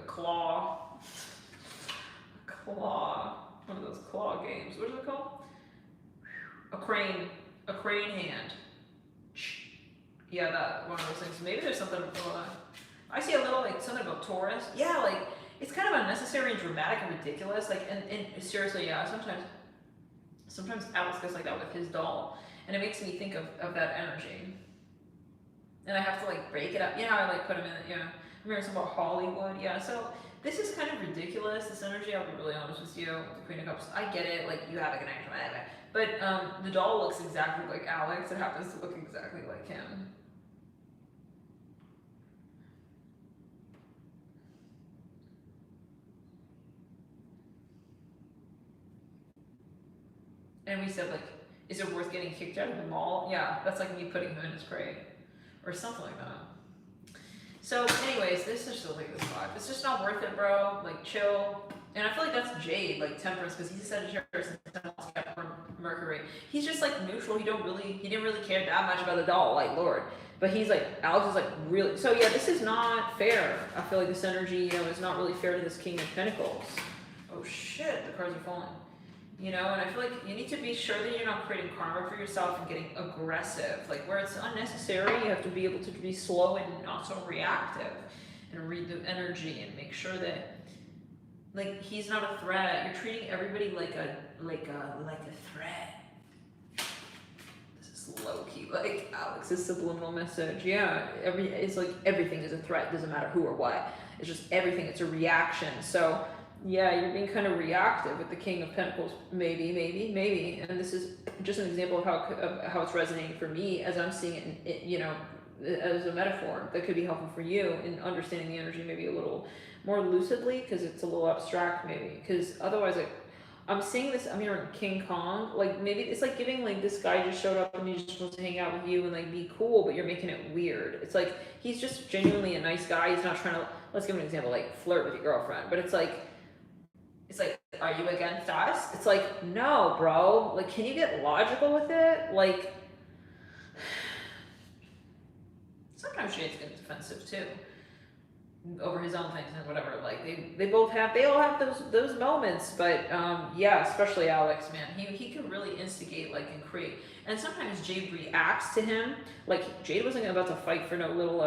claw. One of those claw games. What is it called? A crane hand. Yeah, that one of those things. Maybe there's something. I see a little like something about Taurus. Yeah, like it's kind of unnecessary and dramatic and ridiculous. Like, and seriously, yeah. Sometimes Alex gets like that with his doll, and it makes me think of that energy. And I have to like break it up. You know, I like put him in. Yeah, I'm hearing something about Hollywood. Yeah, so. This is kind of ridiculous, this energy, I'll be really honest with you, the Queen of Cups. I get it, like, you have a connection, whatever. But the doll looks exactly like Alex. It happens to look exactly like him. And we said, like, is it worth getting kicked out of the mall? Yeah, that's like me putting him in his crate. Or something like that. So, anyways, this is just like this vibe. It's just not worth it, bro. Like, chill. And I feel like that's Jade, like Temperance, because he's a Sagittarius and Capricorn Mercury. He's just like neutral. He didn't really care that much about the doll, like Lord. But he's like, Alex is like really. So yeah, this is not fair. I feel like this energy, you know, is not really fair to this King of Pentacles. Oh shit, the cards are falling. You know, and I feel like you need to be sure that you're not creating karma for yourself and getting aggressive. Like, where it's unnecessary, you have to be able to be slow and not so reactive. And read the energy and make sure that, like, he's not a threat. You're treating everybody like a threat. This is low-key, like, Alex's subliminal message. Yeah, it's like everything is a threat. Doesn't matter who or what. It's just everything. It's a reaction. So... yeah, you're being kind of reactive with the King of Pentacles, maybe, and this is just an example of how it's resonating for me as I'm seeing it, you know, as a metaphor that could be helpful for you in understanding the energy maybe a little more lucidly, because it's a little abstract maybe, because otherwise, like, I'm seeing this, I'm hearing King Kong, like maybe it's like giving like this guy just showed up and he's just supposed to hang out with you and like be cool, but you're making it weird. It's like he's just genuinely a nice guy. He's not trying to, let's give an example, like flirt with your girlfriend, but it's like, are you against us? It's like, no, bro. Like, can you get logical with it? Like, sometimes Jade's getting defensive too over his own things and whatever. Like they all have those moments, but yeah, especially Alex, man, he can really instigate like and create. And sometimes Jade reacts to him. Like Jade wasn't about to fight for no little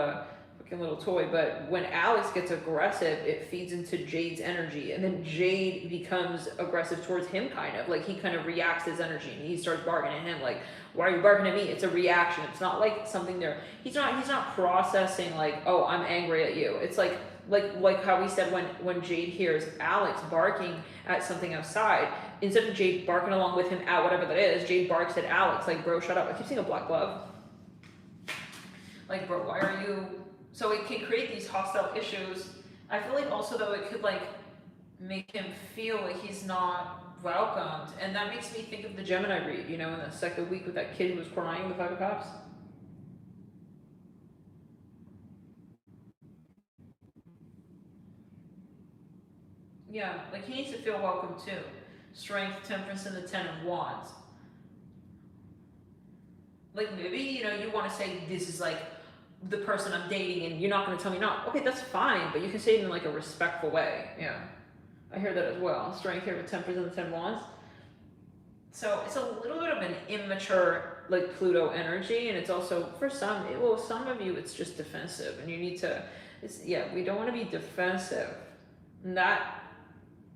fucking little toy, but when Alex gets aggressive, it feeds into Jade's energy, and then Jade becomes aggressive towards him, kind of like he kind of reacts to his energy and he starts barking at him like, why are you barking at me? It's a reaction. It's not like something there. He's not processing like, oh, I'm angry at you. It's like how we said when Jade hears Alex barking at something outside, instead of Jade barking along with him at whatever that is, Jade barks at Alex like, bro, shut up. I keep seeing a black glove. Like, bro, why are you? So it can create these hostile issues. I feel like also though it could like make him feel like he's not welcomed, and that makes me think of the Gemini read, you know, in the second week with that kid who was crying, the Five of Cups. Yeah, like he needs to feel welcome too. Strength, Temperance, and the Ten of Wands. Like maybe, you know, you want to say this is like the person I'm dating and you're not going to tell me not. Okay, that's fine, but you can say it in like a respectful way. Yeah, I hear that as well. Strength here with Temperance and the Ten of Wands. So it's a little bit of an immature like Pluto energy, and it's also for some, some of you it's just defensive, and you need to, we don't want to be defensive. And that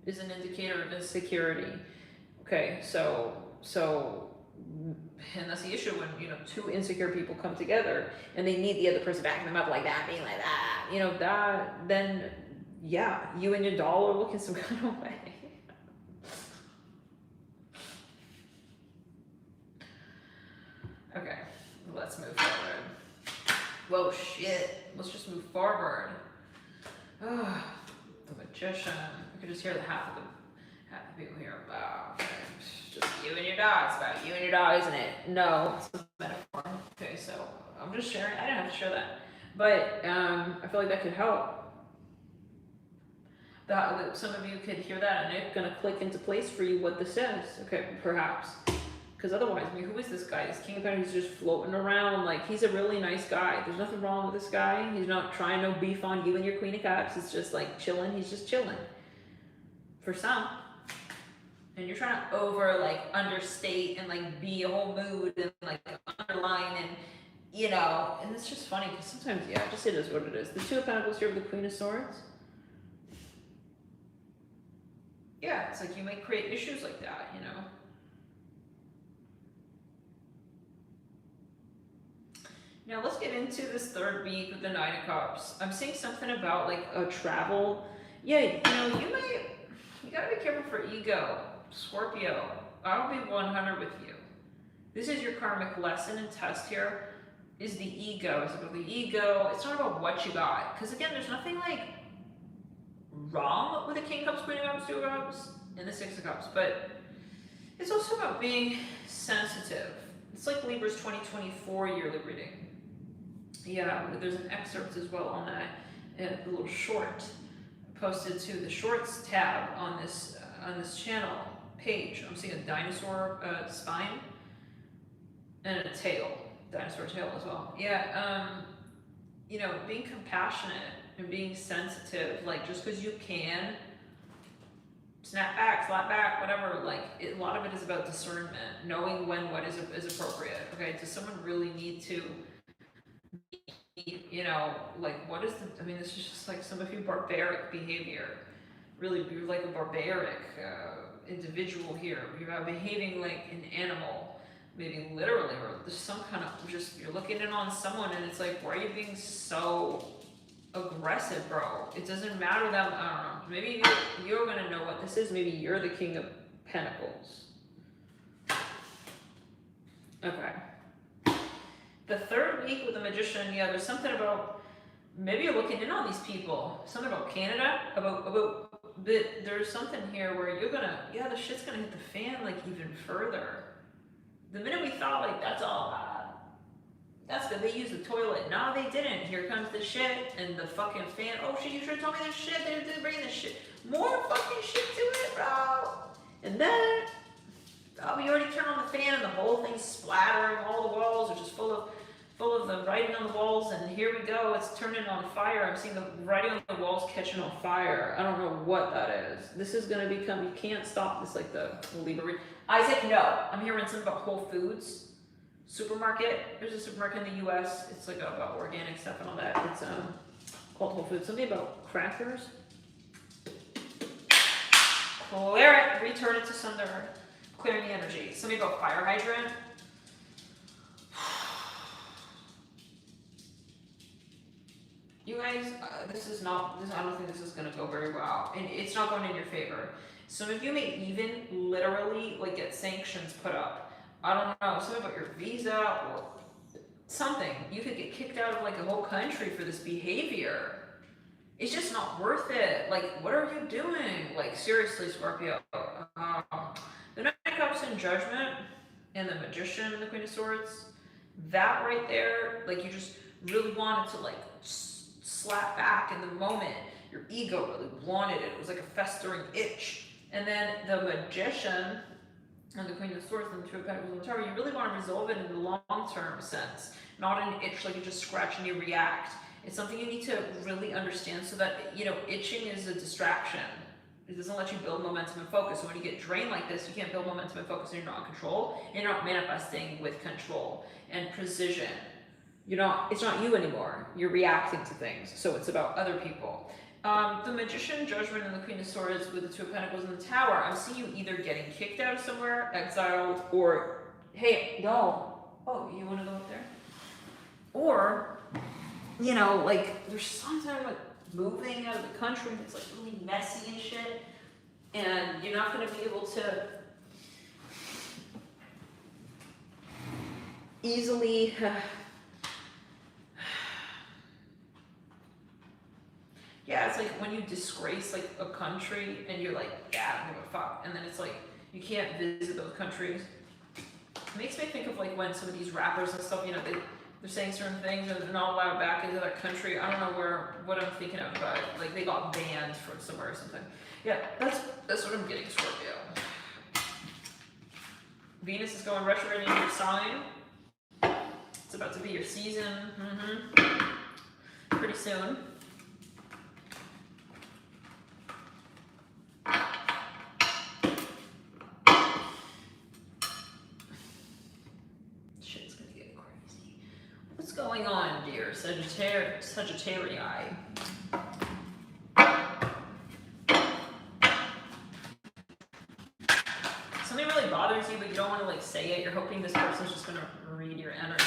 is an indicator of insecurity. Okay, so and that's the issue when, you know, two insecure people come together and they need the other person backing them up like that, being like that, you know, that, then yeah, you and your doll are looking some kind of way. Okay, let's move forward. Whoa, shit, let's just move forward. Oh, the Magician. I could just hear the half of people here. Wow, okay. Just you and your dog. It's about you and your dog, isn't it? No, it's a metaphor. Okay, so I'm just sharing. I didn't have to share that, but I feel like that could help. That some of you could hear that and it's gonna click into place for you what this is. Okay, perhaps. Because otherwise, I mean, who is this guy? This King of Pentacles is just floating around. Like, he's a really nice guy. There's nothing wrong with this guy. He's not trying no beef on you and your Queen of Cups. It's just like chilling. He's just chilling. For some. And you're trying to understate and like be a whole mood and like underline and, you know, and it's just funny because sometimes, yeah, just it is what it is. The Two of Pentacles here with the Queen of Swords. Yeah, it's like you may create issues like that, you know. Now let's get into this third week with the Nine of Cups. I'm seeing something about like a travel. Yeah, you know, you gotta be careful for ego. Scorpio, I'll be 100 with you. This is your karmic lesson and test here, is the ego. It's about the ego. It's not about what you got. Because again, there's nothing like wrong with the King of Cups, Queen of Cups, Two of Cups, and the Six of Cups. But it's also about being sensitive. It's like Libra's 2024 yearly reading. Yeah, there's an excerpt as well on that, a little short posted to the shorts tab on this channel page. I'm seeing a dinosaur spine and a tail, dinosaur tail as well. Yeah, you know, being compassionate and being sensitive, like just because you can snap back, slap back, whatever, like a lot of it is about discernment, knowing when what is appropriate. Okay, does someone really need to, you know, like what is the, I mean, this is just like some of you barbaric behavior. Really, you're like a barbaric individual here. You're behaving like an animal, maybe literally, or there's some kind of just, you're looking in on someone and it's like, why are you being so aggressive, bro? It doesn't matter that, I don't know, maybe you're gonna know what this is. Maybe you're the King of Pentacles. Okay. The third week with the Magician, yeah, there's something about, maybe you're looking in on these people. Something about Canada, about but there's something here where you're gonna, yeah, the shit's gonna hit the fan like even further. The minute we thought like that's all that's good, they used the toilet. No, they didn't. Here comes the shit and the fucking fan. Oh shit, you should have told me this shit. They're bringing this shit. More fucking shit to it, bro. And then, we already turned on the fan and the whole thing's splattering. All the walls are just full of the writing on the walls. And here we go. It's turning on fire. I'm seeing the writing on the walls catching on fire. I don't know what that is. This is going to become, you can't stop this like the Libra. Isaac, no. I'm hearing something about Whole Foods. Supermarket. There's a supermarket in the US. It's like about organic stuff and all that. It's called Whole Foods. Something about crackers. Clear it. Return it to sender. Clearing the energy. Something about fire hydrant. You guys, I don't think this is going to go very well. And it's not going in your favor. Some of you may even literally like get sanctions put up. I don't know, something about your visa or something. You could get kicked out of like a whole country for this behavior. It's just not worth it. Like, what are you doing? Like, seriously, Scorpio. The Knight of Cups in Judgment and the Magician and the Queen of Swords, that right there, like you just really wanted to like slap back in the moment. Your ego really wanted it. It was like a festering itch. And then the Magician and the Queen of Swords and the Two of Pentacles and the Tower, you really want to resolve it in the long-term sense, not an itch like you just scratch and you react. It's something you need to really understand so that, you know, itching is a distraction. It doesn't let you build momentum and focus. So when you get drained like this, you can't build momentum and focus and you're not in control. And you're not manifesting with control and precision. It's not you anymore. You're reacting to things. So it's about other people. The Magician, Judgment, and the Queen of Swords with the Two of Pentacles and the Tower, I see you either getting kicked out of somewhere, exiled, or, hey, no. Oh, you want to go up there? Or, you know, like, there's something like moving out of the country that's like really messy and shit, and you're not going to be able to easily... Yeah, it's like when you disgrace like a country and you're like, yeah, I don't give a fuck. And then it's like, you can't visit those countries. It makes me think of like when some of these rappers and stuff, you know, they're saying certain things and they're not allowed back into their country. I don't know what I'm thinking of, but like they got banned from somewhere or something. Yeah, that's what I'm getting, Scorpio. Venus is going retrograde in your sign. It's about to be your season. Pretty soon. What's going on, dear Sagittarii? Something really bothers you, but you don't want to like say it. You're hoping this person's just going to read your energy.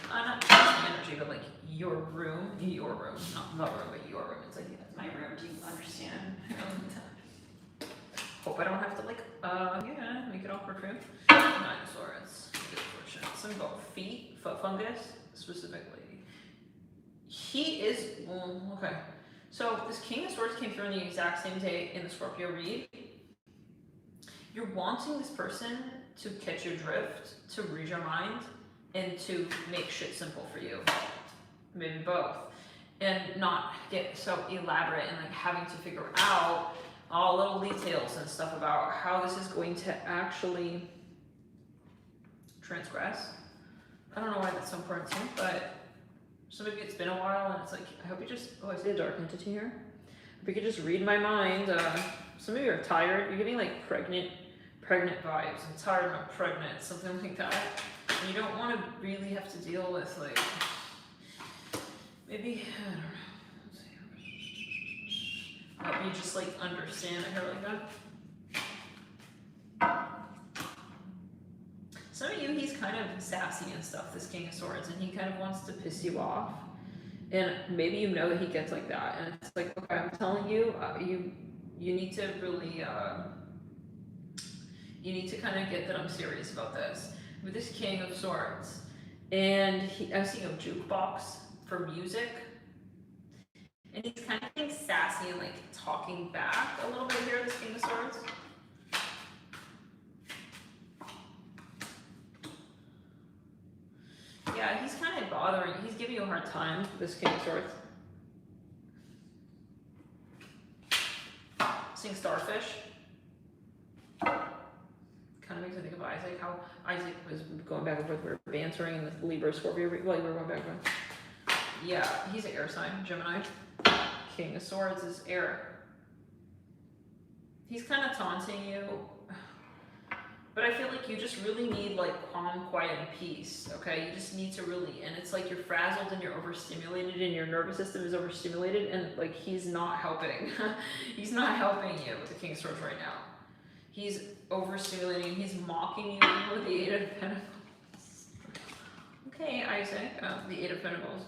Not just the energy, but like your room, not the room, but your room. It's like, yeah, that's my room. Do you understand? Hope I don't have to like, make it awkward for you. Nine of Swords. Good fortune. Something about foot fungus. Specifically, he is okay. So this King of Swords came through on the exact same day in the Scorpio read. You're wanting this person to catch your drift, to read your mind, and to make shit simple for you. Maybe both, and not get so elaborate and like having to figure out all little details and stuff about how this is going to actually transgress. I don't know why that's so important to me, but some of you, it's been a while, and it's like, I hope you just, I see a dark entity here. If you could just read my mind. Some of you are tired. You're getting like pregnant vibes. I'm tired, I'm pregnant, something like that. And you don't want to really have to deal with like, maybe, I don't know. Let's see. You just like understand a hair like that. Some of you, he's kind of sassy and stuff, this King of Swords, and he kind of wants to piss you off. And maybe you know that he gets like that, and it's like, okay, I'm telling you, you need to really, you need to kind of get that I'm serious about this. With this King of Swords, and I'm seeing a jukebox for music, And he's kind of being sassy and like talking back a little bit here, this King of Swords. Yeah, he's kind of bothering. He's giving you a hard time, this King of Swords. Seeing starfish. Kind of makes me think of Isaac, how Isaac was going back and forth. We were bantering in the Libra, Scorpio. Well, we were going back and forth. Yeah, he's an air sign, Gemini. King of Swords is air. He's kind of taunting you. But I feel like you just really need like calm, quiet, and peace, okay? You just need to really, and it's like you're frazzled and you're overstimulated and your nervous system is overstimulated and like he's not helping. He's not helping you with the King of Swords right now. He's overstimulating, he's mocking you with the Eight of Pentacles. Okay, Isaac, the Eight of Pentacles.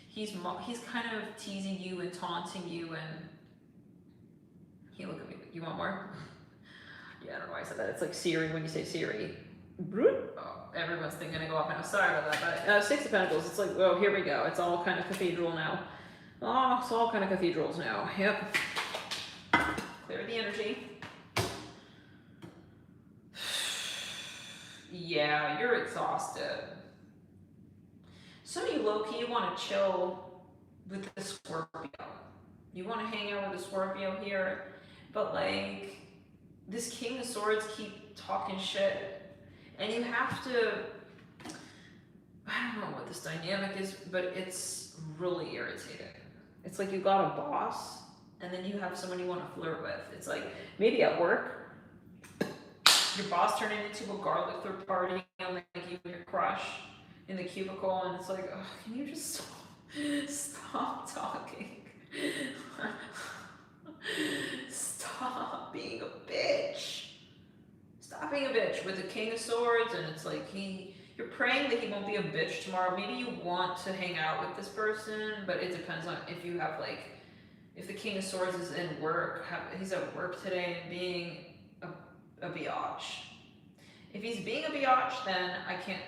He's kind of teasing you and taunting you and, hey, look at me, you want more? Yeah, I don't know why I said that. It's like Siri when you say Siri. Oh, everyone's thinking to go off now. Sorry about that. But Six of Pentacles, it's like, oh, here we go. It's all kind of cathedral now. Oh, it's all kind of cathedrals now. Yep. Clear the energy. Yeah, you're exhausted. Some of you low-key want to chill with the Scorpio. You want to hang out with the Scorpio here, but like, this King of Swords keep talking shit, and you have to, I don't know what this dynamic is, but it's really irritating. It's like you got a boss, and then you have someone you want to flirt with. It's like, maybe at work, your boss turning into a garlic third party, and like you and your crush in the cubicle, and it's like, oh, can you just stop talking? Stop being a bitch. Stop being a bitch with the King of Swords, and it's like you're praying that he won't be a bitch tomorrow. Maybe you want to hang out with this person, but it depends on if you have like, if the King of Swords is in work, he's at work today and being a biatch. If he's being a biatch, then I can't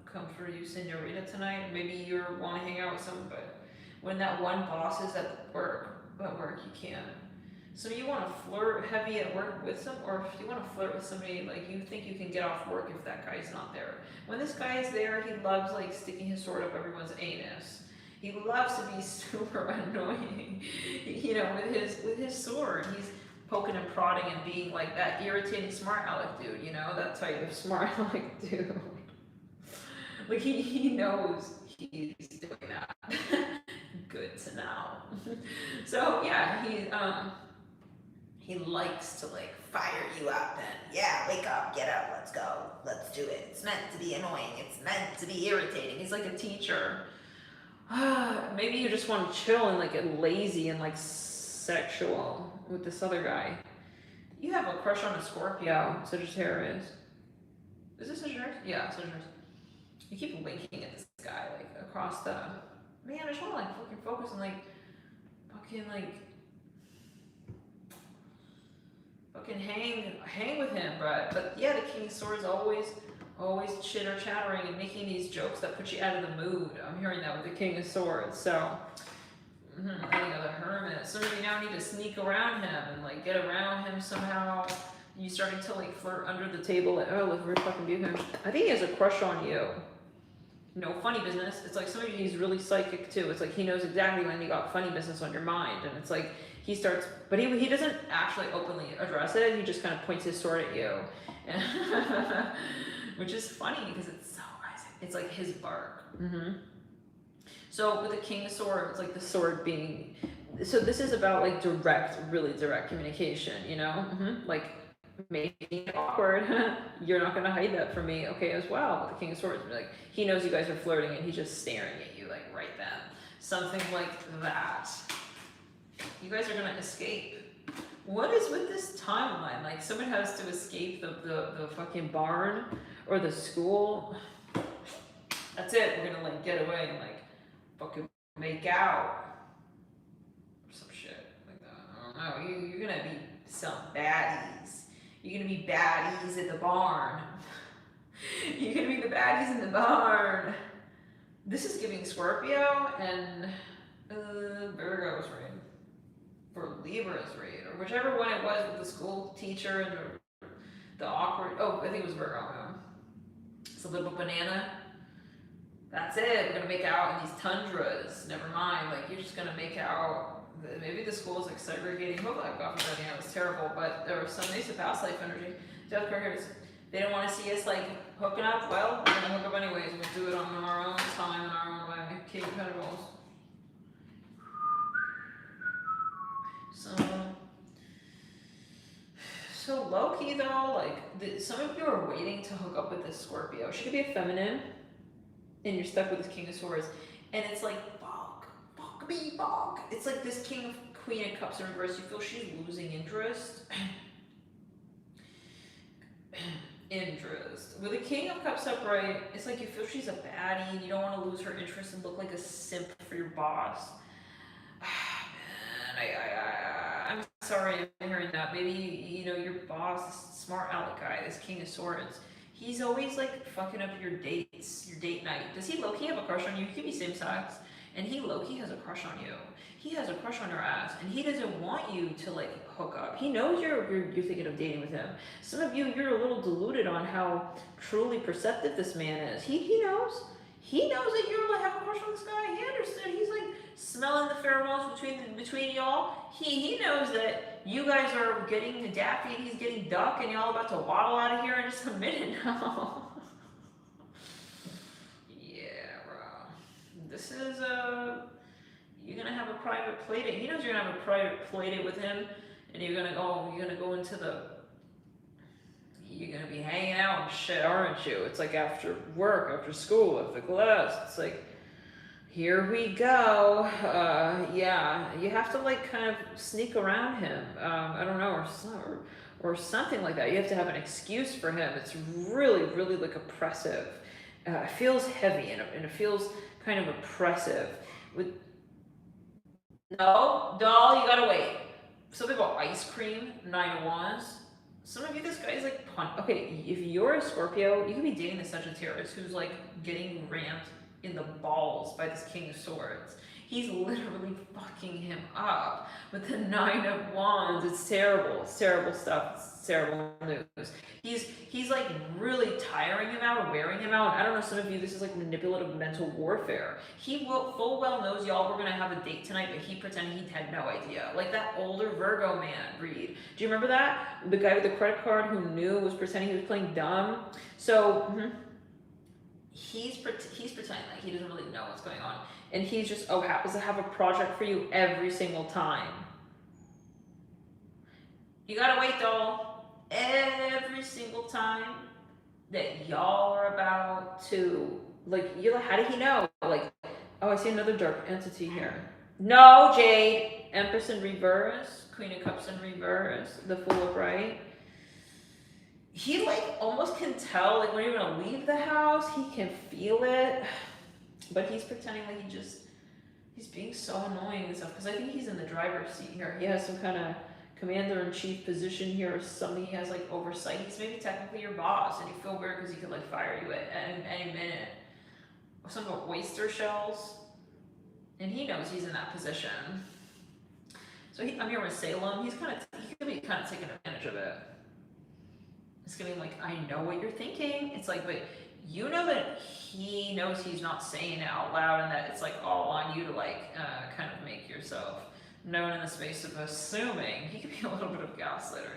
come for you, senorita, tonight. Maybe you want to hang out with someone, but when that one boss is at work, you can't. So you want to flirt heavy at work with some, or if you want to flirt with somebody, like you think you can get off work if that guy's not there. When this guy is there, he loves like sticking his sword up everyone's anus. He loves to be super annoying, you know, with his sword. He's poking and prodding and being like that irritating smart aleck dude, you know, that type of smart aleck dude. Like he knows he's doing that. Good to know. So yeah, he likes to like fire you up and yeah, wake up, get up, let's go, let's do it. It's meant to be annoying. It's meant to be irritating. He's like a teacher. Maybe you just want to chill and like get lazy and like sexual with this other guy. You have a crush on a Scorpio, Sagittarius. Is this Sagittarius? Yeah, Sagittarius. You keep winking at this guy like across the. Man, I just want to like fucking focus and like fucking hang with him, but yeah, the King of Swords always chitter chattering and making these jokes that put you out of the mood. I'm hearing that with the King of Swords. So I think of the Hermit. Some of you now need to sneak around him and like get around him somehow. You starting to like flirt under the table. Like, oh, let's fucking do him. I think he has a crush on you. No funny business. It's like some of you, he's really psychic too. It's like he knows exactly when you got funny business on your mind, and it's like he starts, but he doesn't actually openly address it. He just kind of points his sword at you, and which is funny because it's so Isaac. It's like his bark. So with the King of Swords, like the sword being, so this is about like really direct communication. You know, like. Making it awkward. You're not gonna hide that from me, okay, as well. With the King of Swords, like he knows you guys are flirting and he's just staring at you like right then. Something like that. You guys are gonna escape. What is with this timeline? Like someone has to escape the fucking barn or the school. That's it. We're gonna like get away and like fucking make out or some shit like that. I don't know. You're gonna be some baddies. You're gonna be baddies at the barn. You're gonna be the baddies in the barn. This is giving Scorpio and Virgo's read, or Libra's read, or whichever one it was with the school teacher and the awkward. Oh, I think it was Virgo. It's a little banana. That's it. We're gonna make out in these tundras. Never mind. Like, you're just gonna make out. Maybe the school's like segregating. Hopefully, I've got from that. It was terrible, but there was some nice past life energy. They don't want to see us like hooking up. Well, we're gonna hook up anyways. We'll do it on our own time and our own way. King of Pentacles. So low key though, like some of you are waiting to hook up with this Scorpio. She could be a feminine, and you're stuck with this King of Swords, and it's like fuck me, fuck. It's like this Queen of Cups in reverse. You feel she's losing interest. With the King of Cups upright, it's like you feel she's a baddie and you don't want to lose her interest and look like a simp for your boss. Man, I'm sorry I'm hearing that. Maybe, you know, your boss, this smart aleck guy, this King of Swords, he's always like fucking up your dates, your date night. Does he low-key have a crush on you? He could be same sex, and he low-key has a crush on you. He has a crush on your ass, and he doesn't want you to like hook up. He knows you're thinking of dating with him. Some of you, you're a little deluded on how truly perceptive this man is. He knows. He knows that you like have a crush on this guy. He understood. He's like smelling the pheromones between y'all. He knows that you guys are getting daffy and he's getting duck, and y'all about to waddle out of here in just a minute now. Yeah, bro. This is you're gonna have a private play date. He knows you're gonna have a private play date with him, and you're gonna go into you're gonna be hanging out and shit, aren't you? It's like after work, after school, after class. It's like, here we go. Yeah, you have to like kind of sneak around him. I don't know, or something like that. You have to have an excuse for him. It's really, really like oppressive. It feels heavy and it feels kind of oppressive. No, doll, you gotta wait. Something about ice cream, 9 of Wands. Some of you, this guy's like, okay, if you're a Scorpio, you could be dating a Sagittarius who's like getting rammed in the balls by this King of Swords. He's literally fucking him up with the 9 of Wands. It's terrible. It's terrible stuff. It's terrible news. He's like really tiring him out or wearing him out. I don't know, some of you, this is like manipulative mental warfare. He will full well knows y'all were gonna have a date tonight, but he pretended he had no idea. Like that older Virgo man, Reed. Do you remember that? The guy with the credit card who was pretending he was playing dumb. So he's pretending like he doesn't really know what's going on. And he's just, happens to have a project for you every single time. You gotta wait, doll. Every single time that y'all are about to, like, how did he know? Like, I see another dark entity here. No, Jade. Empress in reverse. Queen of Cups in reverse. The Fool upright. He, like, almost can tell, like, when you're gonna leave the house, he can feel it. But he's pretending like he's being so annoying and stuff. Because I think he's in the driver's seat here. He has some kind of commander-in-chief position here or something. He has, like, oversight. He's maybe technically your boss. And you feel weird because he could, like, fire you at any minute. Some of the oyster shells. And he knows he's in that position. So I'm here with Salem. He could be kind of taking advantage of it. It's gonna be like, I know what you're thinking. It's like, but you know that he knows he's not saying it out loud, and that it's like all on you to like kind of make yourself known in the space of assuming. He could be a little bit of gaslighter,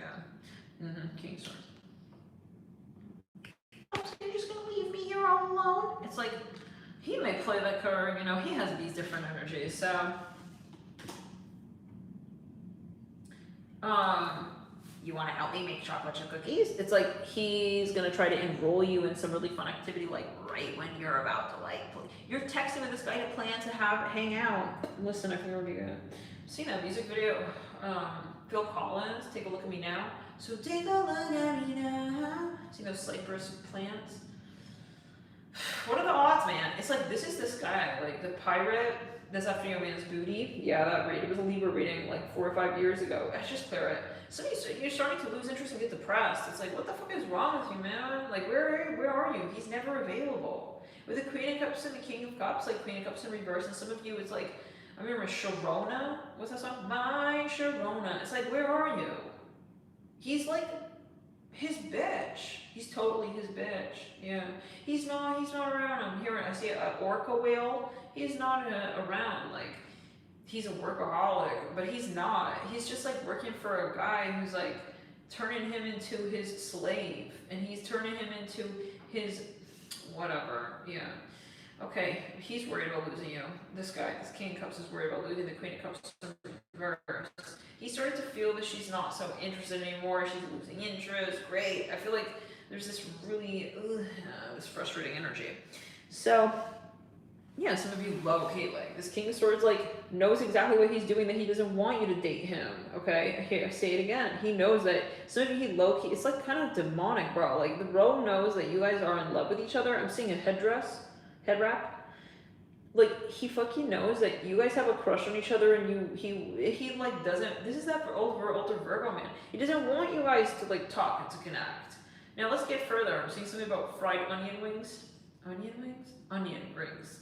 yeah. King Swords. So you're just gonna leave me here all alone? It's like, he may play that card, you know, he has these different energies, so. You want to help me make chocolate chip cookies? It's like he's going to try to enroll you in some really fun activity, like right when you're about to like, you're texting with this guy to plan to hang out. Listen, I can already get seen that music video. Phil Collins, Take a Look at Me Now. So take a look at me now. See those cypress plants? What are the odds, man? It's like, this is this guy, like the pirate that's after your man's booty. Yeah, that read. It was a Libra reading like 4 or 5 years ago. Let's just clear it. So you're starting to lose interest and get depressed. It's like, what the fuck is wrong with you, man? Like, where are you? He's never available. With the Queen of Cups and the King of Cups, like Queen of Cups in reverse, and some of you, it's like, I remember Sharona. What's that song? My Sharona. It's like, where are you? He's like his bitch. He's totally his bitch. Yeah. He's not around. I'm hearing, I see an orca whale. He's not around. Like, he's a workaholic, but he's not. He's just like working for a guy who's like turning him into his slave, and he's turning him into his whatever. Yeah. Okay, he's worried about losing you. This guy, this King of Cups, is worried about losing the Queen of Cups in reverse. He started to feel that she's not so interested anymore. She's losing interest. Great. I feel like there's this really this frustrating energy. So yeah, some of you love like this King of Swords like knows exactly what he's doing, that he doesn't want you to date him. Okay, here I say it again. He knows that some of you, he low key. It's like kind of demonic, bro. Like the bro knows that you guys are in love with each other. I'm seeing a head wrap. Like he fucking knows that you guys have a crush on each other, and he like doesn't. This is that for older Virgo man. He doesn't want you guys to like talk and to connect. Now let's get further. I'm seeing something about fried onion wings. Onion wings? Onion rings.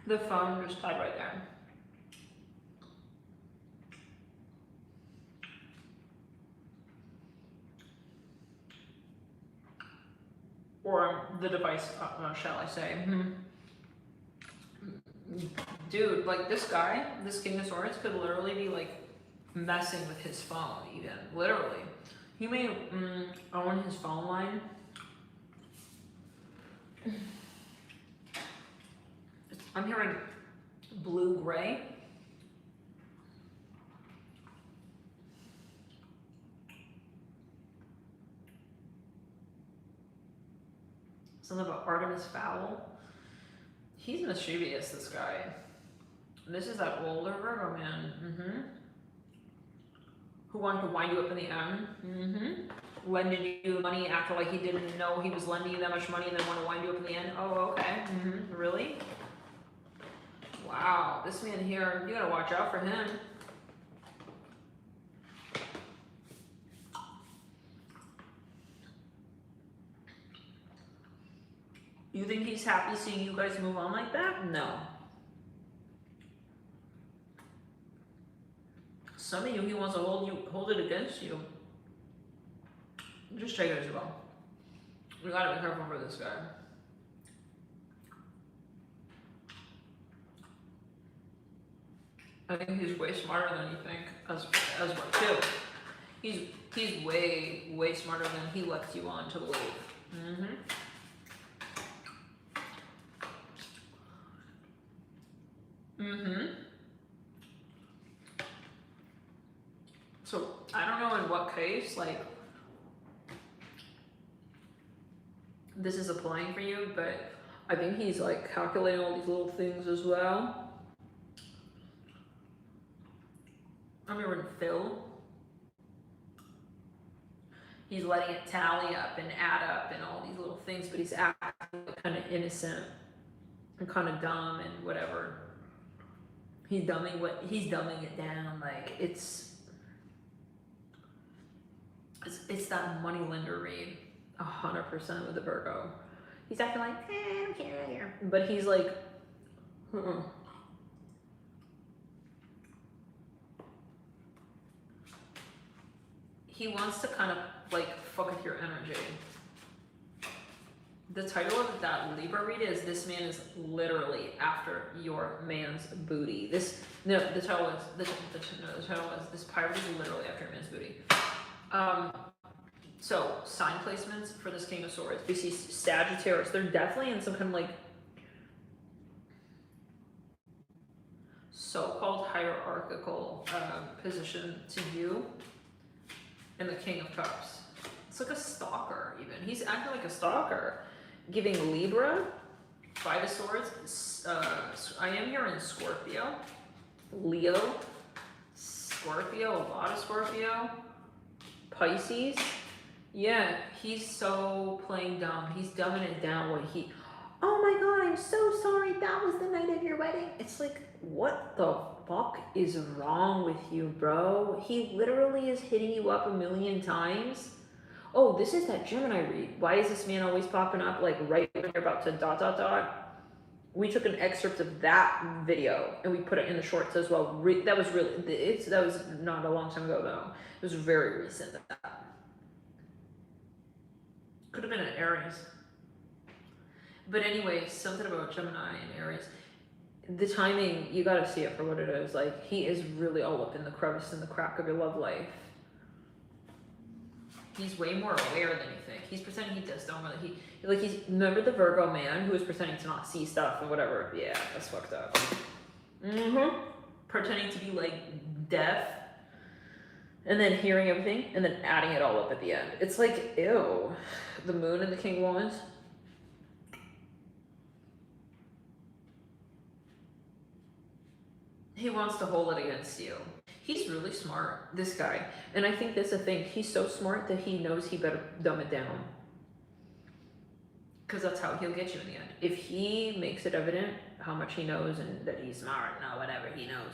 The phone just died right there. Or the device, shall I say. Dude, like this guy, this King of Swords could literally be like messing with his phone even, literally. He may own his phone line. I'm hearing blue-gray. Something about Artemis Fowl. He's mischievous, this guy. This is that older Virgo man. Who wanted to wind you up in the end. Lending you money after like he didn't know he was lending you that much money, and then want to wind you up in the end. Oh, okay. Really? Wow, this man here, you gotta watch out for him. You think he's happy seeing you guys move on like that? No. Some of you, he wants to hold it against you. Just check it as well. You gotta be careful for this guy. I think he's way smarter than you think, as well too. He's way smarter than he lets you on to believe. So I don't know in what case like this is applying for you, but I think he's like calculating all these little things as well. I'm hearing Phil. He's letting it tally up and add up and all these little things, but he's acting kind of innocent and kind of dumb and whatever. He's dumbing it down. Like it's that money lender read 100% with the Virgo. He's acting like, I don't care, but he's like, He wants to kind of like fuck with your energy. The title of that Libra read is "This man is literally after your man's booty." The title is "This pirate is literally after your man's booty." So sign placements for this King of Swords. We see Sagittarius. They're definitely in some kind of like so-called hierarchical position to you. And the King of Cups. It's like a stalker even. He's acting like a stalker. Giving Libra, Five of Swords. I am here in Scorpio. Leo. Scorpio, a lot of Scorpio. Pisces. Yeah, he's so playing dumb. He's dumbing it down. oh my god, I'm so sorry, that was the night of your wedding. It's like, what the fuck is wrong with you, bro? He literally is hitting you up a million times. Oh, this is that Gemini read. Why is this man always popping up like right when you're about to ... We took an excerpt of that video and we put it in the shorts as well. That was really, that was not a long time ago though. It was very recent. Could have been an Aries. But anyway, something about Gemini and Aries. The timing, you gotta see it for what it is. Like, he is really all up in the crevice and the crack of your love life. He's way more aware than you think. He's pretending he just don't really, he's, remember the Virgo man who was pretending to not see stuff and whatever? Yeah, that's fucked up. Pretending to be like deaf and then hearing everything and then adding it all up at the end. It's like, ew. The moon and the King of Wands. He wants to hold it against you. He's really smart, this guy. And I think that's the thing. He's so smart that he knows he better dumb it down. Because that's how he'll get you in the end. If he makes it evident how much he knows and that he's smart and whatever he knows,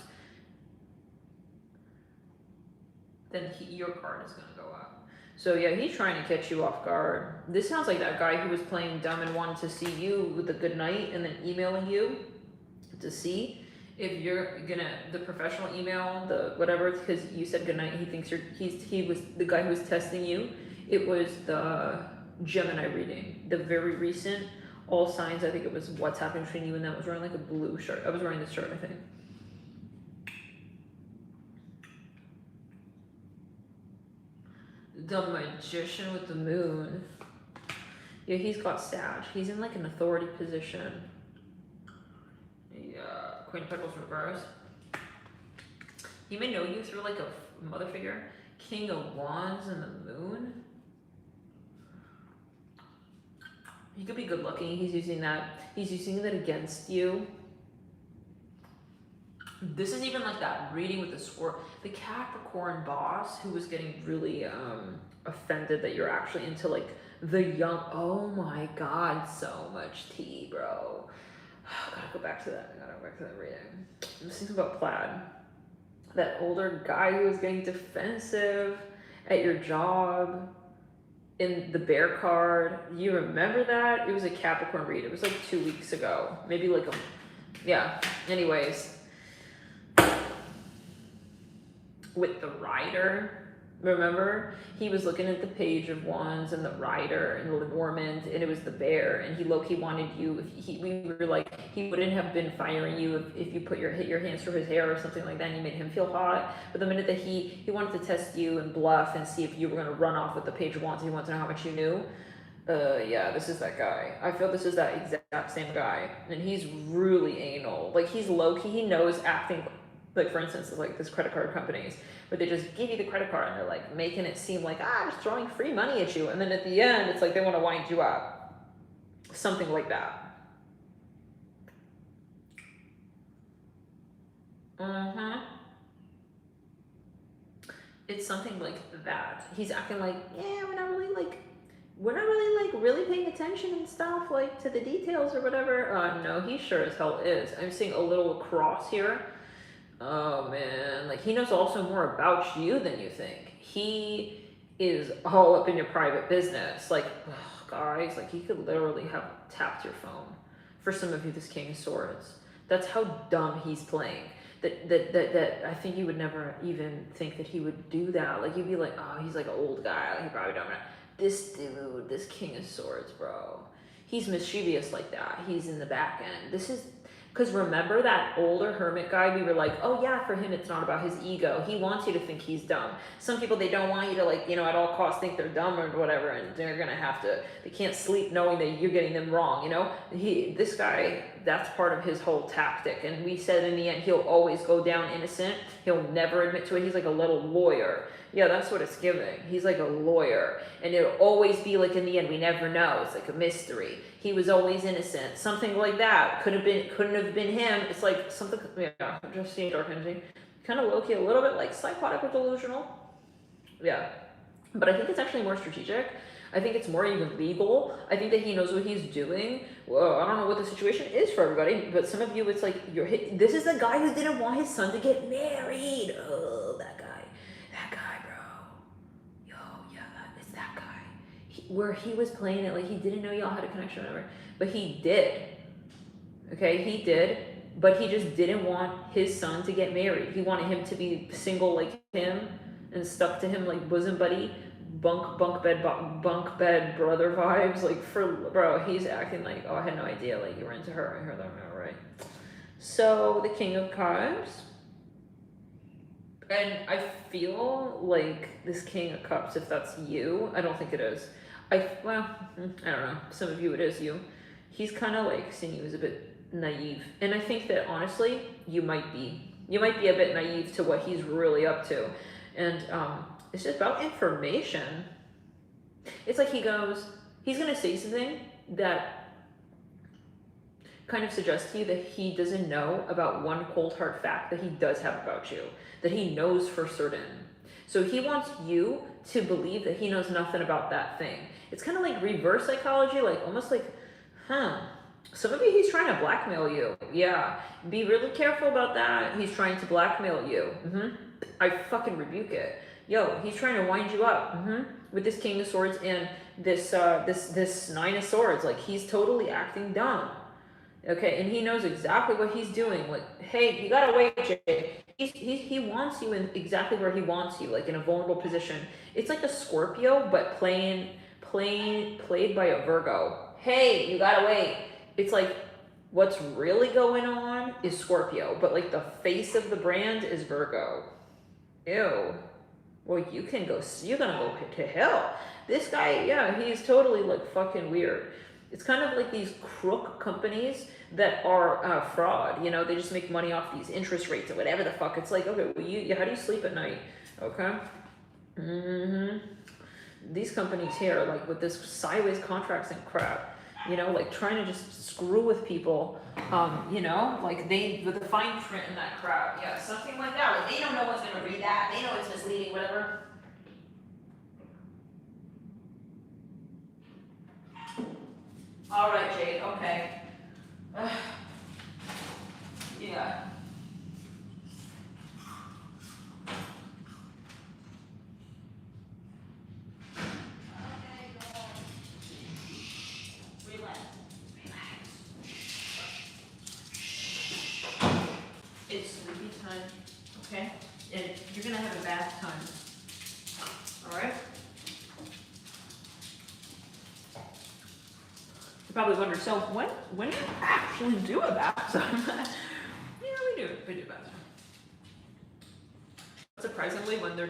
then your card is going to go up. So yeah, he's trying to catch you off guard. This sounds like that guy who was playing dumb and wanted to see you with a good night and then emailing you to see if you're gonna, the professional email, the whatever, because you said goodnight, he thinks he was the guy who was testing you. It was the Gemini reading, the very recent, all signs, I think it was what's happening between you and them. I was wearing like a blue shirt. I was wearing this shirt, I think. The Magician with the moon. Yeah, he's got Sag. He's in like an authority position. Queen of Pentacles reversed. He may know you through like a mother figure. King of Wands and the moon. He could be good looking. He's using that. He's using that against you. This is even like that reading with the Capricorn boss who was getting really offended that you're actually into like the young. Oh my god, so much tea, bro. Gotta go back to that. I gotta go back to that reading. I'm just thinking about Plaid. That older guy who was getting defensive at your job in the bear card. You remember that? It was a Capricorn read. It was like 2 weeks ago. Maybe like yeah. Anyways. With the Rider. Remember? He was looking at the Page of Wands and the Rider and the Warmint, and it was the bear, and he low-key wanted you. We were like, he wouldn't have been firing you if you hit your hands through his hair or something like that and you made him feel hot. But the minute that he wanted to test you and bluff and see if you were going to run off with the Page of Wands, he wanted to know how much you knew. Yeah, this is that guy. I feel this is that exact same guy, and he's really anal. Like, he's low-key, he knows acting. Like, for instance, like this credit card companies, where they just give you the credit card and they're like making it seem like, I'm just throwing free money at you. And then at the end, it's like they want to wind you up. Something like that. It's something like that. He's acting like, yeah, we're not really paying attention and stuff, like to the details or whatever. No, he sure as hell is. I'm seeing a little cross here. Oh man, like he knows also more about you than you think. He is all up in your private business. Like, ugh, guys, like he could literally have tapped your phone. For some of you, this King of Swords. That's how dumb he's playing. That I think you would never even think that he would do that. Like you'd be like, oh, he's like an old guy. Like, he probably don't know. This dude, this King of Swords, bro. He's mischievous like that. He's in the back end. This is... Because remember that older hermit guy, we were like, oh yeah, for him it's not about his ego. He wants you to think he's dumb. Some people, they don't want you to, like, you know, at all costs think they're dumb or whatever, and they're going to have to, they can't sleep knowing that you're getting them wrong, you know? This guy, that's part of his whole tactic. And we said in the end, he'll always go down innocent. He'll never admit to it. He's like a little lawyer. Yeah, that's what it's giving. He's like a lawyer. And it'll always be like in the end, we never know. It's like a mystery. He was always innocent. Something like that. Couldn't have been him. It's like something, yeah, I'm just seeing dark energy. Kind of low-key, a little bit like psychotic or delusional. Yeah. But I think it's actually more strategic. I think it's more even legal. I think that he knows what he's doing. Well, I don't know what the situation is for everybody, but some of you, it's like, this is the guy who didn't want his son to get married. Oh, that guy, bro. Yo, yeah, it's that guy. Where he was playing it like he didn't know y'all had a connection or whatever, but he did. Okay, he did, but he just didn't want his son to get married. He wanted him to be single like him and stuck to him like bosom buddy, bunk bed brother vibes. Like, bro, he's acting like, oh, I had no idea, like you were into her. I heard that now, right? So the King of Cups, and I feel like this King of Cups, if that's you, I don't think it is. Well, I don't know. Some of you, it is you. He's kind of like seeing you as a bit naive, and I think that honestly you might be a bit naive to what he's really up to, and it's just about information. It's like he's gonna say something that kind of suggests to you that he doesn't know about one cold hard fact that he does have about you, that he knows for certain. So he wants you to believe that he knows nothing about that thing. It's kind of like reverse psychology, like almost like, some of you, he's trying to blackmail you. Yeah, be really careful about that. He's trying to blackmail you. I fucking rebuke it. Yo, he's trying to wind you up. With this King of Swords and this Nine of Swords. Like, he's totally acting dumb. Okay, and he knows exactly what he's doing. Like, hey, you gotta wait, Jay. He wants you in exactly where he wants you, like in a vulnerable position. It's like a Scorpio, but played by a Virgo. Hey, you gotta wait. It's like, what's really going on is Scorpio, but like the face of the brand is Virgo. Ew. Well, you're gonna go to hell. This guy, yeah, he's totally like fucking weird. It's kind of like these crook companies that are fraud. You know, they just make money off these interest rates or whatever the fuck. It's like, okay, well, how do you sleep at night? Okay. These companies here, like with this sideways contracts and crap, you know, like trying to just screw with people, you know, like with the fine print and that crap. Yeah, something like that. Like, they don't know what's going to read that. They know it's misleading, whatever. All right, Jade, okay. Yeah. It's sleepy time, okay? And you're gonna have a bath time, all right? You probably wonder, so when do you actually do a bath time? Yeah, we do bath time. Surprisingly, when they're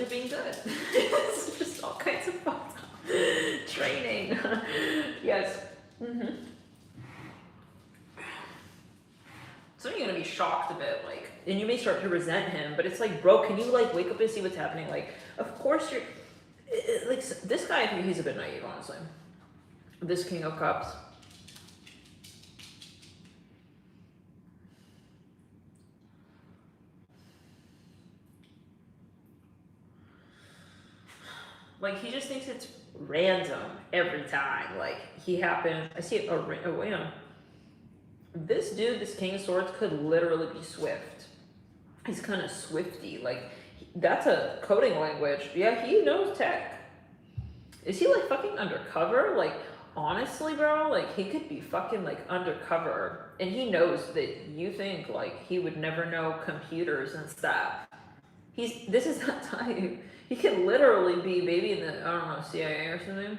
being good. It's just all kinds of fun. Training. Yes. So you're gonna be shocked a bit, like, and you may start to resent him, but it's like, bro, can you like wake up and see what's happening? Like, of course you're, like, this guy, I think he's a bit naive, honestly. This King of Cups. Like, he just thinks it's random every time. Like, I see this dude, this King of Swords, could literally be swift. He's kind of swifty. Like, that's a coding language. Yeah, he knows tech. Is he like fucking undercover? Like, honestly, bro, like, he could be fucking like undercover, and he knows that you think like he would never know computers and stuff. This is that type. He could literally be maybe in the, I don't know, CIA or something.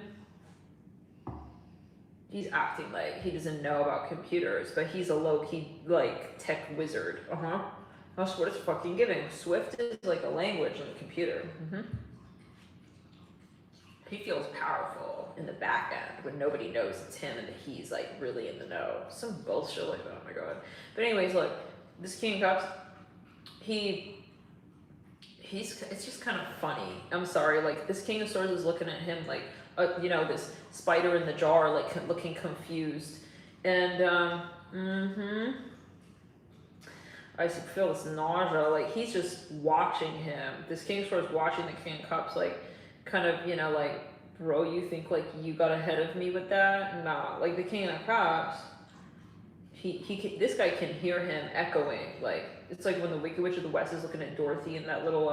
He's acting like he doesn't know about computers, but he's a low-key, like, tech wizard. That's what it's fucking giving. Swift is like a language on the computer. He feels powerful in the back end when nobody knows it's him and that he's, like, really in the know. Some bullshit like that, oh my god. But anyways, look, this King of Cups, it's just kind of funny. I'm sorry, like, this King of Swords is looking at him like, you know, this spider in the jar, like, looking confused. And, I feel this nausea, like, he's just watching him. This King of Swords watching the King of Cups, like, kind of, you know, like, bro, you think like you got ahead of me with that? Nah, like the King of Cups, this guy can hear him echoing. Like, it's like when the Wicked Witch of the West is looking at Dorothy in that little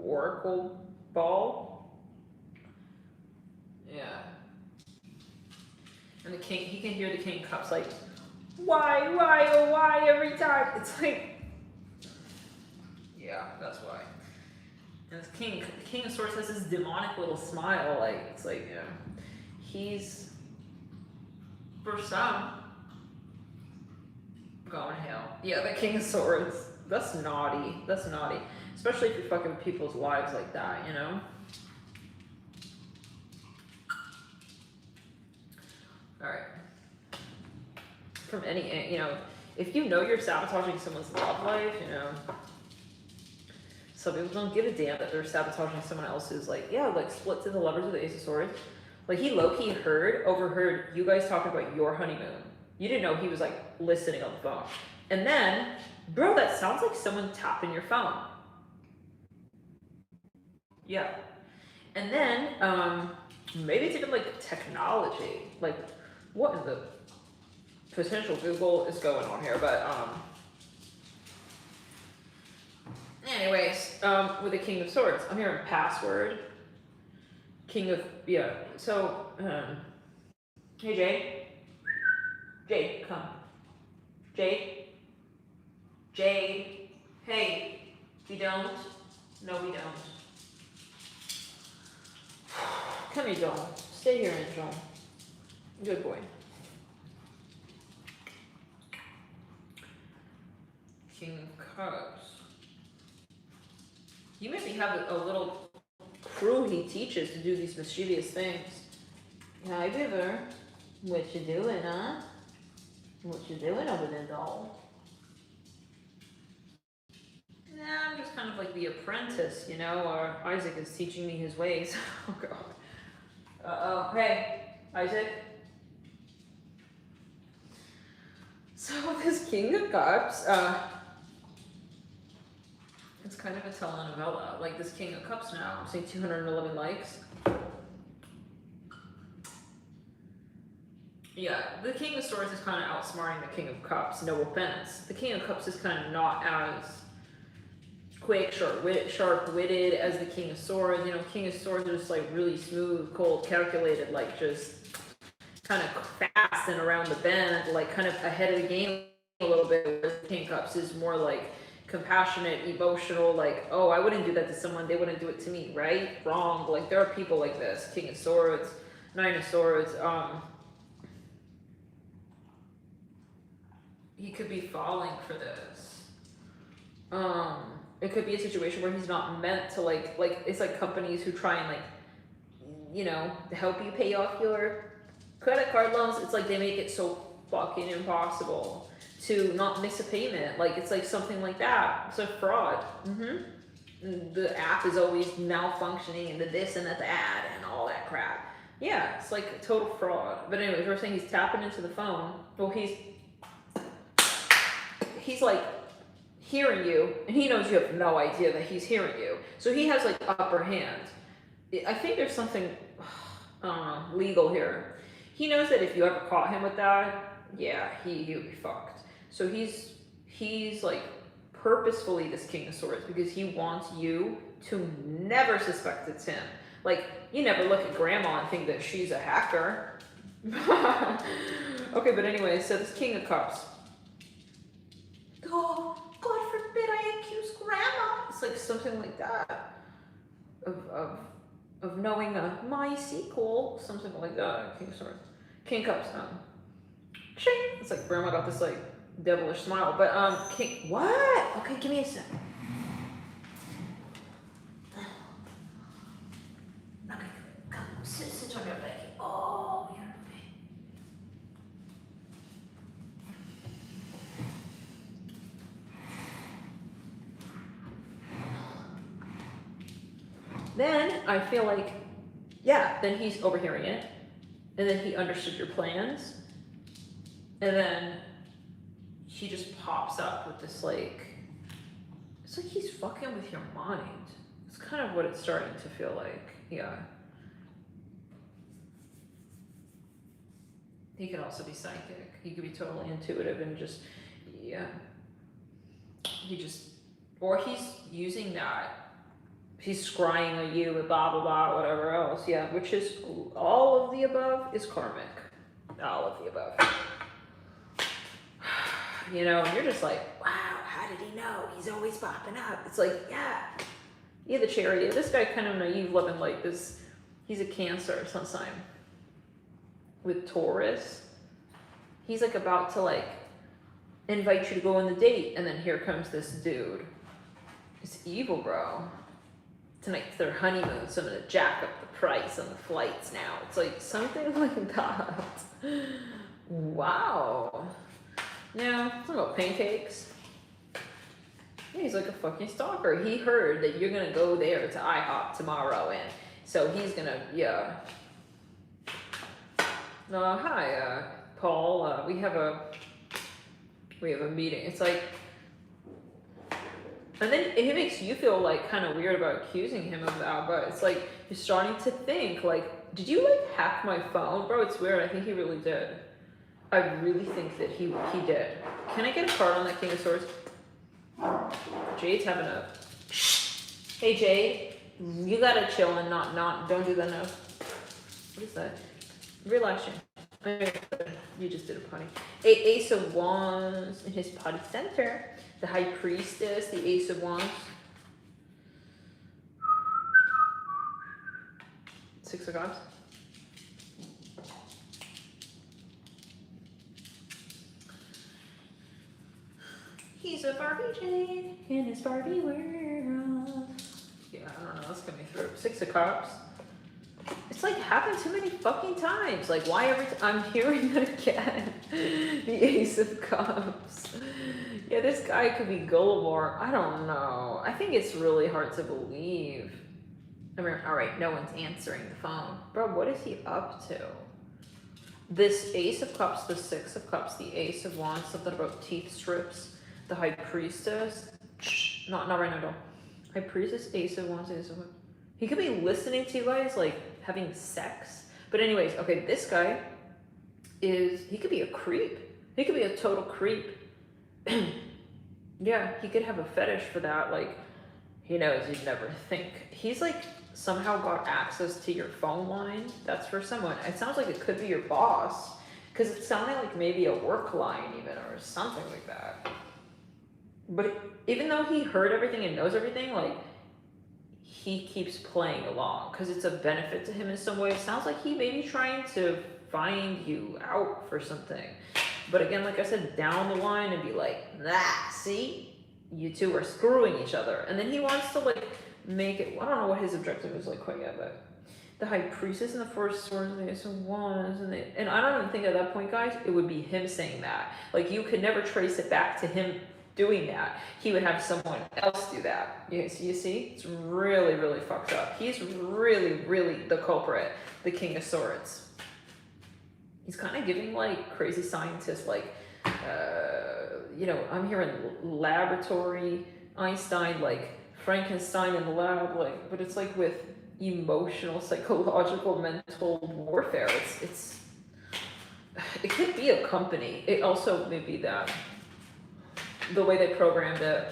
oracle ball. Yeah. And the king, he can hear the King of Cups like, why, oh why every time? It's like, yeah, that's why. And this the King of Swords has this demonic little smile, like, it's like, yeah, he's, for some, going to hell. Yeah, the King of Swords, that's naughty, especially if you're fucking with people's lives like that, you know? Alright. From any, you know, if you know you're sabotaging someone's love life, you know, some people don't give a damn that they're sabotaging someone else's, like, yeah, like, split to the Lovers with the Ace of Swords. Like, he low-key overheard you guys talking about your honeymoon. You didn't know he was, like, listening on the phone. And then, bro, that sounds like someone tapping your phone. Yeah. And then, maybe it's even, like, technology. Like, what in the potential Google is going on here? But, anyways, with the King of Swords, I'm hearing password. King of, yeah, so, hey, Jay. Jay, come. Jay. Hey, we don't. No, we don't. Come here, Joel. Stay here, Angel. Good boy. King of Cups. You maybe have a little crew he teaches to do these mischievous things. Hi, River. What you doing, huh? What you doing over there, doll? Nah, I'm just kind of like the apprentice, you know, or Isaac is teaching me his ways. Oh, God. Uh-oh. Hey, Isaac. So this King of Cups, it's kind of a telenovela. Like this King of Cups now, I'm seeing 211 likes. Yeah, the King of Swords is kind of outsmarting the King of Cups, no offense. The King of Cups is kind of not as quick, sharp-witted as the King of Swords. You know, King of Swords is like really smooth, cold, calculated, like just kind of fast and around the bend, like kind of ahead of the game a little bit. Whereas the King of Cups is more like compassionate, emotional, like, oh, I wouldn't do that to someone, they wouldn't do it to me, right? Wrong. Like, there are people like this. King of Swords, Nine of Swords, he could be falling for this. It could be a situation where he's not meant to, like it's like companies who try and, like, you know, help you pay off your credit card loans. It's like they make it so fucking impossible to not miss a payment. Like, it's like something like that. It's a fraud. The app is always malfunctioning and the this and that and all that crap. Yeah, it's like a total fraud. But anyways, we're saying he's tapping into the phone. Well, he's like hearing you, and he knows you have no idea that he's hearing you. So he has like upper hand. I think there's something, I don't know, legal here. He knows that if you ever caught him with that, yeah, he would be fucked. So he's like purposefully this King of Swords because he wants you to never suspect it's him. Like, you never look at grandma and think that she's a hacker. Okay, but anyway, so this King of Cups. Oh, God forbid I accuse grandma. It's like something like that. Of knowing my sequel, something like that. King of Swords. King of Cups, ching. It's like grandma got this like devilish smile. But King, what? Okay, give me a sec. Okay, come, sit on your blanket. Oh, you're okay. Then I feel like, yeah, then he's overhearing it. And then he understood your plans. And then he just pops up with this, like, it's like he's fucking with your mind. It's kind of what it's starting to feel like, yeah. He could also be psychic. He could be totally intuitive and just, yeah. He just, or he's using that. He's scrying at you with blah, blah, blah, whatever else. Yeah, which is all of the above is karmic. All of the above. You know, and you're just like, wow, how did he know? He's always popping up. It's like, yeah. Yeah, the chariot. This guy kind of naive, loving like this. He's a Cancer sun sign with Taurus. He's like about to like invite you to go on the date, and then here comes this dude. It's evil, bro. Tonight's their honeymoon, so I'm gonna jack up the price on the flights now. It's like something like that. Wow. Now, talking about pancakes. Yeah, he's like a fucking stalker. He heard that you're gonna go there to IHOP tomorrow, and so he's gonna, yeah. Hi, Paul. We have a meeting. It's like, and then it makes you feel like kind of weird about accusing him of that, but it's like you're starting to think like, did you like hack my phone, bro? It's weird. I think he really did. I really think that he did. Can I get a card on that King of Swords? Jade's having a. Hey Jade, you gotta chill and not don't do that now. What is that? Relaxing. You just did a potty. Ace of Wands in his potty center. The High Priestess, the Ace of Wands. Six of Cups. He's a Barbie Jade in his Barbie world. Yeah, I don't know. That's coming through. Six of Cups. It's like happened too many fucking times. Like, why every time I'm hearing it again? The Ace of Cups. Yeah, this guy could be gullible. I don't know. I think it's really hard to believe. I mean, all right, no one's answering the phone. Bro, what is he up to? This Ace of Cups, the Six of Cups, the Ace of Wands, something about teeth strips, the High Priestess. Not right now, don't. High Priestess, Ace of Wands, Ace of Wands. He could be listening to you guys, like, having sex. But anyways, okay, this guy he could be a creep. He could be a total creep. Yeah, he could have a fetish for that. Like, he knows you'd never think. He's like somehow got access to your phone line. That's for someone. It sounds like it could be your boss. Because it sounded like maybe a work line even or something like that. But even though he heard everything and knows everything, like, he keeps playing along because it's a benefit to him in some way. It sounds like he may be trying to find you out for something. But again, like I said, down the line and be like, see, you two are screwing each other. And then he wants to like make it, I don't know what his objective is like quite yet, but the High Priestess and the Four of Swords and the Ace of Wands and I don't even think at that point, guys, it would be him saying that. Like, you could never trace it back to him doing that. He would have someone else do that. You see? It's really, really fucked up. He's really, really the culprit, the King of Swords. He's kind of giving like crazy scientists, like, you know, I'm hearing laboratory, Einstein, like Frankenstein in the lab, like, but it's like with emotional, psychological, mental warfare. It could be a company. It also may be that. The way they programmed it.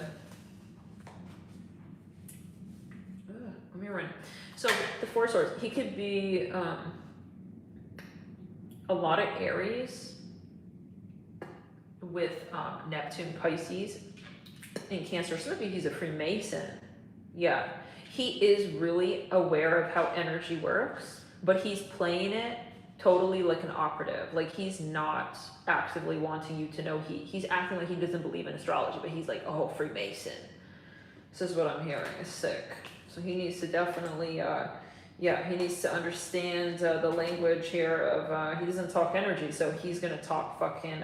I'm hearing. So the Four of Swords, he could be a lot of Aries with Neptune, Pisces, and Cancer. So maybe he's a Freemason. Yeah, he is really aware of how energy works, but he's playing it totally like an operative. Like, he's not actively wanting you to know. He's acting like he doesn't believe in astrology, but he's like, oh, Freemason. This is what I'm hearing. Is sick. So he needs to definitely, he needs to understand the language here of, he doesn't talk energy, so he's going to talk fucking,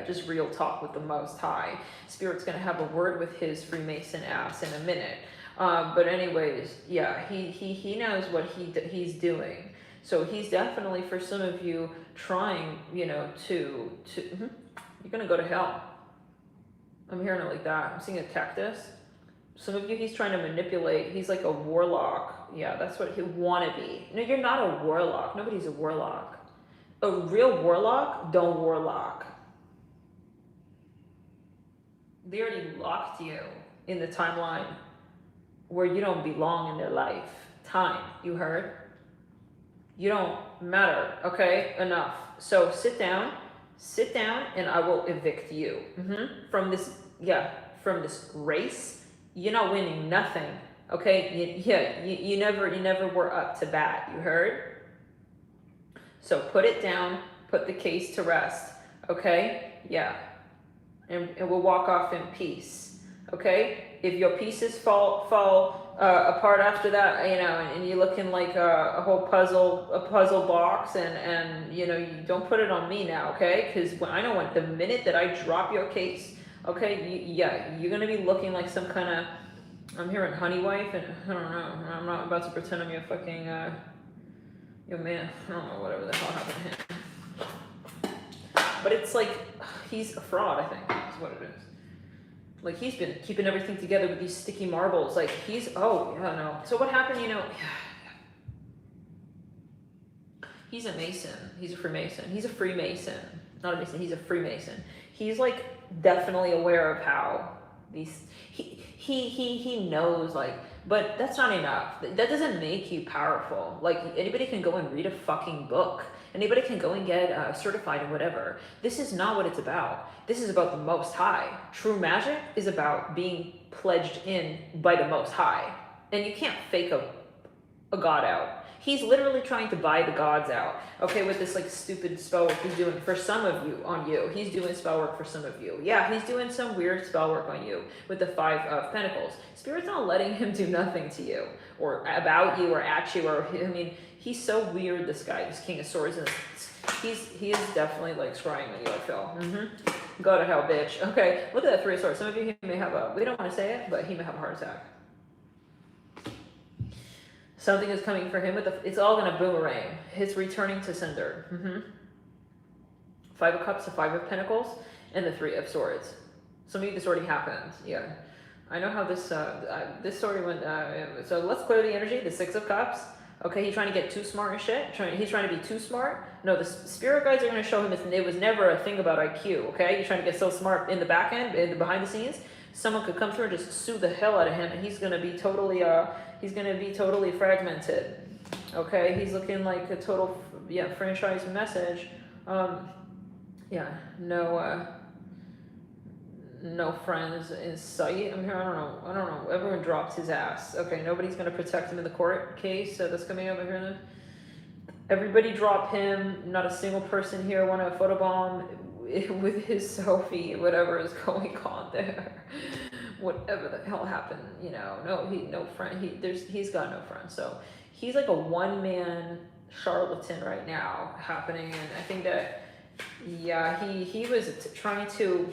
just real talk with the Most High. Spirit's going to have a word with his Freemason ass in a minute. But anyways, yeah, he knows what he's doing. So he's definitely, for some of you, trying, you know, to you're going to go to hell. I'm hearing it like that. I'm seeing a cactus. Some of you, he's trying to manipulate. He's like a warlock. Yeah, that's what he want to be. No, you're not a warlock. Nobody's a warlock. A real warlock don't warlock. They already locked you in the timeline where you don't belong in their life. Time, you heard? You don't matter, okay? Enough. So sit down, and I will evict you from this, from this race. You're not winning nothing, okay? You never were up to bat, you heard? So put it down, put the case to rest, okay? Yeah. And we'll walk off in peace, okay? If your pieces fall apart after that, you know, and you're looking like a whole puzzle box, and you know, you don't put it on me now, okay? Because I know when the minute that I drop your case, okay, you're gonna be looking like some kind of, I'm hearing honey wife, and I don't know, I'm not about to pretend I'm your fucking your man, I don't know, whatever the hell happened to him. But it's like, he's a fraud, I think, is what it is. Like, he's been keeping everything together with these sticky marbles. Like, no. So what happened, you know, he's a Mason. He's a Freemason. He's a Freemason. Not a Mason, he's a Freemason. He's, like, definitely aware of how these, he knows, like, but that's not enough. That doesn't make you powerful. Like, anybody can go and read a fucking book. Anybody can go and get certified or whatever. This is not what it's about. This is about the Most High. True magic is about being pledged in by the Most High. And you can't fake a god out. He's literally trying to buy the gods out. Okay, with this like stupid spell work he's doing for some of you, on you. He's doing spell work for some of you. Yeah, he's doing some weird spell work on you with the 5 of Pentacles. Spirit's not letting him do nothing to you or about you or at you, or, I mean, he's so weird, this guy, this King of Swords, and he is definitely like scrying on you, I feel. Go to hell, bitch. Okay, look at that 3 of Swords. Some of you, he may have we don't want to say it, but he may have a heart attack. Something is coming for him with it's all gonna boomerang. It's returning to sender. 5 of Cups, the 5 of Pentacles, and the 3 of Swords. Some of you, this already happened. Yeah, I know how this this story went. So let's clear the energy. The 6 of Cups. Okay, he's trying to get too smart and shit. He's trying to be too smart. No, the spirit guides are going to show him it was never a thing about IQ, okay? You're trying to get so smart in the back end, in the behind the scenes. Someone could come through and just sue the hell out of him, and he's going to be totally fragmented. Okay, he's looking like a total, franchise message. No friends in sight. I'm here. I don't know. Everyone drops his ass. Okay, nobody's gonna protect him in the court case that's coming over here. Then everybody drop him. Not a single person here want to photobomb with his selfie. Whatever is going on there. Whatever the hell happened, you know. No friend. He's got no friends. So he's like a one-man charlatan right now happening, and I think that he was trying to.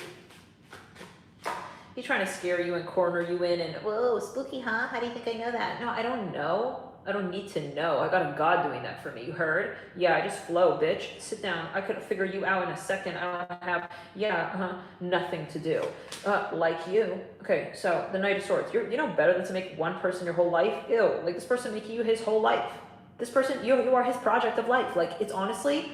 He's trying to scare you and corner you in and, whoa, spooky, huh? How do you think I know that? No, I don't know. I don't need to know. I got a God doing that for me. You heard? Yeah, I just flow, bitch. Sit down. I could figure you out in a second. I don't have, nothing to do. Like you. Okay, so the Knight of Swords. You know better than to make one person your whole life. Ew, like this person making you his whole life. This person, you are his project of life. Like, it's honestly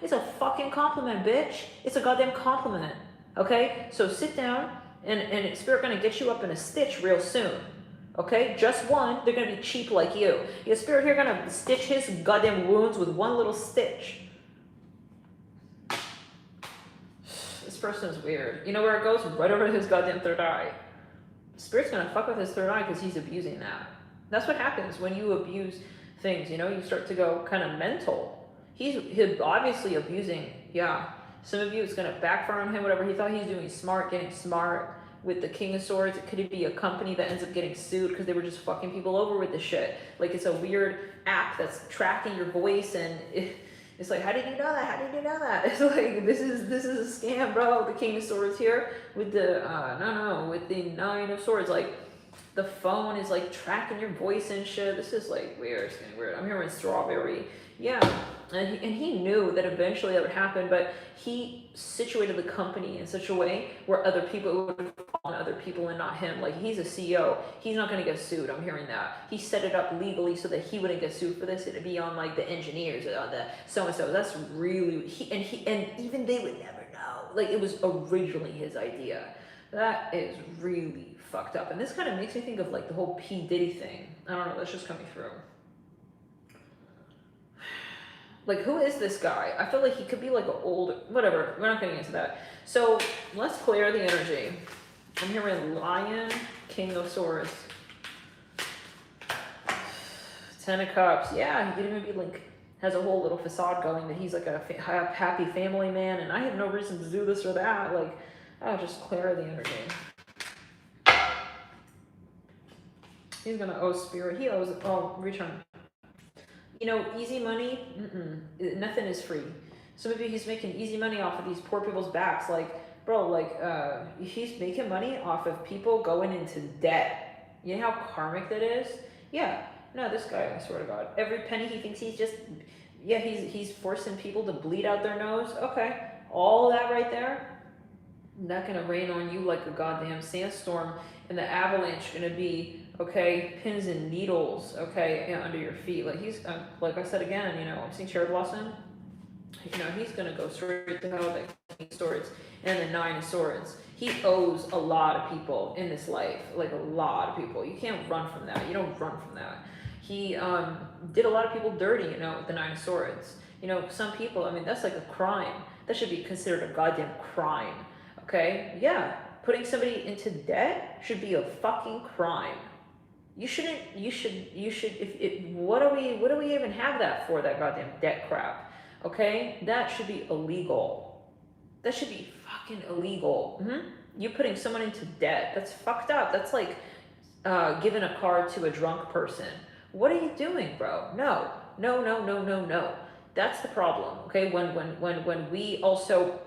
it's a fucking compliment, bitch. It's a goddamn compliment. Okay, so sit down, and Spirit gonna get you up in a stitch real soon. Okay, just one. They're gonna be cheap like you. Your Spirit here gonna stitch his goddamn wounds with one little stitch. This person's weird. You know where it goes? Right over his goddamn third eye. Spirit's gonna fuck with his third eye because he's abusing that. That's what happens when you abuse things. You know, you start to go kind of mental. He's obviously abusing. Yeah. Some of you, it's going to backfire on him, whatever he thought he was doing smart, getting smart with the King of Swords. It could be a company that ends up getting sued because they were just fucking people over with this shit. Like, it's a weird app that's tracking your voice, and it's like, how did you know that? How did you know that? It's like, this is a scam, bro. The King of Swords here with the, with the 9 of Swords. Like, the phone is, like, tracking your voice and shit. This is, like, weird. It's getting weird. I'm hearing strawberry. Yeah. and he knew that eventually that would happen, but he situated the company in such a way where other people would fall on other people and not him. Like, he's a CEO, he's not going to get sued. I'm hearing that he set it up legally so that he wouldn't get sued for this. It'd be on like the engineers or on the so and so. That's really and even they would never know. Like, it was originally his idea. That is really fucked up. And this kind of makes me think of like the whole P. Diddy thing. I don't know, that's just coming through. Like, who is this guy? I feel like he could be like an old, whatever, we're not getting into that. So let's clear the energy. I'm hearing Lion, King of Swords, 10 of Cups. Yeah, he could even be like, has a whole little facade going that he's like a happy family man, and I have no reason to do this or that. Like, I'll just clear the energy. He's gonna owe spirit. He owes, return. You know, easy money, nothing is free. So maybe he's making easy money off of these poor people's backs. Like, bro, like, he's making money off of people going into debt. You know how karmic that is? Yeah. No, this guy, I swear to God, every penny he thinks he's just, yeah, he's forcing people to bleed out their nose. Okay, all that right there, not gonna rain on you like a goddamn sandstorm, and the avalanche gonna be, okay, pins and needles, okay, under your feet. Like, he's, like I said again, you know, I've seen Cherry Blossom, you know, he's gonna go straight to hell with the King of Swords and the 9 of Swords. He owes a lot of people in this life, like a lot of people. You can't run from that. You don't run from that. He did a lot of people dirty, you know, with the 9 of Swords. You know, some people, I mean, that's like a crime. That should be considered a goddamn crime, okay? Yeah, putting somebody into debt should be a fucking crime. You should, what do we even have that for, that goddamn debt crap, okay? That should be illegal. That should be fucking illegal. You putting someone into debt, that's fucked up. That's like giving a car to a drunk person. What are you doing, bro? No. That's the problem, okay? When we also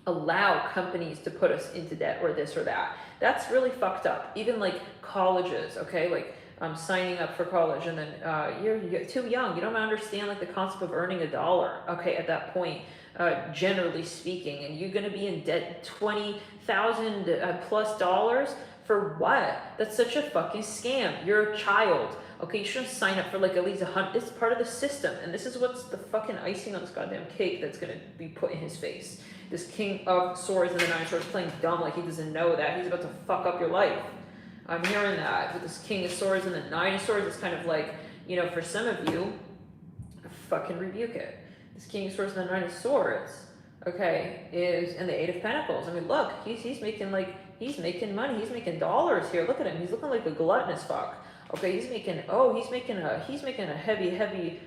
allow companies to put us into debt or this or that, that's really fucked up. Even like colleges, okay, like signing up for college, and then you're too young, you don't understand like the concept of earning $1, okay, at that point, generally speaking, and you're going to be in debt $20,000 plus dollars for what? That's such a fucking scam. You're a child, okay? You shouldn't sign up for like at least 100. It's part of the system, and this is what's the fucking icing on this goddamn cake that's going to be put in his face. This King of Swords and the 9 of Swords playing dumb like he doesn't know that. He's about to fuck up your life. I'm hearing that with this King of Swords and the 9 of Swords. It's kind of like, you know, for some of you, fucking rebuke it. This King of Swords and the 9 of Swords, okay, is, and the 8 of Pentacles. I mean, look, he's making like, he's making money. He's making dollars here. Look at him. He's looking like a gluttonous fuck. Okay, he's making a heavy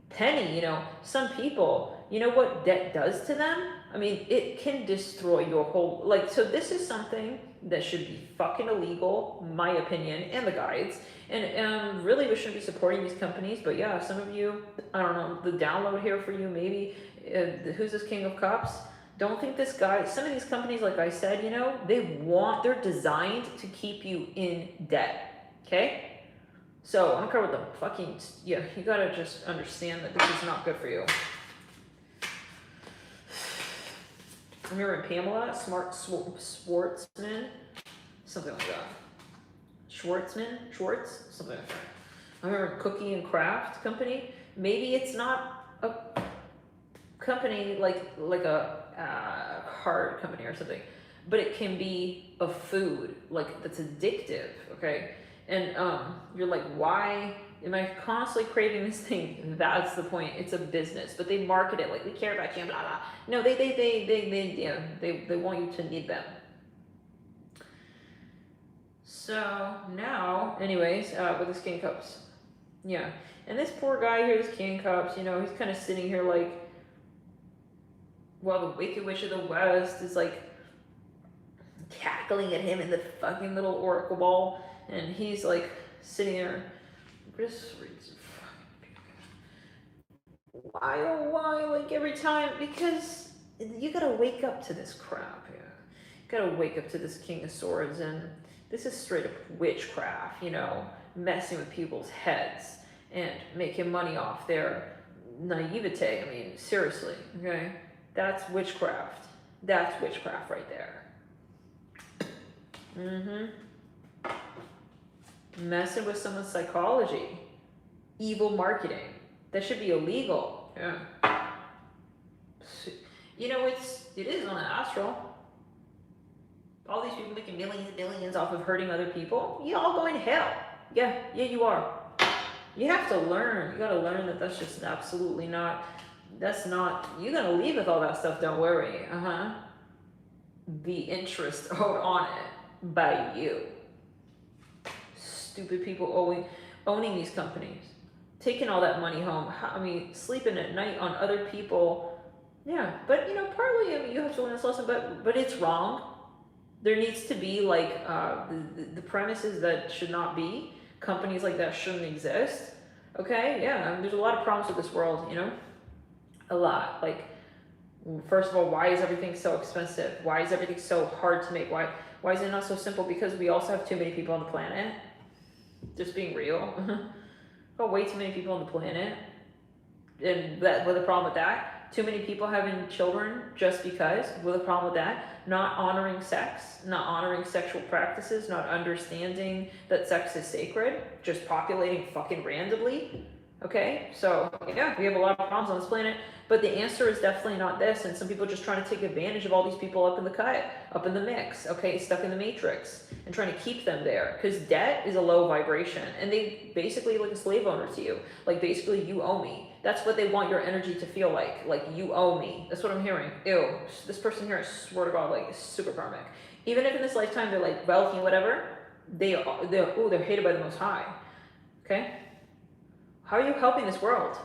penny. You know, some people, you know what debt does to them? I mean, it can destroy your whole, like, so this is something that should be fucking illegal, my opinion, and the guides. And really, we shouldn't be supporting these companies. But yeah, some of you, I don't know, the download here for you, maybe, who's this King of Cups? Don't think this guy, some of these companies, like I said, you know, they're designed to keep you in debt, okay? So, I don't care what the fucking, yeah, you gotta just understand that this is not good for you. I'm hearing Pamela, Smart Schwartzman, something like that. Schwartz, something like that. I'm hearing Cookie and Craft Company. Maybe it's not a company like a card company or something, but it can be a food like that's addictive, okay? And you're like, why am I constantly craving this thing? That's the point. It's a business, but they market it like we care about you, blah blah. No, they want you to need them. So now, anyways, with this King of Cups, yeah, and this poor guy here, this King of Cups, you know, he's kind of sitting here like, while the Wicked Witch of the West is like cackling at him in the fucking little oracle ball, and he's like sitting there. Why, oh why, like every time? Because you gotta wake up to this crap, yeah. You gotta wake up to this King of Swords, and this is straight up witchcraft, you know, messing with people's heads and making money off their naivete. I mean, seriously, okay? That's witchcraft. That's witchcraft right there. Messing with someone's psychology. Evil marketing. That should be illegal. Yeah. You know, it is on the astral. All these people making millions and billions off of hurting other people. You all going to hell. Yeah, you are. You have to learn. You got to learn that that's just absolutely not. That's not. You're gonna leave with all that stuff. Don't worry. The interest owed on it by you. Stupid people owning these companies, taking all that money home. I mean, sleeping at night on other people. Yeah, but you know, partly I mean, you have to learn this lesson, but it's wrong. There needs to be like the premises that should not be. Companies like that shouldn't exist. Okay, yeah, I mean, there's a lot of problems with this world, you know, a lot. Like, first of all, why is everything so expensive? Why is everything so hard to make? Why is it not so simple? Because we also have too many people on the planet. Just being real. Got way too many people on the planet. And that, with a problem with that, too many people having children just because, with a problem with that, not honoring sex, not honoring sexual practices, not understanding that sex is sacred, just populating fucking randomly. Okay, so yeah, we have a lot of problems on this planet, but the answer is definitely not this, and some people are just trying to take advantage of all these people up in the cut, up in the mix, okay, stuck in the matrix, and trying to keep them there, because debt is a low vibration, and they basically like a slave owner to you, like basically you owe me. That's what they want your energy to feel like you owe me. That's what I'm hearing. Ew, this person here, I swear to God, like, is super karmic. Even if in this lifetime they're like wealthy, whatever, they're hated by the Most High, okay? How are you helping this world?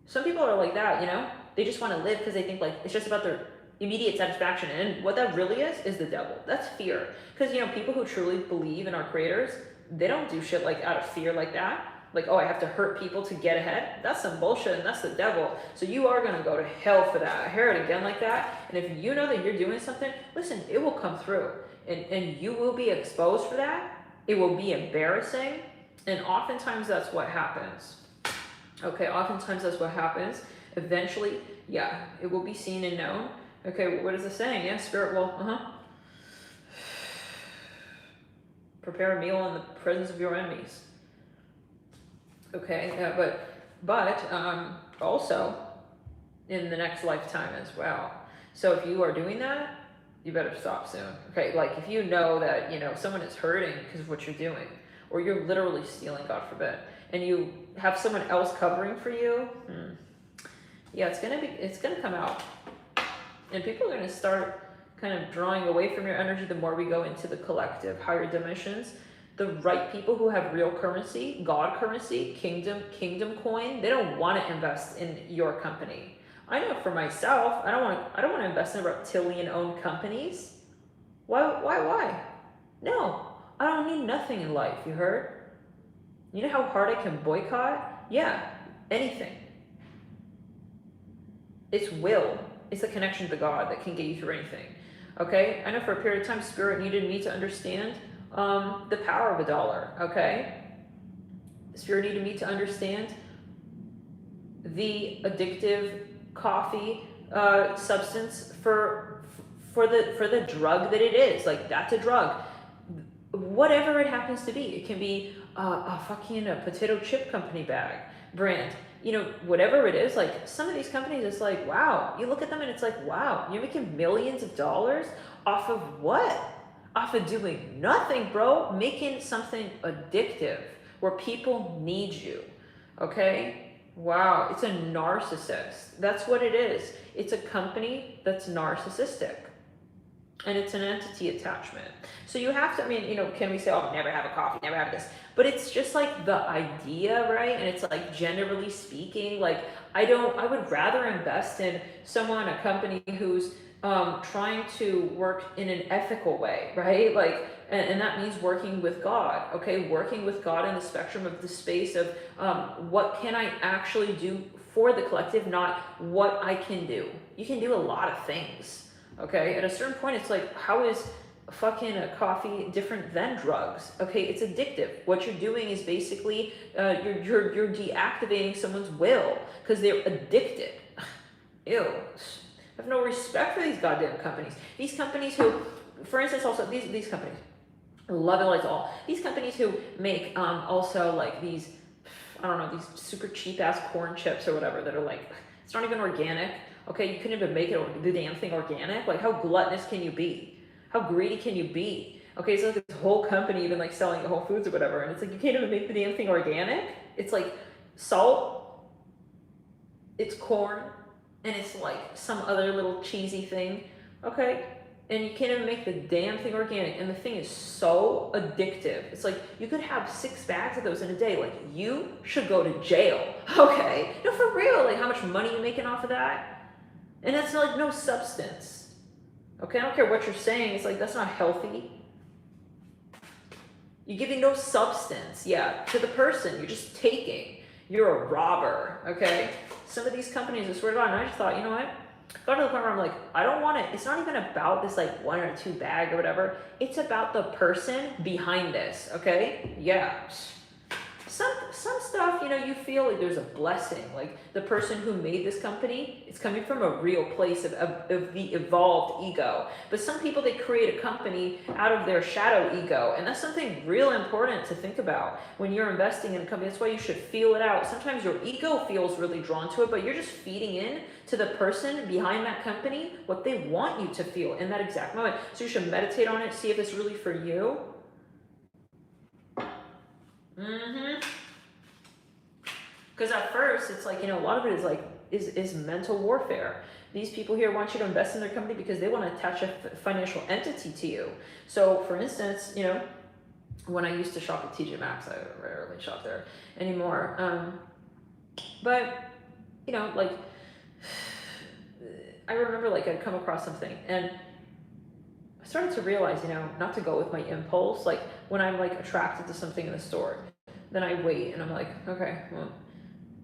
Some people are like that, you know? They just want to live because they think like it's just about their immediate satisfaction. And what that really is the devil. That's fear. Because, you know, people who truly believe in our creators, they don't do shit like out of fear like that. Like, oh, I have to hurt people to get ahead. That's some bullshit and that's the devil. So you are going to go to hell for that. I hear it again like that. And if you know that you're doing something, listen, it will come through. And you will be exposed for that. It will be embarrassing. And oftentimes that's what happens. Okay, oftentimes that's what happens. Eventually, yeah, it will be seen and known. Okay, what is it saying? Yeah, spirit will, prepare a meal in the presence of your enemies. Okay, yeah, but also in the next lifetime as well. So if you are doing that, you better stop soon. Okay, like if you know that, you know, someone is hurting because of what you're doing, or you're literally stealing, God forbid, and you have someone else covering for you, yeah, it's gonna come out. And people are gonna start kind of drawing away from your energy the more we go into the collective higher dimensions. The right people who have real currency, God currency, kingdom coin, they don't want to invest in your company. I know for myself, I don't want to invest in reptilian-owned companies. Why? No, I don't need nothing in life, you heard? You know how hard I can boycott? Yeah, anything. It's will. It's a connection to God that can get you through anything. Okay? I know for a period of time, Spirit needed me to understand the power of a dollar. Okay? Spirit needed me to understand the addictive coffee substance for the drug that it is. Like, that's a drug. Whatever it happens to be. It can be a fucking potato chip company brand. You know, whatever it is, like some of these companies, it's like, wow, you look at them and it's like, wow, you're making millions of dollars off of what? Off of doing nothing, bro. Making something addictive where people need you. Okay? Wow, it's a narcissist. That's what it is. It's a company that's narcissistic. And it's an entity attachment. So you have to, I mean, you know, can we say, oh, never have a coffee, never have this. But it's just like the idea, right? And it's like generally speaking, like I would rather invest in someone, a company who's trying to work in an ethical way, right? Like, and that means working with God, okay? Working with God in the spectrum of the space of what can I actually do for the collective, not what I can do. You can do a lot of things. Okay, at a certain point, it's like, how is fucking coffee different than drugs. Okay, it's addictive. What you're doing is basically you're deactivating someone's will because they're addicted. Ew. I have no respect for these goddamn companies. These companies who, for instance, also these companies, love it like all. These companies who make also like these, I don't know, these super cheap ass corn chips or whatever that are like, it's not even organic. Okay, you couldn't even make it the damn thing organic. Like, how gluttonous can you be? How greedy can you be? Okay, so like this whole company even like selling at Whole Foods or whatever, and it's like you can't even make the damn thing organic. It's like salt, it's corn, and it's like some other little cheesy thing. Okay, and you can't even make the damn thing organic, and the thing is so addictive. It's like you could have 6 bags of those in a day. Like, you should go to jail. Okay, no, for real. Like, how much money you making off of that? And that's like no substance. Okay, I don't care what you're saying. It's like, that's not healthy. You're giving no substance, yeah, to the person. You're just taking. You're a robber, okay? Some of these companies, I swear to God, and I just thought, you know what? Got to the point where I'm like, I don't want it. It's not even about this like 1 or 2 bag or whatever. It's about the person behind this, okay? Yeah. Some stuff, you know, you feel like there's a blessing. Like the person who made this company, it's coming from a real place of the evolved ego. But some people, they create a company out of their shadow ego. And that's something real important to think about when you're investing in a company. That's why you should feel it out. Sometimes your ego feels really drawn to it, but you're just feeding in to the person behind that company what they want you to feel in that exact moment. So you should meditate on it, see if it's really for you. Because at first it's like, you know, a lot of it is like is mental warfare. These people here want you to invest in their company because they want to attach a financial entity to you. So for instance, you know, when I used to shop at TJ Maxx, I rarely shop there anymore. But you know, like I remember like I'd come across something and I started to realize, you know, not to go with my impulse. Like when I'm like attracted to something in the store, then I wait and I'm like, okay, well,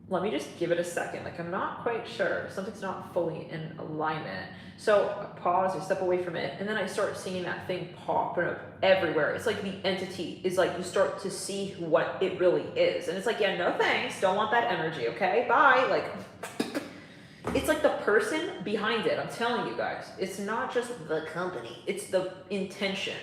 let me just give it a second. Like I'm not quite sure. Something's not fully in alignment. So I pause, I step away from it, and then I start seeing that thing pop up everywhere. It's like the entity is like, you start to see what it really is. And it's like, yeah, no thanks. Don't want that energy, okay? Bye. Like, it's like the person behind it. I'm telling you guys, it's not just the company, it's the intention.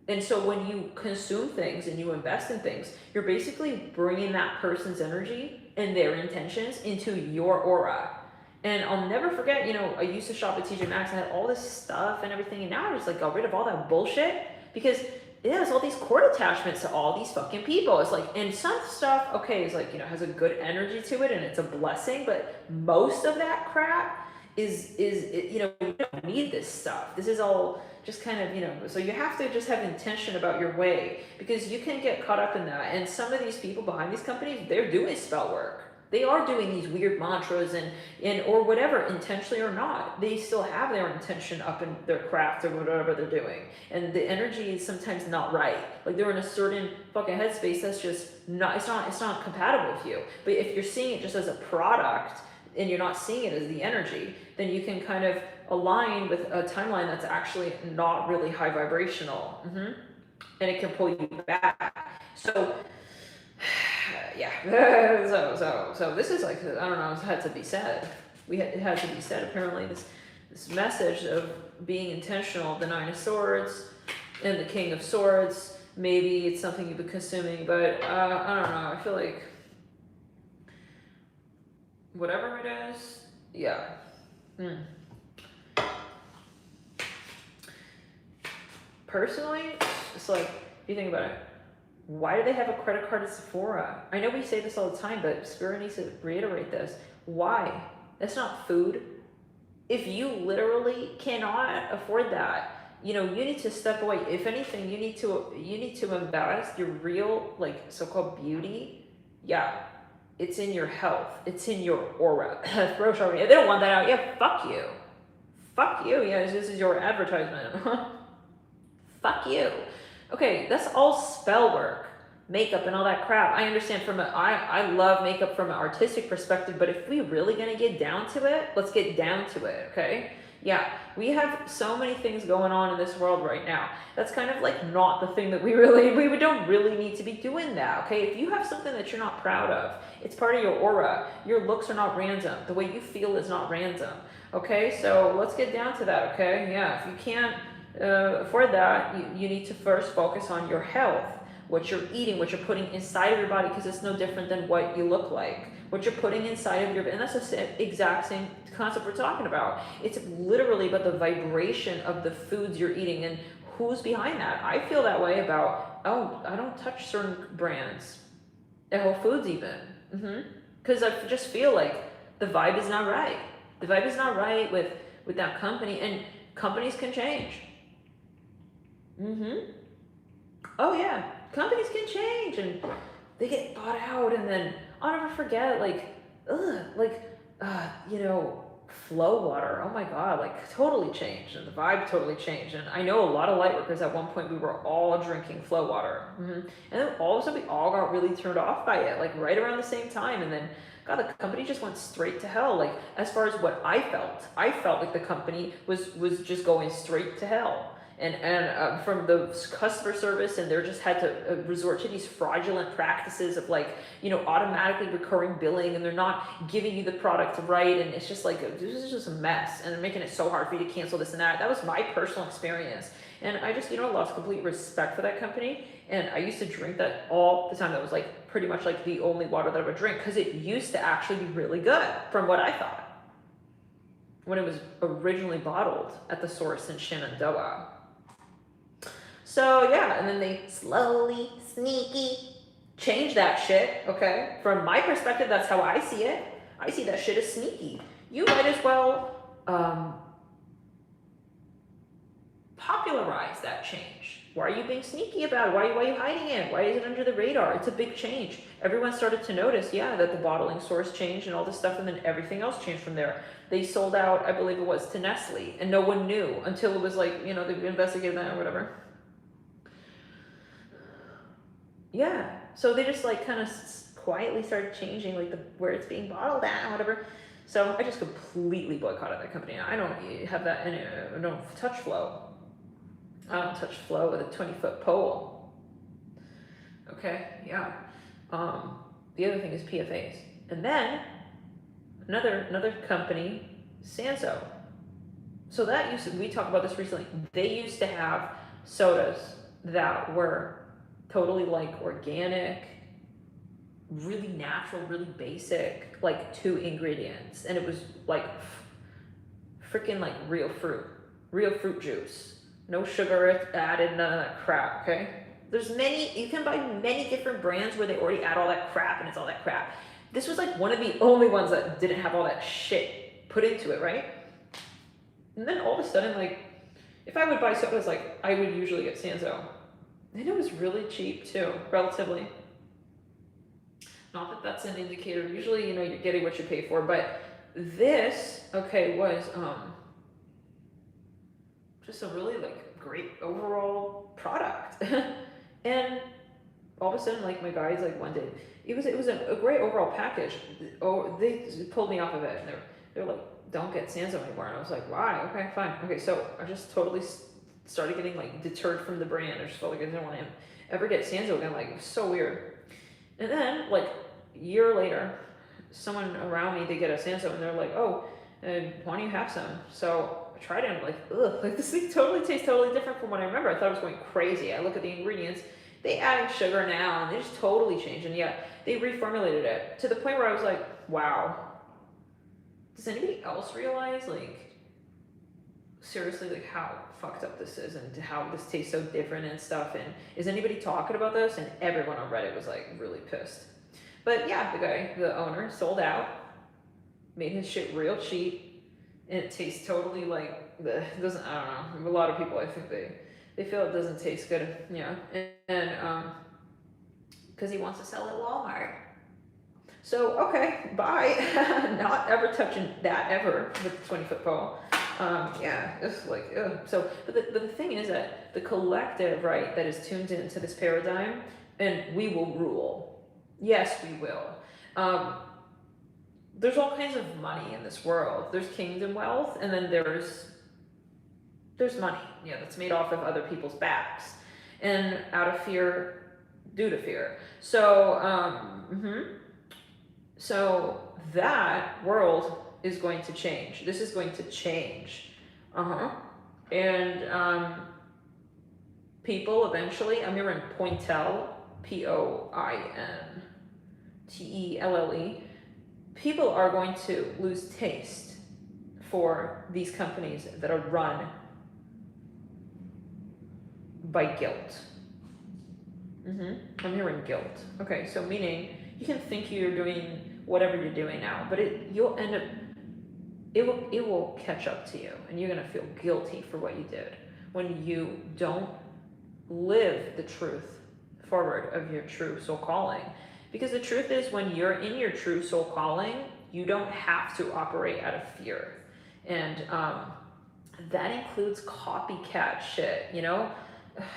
And so when you consume things and you invest in things, you're basically bringing that person's energy and their intentions into your aura. And I'll never forget, you know, I used to shop at TJ Maxx. I had all this stuff and everything, and now I just like got rid of all that bullshit because it has all these cord attachments to all these fucking people. It's like, and some stuff, okay, is like, you know, has a good energy to it and it's a blessing, but most of that crap is you know, you don't need this stuff. This is all just kind of, you know, so you have to just have intention about your way, because you can get caught up in that. And some of these people behind these companies, they're doing spell work. They are doing these weird mantras and or whatever, intentionally or not. They still have their intention up in their craft or whatever they're doing. And the energy is sometimes not right. Like they're in a certain fucking headspace that's just not, it's not compatible with you. But if you're seeing it just as a product and you're not seeing it as the energy, then you can kind of align with a timeline that's actually not really high vibrational. And it can pull you back. So yeah, so this is like, I don't know, it had to be said. It had to be said. Apparently this message of being intentional, the Nine of Swords and the King of Swords, maybe it's something you've been consuming, but I don't know, I feel like whatever it is, yeah. Personally, it's like, if you think about it, why do they have a credit card at Sephora? I know we say this all the time, but Spirit needs to reiterate this. Why? That's not food. If you literally cannot afford that, you know, you need to step away. If anything, you need to invest your real, like, so-called beauty. Yeah, it's in your health. It's in your aura. They don't want that out. Yeah, fuck you. Fuck you. Yeah, this is your advertisement. Fuck you. Okay, that's all spell work, makeup and all that crap. I understand I love makeup from an artistic perspective, but if we're really gonna get down to it, let's get down to it, okay? Yeah, we have so many things going on in this world right now. That's kind of like not the thing that we don't really need to be doing that, okay? If you have something that you're not proud of, it's part of your aura. Your looks are not random. The way you feel is not random, okay? So let's get down to that, okay? Yeah, if you can't afford that, you need to first focus on your health, what you're eating, what you're putting inside of your body, because it's no different than what you look like. What you're putting inside of your, and that's the exact same concept we're talking about. It's literally about the vibration of the foods you're eating and who's behind that. I feel that way about, oh, I don't touch certain brands at Whole Foods even. Because I just feel like the vibe is not right. The vibe is not right with that company, and companies can change. Oh yeah, companies can change and they get bought out, and then I'll never forget, you know, Flow water. Oh my God, like totally changed, and the vibe totally changed. And I know a lot of light workers at one point, we were all drinking Flow water. And then all of a sudden we all got really turned off by it, like right around the same time. And then, God, the company just went straight to hell. Like, as far as what I felt like the company was just going straight to hell. And from the customer service, and they just had to resort to these fraudulent practices of, like, you know, automatically recurring billing, and they're not giving you the product right, and it's just like, this is just a mess, and they're making it so hard for you to cancel this and that. That was my personal experience, and I just, you know, lost complete respect for that company. And I used to drink that all the time. That was like pretty much like the only water that I would drink, because it used to actually be really good from what I thought when it was originally bottled at the source in Shenandoah. So yeah, and then they slowly, sneaky change that shit, okay? From my perspective, that's how I see it. I see that shit as sneaky. You might as well popularize that change. Why are you being sneaky about it? Why are you hiding it? Why is it under the radar? It's a big change. Everyone started to notice, yeah, that the bottling source changed and all this stuff, and then everything else changed from there. They sold out, I believe it was, to Nestle, and no one knew until it was like, you know, they investigated that or whatever. Yeah, so they just like kind of quietly started changing like where it's being bottled at and whatever. So I just completely boycotted that company. I don't have that, and I don't touch Flow. I don't touch Flow with a 20-foot pole. Okay, yeah. The other thing is PFAs, and then another company, Sanso. So that we talked about this recently. They used to have sodas that were totally like organic, really natural, really basic, like 2 ingredients, and it was like freaking like real fruit juice, no sugar added, none of that crap. Okay, you can buy many different brands where they already add all that crap, and it's all that crap. This was like one of the only ones that didn't have all that shit put into it, right? And then all of a sudden, like, if I would buy sodas, like, I would usually get Sanso. And it was really cheap too, relatively. Not that that's an indicator. Usually, you know, you're getting what you pay for. But this, okay, was just a really like great overall product. And all of a sudden, like, my guys like one day, it was a great overall package. Oh, they pulled me off of it, and they're like, don't get Sanso anymore. And I was like, why? Okay, fine. Okay, so I just totally started getting like deterred from the brand. I just felt like I didn't want to ever get Sanso again. Like, it was so weird. And then like a year later, someone around me, they get a Sanso, and they're like, oh, why don't you have some? So I tried it, and I'm like, ugh, like this thing totally tastes totally different from what I remember. I thought it was going crazy. I look at the ingredients, they added sugar now, and they just totally changed. And yet they reformulated it to the point where I was like, wow, does anybody else realize, like, seriously, like, how fucked up this is, and how this tastes so different and stuff? And is anybody talking about this? And everyone on Reddit was like really pissed. But yeah, the owner, sold out, made his shit real cheap, and it tastes totally like it doesn't. I don't know. A lot of people, I think they feel it doesn't taste good. Yeah, and because he wants to sell at Walmart. So okay, bye. Not ever touching that ever with the 20-foot pole. Yeah, it's like, ugh. So, but the thing is that the collective, right, that is tuned into this paradigm, and we will rule. Yes, we will. There's all kinds of money in this world. There's kingdom wealth, and then there's There's money, yeah, that's made off of other people's backs, and out of fear, due to fear. So, so that world is going to change. This is going to change. And people eventually, I'm hearing Pointel, Pointelle. People are going to lose taste for these companies that are run by guilt. I'm hearing guilt. Okay, so meaning you can think you're doing whatever you're doing now, but you'll end up, it will catch up to you, and you're gonna feel guilty for what you did when you don't live the truth forward of your true soul calling. Because the truth is, when you're in your true soul calling, you don't have to operate out of fear. And that includes copycat shit, you know?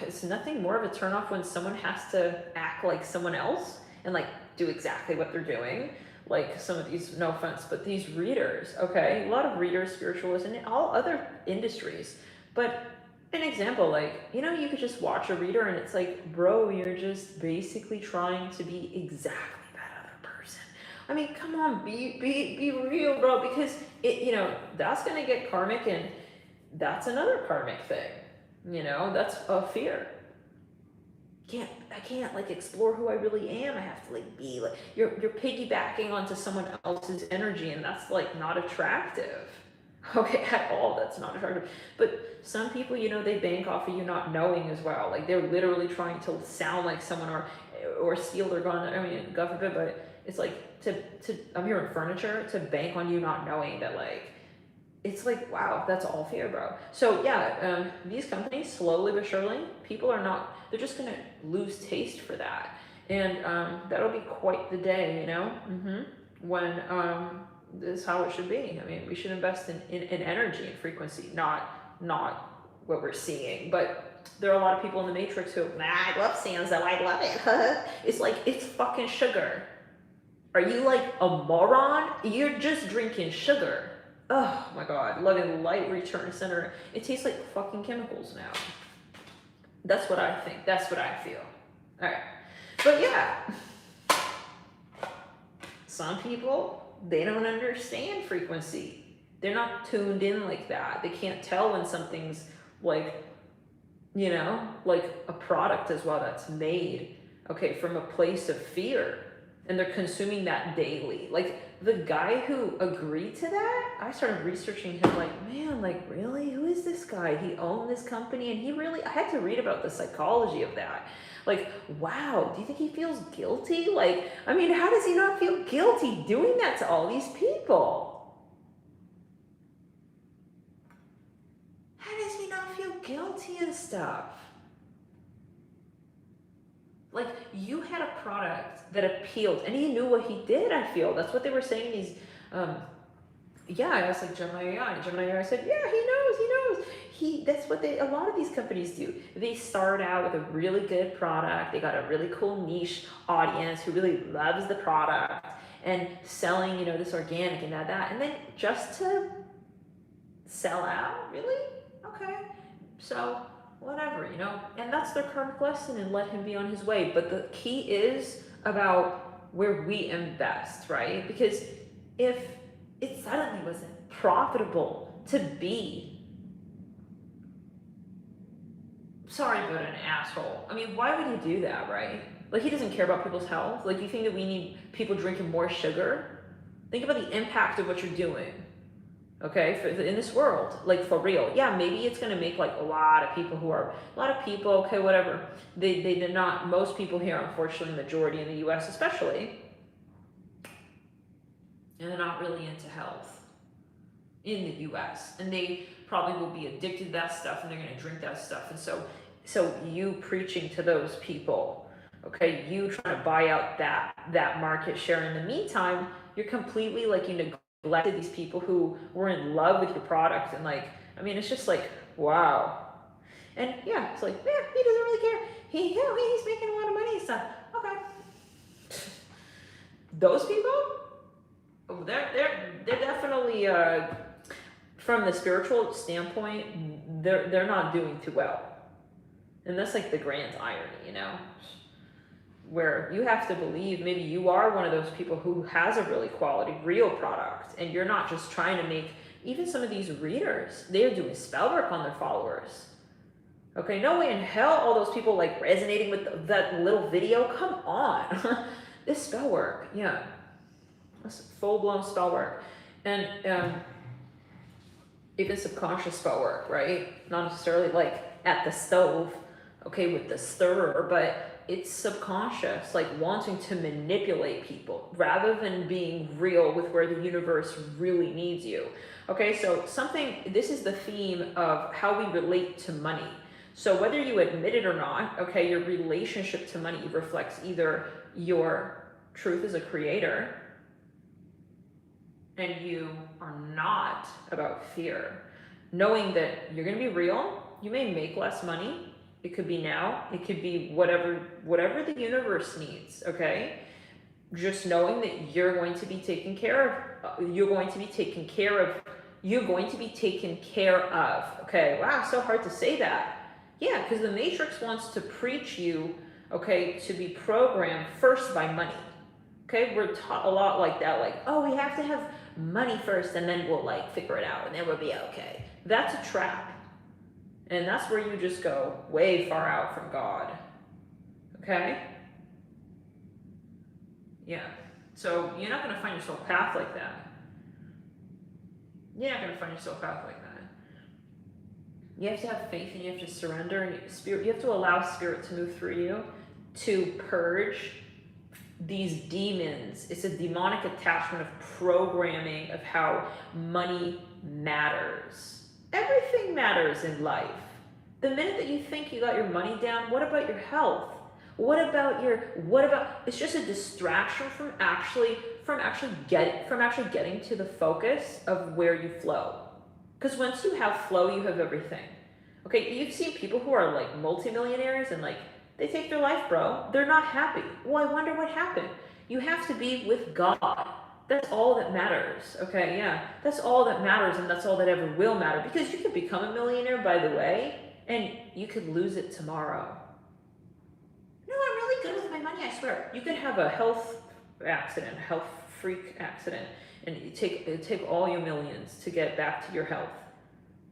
It's nothing more of a turnoff when someone has to act like someone else and like do exactly what they're doing. Like some of these, no offense, but these readers, okay? A lot of readers, spiritualists, and all other industries. But an example, like, you know, you could just watch a reader and it's like, bro, you're just basically trying to be exactly that other person. I mean, come on, be real, bro, because it, you know, that's gonna get karmic, and that's another karmic thing. You know, that's a fear. I can't like explore who I really am. I have to like be like, you're piggybacking onto someone else's energy, and that's like not attractive. Okay, at all, that's not attractive. But some people, you know, they bank off of you not knowing as well. Like they're literally trying to sound like someone or steal their gun. I mean, God forbid, but it's like to I'm hearing furniture, to bank on you not knowing that, like, it's like, wow, that's all fear, bro. So yeah, these companies, slowly but surely, people are not, they're just gonna lose taste for that. And that'll be quite the day, you know, when this is how it should be. I mean, we should invest in energy and frequency, not what we're seeing. But there are a lot of people in the Matrix who, I love Sansa, I love it. It's like, it's fucking sugar. Are you like a moron? You're just drinking sugar. Oh my God, letting light return center. It tastes like fucking chemicals now. That's what I think. That's what I feel. All right. But yeah, some people, they don't understand frequency. They're not tuned in like that. They can't tell when something's like, you know, like a product as well that's made, okay, from a place of fear. And they're consuming that daily. Like the guy who agreed to that, I started researching him like, man, like really? Who is this guy? He owned this company, and he really, I had to read about the psychology of that. Like, wow, do you think he feels guilty? Like, I mean, how does he not feel guilty doing that to all these people? How does he not feel guilty and stuff? Like, you had a product that appealed, and he knew what he did, I feel. That's what they were saying, these, yeah, I was like, Gemini AI said, yeah, he knows. That's what a lot of these companies do. They start out with a really good product. They got a really cool niche audience who really loves the product, and selling, you know, this organic and that, and then just to sell out, really? Okay, so whatever, you know, and that's their karmic lesson, and let him be on his way. But the key is about where we invest, right? Because if it suddenly wasn't profitable to be, sorry, but an asshole. I mean, why would he do that, right? Like, he doesn't care about people's health. Like, you think that we need people drinking more sugar? Think about the impact of what you're doing. Okay, in this world, like, for real. Yeah, maybe it's going to make like a lot of people, okay, whatever. They did not, most people here, unfortunately, majority in the US especially, and they're not really into health in the US. And they probably will be addicted to that stuff, and they're going to drink that stuff. And so you preaching to those people, okay, you trying to buy out that market share. In the meantime, you're completely like, you neglected these people who were in love with your product. And like, I mean, it's just like, wow. And yeah, it's like, yeah, he doesn't really care. He's making a lot of money and stuff. Okay. Those people, they're definitely from the spiritual standpoint, they're not doing too well. And that's like the grand irony, you know, where you have to believe maybe you are one of those people who has a really quality, real product, and you're not just trying to make, even some of these readers, they're doing spell work on their followers. Okay, no way in hell all those people like resonating with that little video. Come on. This spell work, yeah. That's full-blown spell work. And even subconscious spell work, right? Not necessarily like at the stove, okay, with the stirrer, but it's subconscious, like wanting to manipulate people rather than being real with where the universe really needs you. Okay, so this is the theme of how we relate to money. So whether you admit it or not, okay, your relationship to money reflects either your truth as a creator and you are not about fear. Knowing that you're going to be real, you may make less money. It could be now, it could be whatever the universe needs, okay? Just knowing that you're going to be taken care of, you're going to be taken care of, okay? Wow, so hard to say that. Yeah, because the Matrix wants to preach you, okay, to be programmed first by money. Okay, we're taught a lot like that, like, oh, we have to have money first and then we'll like figure it out and then we'll be okay. That's a trap. And that's where you just go way far out from God. Okay? Yeah. So you're not going to find yourself a path like that. You're not going to find yourself a path like that. You have to have faith and you have to surrender, and you have to allow spirit to move through you to purge these demons. It's a demonic attachment of programming of how money matters. Everything matters in life. The minute that you think you got your money down, what about your health? What about it's just a distraction from actually getting to the focus of where you flow. Because once you have flow, you have everything. Okay, you've seen people who are like multimillionaires and like they take their life, bro. They're not happy. Well, I wonder what happened. You have to be with God. That's all that matters. Okay, yeah. That's all that matters, and that's all that ever will matter. Because you could become a millionaire, by the way, and you could lose it tomorrow. No, I'm really good with my money, I swear. You could have a health freak accident, and it take all your millions to get back to your health.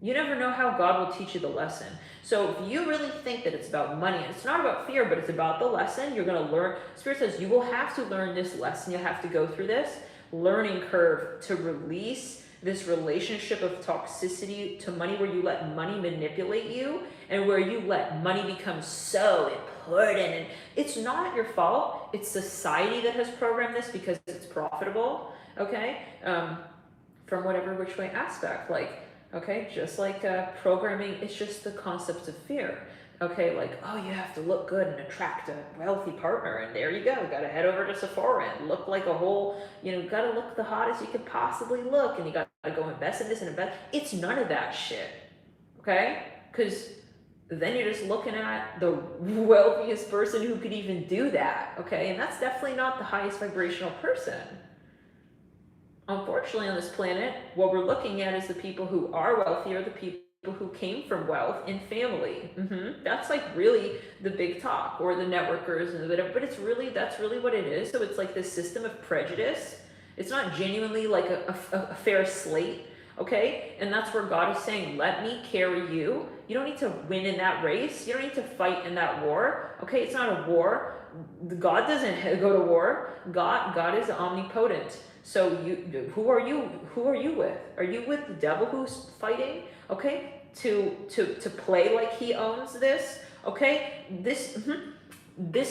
You never know how God will teach you the lesson. So if you really think that it's about money, and it's not about fear, but it's about the lesson, you're going to learn. Spirit says you will have to learn this lesson. You'll have to go through this learning curve to release this relationship of toxicity to money, where you let money manipulate you and where you let money become so important. And it's not your fault. It's society that has programmed this because it's profitable. Okay, from whatever which way aspect, like, okay, just like programming, it's just the concept of fear. Okay, like, oh, you have to look good and attract a wealthy partner, and there you go. Got to head over to Sephora and look like a whole, got to look the hottest you could possibly look, and you got to go invest in this and invest. It's none of that shit, okay? Because then you're just looking at the wealthiest person who could even do that, okay? And that's definitely not the highest vibrational person. Unfortunately, on this planet, what we're looking at is the people who are wealthy, or the people who came from wealth in family. That's like really the big talk, or the networkers and whatever. But that's really what it is. So it's like this system of prejudice. It's not genuinely like a fair slate. Okay, and that's where God is saying, "Let me carry you. You don't need to win in that race. You don't need to fight in that war. Okay, it's not a war. God doesn't go to war. God is omnipotent." So who are you with? Are you with the devil who's fighting? Okay, to play like he owns this? Okay, this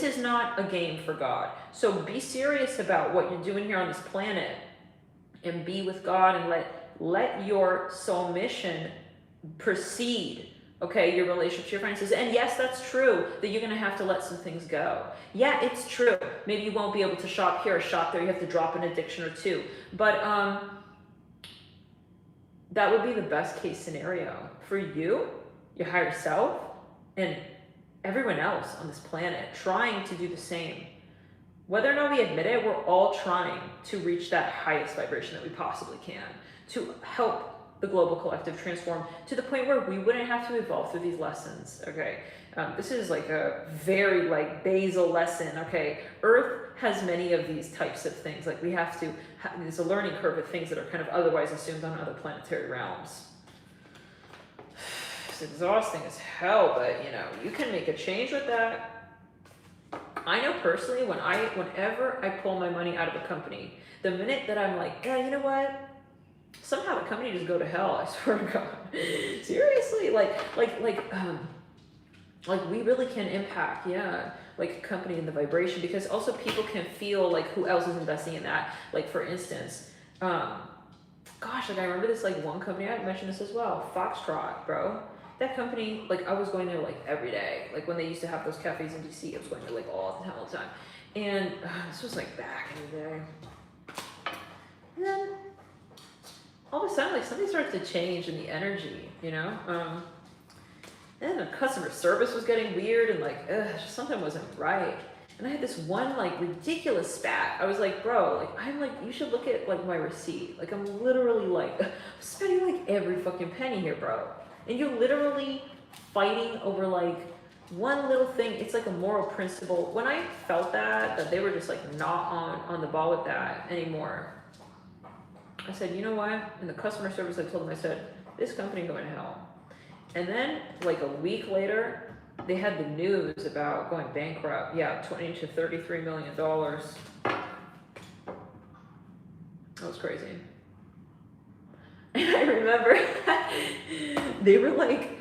is not a game for God. So be serious about what you're doing here on this planet, and be with God, and let your soul mission proceed. Okay, your relationship to your finances. And yes, that's true that you're going to have to let some things go. Yeah, it's true. Maybe you won't be able to shop here or shop there. You have to drop an addiction or two. But that would be the best case scenario for you, your higher self, and everyone else on this planet trying to do the same. Whether or not we admit it, we're all trying to reach that highest vibration that we possibly can, to help the global collective transform to the point where we wouldn't have to evolve through these lessons, okay? This is like a very like basal lesson, okay? Earth has many of these types of things. Like we have to, there's a learning curve of things that are kind of otherwise assumed on other planetary realms. It's exhausting as hell, but you know, you can make a change with that. I know personally, whenever I pull my money out of a company, the minute that I'm like, yeah, you know what? Somehow the company just go to hell, I swear to God. Seriously, like we really can impact, yeah, like a company in the vibration, because also people can feel like who else is investing in that. Like for instance, gosh, like I remember this like one company, I mentioned this as well, Foxtrot, bro. That company, like I was going there like every day. Like when they used to have those cafes in DC, I was going there like all the time. And this was like back in the day. And then all of a sudden, like something started to change in the energy, you know? And then the customer service was getting weird and like, just something wasn't right. And I had this one like ridiculous spat. I was like, bro, like I'm like, you should look at like my receipt. Like I'm literally like, I'm spending like every fucking penny here, bro. And you're literally fighting over like one little thing. It's like a moral principle. When I felt that they were just like not on the ball with that anymore, I said, you know what? In the customer service, I told them, I said, this company going to hell. And then like a week later, they had the news about going bankrupt. Yeah, $20 to $33 million. That was crazy. And I remember they were like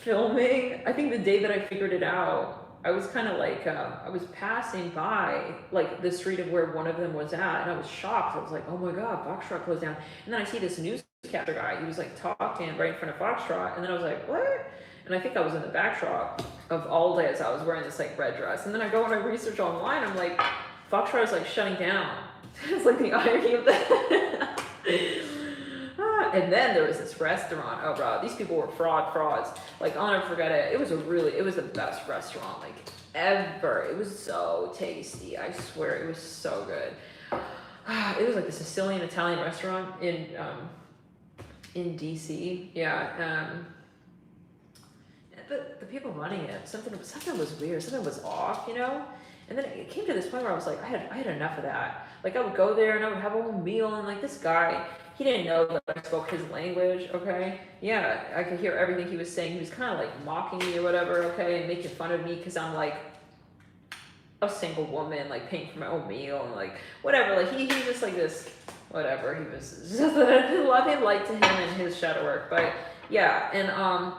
filming, I think the day that I figured it out, I was kind of like, I was passing by like the street of where one of them was at, and I was shocked. I was like, oh my God, Foxtrot closed down. And then I see this newscaster guy, he was like talking right in front of Foxtrot, and then I was like, what? And I think I was in the backdrop of all days, I was wearing this like red dress. And then I go and I research online, I'm like, Foxtrot is like shutting down. It's like the irony of that. And then there was this restaurant. Oh, bro, these people were frauds. Like, I'll never forget it. It was the best restaurant, like, ever. It was so tasty. I swear, it was so good. It was like the Sicilian Italian restaurant in DC. Yeah. The people running it, something was weird. Something was off, you know? And then it came to this point where I was like, I had enough of that. Like, I would go there and I would have a whole meal, and like this guy, he didn't know that I spoke his language, okay? Yeah, I could hear everything he was saying. He was kind of like mocking me or whatever, okay, and making fun of me because I'm like a single woman, like paying for my own meal and like whatever. Like he's just like this, whatever. He was love and light to him and his shadow work, but yeah. And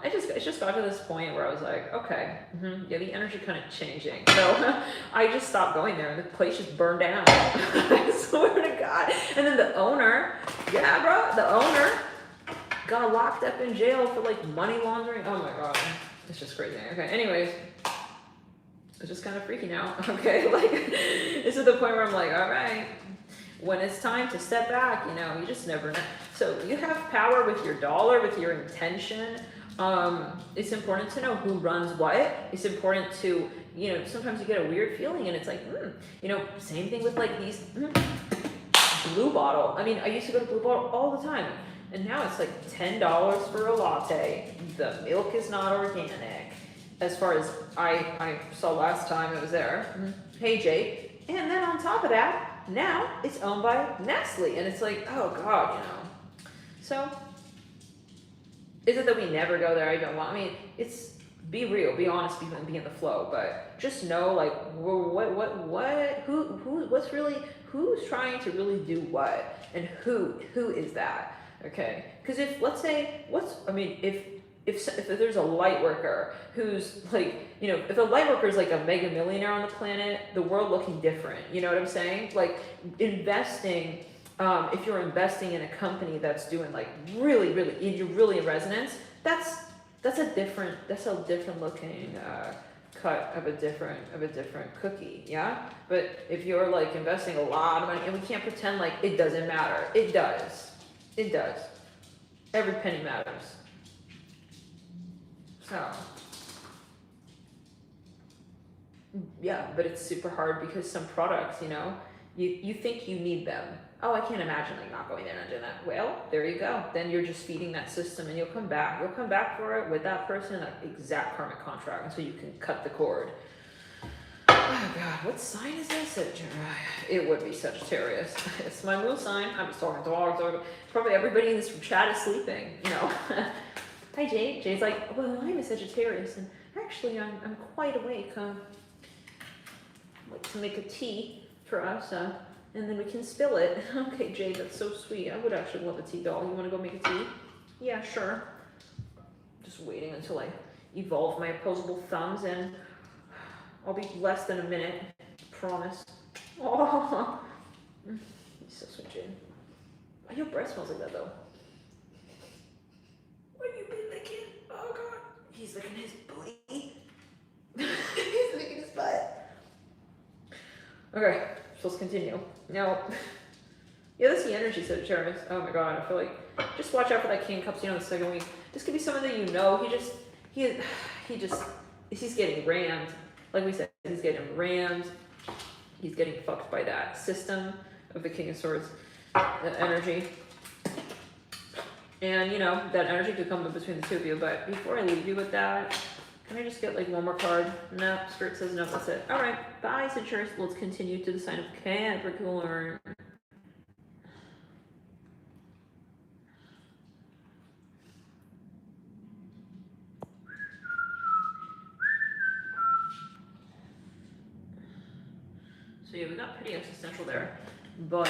it just got to this point where I was like, okay, yeah, the energy kind of changing. So I just stopped going there, and the place just burned down. I swear to God. And then the owner, yeah, bro, the owner got locked up in jail for like money laundering. Oh my God, it's just crazy. Okay, anyways, it's just kind of freaking out. Okay, like this is the point where I'm like, all right, when it's time to step back, you know, you just never know. So you have power with your dollar, with your intention. It's important to know who runs what. It's important to, you know, sometimes you get a weird feeling and it's like, you know, same thing with like these Blue Bottle. I mean, I used to go to Blue Bottle all the time, and now it's like $10 for a latte. The milk is not organic, as far as I saw last time I was there. Hey, Jake. And then on top of that, now it's owned by Nestle, and it's like, oh God, you know. So, is it that we never go there? I don't want. I mean, it's be real, be honest, be in the flow. But just know, like, who's trying to really do what, and who is that? Okay, because if let's say if there's a light worker who's like, you know, if a light worker is like a mega millionaire on the planet, the world looking different. You know what I'm saying? Like investing. If you're investing in a company that's doing like really, you're really in resonance, that's a different looking cut of a different cookie, yeah. But if you're like investing a lot of money, and we can't pretend like it doesn't matter. It does. Every penny matters. So yeah, but it's super hard because some products, you know, you think you need them. Oh, I can't imagine like not going there and doing that. Well, there you go. Then you're just feeding that system and you'll come back. You'll come back for it with that person, that exact karmic contract, until you can cut the cord. Oh God, what sign is this? It would be Sagittarius. It's my moon sign. I'm just talking to probably everybody in this chat is sleeping, you know. Hi Jade. Jade's like, well, I'm a Sagittarius and actually I'm quite awake. I'd like to make a tea for us, and then we can spill it. Okay, Jade, that's so sweet. I would actually love a tea doll. You want to go make a tea? Yeah, sure. Just waiting until I evolve my opposable thumbs, and I'll be less than a minute. Promise. Oh, you're so sweet, Jade. Your breath smells like that, though. What have you been licking? Oh, God. He's licking his booty. He's licking his butt. Okay, so let's continue. Now, yeah, that's the energy, Sagittarius. Oh my God, I feel like, just watch out for that King of Cups, you know, the second week. This could be someone that you know, he's getting rammed. Like we said, he's getting rammed. He's getting fucked by that system of the King of Swords energy. And, you know, that energy could come in between the two of you. But before I leave you with that, can I just get like one more card? No, Spirit says no, that's it. All right, bye, Sagittarius. Let's continue to the sign of Capricorn. So yeah, we got pretty existential there, but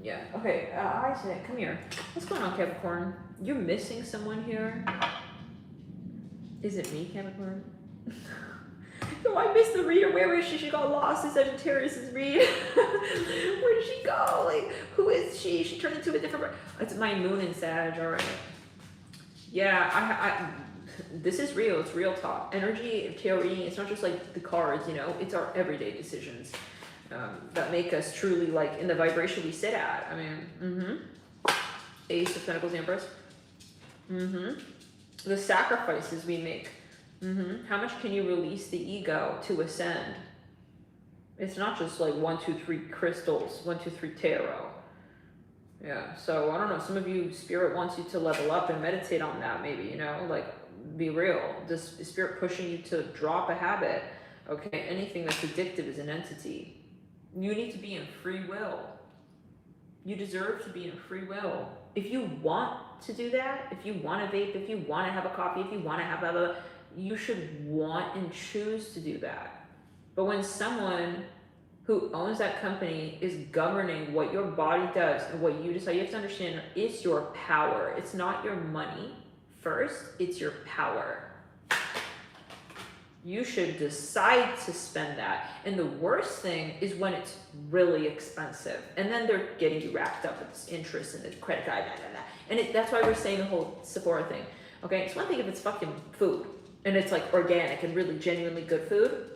yeah. Okay, Isaac, come here. What's going on, Capricorn? You're missing someone here. Is it me, Capricorn? No, I missed the reader. Where is she? She got lost in Sagittarius's read. Where did she go? Like, who is she? She turned into a different. It's my moon in Sag. All right. Yeah, this is real. It's real talk. Energy, tarot reading. It's not just like the cards. You know, it's our everyday decisions that make us truly like in the vibration we sit at. I mean, Ace of Pentacles, Empress. The sacrifices we make. How much can you release the ego to ascend? It's not just like 1, 2, 3 crystals, 1, 2, 3 tarot. Yeah, so I don't know, some of you, Spirit wants you to level up and meditate on that maybe, you know, like be real. This Spirit pushing you to drop a habit, okay? Anything that's addictive is an entity. You need to be in free will. You deserve to be in free will. If you want to do that, if you want to vape, if you want to have a coffee, if you want to have a, you should want and choose to do that. But when someone who owns that company is governing what your body does and what you decide, you have to understand it's your power. It's not your money first, it's your power. You should decide to spend that. And the worst thing is when it's really expensive. And then they're getting you wrapped up with this interest and the credit card, and that's why we're saying the whole Sephora thing. Okay, it's one thing if it's fucking food and it's like organic and really genuinely good food.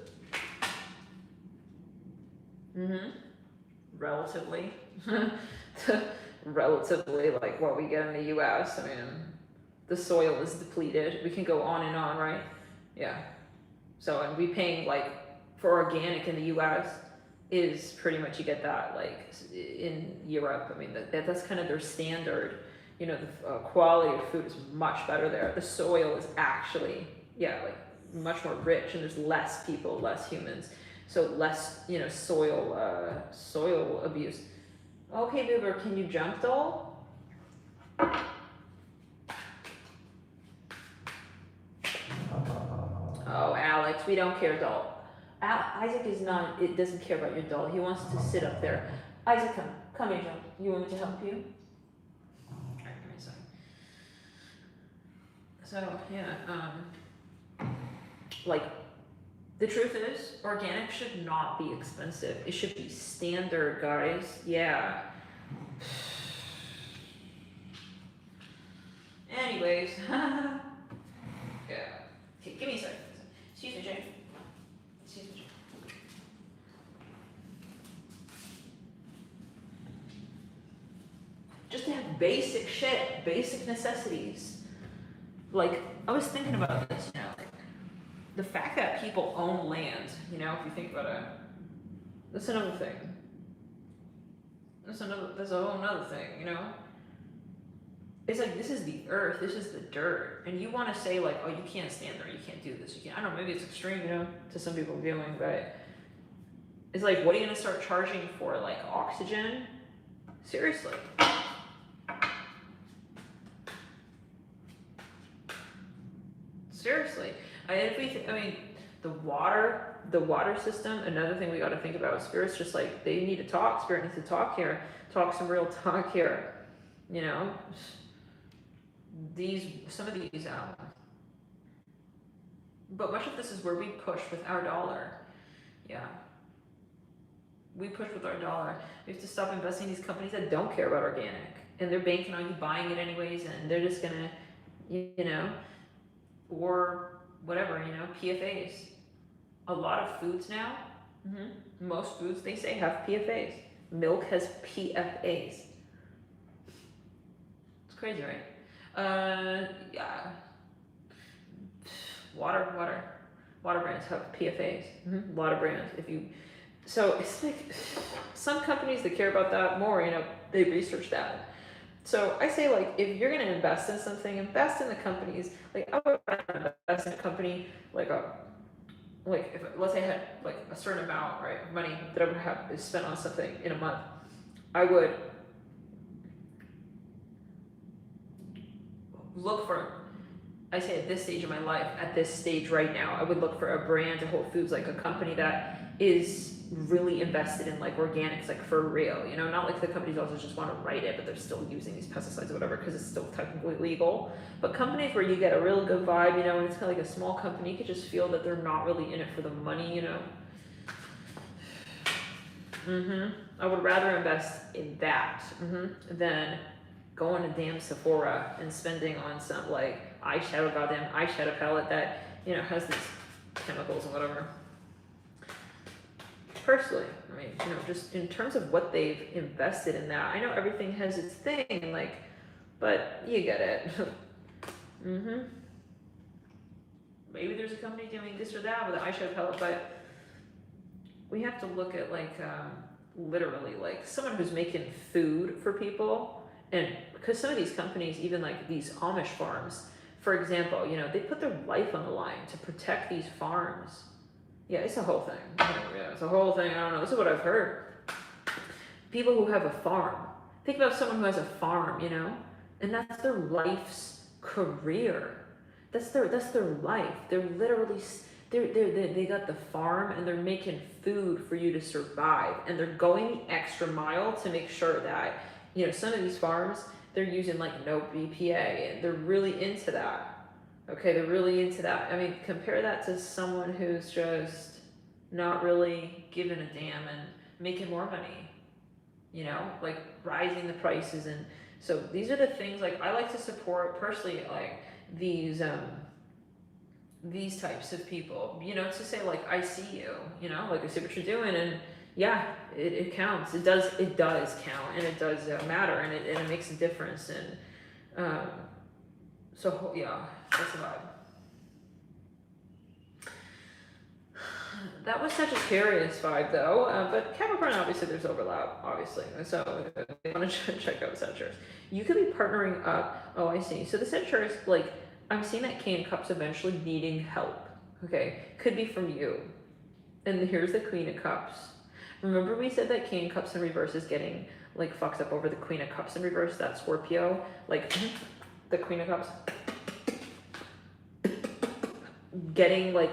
Relatively. Relatively like what we get in the US. I mean, the soil is depleted. We can go on and on, right? Yeah. So, and we paying like for organic in the US is pretty much, you get that like in Europe. I mean, that's kind of their standard. You know, the quality of food is much better there. The soil is actually, yeah, like much more rich, and there's less people, less humans. So less, you know, soil abuse. Okay, Boober, can you jump, doll? Oh, Alex, we don't care, doll. Isaac is not, it doesn't care about your doll. He wants to sit up there. Isaac, come here, Joe. You want me to help you? Alright, give me a second. So, yeah, like, the truth is, organic should not be expensive. It should be standard, guys. Yeah. Anyways. Yeah. Okay, give me a second. Excuse me, Jane. Excuse me, Jane. Just to have basic shit, basic necessities. Like, I was thinking about this, you know, like, the fact that people own land, you know, if you think about it, that's another thing. That's a whole nother thing, you know? It's like, this is the earth, this is the dirt, and you want to say like, oh, you can't stand there, you can't do this, you can't. I don't know, maybe it's extreme, you know, to some people viewing, but it's like, what are you gonna start charging for, like oxygen? Seriously. Seriously. I mean, the water system, another thing we got to think about. Spirit's just like, they need to talk. Spirit needs to talk here. Talk some real talk here. You know? Some of these, but much of this is where we push with our dollar. Yeah. We push with our dollar. We have to stop investing in these companies that don't care about organic. And they're banking on you buying it anyways, and they're just gonna, you know, or whatever, you know, PFAs. A lot of foods now, most foods they say have PFAs. Milk has PFAs. It's crazy, right? Yeah. Water brands have PFAs. A lot of brands. So it's like some companies that care about that more, you know, they research that. So I say, like, if you're gonna invest in something, invest in the companies. Like, I would invest in a company like if let's say I had like a certain amount, right, of money that I would have is spent on something in a month, I would look for, I say at this stage of my life, at this stage right now, I would look for a brand to Whole Foods, like a company that is really invested in like organics, like for real, you know, not like the companies also just want to write it, but they're still using these pesticides or whatever because it's still technically legal. But companies where you get a real good vibe, you know, and it's kind of like a small company, you could just feel that they're not really in it for the money, you know. I would rather invest in that than going to damn Sephora and spending on some like goddamn eyeshadow palette that, you know, has these chemicals and whatever. Personally, I mean, you know, just in terms of what they've invested in that, I know everything has its thing, like, but you get it. Maybe there's a company doing this or that with an eyeshadow palette, but we have to look at like, literally, like someone who's making food for people, and because some of these companies, even like these Amish farms, for example, you know, they put their life on the line to protect these farms. Yeah, it's a whole thing. Yeah, it's a whole thing. I don't know. This is what I've heard. People who have a farm. Think about someone who has a farm, you know, and that's their life's career. That's their life. They're literally they got the farm and they're making food for you to survive, and they're going the extra mile to make sure that, you know, some of these farms they're using like no BPA, and they're really into that. Okay, they're really into that. I mean, compare that to someone who's just not really giving a damn and making more money, you know, like rising the prices. And so these are the things, like, I like to support personally, like these types of people, you know, to say like, I see you, you know, like I see what you're doing, and yeah, it counts. It does count, and it does matter, and it makes a difference. And so yeah, that's the vibe. That was Sagittarius vibe though, but Capricorn, obviously there's overlap, obviously. So if you want to check out Sagittarius, you could be partnering up. Oh, I see. So the Sagittarius, like, I'm seeing that King of Cups eventually needing help. Okay, could be from you. And here's the Queen of Cups. Remember we said that King of Cups in reverse is getting like fucked up over the Queen of Cups in reverse, that Scorpio, like the Queen of Cups getting like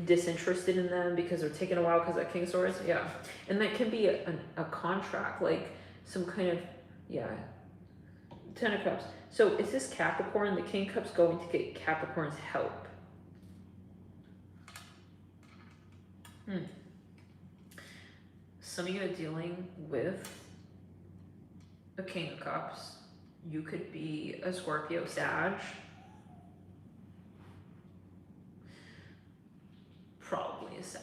disinterested in them because they're taking a while because that King of Swords, yeah. And that can be a contract, like some kind of, yeah, Ten of Cups. So is this Capricorn, the King of Cups, going to get Capricorn's help? Some of you are dealing with a King of Cups. You could be a Scorpio, Sag. Probably a Sag.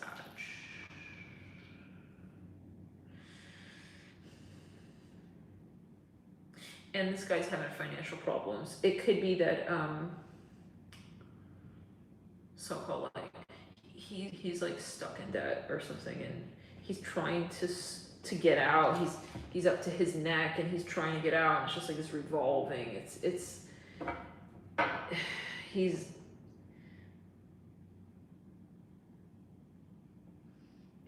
And this guy's having financial problems. It could be that so-called like he's like stuck in debt or something, and he's trying to get out. He's up to his neck and he's trying to get out, and it's just like this revolving.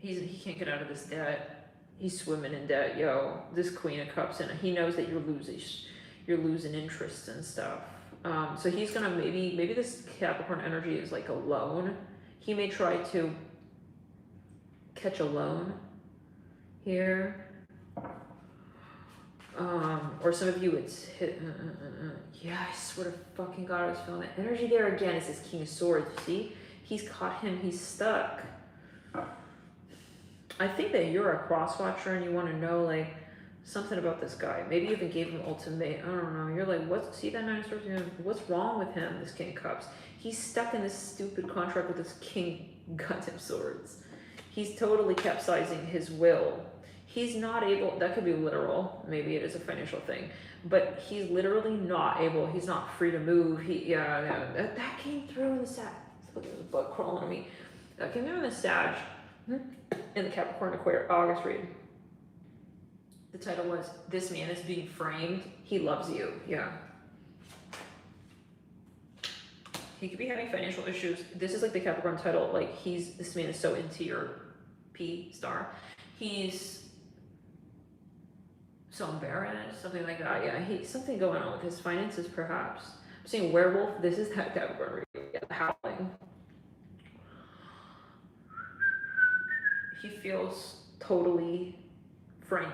He can't get out of this debt. He's swimming in debt, yo. This Queen of Cups, and he knows that you're losing interest and stuff. So he's gonna maybe this Capricorn energy is like a loan. He may try to catch a loan here. Or some of you it's hit. Yeah, I swear to fucking God, I was feeling that energy there again. It's this King of Swords. See, he's caught him. He's stuck. I think that you're a cross watcher and you want to know like something about this guy. Maybe you even gave him ultimate. I don't know. You're like, what? See that Nine of Swords? What's wrong with him? This King of Cups. He's stuck in this stupid contract with this King goddamn Swords. He's totally capsizing his will. He's not able. That could be literal. Maybe it is a financial thing, but he's literally not able. He's not free to move. That came through in the Sag. Look at the bug crawling on me. That came through in the Sag. In the Capricorn Aquarius August read. The title was "This Man is Being Framed. He Loves You." Yeah. He could be having financial issues. This is like the Capricorn title. Like this man is so into your P star. He's so embarrassed, something like that. Yeah, something going on with his finances, perhaps. I'm seeing werewolf. This is that Capricorn read. Howling. He feels totally framed.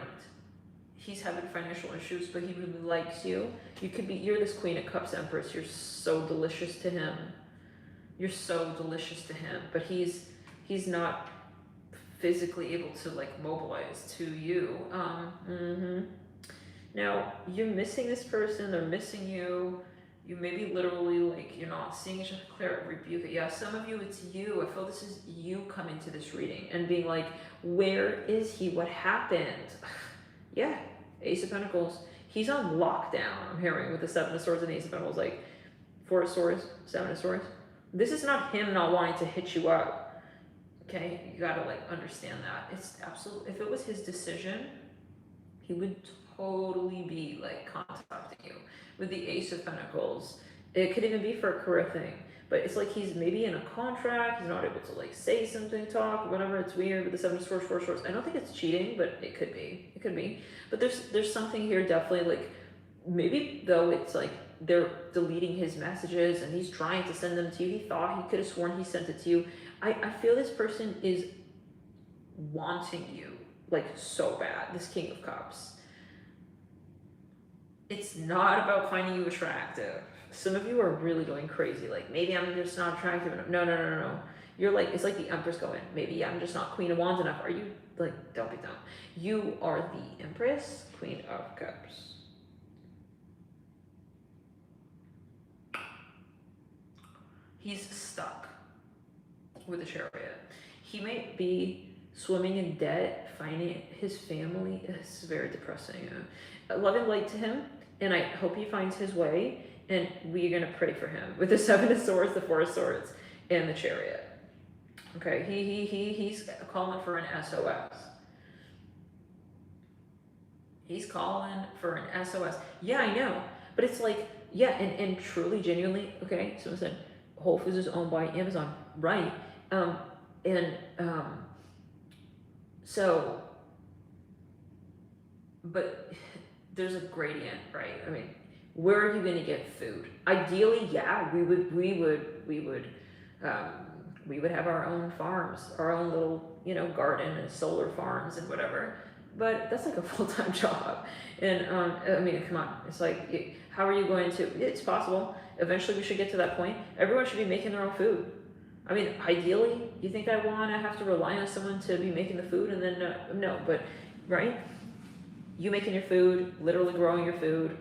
He's having financial issues, but he really likes you. You're this Queen of Cups Empress. You're so delicious to him. You're so delicious to him, but he's not physically able to like mobilize to you. Now you're missing this person. They're missing you. You maybe literally like you're not seeing each other clear, rebuke it. Yeah, some of you it's you. I feel this is you coming to this reading and being like, where is he? What happened? Yeah, Ace of Pentacles. He's on lockdown, I'm hearing, with the Seven of Swords and Ace of Pentacles, like Four of Swords, Seven of Swords. This is not him not wanting to hit you up. Okay, you gotta like understand that. It's absolutely, if it was his decision, he would totally be like contacting you. With the Ace of Pentacles, it could even be for a career thing, but it's like he's maybe in a contract, he's not able to like say something, talk, whatever. It's weird with the Seven of Swords, Four of Swords. I don't think it's cheating, but it could be. But there's something here definitely like, maybe though it's like they're deleting his messages and he's trying to send them to you. He thought he could have sworn he sent it to you. I feel this person is wanting you like so bad, this King of Cups. It's not about finding you attractive. Some of you are really going crazy. Like, maybe I'm just not attractive enough. No. You're like, it's like the Empress going, maybe I'm just not Queen of Wands enough. Are you, like, don't be dumb. You are the Empress, Queen of Cups. He's stuck with the Chariot. He might be swimming in debt, finding his family. It's very depressing. Love and light to him, and I hope he finds his way, and we're going to pray for him with the Seven of Swords, the Four of Swords, and the Chariot. Okay, he's calling for an SOS. He's calling for an SOS. Yeah, I know, but it's like, yeah, and truly, genuinely, okay, someone said, Whole Foods is owned by Amazon, right? So, but there's a gradient, right? I mean, where are you going to get food? Ideally, yeah, we would have our own farms, our own little, garden and solar farms and whatever. But that's like a full-time job. And I mean, come on, it's like, how are you going to? It's possible. Eventually, we should get to that point. Everyone should be making their own food. I mean, ideally, you think I want to have to rely on someone to be making the food, and then no, but right? You making your food, literally growing your food,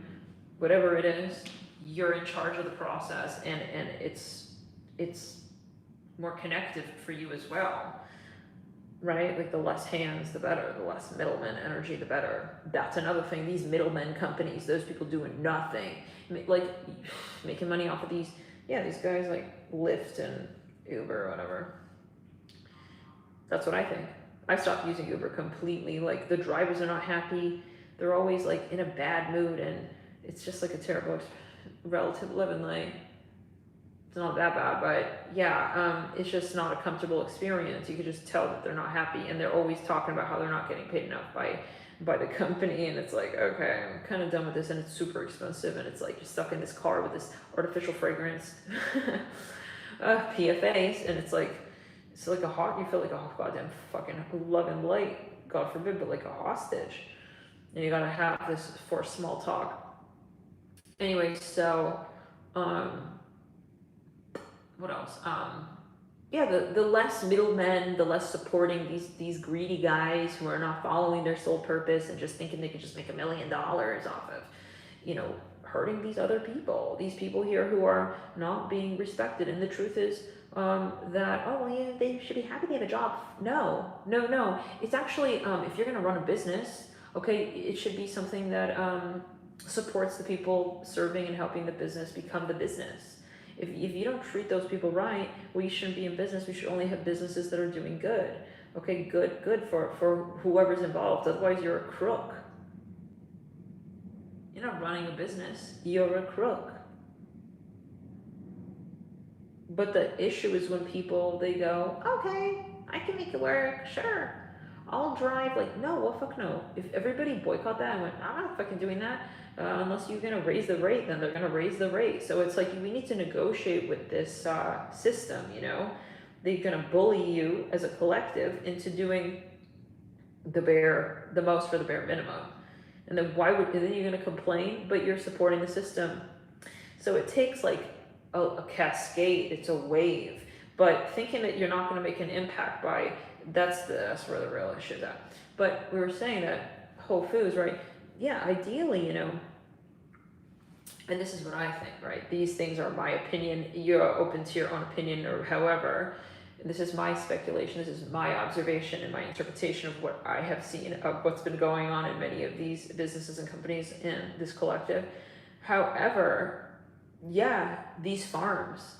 whatever it is, you're in charge of the process, and it's more connected for you as well, right? Like the less hands, the better. The less middleman energy, the better. That's another thing. These middlemen companies, those people doing nothing, like making money off of these guys like Lyft and Uber or whatever. That's what I think. I stopped using Uber completely. Like, the drivers are not happy. They're always like in a bad mood, and it's just like a terrible relative living. Like, it's not that bad, but yeah, it's just not a comfortable experience. You could just tell that they're not happy, and they're always talking about how they're not getting paid enough by the company, and it's like, okay, I'm kind of done with this, and it's super expensive, and it's like you're stuck in this car with this artificial fragrance, PFAs, and it's like a hot. You feel like a goddamn fucking loving light, God forbid, but like a hostage, and you gotta have this for small talk. Anyway, so what else? Yeah, the less middlemen, the less supporting these greedy guys who are not following their sole purpose and just thinking they can just make $1 million off of, hurting these other people. These people here who are not being respected. And the truth is that, oh, well, yeah, they should be happy they have a job. No. It's actually, if you're going to run a business, okay, it should be something that supports the people serving and helping the business become the business. If you don't treat those people right, well, you shouldn't be in business. We should only have businesses that are doing good. Okay, good for whoever's involved. Otherwise, you're a crook. You're not running a business. You're a crook. But the issue is when people, they go, okay, I can make it work, sure. I'll drive. Like, no, well, fuck no. If everybody boycott that and went, I'm not fucking doing that, unless you're going to raise the rate, then they're going to raise the rate. So it's like, we need to negotiate with this system, They're going to bully you as a collective into doing the most for the bare minimum. And then and then you're going to complain, but you're supporting the system. So it takes like a cascade, it's a wave. But thinking that you're not going to make an impact that's where the real issue is at. But we were saying that Whole Foods, right? Yeah, ideally, and this is what I think, right? These things are my opinion. You're open to your own opinion, or however. This is my speculation. This is my observation and my interpretation of what I have seen of what's been going on in many of these businesses and companies in this collective. However, yeah, these farms.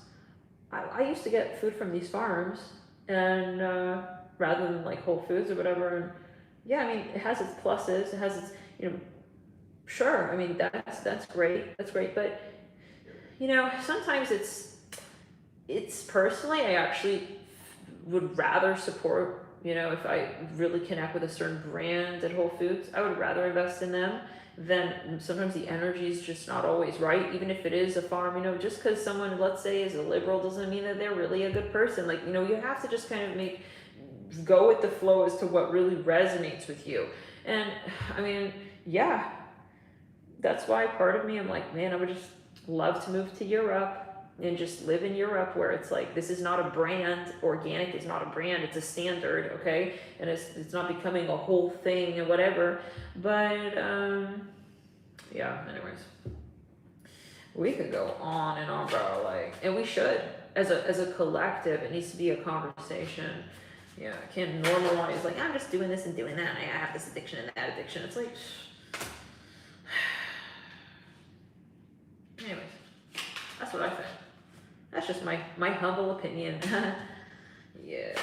I used to get food from these farms, and rather than like Whole Foods or whatever. And yeah, I mean, it has its pluses. It has its, sure. I mean, that's great. That's great. But sometimes it's personally, I actually would rather support. If I really connect with a certain brand at Whole Foods, I would rather invest in them. Then sometimes the energy is just not always right, even if it is a farm. Just because someone, let's say, is a liberal doesn't mean that they're really a good person. Like, you have to just kind of go with the flow as to what really resonates with you. And I mean, yeah, that's why part of me, I'm like, man, I would just love to move to Europe and just live in Europe, where it's like, this is not a brand. Organic is not a brand, it's a standard, okay? And it's not becoming a whole thing and whatever. But yeah, anyways, we could go on and on, bro. Like, and we should, as a collective, it needs to be a conversation. Yeah, I can't normalize like, I'm just doing this and doing that, and I have this addiction and that addiction. It's like, anyways, that's what I think. That's just my humble opinion. Yep.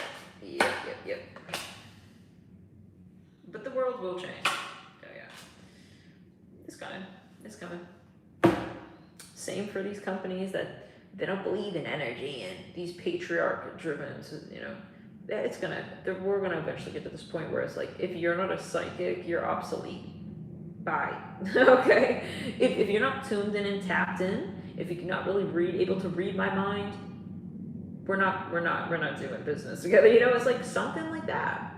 But the world will change. Oh yeah. It's coming. Same for these companies that they don't believe in energy, and these patriarch driven, we're gonna eventually get to this point where it's like, if you're not a psychic, you're obsolete. Bye. Okay? If you're not tuned in and tapped in, if you're not really able to read my mind, we're not doing business together. It's like something like that.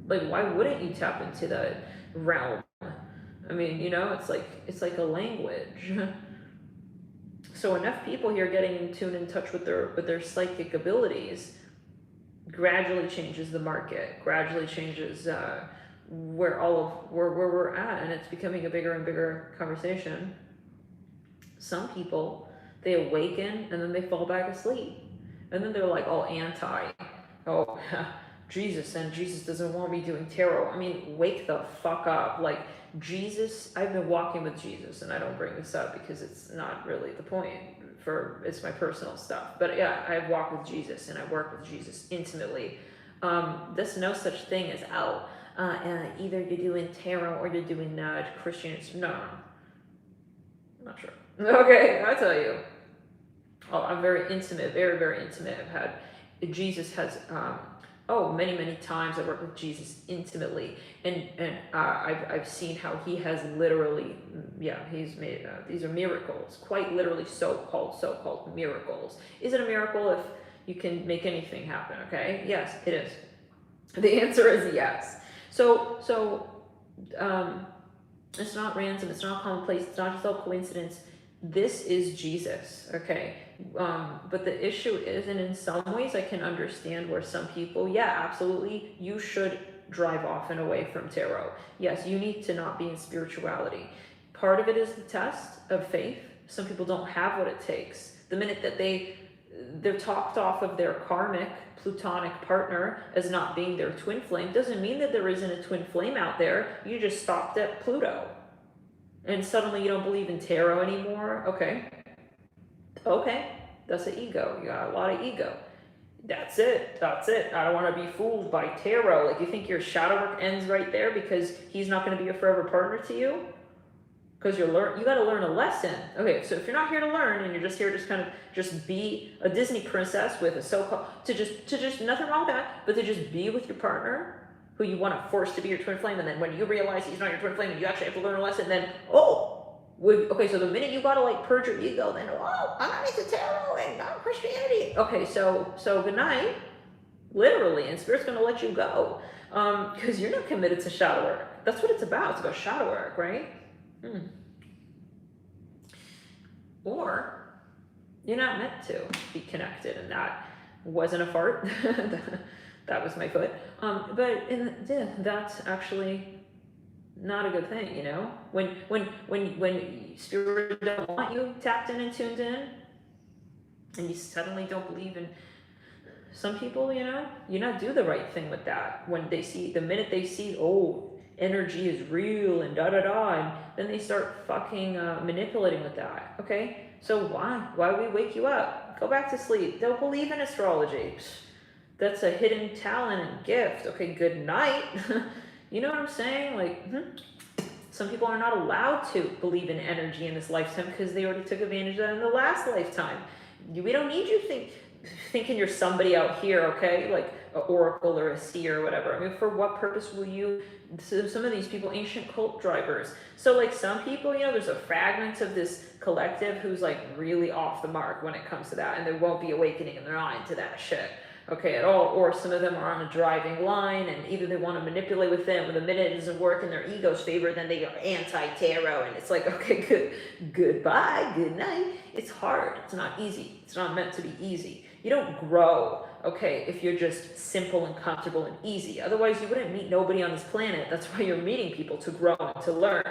Like, why wouldn't you tap into that realm? I mean, it's like a language. So enough people here getting in tune, in touch with their psychic abilities, gradually changes the market, gradually changes where we're at, and it's becoming a bigger and bigger conversation. Some people, they awaken and then they fall back asleep, and then they're like all anti, Jesus, and Jesus doesn't want me doing tarot. I mean, wake the fuck up. Like, Jesus, I've been walking with Jesus, and I don't bring this up because it's not really the point, it's my personal stuff. But yeah, I've walked with Jesus and I work with Jesus intimately. There's no such thing as, oh, either you're doing tarot or you're doing Christianity. No, I'm not sure. Okay, I tell you. Oh, I'm very intimate, very, very intimate. Jesus has, many times I've worked with Jesus intimately, and I've seen how he has literally, he's made, these are miracles, quite literally so-called miracles. Is it a miracle if you can make anything happen? Okay, yes, it is. The answer is yes. So it's not random, it's not commonplace, it's not just all coincidence. This is Jesus, okay? But the issue is, and in some ways I can understand where some people, absolutely, you should drive off and away from tarot. Yes, you need to not be in spirituality. Part of it is the test of faith. Some people don't have what it takes. The minute that they're talked off of their karmic plutonic partner as not being their twin flame, doesn't mean that there isn't a twin flame out there. You just stopped at Pluto. And suddenly you don't believe in tarot anymore? Okay, that's the ego. You got a lot of ego. That's it. I don't want to be fooled by tarot. Like, you think your shadow work ends right there because he's not going to be a forever partner to you? Because you got to learn a lesson. Okay, so if you're not here to learn and you're just here to just be a Disney princess with a so-called, to just nothing wrong with that, but to just be with your partner who you want to force to be your twin flame, and then when you realize he's not your twin flame and you actually have to learn a lesson, then, so the minute you got to purge your ego, then, I'm not into tarot and not Christianity. Okay, so good night, literally, and Spirit's going to let you go, because you're not committed to shadow work. That's what it's about. It's about shadow work, right? Or you're not meant to be connected, and that wasn't a fart. That was my foot. That's actually not a good thing, When Spirit don't want you tapped in and tuned in, and you suddenly don't believe in some people, you not do the right thing with that. When the minute they see, energy is real and and then they start fucking manipulating with that. Okay, so why we wake you up? Go back to sleep. Don't believe in astrology. That's a hidden talent and gift. Okay, good night. You know what I'm saying? Some people are not allowed to believe in energy in this lifetime because they already took advantage of that in the last lifetime. We don't need you thinking you're somebody out here, okay? Like an oracle or a seer or whatever. I mean, for what purpose will you? Some of these people, ancient cult drivers. So some people, there's a fragment of this collective who's really off the mark when it comes to that, and there won't be awakening, and they're not into that shit. Okay, at all. Or some of them are on a driving line, and either they want to manipulate with them, or the minute it doesn't work in their ego's favor, then they are anti-tarot, and it's okay, goodbye, good night. It's hard. It's not easy. It's not meant to be easy. You don't grow, okay, if you're just simple and comfortable and easy. Otherwise, you wouldn't meet nobody on this planet. That's why you're meeting people, to grow and to learn.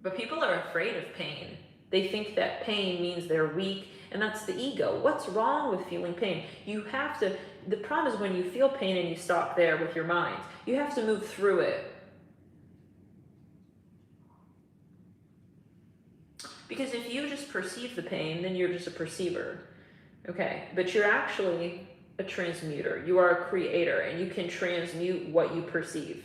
But people are afraid of pain. They think that pain means they're weak, and that's the ego. What's wrong with feeling pain? The problem is when you feel pain and you stop there with your mind. You have to move through it. Because if you just perceive the pain, then you're just a perceiver. Okay, but you're actually a transmuter. You are a creator, and you can transmute what you perceive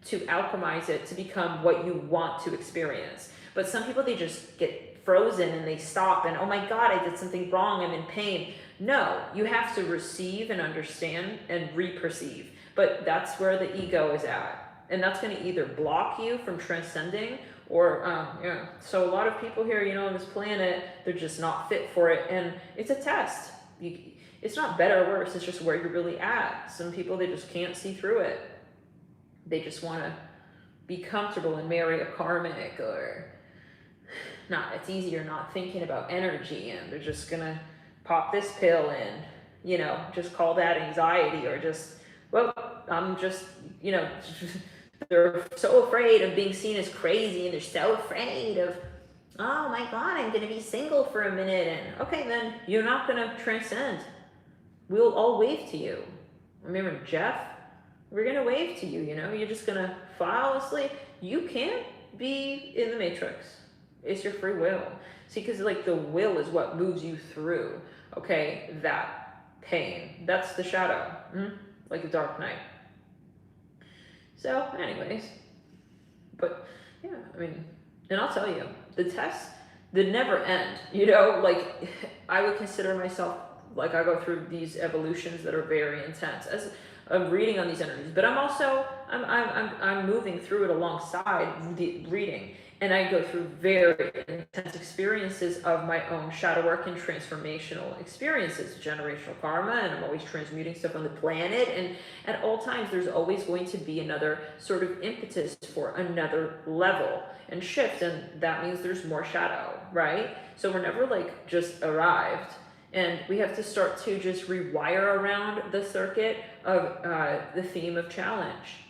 to alchemize it to become what you want to experience. But some people, they just get frozen and they stop and, oh my God, I did something wrong, I'm in pain. No, you have to receive and understand and re-perceive. But that's where the ego is at. And that's going to either block you from transcending or, So a lot of people here, on this planet, they're just not fit for it. And it's a test. It's not better or worse, it's just where you're really at. Some people, they just can't see through it. They just want to be comfortable and marry a karmic, or not. It's easier not thinking about energy, and they're just going to pop this pill and, just call that anxiety, or just, I'm just, they're so afraid of being seen as crazy, and they're so afraid of, oh my God, I'm going to be single for a minute, and okay, then you're not going to transcend. We'll all wave to you. Remember Jeff? We're going to wave to you, you're just going to fall asleep. You can't be in the matrix. It's your free will. See, because the will is what moves you through, okay, that pain. That's the shadow, like a dark night. So anyways, but yeah, I mean, and I'll tell you, the tests, they never end, you know, like I would consider myself, like I go through these evolutions that are very intense as I'm reading on these energies, but I'm also, I'm moving through it alongside the reading. And I go through very intense experiences of my own shadow work and transformational experiences, generational karma, and I'm always transmuting stuff on the planet. And at all times, there's always going to be another sort of impetus for another level and shift. And that means there's more shadow, right? So we're never like just arrived. And we have to start to just rewire around the circuit of the theme of challenge.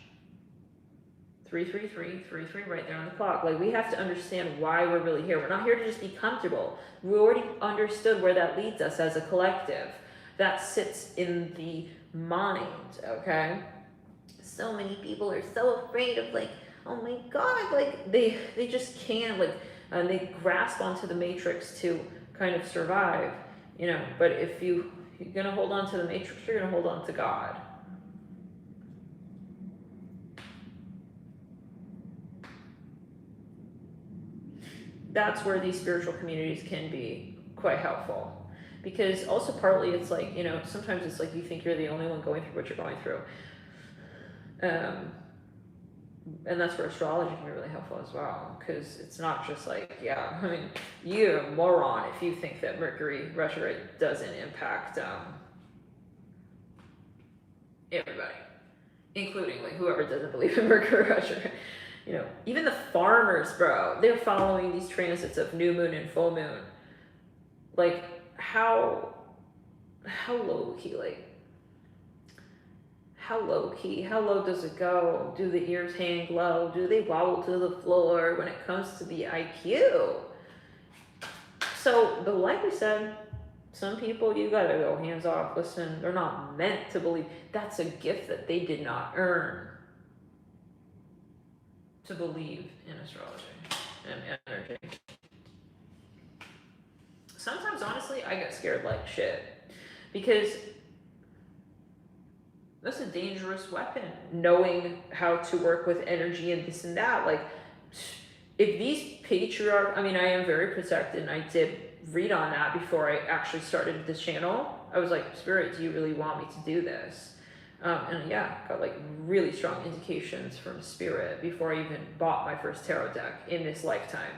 333 right there on the clock. Like we have to understand why we're really here. We're not here to just be comfortable. We already understood where that leads us as a collective. That sits in the mind, okay? So many people are so afraid of like, oh my God, like they just can't like, they grasp onto the matrix to kind of survive, you know, but if you're gonna hold on to the matrix, you're gonna hold on to God. That's where these spiritual communities can be quite helpful, because also partly it's like, you know, sometimes it's like you think you're the only one going through what you're going through, and that's where astrology can be really helpful as well, because it's not just like, yeah, I mean, you're a moron if you think that Mercury retrograde doesn't impact everybody, including like whoever doesn't believe in Mercury retrograde. You know, even the farmers, bro, they're following these transits of new moon and full moon. Like, how low key, like, how low key, how low does it go? Do the ears hang low? Do they wobble to the floor when it comes to the IQ? So, but like we said, some people, you gotta go hands off. Listen, they're not meant to believe. That's a gift that they did not earn. To believe in astrology and energy. Sometimes, honestly, I get scared like shit, because that's a dangerous weapon, knowing how to work with energy and this and that. Like, if these I mean, I am very protected, and I did read on that before I actually started this channel. I was like, Spirit, do you really want me to do this? And yeah, got like really strong indications from Spirit before I even bought my first tarot deck in this lifetime.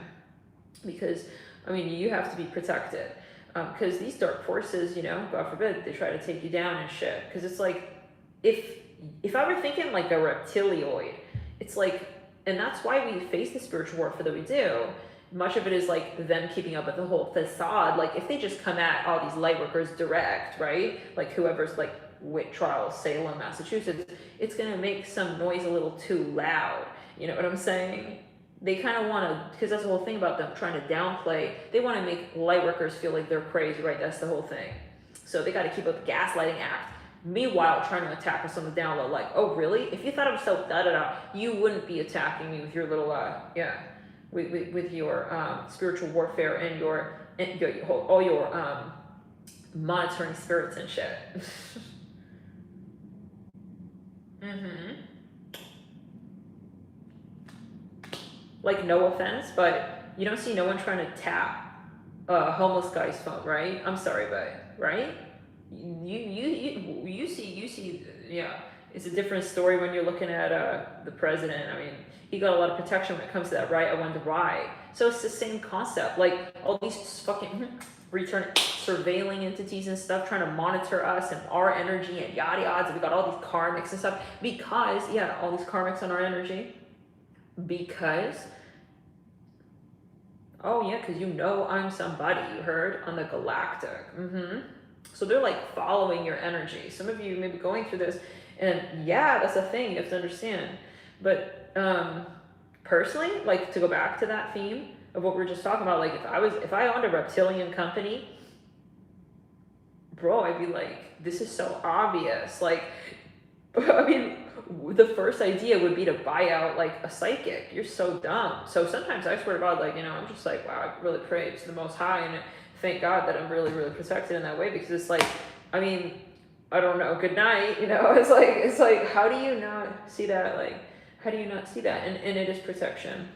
Because, I mean, you have to be protected. Because these dark forces, you know, God forbid, they try to take you down and shit. Because it's like, if I were thinking like a reptilioid, it's like, and that's why we face the spiritual warfare that we do. Much of it is like them keeping up with the whole facade. Like if they just come at all these light workers direct, right? Like whoever's like wit trials, Salem, Massachusetts, it's going to make some noise a little too loud. You know what I'm saying? They kind of want to, because that's the whole thing about them trying to downplay. They want to make light workers feel like they're crazy, right? That's the whole thing. So they got to keep up the gaslighting act. Meanwhile, trying to attack us on the down low, like, oh, really? If you thought I was so da-da-da, you wouldn't be attacking me with your little, with your spiritual warfare and all your monitoring spirits and shit. Like, no offense, but you don't see no one trying to tap a homeless guy's phone, right? I'm sorry, but right? You see, yeah. It's a different story when you're looking at the president. I mean, he got a lot of protection when it comes to that, right? I wonder why. So it's the same concept. Like all these fucking surveilling entities and stuff trying to monitor us and our energy and yada yada. We got all these karmics and stuff because, yeah, all these karmics on our energy. Because, oh yeah, because you know I'm somebody, you heard, on the galactic. So they're like following your energy. Some of you may be going through this, and yeah, that's a thing you have to understand. But personally, like to go back to that theme of what we were just talking about, like if I owned a reptilian company, bro, I'd be like, this is so obvious. Like, I mean, the first idea would be to buy out like a psychic. You're so dumb. So sometimes I swear to God, like, you know, I'm just like, wow, I really pray to the Most High and thank God that I'm really, really protected in that way, because it's like, I mean, I don't know, good night, you know, it's like, how do you not see that? Like, how do you not see that? And it is protection.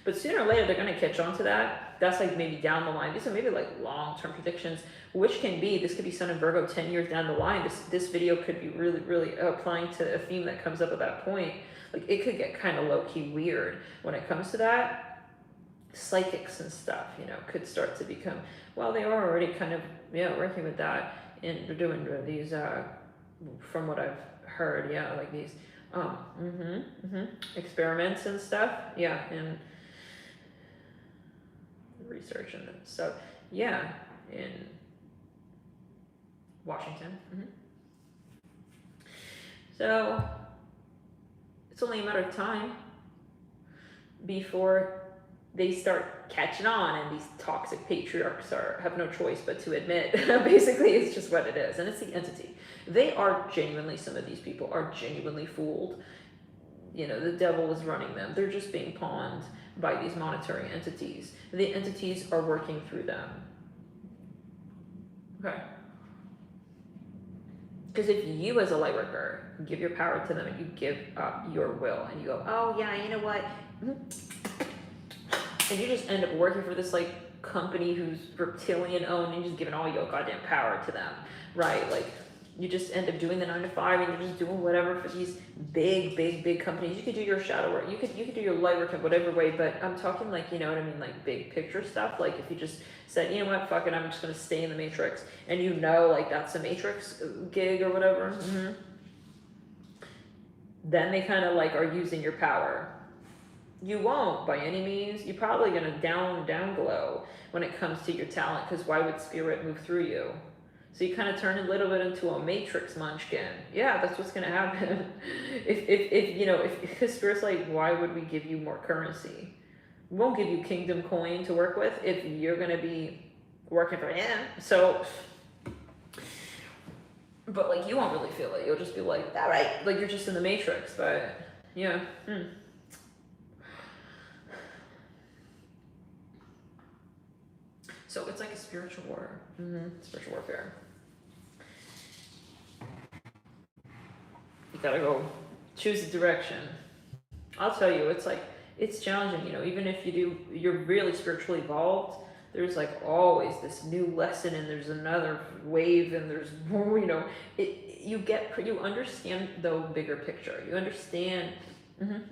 But sooner or later, they're going to catch on to that. That's like maybe down the line. These are maybe like long-term predictions, which can be, this could be Sun and Virgo 10 years down the line. This video could be really, really applying to a theme that comes up at that point. Like, it could get kind of low-key weird when it comes to that. Psychics and stuff, you know, could start to become, well, they are already kind of, yeah, working with that. And they're doing these, from what I've heard, yeah, like these experiments and stuff, yeah, and research and stuff, yeah, in Washington. So it's only a matter of time before they start catching on, and these toxic patriarchs have no choice but to admit, basically, it's just what it is, and it's the entity. They are genuinely, some of these people are genuinely fooled. You know, the devil is running them. They're just being pawned by these monetary entities. The entities are working through them. Okay. Because if you, as a light worker, give your power to them and you give up your will and you go, oh yeah, you know what? And you just end up working for this like company who's reptilian owned, and just giving all your goddamn power to them, right? Like, you just end up doing the 9 to 5, and you're just doing whatever for these big companies. You could do your shadow work, you could do your light work in whatever way, but I'm talking like, you know what I mean, like big picture stuff. Like, if you just said, you know what, fuck it, I'm just gonna stay in the matrix, and you know, like, that's a matrix gig or whatever, then they kind of like are using your power. You won't by any means. You're probably gonna down glow when it comes to your talent, because why would spirit move through you? So you kind of turn a little bit into a matrix munchkin. Yeah, that's what's gonna happen. if you know, if spirit's like, why would we give you more currency? We won't give you kingdom coin to work with if you're gonna be working for him. So, but like, you won't really feel it. You'll just be like, all right, like you're just in the matrix. But yeah. So it's like a spiritual war. Spiritual warfare. You gotta go choose a direction. I'll tell you, it's like, it's challenging, you know, even if you're really spiritually evolved, there's like always this new lesson, and there's another wave, and there's more, you know, you understand the bigger picture. You understand.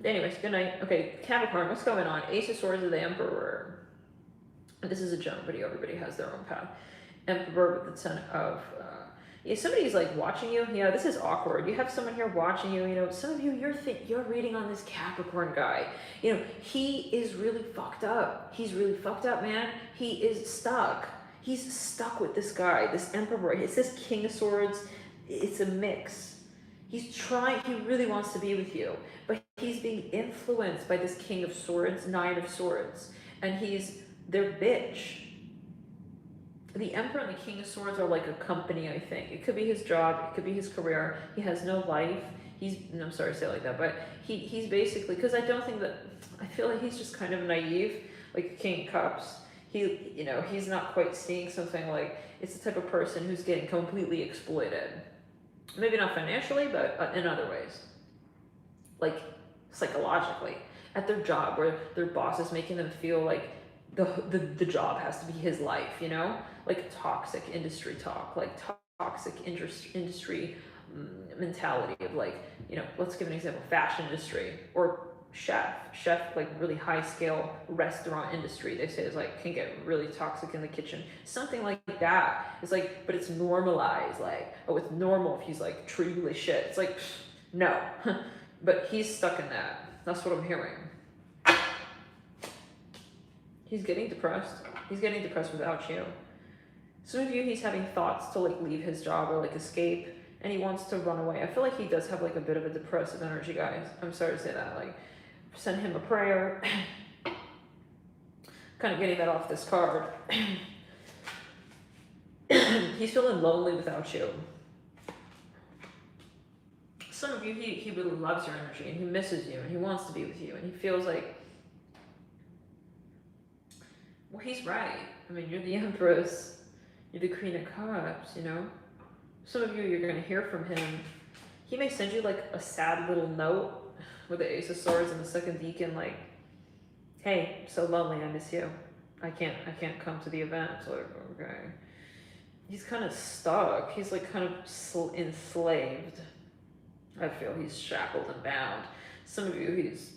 Anyways, good night. Okay, Capricorn, what's going on? Ace of Swords of the Emperor. This is a general video, everybody has their own path. Emperor with the Ton of, yeah, somebody's like watching you. Yeah, this is awkward. You have someone here watching you, you know, some of you, you're reading on this Capricorn guy. You know, he is really fucked up. He's really fucked up, man. He is stuck. He's stuck with this guy, this Emperor. It's this King of Swords. It's a mix. He's trying, he really wants to be with you, but he's being influenced by this King of Swords, Nine of Swords, and they're bitch. The Emperor and the King of Swords are like a company, I think. It could be his job, it could be his career. He has no life. I'm sorry to say it like that, but he's basically, because I feel like he's just kind of naive, like King of Cups. You know, he's not quite seeing something like, it's the type of person who's getting completely exploited. Maybe not financially, but in other ways. Like, psychologically. At their job, where their boss is making them feel like the job has to be his life, you know? Like toxic industry talk, like toxic industry mentality of like, you know, let's give an example, fashion industry, or chef, like really high scale restaurant industry, they say is like, can get really toxic in the kitchen. Something like that. It's like, but it's normalized, like, oh, it's normal if he's like treated really shit. It's like, no. But he's stuck in that. That's what I'm hearing. He's getting depressed. He's getting depressed without you. Some of you, he's having thoughts to like leave his job or like escape, and he wants to run away. I feel like he does have like a bit of a depressive energy, guys. I'm sorry to say that. Like, send him a prayer. Kind of getting that off this card. He's feeling lonely without you. Some of you, he really loves your energy, and he misses you, and he wants to be with you, and he feels like, well, he's right. I mean, you're the Empress. You're the Queen of Cups, you know? Some of you, you're going to hear from him. He may send you like a sad little note with the Ace of Swords and the second deacon, like, hey, so lonely, I miss you. I can't come to the event. It's like, okay. He's kind of stuck. He's like kind of enslaved. I feel he's shackled and bound. Some of you, he's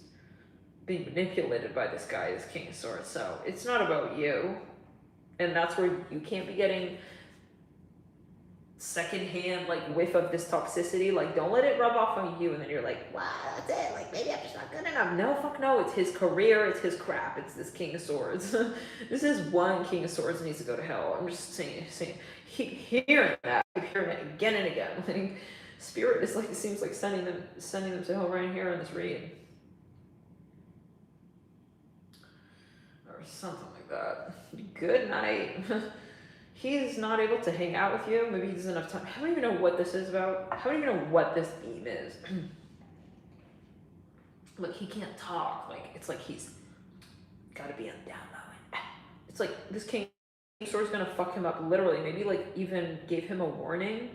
being manipulated by this guy, this King of Swords. So it's not about you. And that's where you can't be getting secondhand like whiff of this toxicity. Like, don't let it rub off on you and then you're like, wow, that's it, like maybe I'm just not good enough. No, fuck no, it's his career, it's his crap, it's this King of Swords. This is one King of Swords needs to go to hell. I'm just saying hearing that, hearing it again and again. Like, Spirit is like, it seems like sending them to hell right here in this read, or something like that. Good night. He's not able to hang out with you. Maybe he doesn't have time. I don't even know what this is about. I don't even know what this theme is. Look, he can't talk. Like, it's like he's got to be on down low. It's like this King of Swords is going to fuck him up literally. Maybe like even gave him a warning.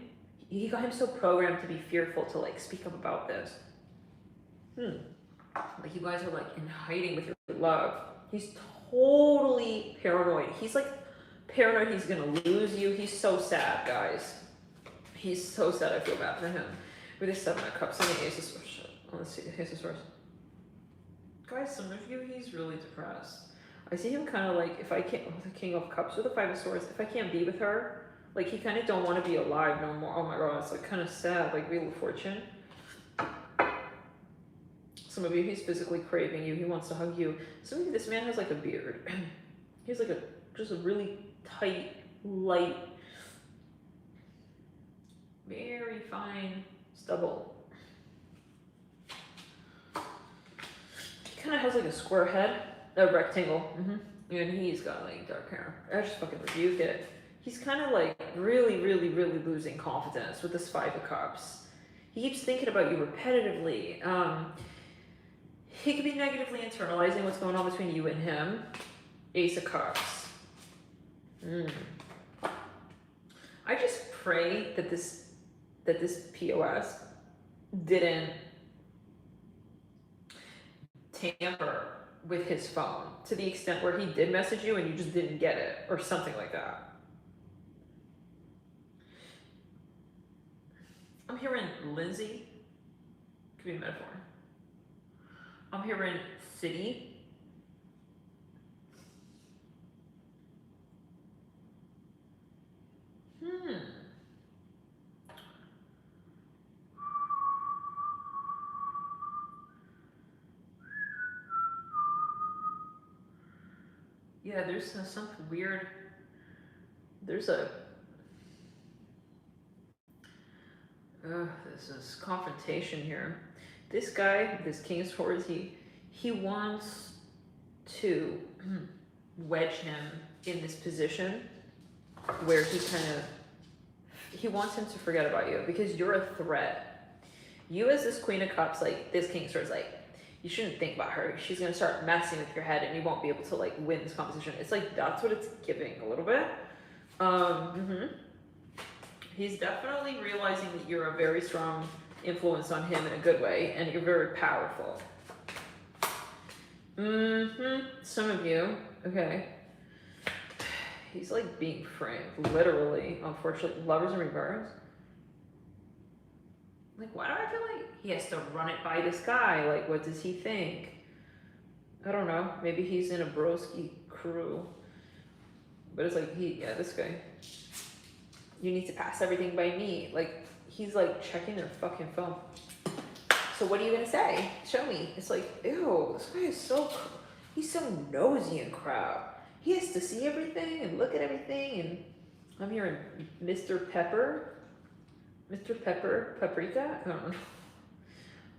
He got him so programmed to be fearful to like speak up about this. Like you guys are like in hiding with your love. He's totally paranoid. He's like paranoid he's gonna lose you. He's so sad, guys. He's so sad. I feel bad for him. With his 7 of Cups and the Ace of Swords. Let's see, the Ace of Swords. Guys, some of you, he's really depressed. I see him kind of like, if I can't, with the King of Cups with the 5 of Swords, if I can't be with her, like he kind of don't want to be alive no more. Oh my god, it's like kind of sad, like Wheel of Fortune. Some of you, he's physically craving you. He wants to hug you. Some of you, this man has like a beard. He has like just a really tight, light, very fine stubble. He kind of has like a square head, a rectangle, and he's got like dark hair. I just fucking rebuke it. He's kind of like really, really, really losing confidence with this 5 of Cups. He keeps thinking about you repetitively. He could be negatively internalizing what's going on between you and him. Ace of Cups. I just pray that this POS didn't tamper with his phone to the extent where he did message you and you just didn't get it or something like that. I'm hearing Lindsay. Could be a metaphor. I'm hearing city. Yeah, there's something weird. There's a... this is confrontation here. This guy, this King of Swords, he wants to wedge him in this position where he wants him to forget about you because you're a threat. You as this Queen of Cups, like this King of Swords, like you shouldn't think about her. She's gonna start messing with your head and you won't be able to like win this competition. It's like that's what it's giving a little bit. He's definitely realizing that you're a very strong influence on him in a good way and you're very powerful. Some of you, okay. He's like being framed, literally, unfortunately. Lovers in reverse. Like, why do I feel like he has to run it by this guy? Like, what does he think? I don't know. Maybe he's in a broski crew. But it's like, this guy. You need to pass everything by me. Like, he's like checking their fucking phone. So what are you gonna say? Show me. It's like, ew, this guy is he's so nosy and crap. He has to see everything and look at everything. And I'm hearing Mr. Pepper. Mr. Pepper, Paprika? I don't know.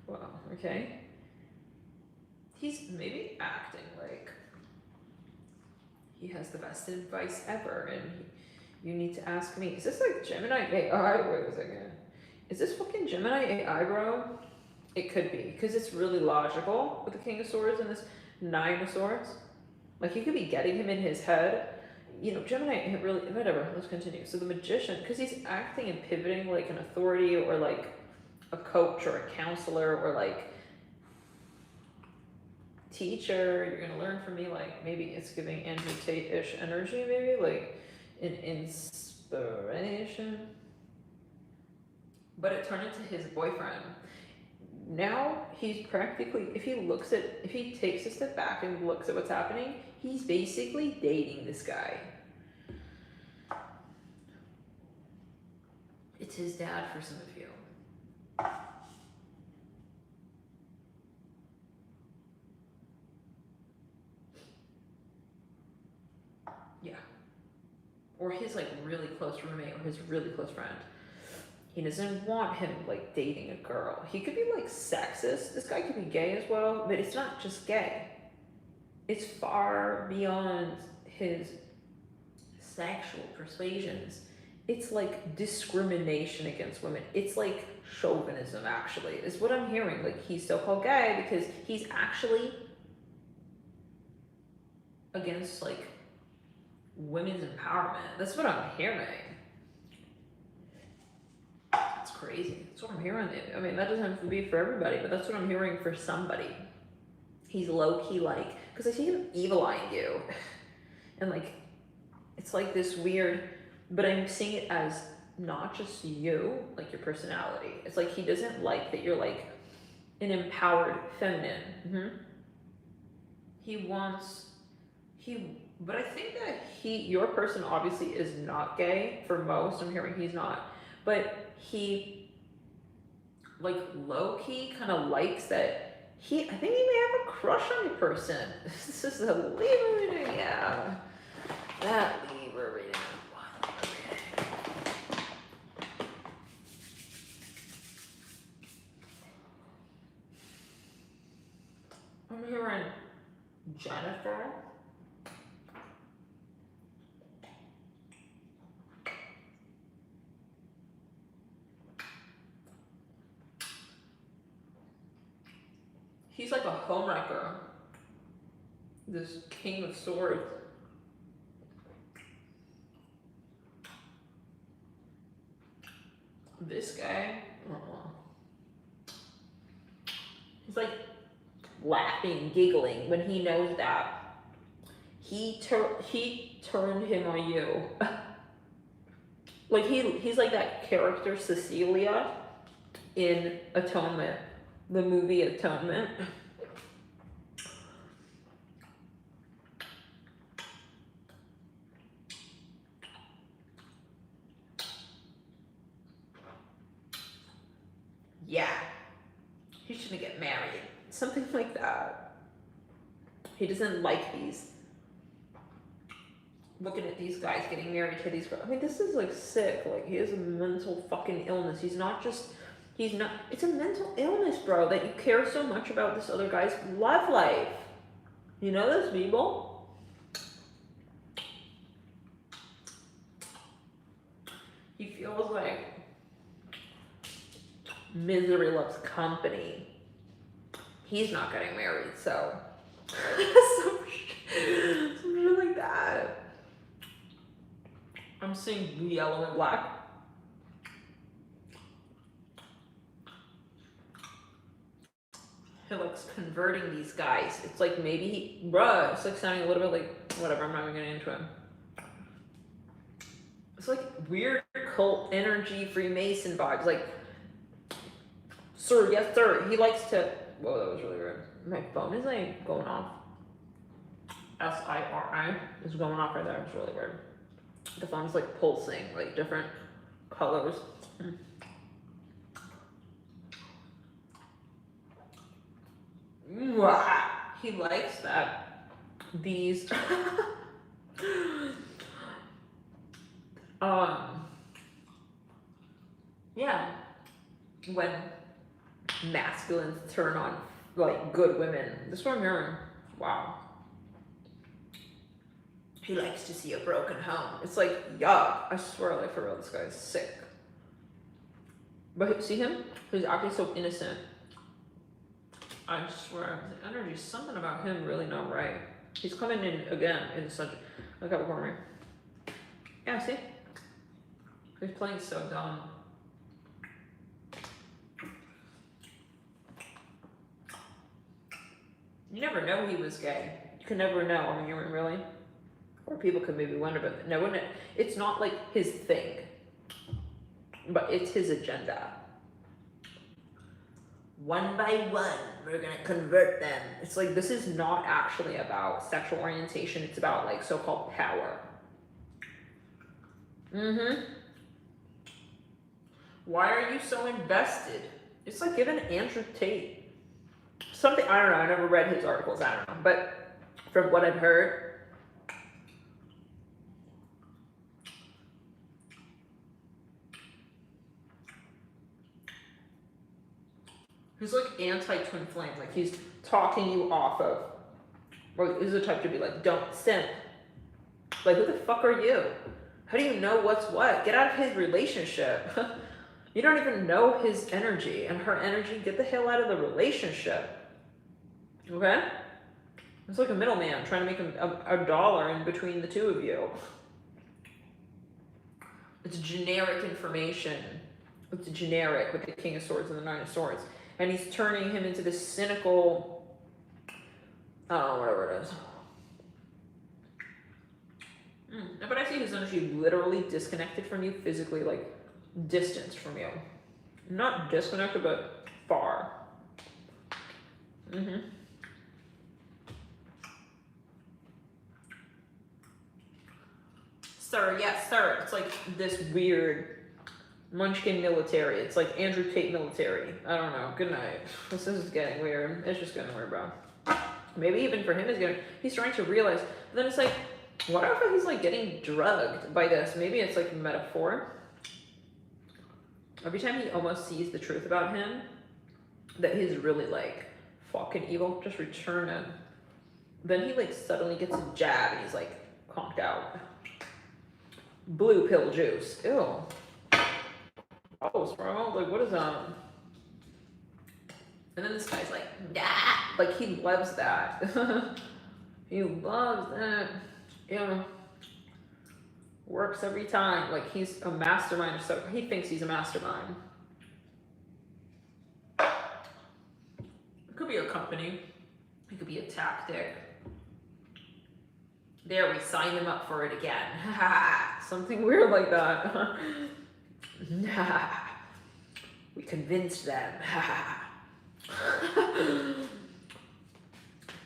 Wow, okay. He's maybe acting like he has the best advice ever and you need to ask me. Is this like Gemini AI? Wait a second. Is this fucking Gemini AI, bro? It could be, because it's really logical with the King of Swords and this 9 of Swords. Like, you could be getting him in his head. you know, Gemini, it really, whatever, let's continue. So the Magician, because he's acting and pivoting like an authority or like a coach or a counselor or like teacher, you're gonna learn from me, like maybe it's giving Andrew Tate-ish energy, maybe like an inspiration. But it turned into his boyfriend. Now he's practically, if he takes a step back and looks at what's happening, he's basically dating this guy. It's his dad for some of you. Yeah. Or his like really close roommate or his really close friend. He doesn't want him like dating a girl. He could be like sexist. This guy could be gay as well, but it's not just gay. It's far beyond his sexual persuasions. It's like discrimination against women. It's like chauvinism, actually, is what I'm hearing. Like, he's so-called gay because he's actually against like women's empowerment. That's what I'm hearing. It's crazy. That's what I'm hearing. I mean, that doesn't have to be for everybody, but that's what I'm hearing for somebody. He's low-key like, because I see him evil-eyeing you. And like, it's like this weird, but I'm seeing it as not just you, like your personality. It's like he doesn't like that you're like an empowered feminine. But I think that your person obviously is not gay for most. I'm hearing he's not. But he, like, low-key kind of likes that I think he may have a crush on your person. This is a Libra reading, yeah. That Libra reading. I'm hearing Jennifer. He's like a homewrecker. This King of Swords. This guy, he's like laughing, giggling when he knows that he turned him on you. Like he's like that character Cecilia in Atonement, the movie Atonement. Yeah, he shouldn't get married. Something like that. He doesn't like these. Looking at these guys getting married to these girls. I mean, this is like sick. Like, he has a mental fucking illness. It's a mental illness, bro, that you care so much about this other guy's love life. You know those people? He feels like misery loves company. He's not getting married, so some shit like that. I'm seeing blue, yellow, and black. He likes converting these guys. It's like maybe it's like sounding a little bit like, whatever, I'm not even getting into it. It's like weird cult energy, Freemason vibes. Like, sir, yes, sir. He likes to, whoa, that was really weird. My phone is like going off. SIRI is going off right there. It's really weird. The phone's like pulsing, like different colors. He likes that these yeah, when masculines turn on like good women. This is what I'm hearing. Wow. He likes to see a broken home. It's like, yuck. I swear, like, for real, this guy is sick. But see him? He's acting so innocent. I swear, the energy, something about him really not right. He's coming in again in such a Capricorn. Yeah, see? He's playing so dumb. You never know he was gay. You can never know. I mean, really? Or people could maybe wonder, but no, it's not like his thing. But it's his agenda. One by one, we're gonna convert them. It's like, this is not actually about sexual orientation. It's about like so-called power. Why are you so invested? It's like giving Andrew Tate something. I don't know. I never read his articles. I don't know. But from what I've heard, he's like anti-twin flame. Like he's talking you off of. Or he's the type to be like, don't simp. Like, who the fuck are you? How do you know what's what? Get out of his relationship. You don't even know his energy and her energy. Get the hell out of the relationship. Okay? It's like a middleman trying to make a dollar in between the two of you. It's generic information. It's generic with the King of Swords and the Nine of Swords. And he's turning him into this cynical, I don't know, whatever it is. But I see his energy literally disconnected from you, physically, like distanced from you. Not disconnected, but far. Sir, yes, sir. It's like this weird Munchkin military. It's like Andrew Tate military. I don't know. Good night. This is getting weird. It's just getting weird, bro. Maybe even for him, he's trying to realize. But then it's like, what if he's like getting drugged by this? Maybe it's like a metaphor. Every time he almost sees the truth about him, that he's really like fucking evil, just return it. Then he like suddenly gets a jab and he's like conked out. Blue pill juice. Ew. Gross, bro. Like, what is that? And then this guy's like, nah. Like, he loves that. He loves that. Yeah. Works every time. Like, he's a mastermind or so. He thinks he's a mastermind. It could be a company. It could be a tactic. There, we signed him up for it again. Something weird like that. We convinced them.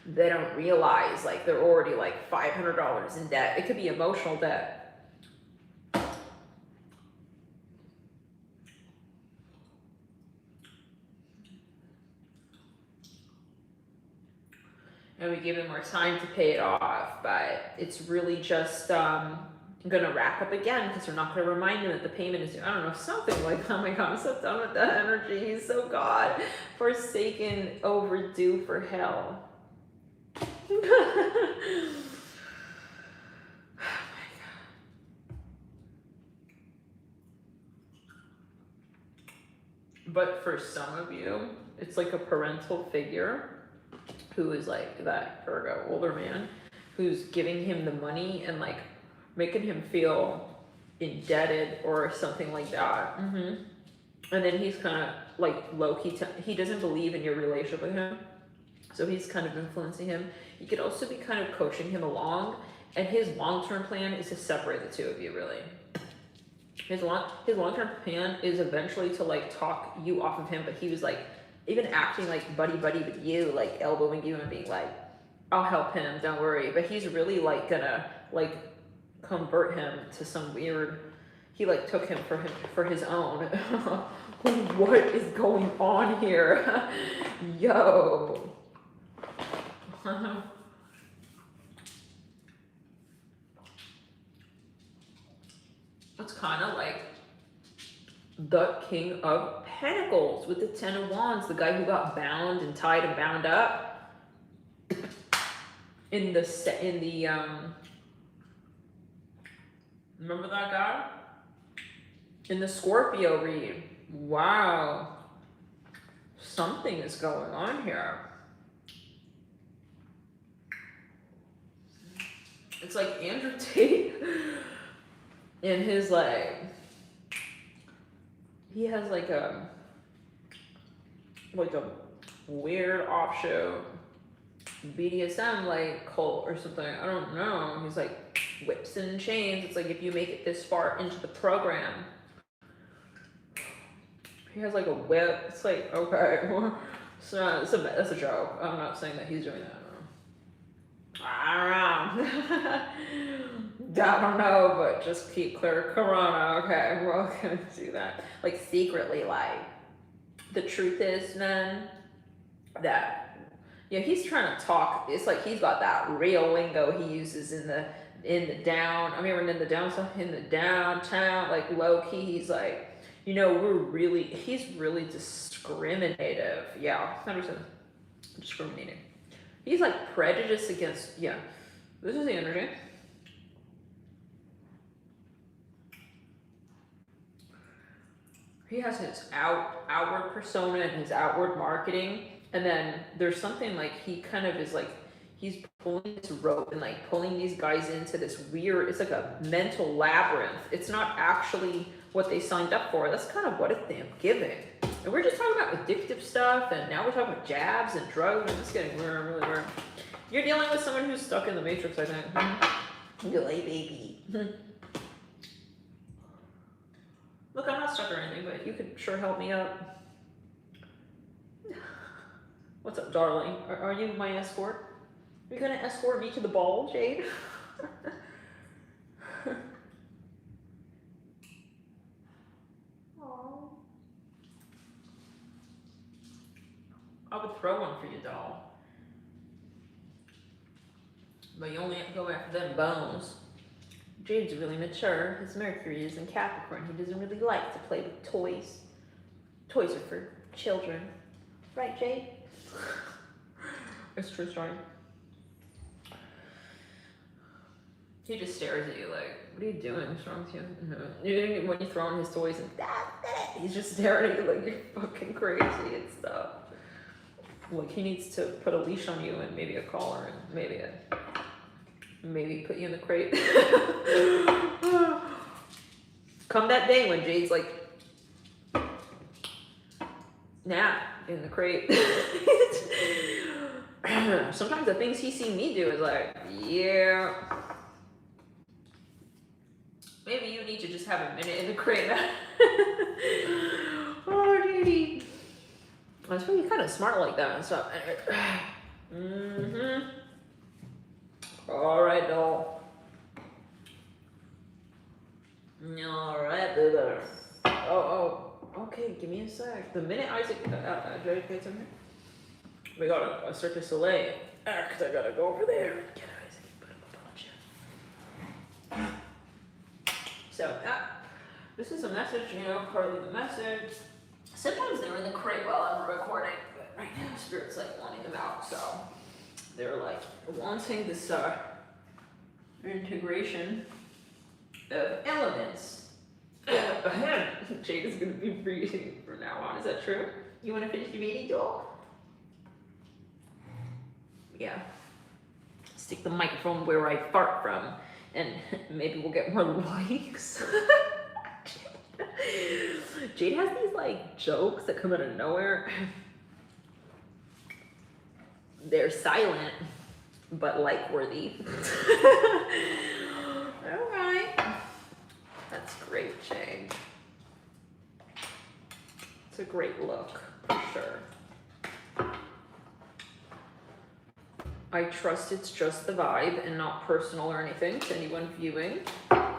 They don't realize, like, they're already like $500 in debt. It could be emotional debt. And we give him more time to pay it off, but it's really just gonna rack up again because we're not gonna remind him that the payment is due. I don't know, something like, oh my god, I'm so done with that energy. He's so god forsaken, overdue for hell. Oh my god. But for some of you, it's like a parental figure who is like that Virgo older man who's giving him the money and like making him feel indebted or something like that. And then he's kind of like low-key, he doesn't believe in your relationship with him. So he's kind of influencing him. You could also be kind of coaching him along. And his long-term plan is to separate the two of you, really. His long-term plan is eventually to like talk you off of him. But he was like, even acting like buddy-buddy with you, like elbowing you and being like, I'll help him, don't worry. But he's really like gonna like convert him to some weird, he like took him for his own. What is going on here? Yo. It's kind of like the King of Pentacles with the Ten of Wands, the guy who got bound and tied and bound up in the remember that guy in the Scorpio read. Wow, something is going on here. It's like Andrew Tate in his like, he has like a weird offshoot BDSM like cult or something. I don't know. He's like whips and chains. It's like if you make it this far into the program, he has like a whip. It's like, okay, so that's a joke. I'm not saying that he's doing that. I don't know, but just keep clear of Corona. Okay, we're all gonna do that. Like secretly, like the truth is, man, that yeah, he's trying to talk. It's like he's got that real lingo he uses in the down. I mean, in the downtown, in the downtown, like low key. He's like, you know, he's really discriminative. Yeah, 100% discriminating. He's like prejudiced against, yeah. This is the energy. He has his outward persona and his outward marketing. And then there's something like he kind of is like, he's pulling this rope and like pulling these guys into this weird, it's like a mental labyrinth. It's not actually what they signed up for. That's kind of what it's damn giving. And we're just talking about addictive stuff, and now we're talking about jabs and drugs. I'm just getting weird, really weird. You're dealing with someone who's stuck in the matrix, I think. You're like, baby. Look, I'm not stuck or anything, but you could sure help me out. What's up, darling? Are you my escort? Are you gonna escort me to the ball, Jade? I would throw one for you, doll. But you only have to go after them bones. Jade's really mature. His Mercury is in Capricorn. He doesn't really like to play with toys. Toys are for children. Right, Jade? It's true story. He just stares at you like, what are you doing? What's wrong with you? When you're throwing his toys and he's just staring at you like you're fucking crazy and stuff. Like he needs to put a leash on you and maybe a collar and maybe put you in the crate. Come that day when Jade's like, nah, in the crate. Sometimes the things he's seen me do is like, yeah. Maybe you need to just have a minute in the crate. Oh, Judy. I was really kind of smart like that and stuff. Mm-hmm. All right, doll. All right, baby. Oh, okay. Give me a sec. The minute Isaac, we got a Cirque du Soleil. Because I gotta go over there and get Isaac. Put him up on a chair. So, this is a message, you know, partly the message. Sometimes they're in the crate while I'm recording, but right now Spirit's like wanting them out, so they're like wanting this integration of elements. Jade is gonna be breathing from now on. Is that true? You want to finish your meeting, doll? Yeah. Stick the microphone where I fart from, and maybe we'll get more likes. Jade has these like jokes that come out of nowhere. They're silent, but like worthy. All right. That's great, Jade. It's a great look, for sure. I trust it's just the vibe and not personal or anything to anyone viewing. Oh,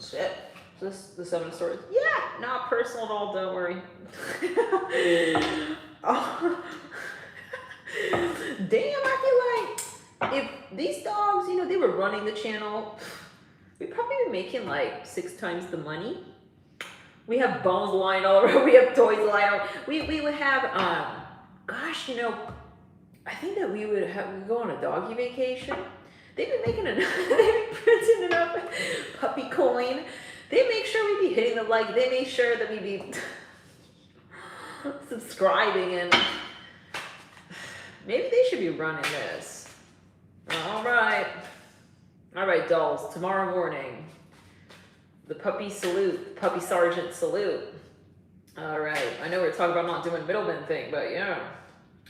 shit. This the Seven of Swords. Yeah, not personal at all, don't worry. Oh. Damn, I feel like if these dogs, you know, they were running the channel, we'd probably be making like 6 times the money. We have bones lying all around, we have toys lying all. We would have, gosh, you know, I think that we would go on a doggy vacation. They'd be making they'd be printing enough puppy coin. They make sure we be hitting the like. They make sure that we be subscribing, and maybe they should be running this. All right. All right, dolls, tomorrow morning, the puppy salute, puppy sergeant salute. All right, I know we're talking about not doing middleman thing, but yeah,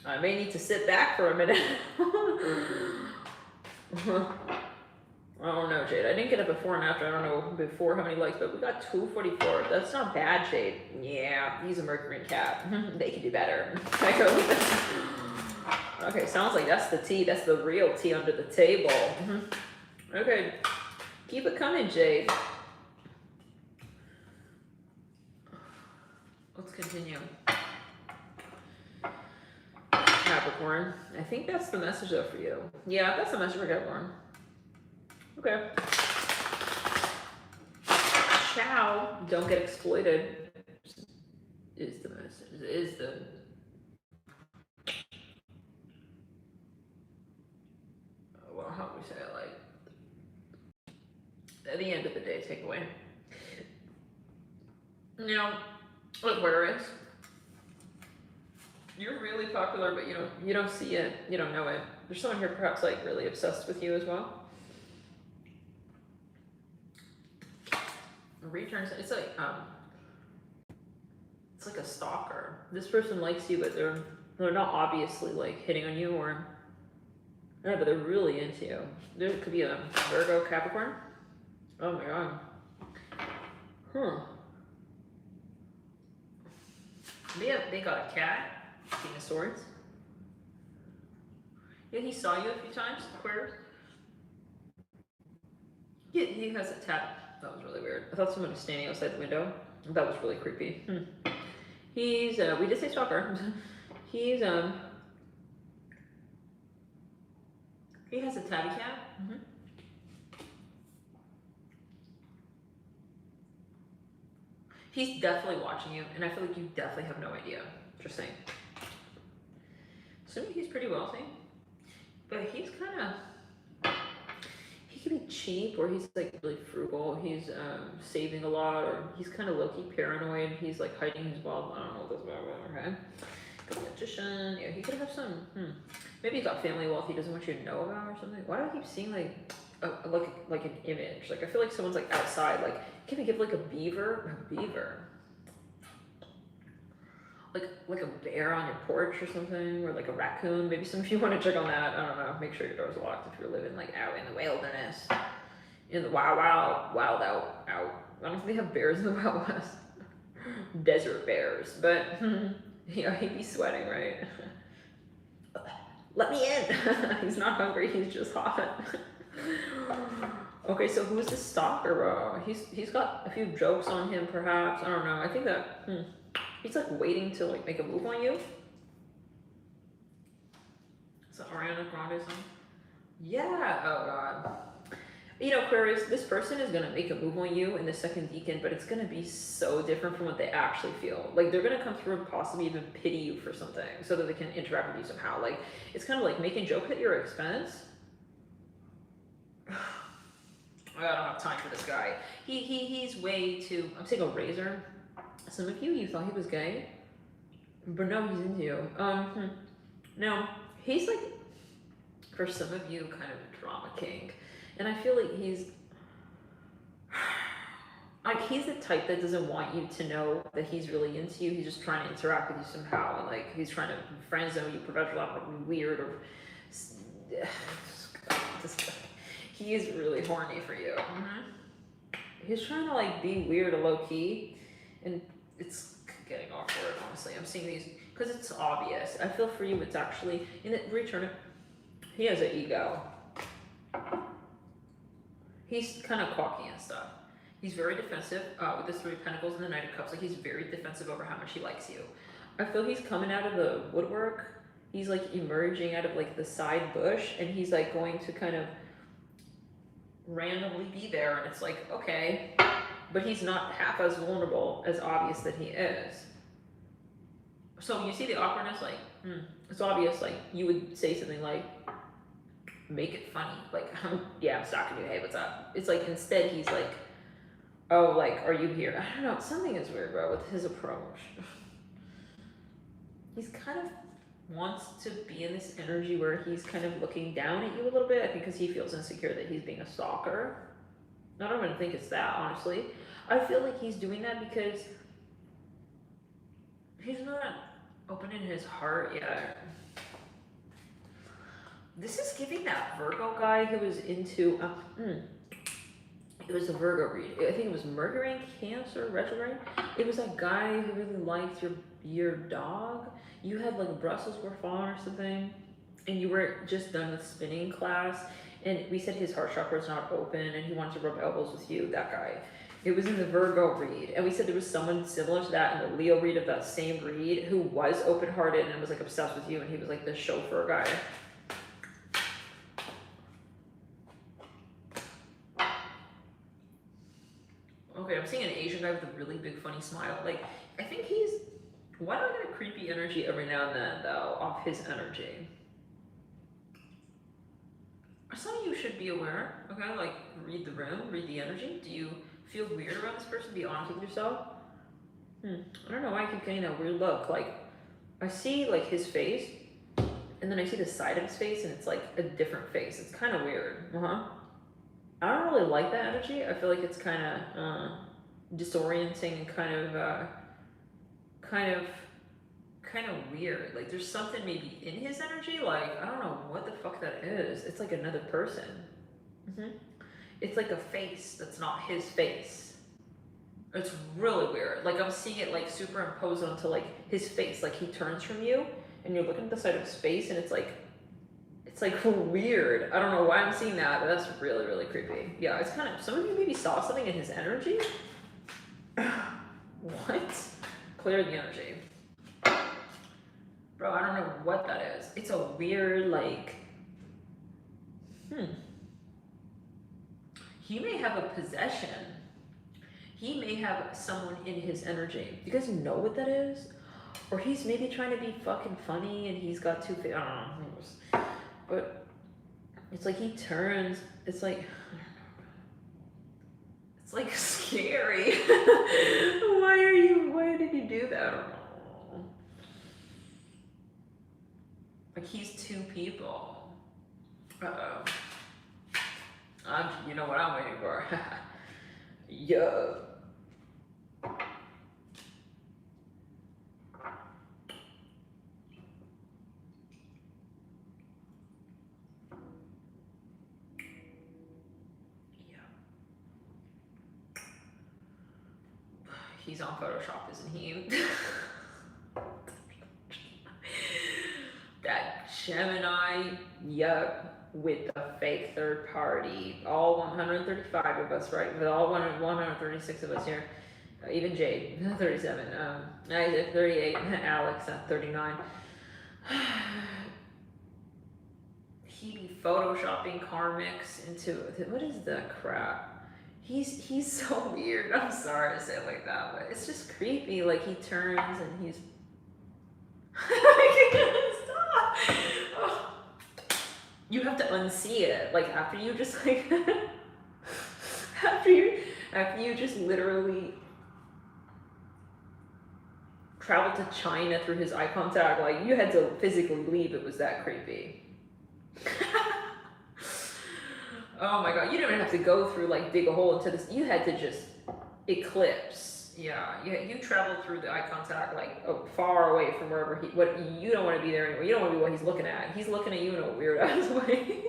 I may need to sit back for a minute. I don't know, Jade. I didn't get it before and after. I don't know before how many likes, but we got 244. That's not bad, Jade. Yeah, he's a Mercury and Cap. They can do better. Okay, sounds like that's the tea. That's the real tea under the table. Okay, keep it coming, Jade. Let's continue. Capricorn. I think that's the message though for you. Yeah, that's the message for Capricorn. Okay. Ciao. Don't get exploited. Is the message. Is the. Well, how do we say it? Like. At the end of the day, takeaway. Now, Aquarius. You're really popular, but you don't see it. You don't know it. There's someone here perhaps like really obsessed with you as well. Returns. It's like a stalker. This person likes you, but they're not obviously like hitting on you or no, but they're really into you. There could be a Virgo, Capricorn. Oh my god. They got a cat. King of Swords. Yeah, he saw you a few times, Aquarius. Yeah, he has a tat. That was really weird. I thought someone was standing outside the window. That was really creepy. He's, we did say stalker. He's, he has a tabby cat. He's definitely watching you, and I feel like you definitely have no idea. Just saying. Assuming he's pretty wealthy, but he's kind of, he can be cheap or he's like really frugal. He's saving a lot, or he's kind of low-key paranoid. He's like hiding his wealth. I don't know what that's about, okay? Could be a magician. Yeah, he could have some, maybe he's got family wealth he doesn't want you to know about or something. Why do I keep seeing like an image? Like I feel like someone's like outside, like, can we give like a beaver? A beaver. Like a bear on your porch or something, or like a raccoon. Maybe some of you want to check on that. I don't know. Make sure your door's locked if you're living like out in the wilderness, in the wild out. I don't think they have bears in the Wild West. Desert bears, but he'd be sweating, right? Let me in. He's not hungry. He's just hot. Okay, so who's the stalker, bro? He's got a few jokes on him, perhaps. I don't know. I think that. He's like waiting to like make a move on you. Is that Ariana Grande song? Yeah. Oh god. Aquarius, this person is gonna make a move on you in the second decan, but it's gonna be so different from what they actually feel. Like they're gonna come through and possibly even pity you for something, so that they can interact with you somehow. Like it's kind of like making jokes at your expense. I don't have time for this guy. He's way too. I'm saying a razor. Some of you thought he was gay, but no, he's into you. No, he's like, for some of you, kind of a drama king, and I feel like he's the type that doesn't want you to know that he's really into you. He's just trying to interact with you somehow, and like he's trying to friend zone you, professional, like weird, or he is really horny for you. He's trying to like be weird or low key. And it's getting awkward, honestly. I'm seeing these because it's obvious. I feel for you, it's actually in the return. He has an ego. He's kind of cocky and stuff. He's very defensive with the Three of Pentacles and the Knight of Cups. Like he's very defensive over how much he likes you. I feel he's coming out of the woodwork. He's like emerging out of like the side bush, and he's like going to kind of randomly be there, and it's like, okay. But he's not half as vulnerable as obvious that he is. So you see the awkwardness, like, it's obvious, like, you would say something like, make it funny, like, yeah, I'm stalking you, hey, what's up? It's like, instead he's like, oh, like, are you here? I don't know, something is weird, bro, with his approach. He's kind of wants to be in this energy where he's kind of looking down at you a little bit, I think, because he feels insecure that he's being a stalker. I don't even think it's that, honestly. I feel like he's doing that because he's not opening his heart yet. This is giving that Virgo guy who was into, it was a Virgo read. I think it was Mercury in Cancer retrograde. It was that guy who really liked your dog. You had like a Brussels Griffon or something, and you were just done with spinning class, and we said his heart chakra is not open, and he wanted to rub elbows with you, that guy. It was in the Virgo read, and we said there was someone similar to that in the Leo read of that same read who was open-hearted and was like obsessed with you, and he was like the chauffeur guy. Okay, I'm seeing an Asian guy with a really big funny smile. Like, I think he's, why do I get a creepy energy every now and then, though, off his energy? Some of you should be aware, okay? Like, read the room, read the energy. Do you feel weird around this person? Be honest with yourself. I don't know why I keep getting that weird look. Like, I see, like, his face, and then I see the side of his face, and it's, like, a different face. It's kind of weird. I don't really like that energy. I feel like it's kind of disorienting and kind of weird. Like there's something maybe in his energy. Like I don't know what the fuck that is. It's like another person. It's like a face that's not his face. It's really weird. Like I'm seeing it like superimposed onto like his face. Like he turns from you, and you're looking at the side of his face, and it's like weird. I don't know why I'm seeing that, but that's really, really creepy. Yeah, it's kind of, some of you maybe saw something in his energy. What? Clear the energy. Bro, I don't know what that is. It's a weird, like, He may have a possession. He may have someone in his energy. Do you guys know what that is? Or he's maybe trying to be fucking funny and he's got two, I don't know. But it's like he turns, it's like scary. Why did you do that? I don't know. Like he's two people. Uh-oh. You know what I'm waiting for. Yo. He's on Photoshop, isn't he? That Gemini, yep, with the fake third party. All 135 of us, right? With all 136 of us here. Even Jade, 37. Isaac, 38. Alex, 39. He be photoshopping karmics into, what is the crap? He's so weird. I'm sorry to say it like that, but it's just creepy. Like he turns and he's I can't stop. Oh. You have to unsee it. Like after you just like after you just literally traveled to China through his eye contact, like you had to physically leave. It was that creepy. Oh my god, you didn't even have to go through, like, dig a hole into this. You had to just eclipse. Yeah, you traveled through the eye contact, like, far away from wherever you don't want to be there anymore. You don't want to be what he's looking at. He's looking at you in a weird ass way.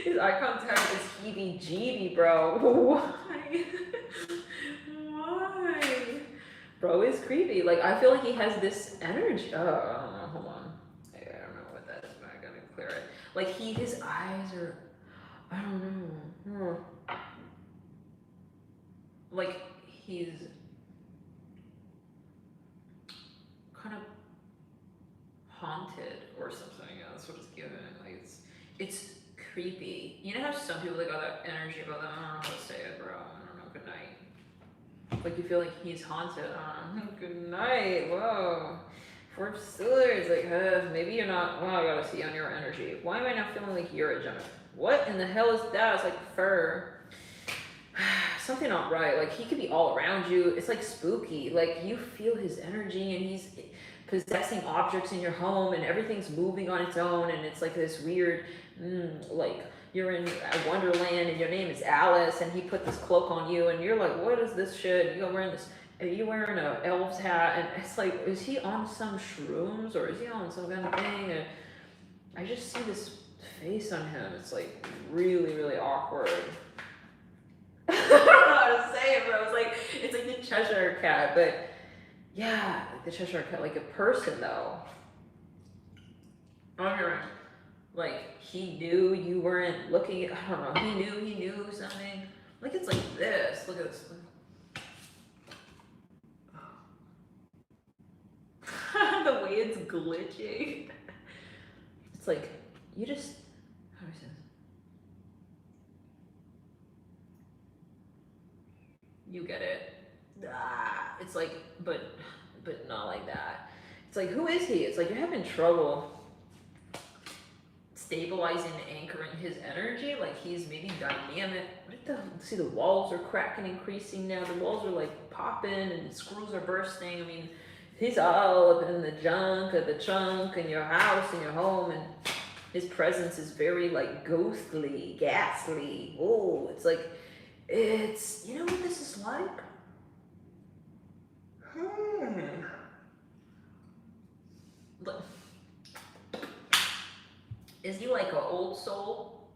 His eye contact is heebie-jeebie, bro. Why? Why? Bro, it's creepy. Like, I feel like he has this energy. Oh, I don't know. Hold on. I don't know what that is, but I gotta clear it. Like, his eyes are... I don't know. Like he's kind of haunted or something. Yeah, that's what it's giving. Like it's creepy. You know how some people got that energy about them? I don't know how to say it, bro. I don't know. Good night. Like you feel like he's haunted. Good night. Whoa. For Steelers, like maybe you're not. Well, I gotta see on your energy. Why am I not feeling like you're a Gemini? What in the hell is that? It's like fur. Something not right. Like he could be all around you. It's like spooky. Like you feel his energy and possessing objects in your home and everything's moving on its own, and it's like this weird, like you're in a wonderland and your name is Alice and he put this cloak on you and you're like, what is this shit? You're wearing this, are you wearing a elf's hat? And it's like, is he on some shrooms or is he on some kind of thing? And I just see this face on him. It's like really, really awkward. I don't know how to say it, but I was like, it's like the Cheshire Cat, but yeah, like the Cheshire Cat, like a person though. On your end. Like, he knew you weren't looking at, I don't know, he knew something. Like, it's like this. Look at this. The way it's glitching. It's like, you just, how do I say this? You get it. It's like, but not like that. It's like, who is he? It's like you're having trouble stabilizing and anchoring his energy. Like he's maybe dynamic. See, the walls are cracking, increasing now. The walls are like popping and the screws are bursting. I mean, he's all up in the junk of the trunk in your house, in your home, and his presence is very like ghostly, ghastly. Oh, it's like, it's, you know what this is like? Look. Is he like an old soul?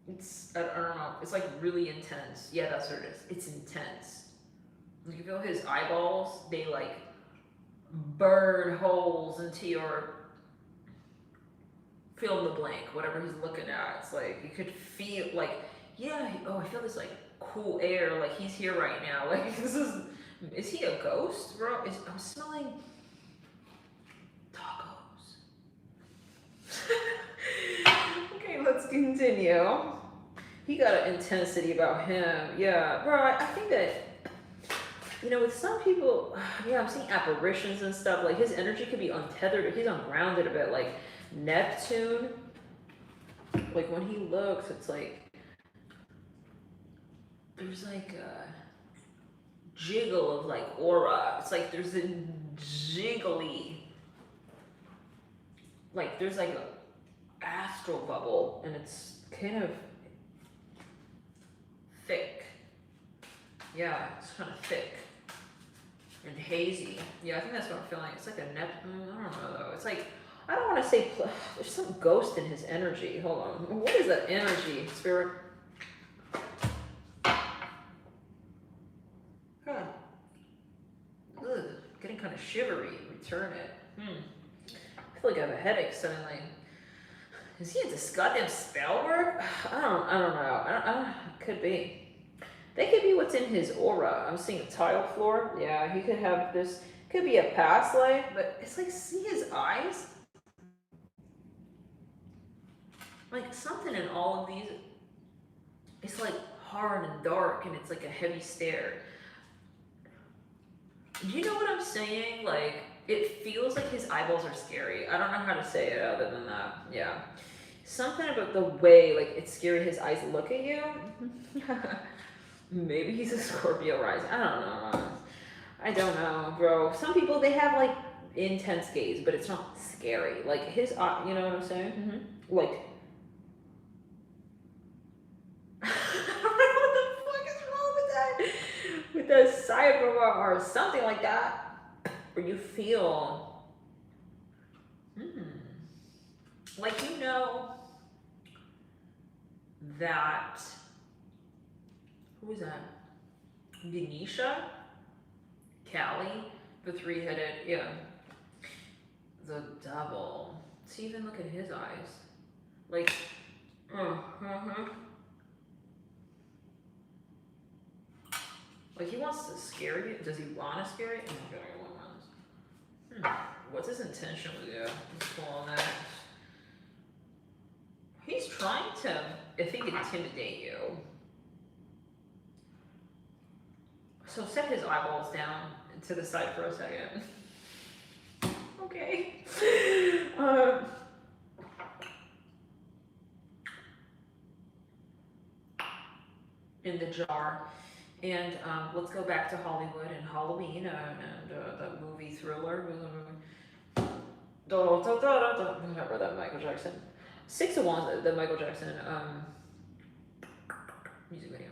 It's, I don't know, it's like really intense. Yeah, that's what it is. It's intense. You feel his eyeballs, they like burn holes into your, fill in the blank, whatever he's looking at. It's like, you could feel like, yeah, oh, I feel this like cool air, like he's here right now. Like this is he a ghost, bro? I'm smelling tacos. Okay, let's continue. He got an intensity about him. Yeah, bro, I think that, you know, with some people, yeah, I'm seeing apparitions and stuff. Like his energy could be untethered. He's ungrounded a bit, like Neptune. Like when he looks, it's like, there's like a jiggle of like aura. It's like there's a jiggly, like there's like a astral bubble and it's kind of thick. Yeah, it's kind of thick and hazy. Yeah, I think that's what I'm feeling. It's like a Neptune. I don't know though. It's like, I don't want to say, there's some ghost in his energy. Hold on. What is that energy, spirit? Ugh, getting kind of shivery. Return it. I feel like I have a headache suddenly. Is he into this goddamn spell work? I don't know. Could be. That could be what's in his aura. I'm seeing a tile floor. Yeah, he could have this. Could be a past life, but it's like, see his eyes? Like something in all of these. It's like hard and dark, and it's like a heavy stare. You know what I'm saying? Like, it feels like his eyeballs are scary. I don't know how to say it other than that. Yeah. Something about the way, like, it's scary his eyes look at you. Maybe he's a Scorpio rising. I don't know, bro. Some people, they have, like, intense gaze, but it's not scary. Like, his eye, you know what I'm saying? Like, with a cyber or something like that, where you feel, like, you know, that, who is that? Ganesha? Kali? The three-headed, yeah. The devil. See, even look at his eyes. Like, like, he wants to scare you. Does he want to scare you? What's his intention with you? Let's pull on that. He's trying to, I think, intimidate you. So set his eyeballs down to the side for a second. Okay. In the jar. And let's go back to Hollywood and Halloween and the movie Thriller. Remember that Michael Jackson. Six of Wands, the Michael Jackson music video.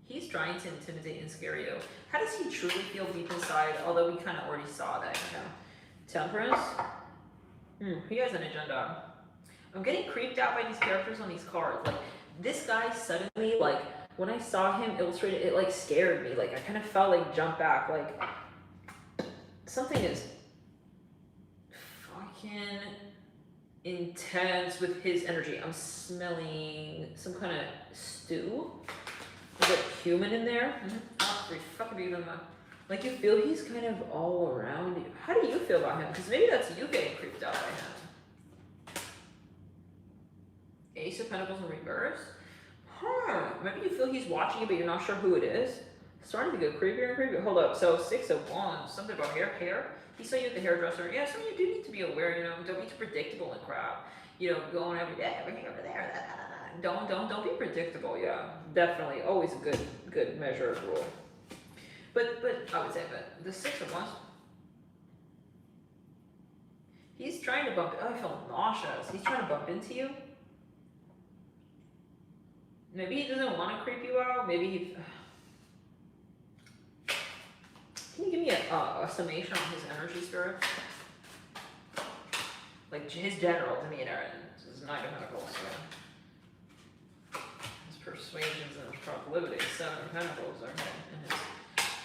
He's trying to intimidate and scare you. How does he truly feel deep inside? Although we kind of already saw that, you know. Temperance. He has an agenda. I'm getting creeped out by these characters on these cards. Like, this guy suddenly, like, when I saw him illustrated, it, like, scared me. Like, I kind of felt, like, jump back. Like, something is fucking intense with his energy. I'm smelling some kind of stew. Is there human in there? Oh, fucking be like, you feel he's kind of all around you. How do you feel about him? Because maybe that's you getting creeped out by him. Ace of Pentacles in reverse. Maybe you feel he's watching you, but you're not sure who it is. It's starting to get creepier and creepier. Hold up. So, Six of Wands. Something about hair. He saw you at the hairdresser. Yeah, some of you do need to be aware, you know. Don't be too predictable and crap. You know, going every day, everything over there. Don't be predictable. Yeah, definitely. Always a good measure of rule. But I would say, but the Six of Wands, he's trying to bump. Oh, I feel nauseous. He's trying to bump into you. Maybe he doesn't want to creep you out. Maybe he. Can you give me a summation on his energy, Spirit? Like his general demeanor and his Nine of Pentacles. So. His persuasions and his proclivities. Seven of Pentacles. Okay. And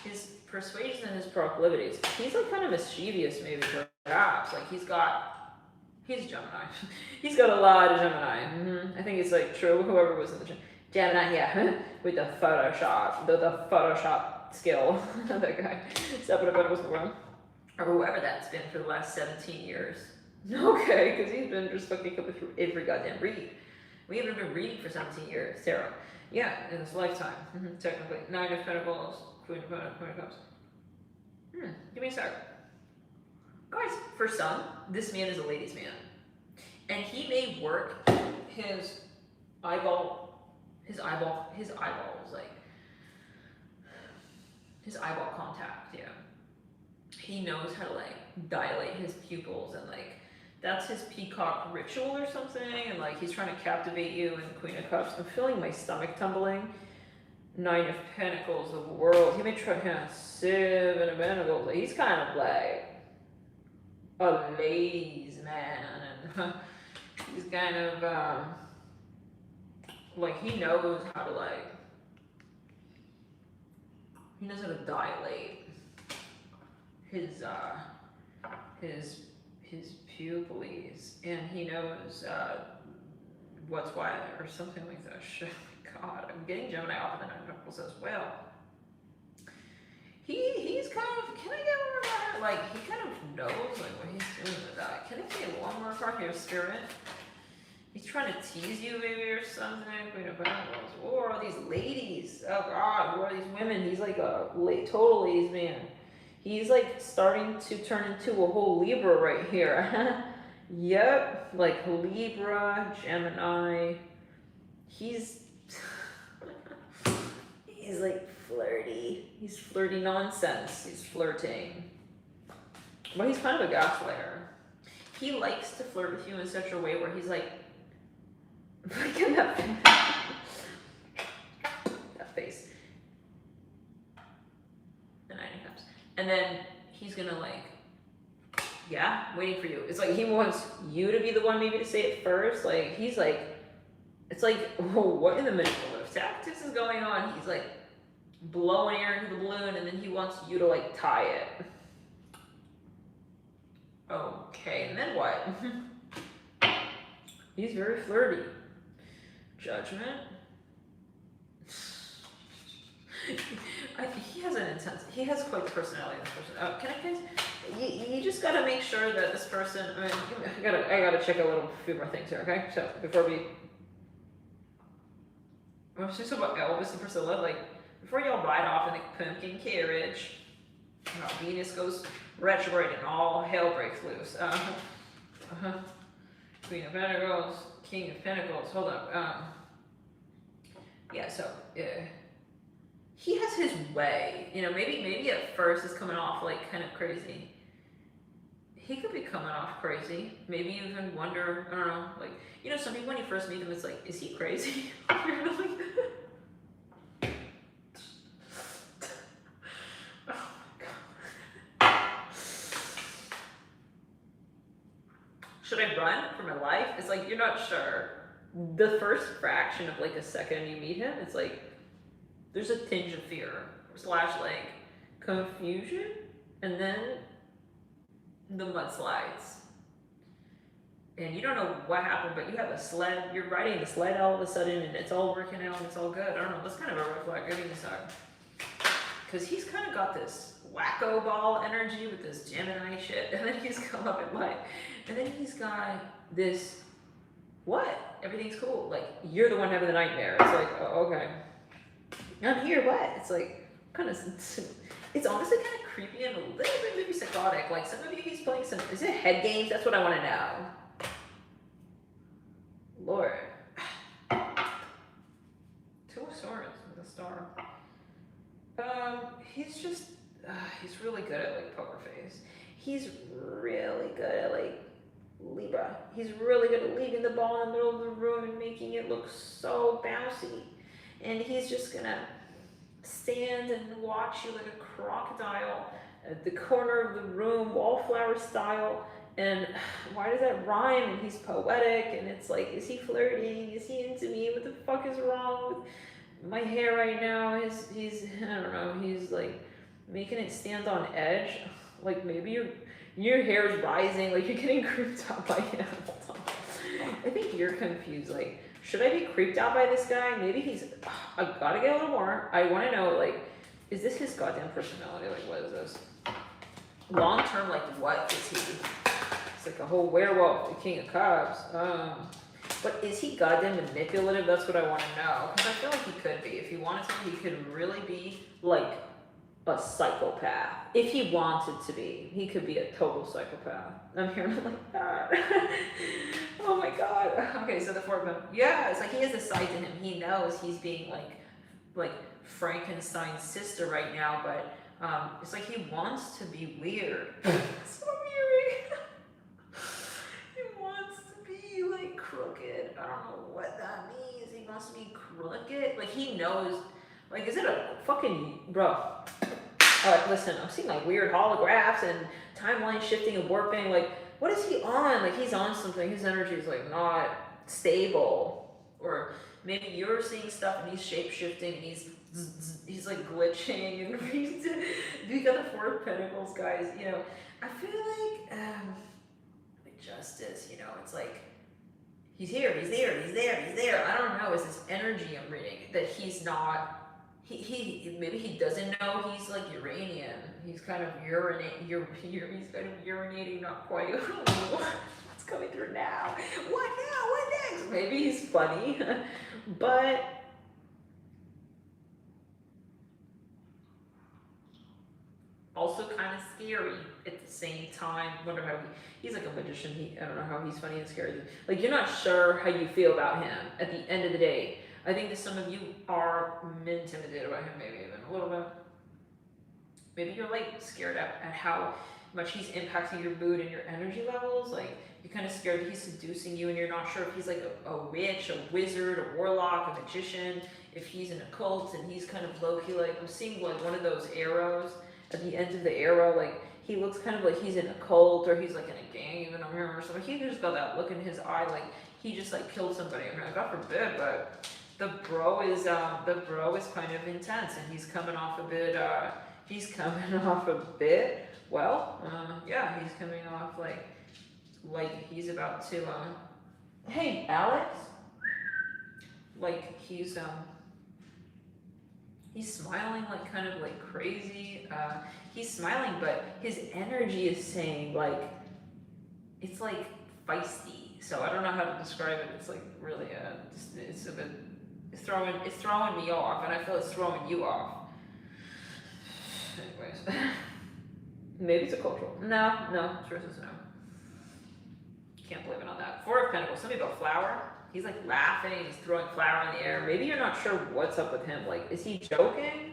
his persuasion and his proclivities. He's like kind of mischievous, maybe, perhaps. Like he's Gemini. He's got a lot of Gemini. I think it's like true. Whoever was in the Gemini, yeah, with the Photoshop, the Photoshop skill. That guy, Seven of Pentacles, or whoever that's been for the last 17 years. Okay, because he's been just fucking coming through every goddamn read. We haven't been reading for 17 years, Sarah. Yeah, in this lifetime, technically. Nine of Pentacles, Queen of Cups. Give me a sec. Guys, for some, this man is a ladies' man. And he may work his eyeball, like, his eyeball contact, yeah. He knows how to, like, dilate his pupils, and, like, that's his peacock ritual or something, and, like, he's trying to captivate you, and Queen of Cups. I'm feeling my stomach tumbling. Nine of Pentacles, the World. He may try, Seven of Pentacles. He's kind of, like, a ladies' man, and he's kind of, like, he knows how to, like, he knows how to dilate his pupils, and he knows, what's why, or something like that. Shit, oh my God, I'm getting Gemini off of the Nine of Pentacles as well. He's kind of, can I get one more card? Like, he kind of knows, like, what he's doing with that. Can I get one more card here, Spirit? He's trying to tease you, maybe, or something. Queen of Pentacles. Or these ladies. Oh, God. Who are these women? He's like a total ladies man. He's like starting to turn into a whole Libra right here. Yep. Like Libra, Gemini. He's like flirty. He's flirty nonsense. He's flirting. But he's kind of a gaslighter. He likes to flirt with you in such a way where he's like, look at that face. The Nine of Cups. And then he's gonna like, yeah, waiting for you. It's like he wants you to be the one maybe to say it first. Like he's like, it's like, oh, what in the manipulative tactics is going on? He's like blowing air into the balloon, and then he wants you to like tie it. Okay, and then what? He's very flirty. Judgment. He has an intense. He has quite the personality. This person. Can I guys? You just gotta make sure that this person. I mean, I gotta check a few more things here. Okay, so before we. I was just about Elvis and Priscilla. Like before y'all ride off in the pumpkin carriage, Venus goes retrograde and all hell breaks loose. Queen of Pentacles, King of Pentacles. Hold up. Yeah. So he has his way. You know, maybe at first it's coming off like kind of crazy. He could be coming off crazy. Maybe you even wonder, I don't know, like, you know, some people when you first meet them, it's like, is he crazy? You're like, oh my god. Should I run for my life? It's like, you're not sure. The first fraction of like a second you meet him, it's like, there's a tinge of fear, / like confusion, and then the mudslides. And you don't know what happened, but you have a sled, you're riding the sled all of a sudden, and it's all working out, and it's all good. I don't know, that's kind of a red flag, I think so. Because he's kind of got this wacko ball energy with this Gemini shit, and then he's come up in life. And then he's got this, what? Everything's cool. Like, you're the one having the nightmare. It's like, oh, okay. I'm here, what? It's like, kind of, it's honestly kind of creepy and a little bit maybe psychotic. Like, some of you, he's playing some, is it head games? That's what I want to know. Lord. Two of Swords with a star. He's just, he's really good at, like, poker face. He's really good at, like, Libra. He's really good at leaving the ball in the middle of the room and making it look so bouncy. And he's just gonna stand and watch you like a crocodile at the corner of the room, wallflower style. And why does that rhyme? And he's poetic, and it's like, is he flirting? Is he into me? What the fuck is wrong with my hair right now? He's I don't know, he's like making it stand on edge. Like maybe your hair is rising, like you're getting creeped out by him. I think you're confused, like, should I be creeped out by this guy? Maybe he's, I gotta get a little more. I wanna know, like, is this his goddamn personality? Like, what is this? Long term, like, what is he? It's like a whole werewolf, the King of Cups. But is he goddamn manipulative? That's what I wanna know. Because I feel like he could be. If he wanted to, he could really be, like, a psychopath. If he wanted to be, he could be a total psychopath. I'm hearing like that. Oh my god. Okay, so the Four of Pentacles. Yeah, it's like he has a side to him. He knows he's being like Frankenstein's sister right now, but it's like he wants to be weird. So weird. He wants to be like crooked. I don't know what that means. He wants to be crooked. Like he knows. Like, is it a fucking, bro? Listen, I'm seeing like weird holographs and timeline shifting and warping. Like, what is he on? Like, he's on something. His energy is like not stable. Or maybe you're seeing stuff and he's shape shifting and he's like glitching and you got the Four of Pentacles, guys. You know, I feel like Justice. You know, it's like. He's here, he's there, he's there, he's there. I don't know, it's this energy I'm reading that he's not, he maybe he doesn't know he's like Uranian. He's kind of he's kind of urinating, not quite. What's coming through now? What now? What next? Maybe he's funny, but also kind of scary at the same time. Wonder how he's like a magician. I don't know how he's funny and scary. Like you're not sure how you feel about him at the end of the day. I think that some of you are intimidated about him, maybe even a little bit. Maybe you're like scared at how much he's impacting your mood and your energy levels. Like you're kind of scared he's seducing you and you're not sure if he's like a witch, a wizard, a warlock, a magician, if he's in a cult and he's kind of low-key. Like I'm seeing like one of those arrows at the end of the arrow, like he looks kind of like he's in a cult or he's like in a gang even on here or something. He just got that look in his eye like he just like killed somebody. I mean, God forbid, but the bro is kind of intense and he's coming off a bit well, yeah, he's coming off like he's about to hey Alex, like he's smiling like kind of like crazy. He's smiling, but his energy is saying like it's like feisty. So I don't know how to describe it. It's like really it's a bit it's throwing me off, and I feel it's throwing you off. Anyways, maybe it's a cultural. No, Truth is no. Can't blame it on that. Four of Pentacles. Something about flower. He's like laughing. He's throwing flour in the air. Maybe you're not sure what's up with him. Like, is he joking?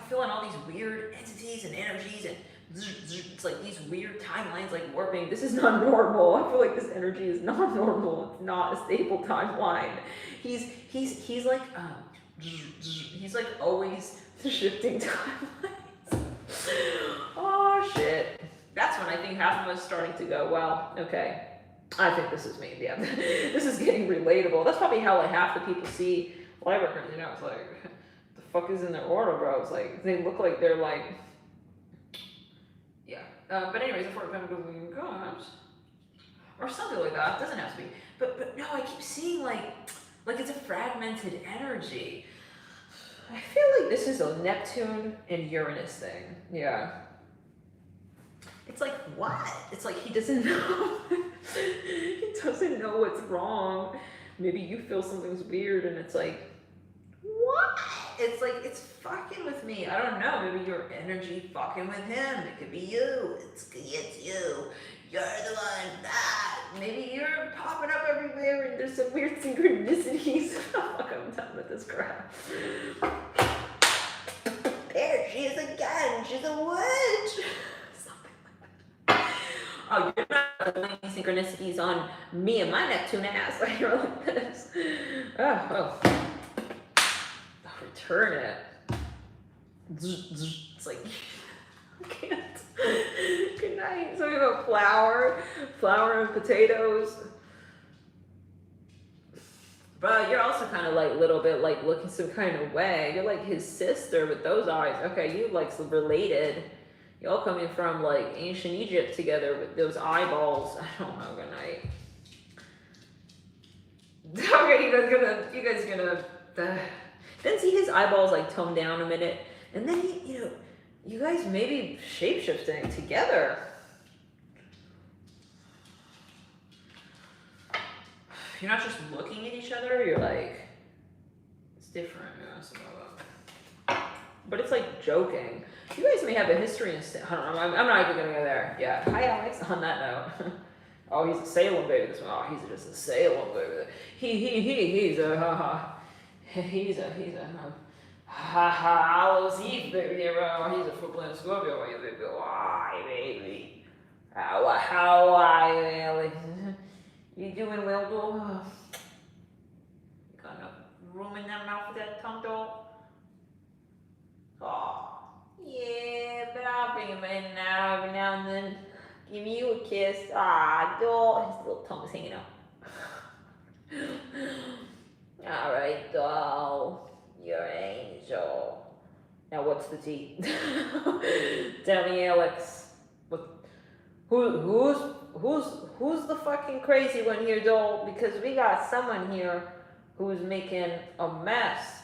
feeling all these weird entities and energies, and it's like these weird timelines like warping. This is not normal. I feel like this energy is not normal. It's not a stable timeline. He's like he's like always shifting timelines. Oh shit. That's when I think half of us starting to go, well, okay, I think this is me. Yeah, this is getting relatable. That's probably how like half the people see light workers. You know, it's like, the fuck is in their aura, bro? It's like they look like they're like, yeah. But anyways, the 4 of Pentacles and Gods, or something like that. It doesn't have to be. But no, I keep seeing like it's a fragmented energy. I feel like this is a Neptune and Uranus thing. Yeah. It's like, what? It's like he doesn't know. He doesn't know what's wrong. Maybe you feel something's weird and it's like, what? It's like, it's fucking with me. I don't know. Maybe your energy fucking with him. It could be you. It's you. You're the one. Ah. Maybe you're popping up everywhere and there's some weird synchronicities. Fuck, I'm done with this crap. There she is again. She's a witch. Oh, you're not laying synchronicities on me and my Neptune ass. Like, you're like this. Oh. Return it. It's like, I can't. Good night. So we have a flour and potatoes. Bro, you're also kind of like a little bit like looking some kind of way. You're like his sister with those eyes. Okay, you like related. Y'all coming from like ancient Egypt together with those eyeballs. I don't know. Good night. Okay, you guys gonna. Then see his eyeballs like tone down a minute, and then you guys maybe shape-shifting together. You're not just looking at each other. You're like, it's different. But it's like joking. You guys may have a history in, I don't know, I'm not even gonna go there. Yeah, hi Alex, on that note. Oh, he's a Salem baby, this one. Oh, he's just a Salem baby. He's a Hallows Eve baby. He's a full-blown Scorpio baby. Why, baby? How are you, Alex? You doing well, though? You got enough room in that mouth for that tongue, though? Oh. Yeah, but I'll bring him in now every now and then. Give you a kiss. Ah, doll. His little tongue's hanging out. Alright, doll. You're an angel. Now what's the tea? Tell me, Alex. Who's the fucking crazy one here, doll? Because we got someone here who's making a mess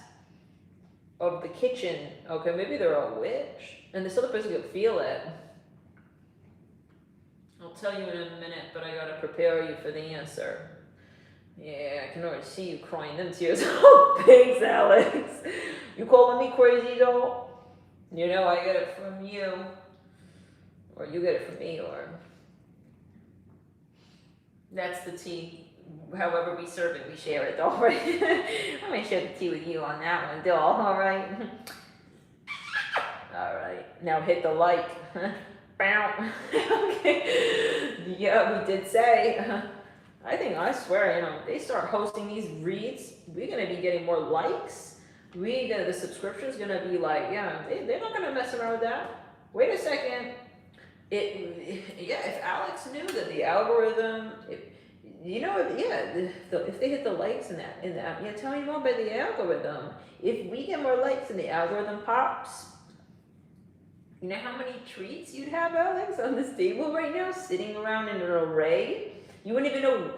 of the kitchen. Okay, maybe they're a witch, and this other person could feel it. I'll tell you in a minute, but I gotta prepare you for the answer. Yeah, I can already see you crying them tears. Oh, thanks, Alex. You calling me crazy, though? You know I get it from you, or you get it from me, or that's the tea. However we serve it, we share it, all right? I'm gonna share the tea with you on that one, doll, all right? All right, now hit the like. Okay. Yeah, we did say. I swear, they start hosting these reads, we're gonna be getting more likes. The subscription's gonna be like, yeah, they're not gonna mess around with that. Wait a second. If Alex knew that the algorithm, if they hit the likes in that, tell me more about the algorithm. If we get more likes and the algorithm pops, you know how many treats you'd have, Alex, on this table right now, sitting around in an array? You wouldn't even know,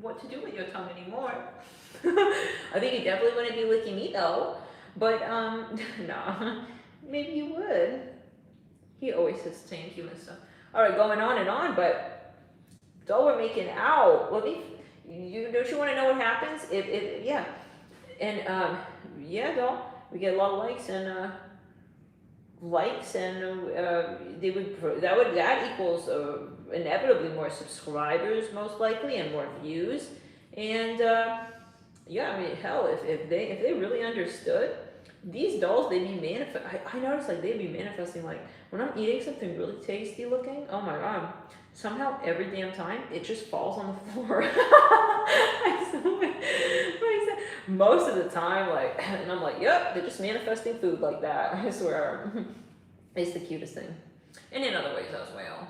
what to do with your tongue anymore. I think you definitely wouldn't be licking me though, but no, maybe you would. He always says thank you and stuff. All right, going on and on, but though we're making out, don't you want to know what happens? Doll, we get a lot of likes and that equals inevitably more subscribers, most likely, and more views, and Yeah, I mean, hell, if they really understood, these dolls, they'd be I noticed, like, they'd be manifesting, like, when I'm eating something really tasty looking, oh my god, somehow every damn time, it just falls on the floor. I swear. Most of the time, like, and I'm like, yep, they're just manifesting food like that, I swear. It's the cutest thing. And in other ways as well.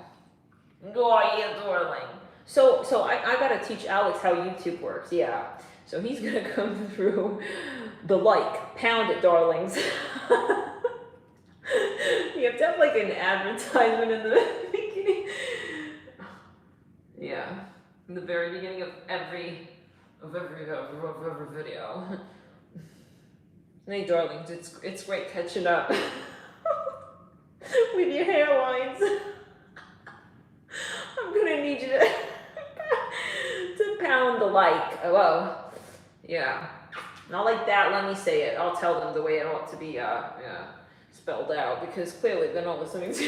Oh, yeah, darling. So I gotta teach Alex how YouTube works, yeah. So he's gonna come through the like, pound it, darlings. You have to have like an advertisement in the beginning. Yeah, in the very beginning of every video. Hey, darlings, it's great catching up with your hairlines. I'm gonna need you to pound the like. Oh, well. Yeah, not like that. Let me say it. I'll tell them the way it ought to be. Spelled out, because clearly they're not listening to.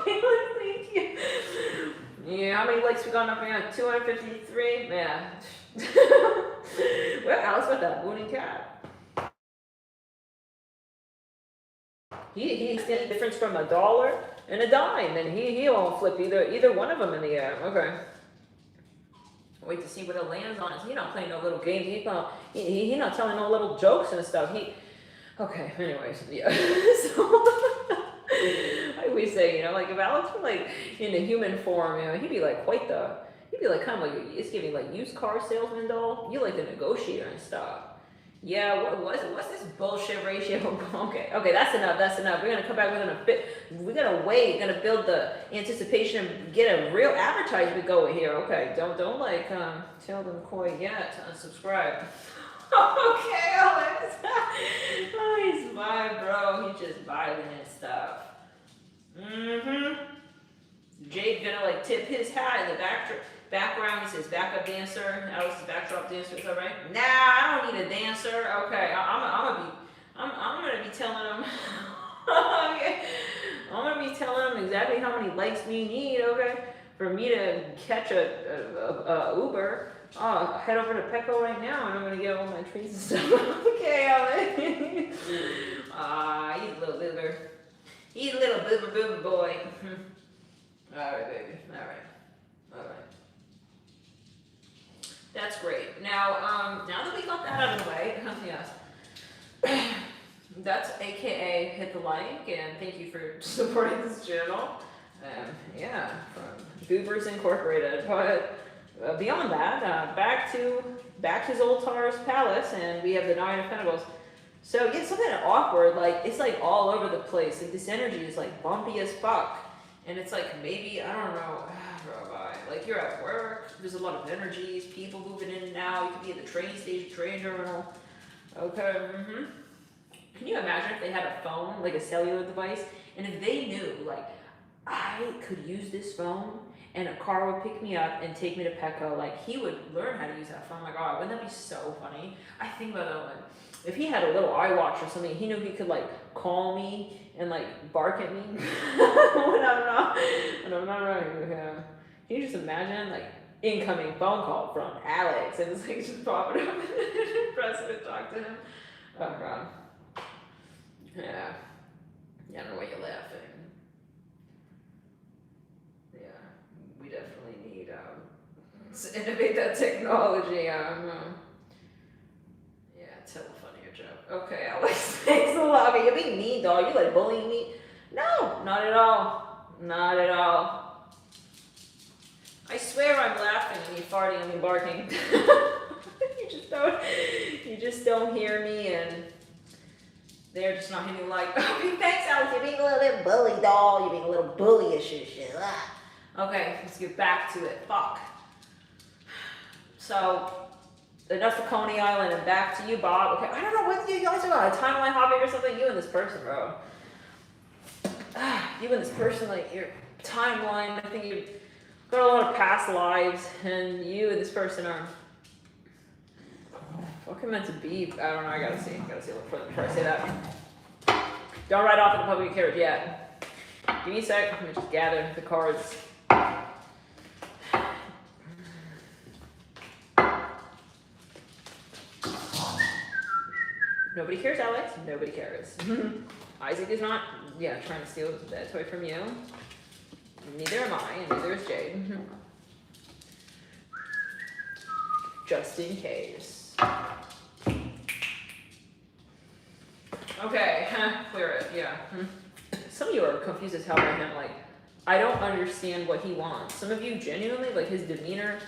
Okay, thank you. Yeah, how many likes we got up here? 253. Yeah. Well, Alice with that booty cat. He's getting the difference from $1 and a dime, and he won't flip either one of them in the air. Okay. Wait to see what it lands on. He's not playing no little games. He's not telling no little jokes and stuff. Okay, anyways, yeah. So, I always say, like, if Alex were, like, in a human form, he'd be, like, kind of like, it's giving, like, used car salesman doll. You, like, the negotiator and stuff. Yeah, what's this bullshit ratio? Okay, that's enough. We're gonna come back we're gonna build the anticipation and get a real advertisement going here. Okay, don't like, tell them quite yet to unsubscribe. Okay, Alex. Oh, he's fine, bro. He's just vibing and stuff. Jade gonna, like, tip his hat in the background. He says backup dancer. Alex is backdrop dancer. Is that right? Nah, I don't need a dancer. Okay, I'm gonna be telling him. Okay, I'm gonna be telling him exactly how many likes we need. Okay, for me to catch a Uber. Oh, head over to Petco right now, and I'm gonna get all my treats and stuff. Okay, Alex. He's a little boober. He's a little boober boy. All right, baby. All right. That's great. Now that we got that out of the way, yes. That's AKA hit the like, and thank you for supporting this channel. Yeah, from Boobers Incorporated. But beyond that, back to his old Taurus palace, and we have the Nine of Pentacles. So yeah, something awkward, like, it's like all over the place. Like, this energy is like bumpy as fuck. And it's like, maybe, I don't know, like, you're at work, there's a lot of energies, people moving in and out, you could be at the train station, train terminal. Okay, Can you imagine if they had a phone, like a cellular device, and if they knew, like, I could use this phone, and a car would pick me up and take me to Petco, like, he would learn how to use that phone. My god, wouldn't that be so funny? I think about that, like, if he had a little iWatch or something, he knew he could, like, call me and, like, bark at me when I'm not running. Yeah. Can you just imagine, like, incoming phone call from Alex, and it's like just popping up and pressing to talk to him? Oh god. Yeah. I don't know why you're laughing. Yeah. We definitely need to innovate that technology. Telephony or joke. Okay, Alex, thanks a lot. You're being mean, dog. You like bullying me? No, not at all. Not at all. I swear I'm laughing and you farting and me barking. You just don't hear me, and they're just not hitting like. Okay, thanks, Alex. You're being a little bit bully, doll. You're being a little bullyish and shit. Okay, let's get back to it. Fuck. So, enough of Coney Island and back to you, Bob. Okay, I don't know whether you guys are on a timeline hopping or something. You and this person, bro. You and this person, like, your timeline. I think you've got a lot of past lives, and you and this person are fucking meant to be. I don't know. I gotta see before I say that. Don't ride off in the public carriage yet. Give me a sec. I'm gonna just gather the cards. Nobody cares, Alex. Nobody cares. Isaac is not, trying to steal that toy from you. Neither am I, and neither is Jade. Just in case. Okay, clear it, yeah. Some of you are confused as hell by him, like, I don't understand what he wants. Some of you genuinely, like his demeanor,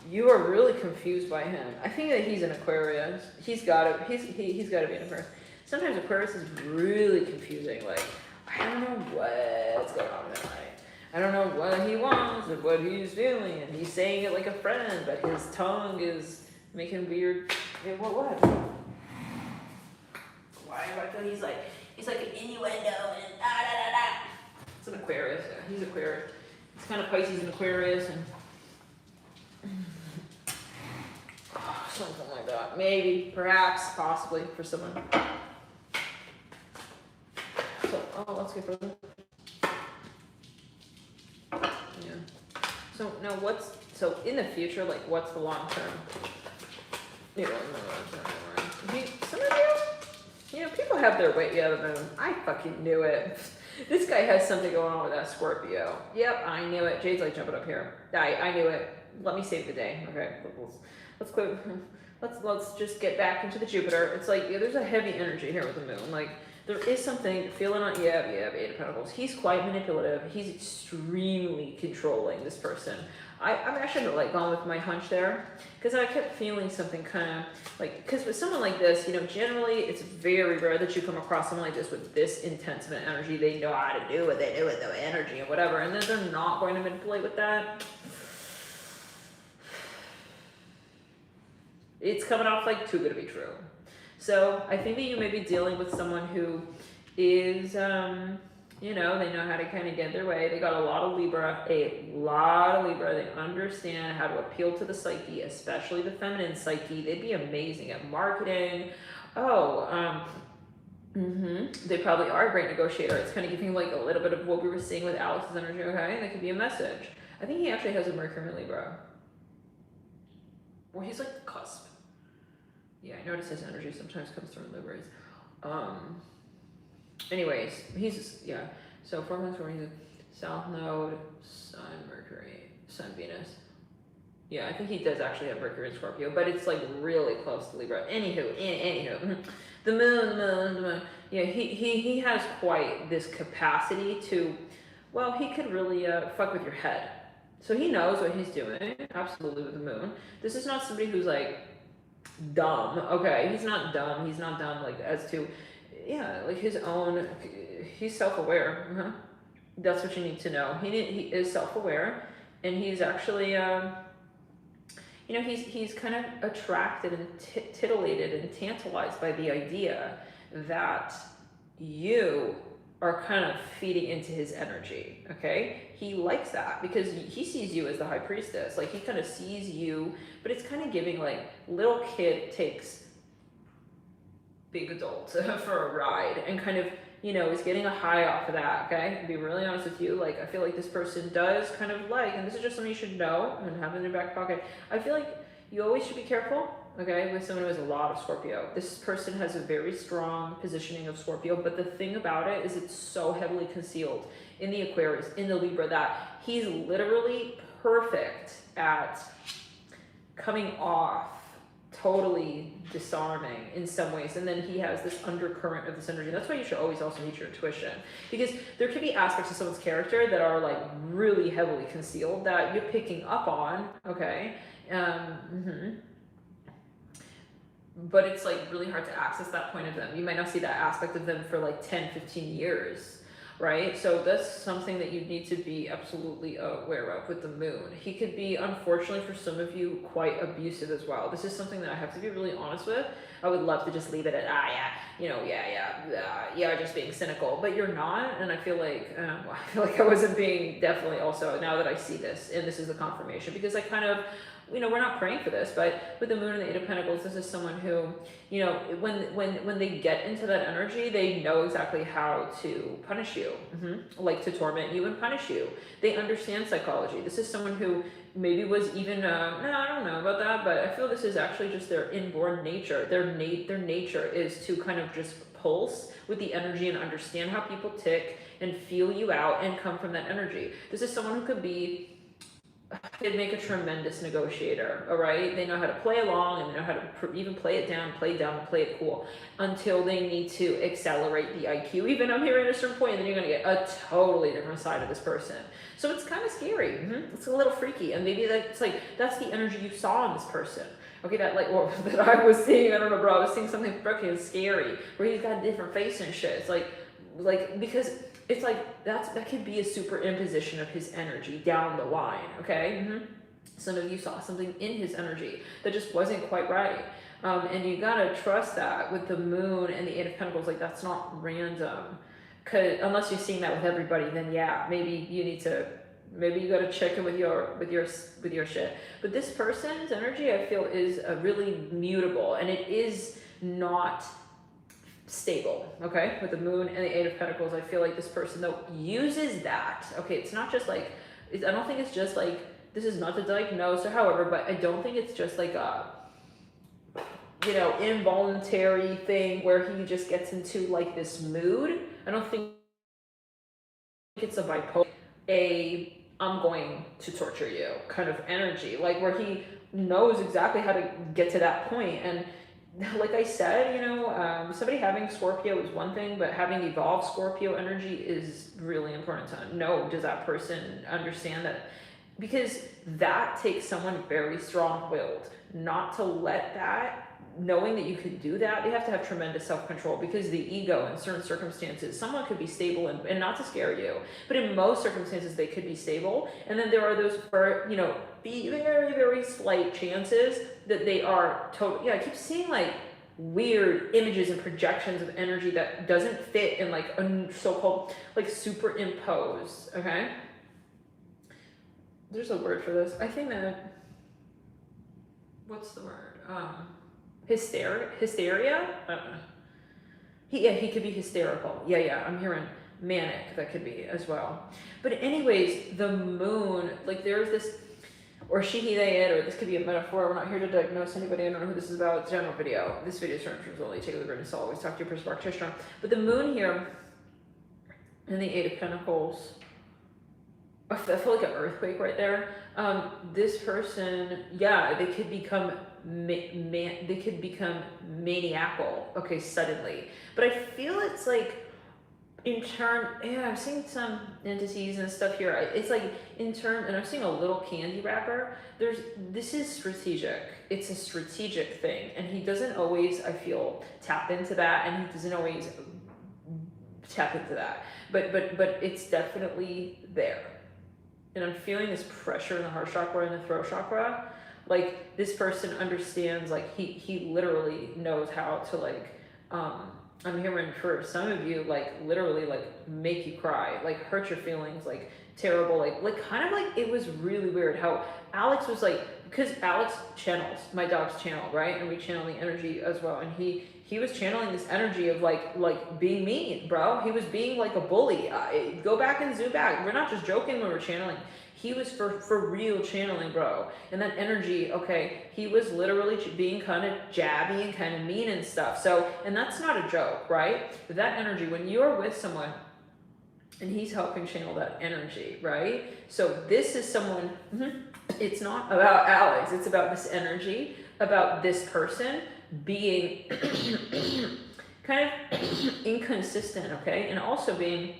you are really confused by him. I think that he's an Aquarius. He's gotta be an Aquarius. Sometimes Aquarius is really confusing, like, I don't know what's going on with him, right? I don't know what he wants or what he's feeling, and he's saying it like a friend, but his tongue is making weird, what? Why do I feel he's like an innuendo and da. It's an Aquarius, yeah, he's Aquarius. It's kind of Pisces and Aquarius and something like that. Maybe, perhaps, possibly for someone. So, let's get further. Yeah. So now so in the future, like what's the long term? Some of you, people have their way. Yeah, the moon. I fucking knew it. This guy has something going on with that Scorpio. Yep, I knew it. Jade's like jumping up here. I knew it. Let me save the day. Okay, let's just get back into the Jupiter. It's like there's a heavy energy here with the moon. Like there is something feeling on. Eight of Pentacles. He's quite manipulative. He's extremely controlling. This person. I should have like gone with my hunch there because I kept feeling something kind of like, because with someone like this, generally it's very rare that you come across someone like this with this intense of an energy. They know how to do it. They do it, the energy and whatever. And then they're not going to manipulate with that. It's coming off like too good to be true. So I think that you may be dealing with someone who is, they know how to kind of get their way. They got a lot of Libra. They understand how to appeal to the psyche, especially the feminine psyche. They'd be amazing at marketing. They probably are a great negotiator. It's kind of giving like a little bit of what we were seeing with Alex's energy, okay? That could be a message. I think he actually has a Mercury in Libra. Well, he's like the cusp. Yeah, I notice his energy sometimes comes through in Libras. Anyways, he's just, so 4 months where he's a South Node, Sun, Mercury, Sun, Venus. Yeah, I think he does actually have Mercury in Scorpio, but it's like really close to Libra. Anywho, the moon. Yeah, he has quite this capacity to, he could really fuck with your head. So he knows what he's doing, absolutely, with the moon. This is not somebody who's like dumb, okay? He's not dumb like as to, like his own, he's self-aware. That's what you need to know. He is self-aware, and he's actually, he's kind of attracted and titillated and tantalized by the idea that you are kind of feeding into his energy, okay? He likes that because he sees you as the high priestess. Like, he kind of sees you, but it's kind of giving, like, little kid takes big adult for a ride and kind of, is getting a high off of that, okay? To be really honest with you, like, I feel like this person does kind of like, and this is just something you should know and have in your back pocket. I feel like you always should be careful, okay, with someone who has a lot of Scorpio. This person has a very strong positioning of Scorpio, but the thing about it is it's so heavily concealed in the Aquarius, in the Libra, that he's literally perfect at coming off totally disarming in some ways, and then he has this undercurrent of this energy. That's why you should always also meet your intuition, because there can be aspects of someone's character that are like really heavily concealed that you're picking up on, okay? But it's like really hard to access that point of them. You might not see that aspect of them for like 10-15 years, right? So that's something that you need to be absolutely aware of with the moon. He could be, unfortunately for some of you, quite abusive as well. This is something that I have to be really honest with. I would love to just leave it at, just being cynical, but you're not. And I feel like I wasn't being, definitely also, now that I see this, and this is the confirmation, because I kind of we're not praying for this, but with the Moon and the Eight of Pentacles, this is someone who, when they get into that energy, they know exactly how to punish you, like to torment you and punish you. They understand psychology. This is someone who maybe was even, no, I don't know about that, but I feel this is actually just their inborn nature. Their nature is to kind of just pulse with the energy and understand how people tick and feel you out and come from that energy. This is someone who could make a tremendous negotiator, all right? They know how to play along, and they know how to even play it down, play it cool, until they need to accelerate the IQ. Even I'm hearing at a certain point, and then you're gonna get a totally different side of this person. So it's kind of scary. It's a little freaky, and maybe that's the energy you saw in this person. Okay, that I was seeing, I don't know, bro, I was seeing something freaking scary, where he's got a different face and shit. It's like, because it's like, that could be a superimposition of his energy down the line, okay? Some of you saw something in his energy that just wasn't quite right. And you gotta trust that with the Moon and the Eight of Pentacles, like, that's not random. Cause unless you're seeing that with everybody, then yeah, maybe you gotta check in with your shit. But this person's energy, I feel, is really mutable, and it is not stable, okay? With the Moon and the Eight of Pentacles, I feel like this person, though, uses that. Okay, it's not just like, I don't think it's just like, this is not to diagnose or however, but I don't think it's just like a, involuntary thing where he just gets into like this mood. I don't think it's a bipolar, I'm going to torture you kind of energy, like where he knows exactly how to get to that point. And like I said, somebody having Scorpio is one thing, but having evolved Scorpio energy is really important to know. Does that person understand that? Because that takes someone very strong-willed not to let that, knowing that you could do that. They have to have tremendous self-control, because the ego in certain circumstances, someone could be stable and not to scare you, but in most circumstances they could be stable. And then there are those, be very, very slight chances that they are total. Yeah, I keep seeing like weird images and projections of energy that doesn't fit in like a so-called like superimposed, okay? There's a word for this. I think that, what's the word? Hysteria? I don't know. He could be hysterical. Yeah, I'm hearing manic, that could be as well. But anyways, the Moon, like there's this, or she, he, they, it, or this could be a metaphor. We're not here to diagnose anybody. I don't know who this is about. It's a general video. This video is only take it with a grain of salt. Always talk to your person practitioner. But the Moon here and the Eight of Pentacles, I feel like an earthquake right there. This person, yeah, they could become maniacal, okay, suddenly. But I feel it's like I'm seeing some entities and stuff here. It's like and I'm seeing a little candy wrapper. This is strategic. It's a strategic thing, and he doesn't always, I feel, tap into that, and he doesn't always tap into that. But it's definitely there. And I'm feeling this pressure in the heart chakra and the throat chakra. Like this person understands, like he literally knows how to like, I'm hearing for some of you, like literally like make you cry, like hurt your feelings, like terrible, like kind of like, it was really weird how Alex was like, because Alex channels my dog's channel, right? And we channel the energy as well. And he was channeling this energy of like being mean, bro. He was being like a bully. Go back and zoom back. We're not just joking when we're channeling. He was for real channeling, bro. And that energy, okay, he was literally being kind of jabby and kind of mean and stuff. So, and that's not a joke, right? But that energy, when you're with someone and he's helping channel that energy, right? So this is someone, it's not about Alex, it's about this energy, about this person being kind of inconsistent, okay? And also being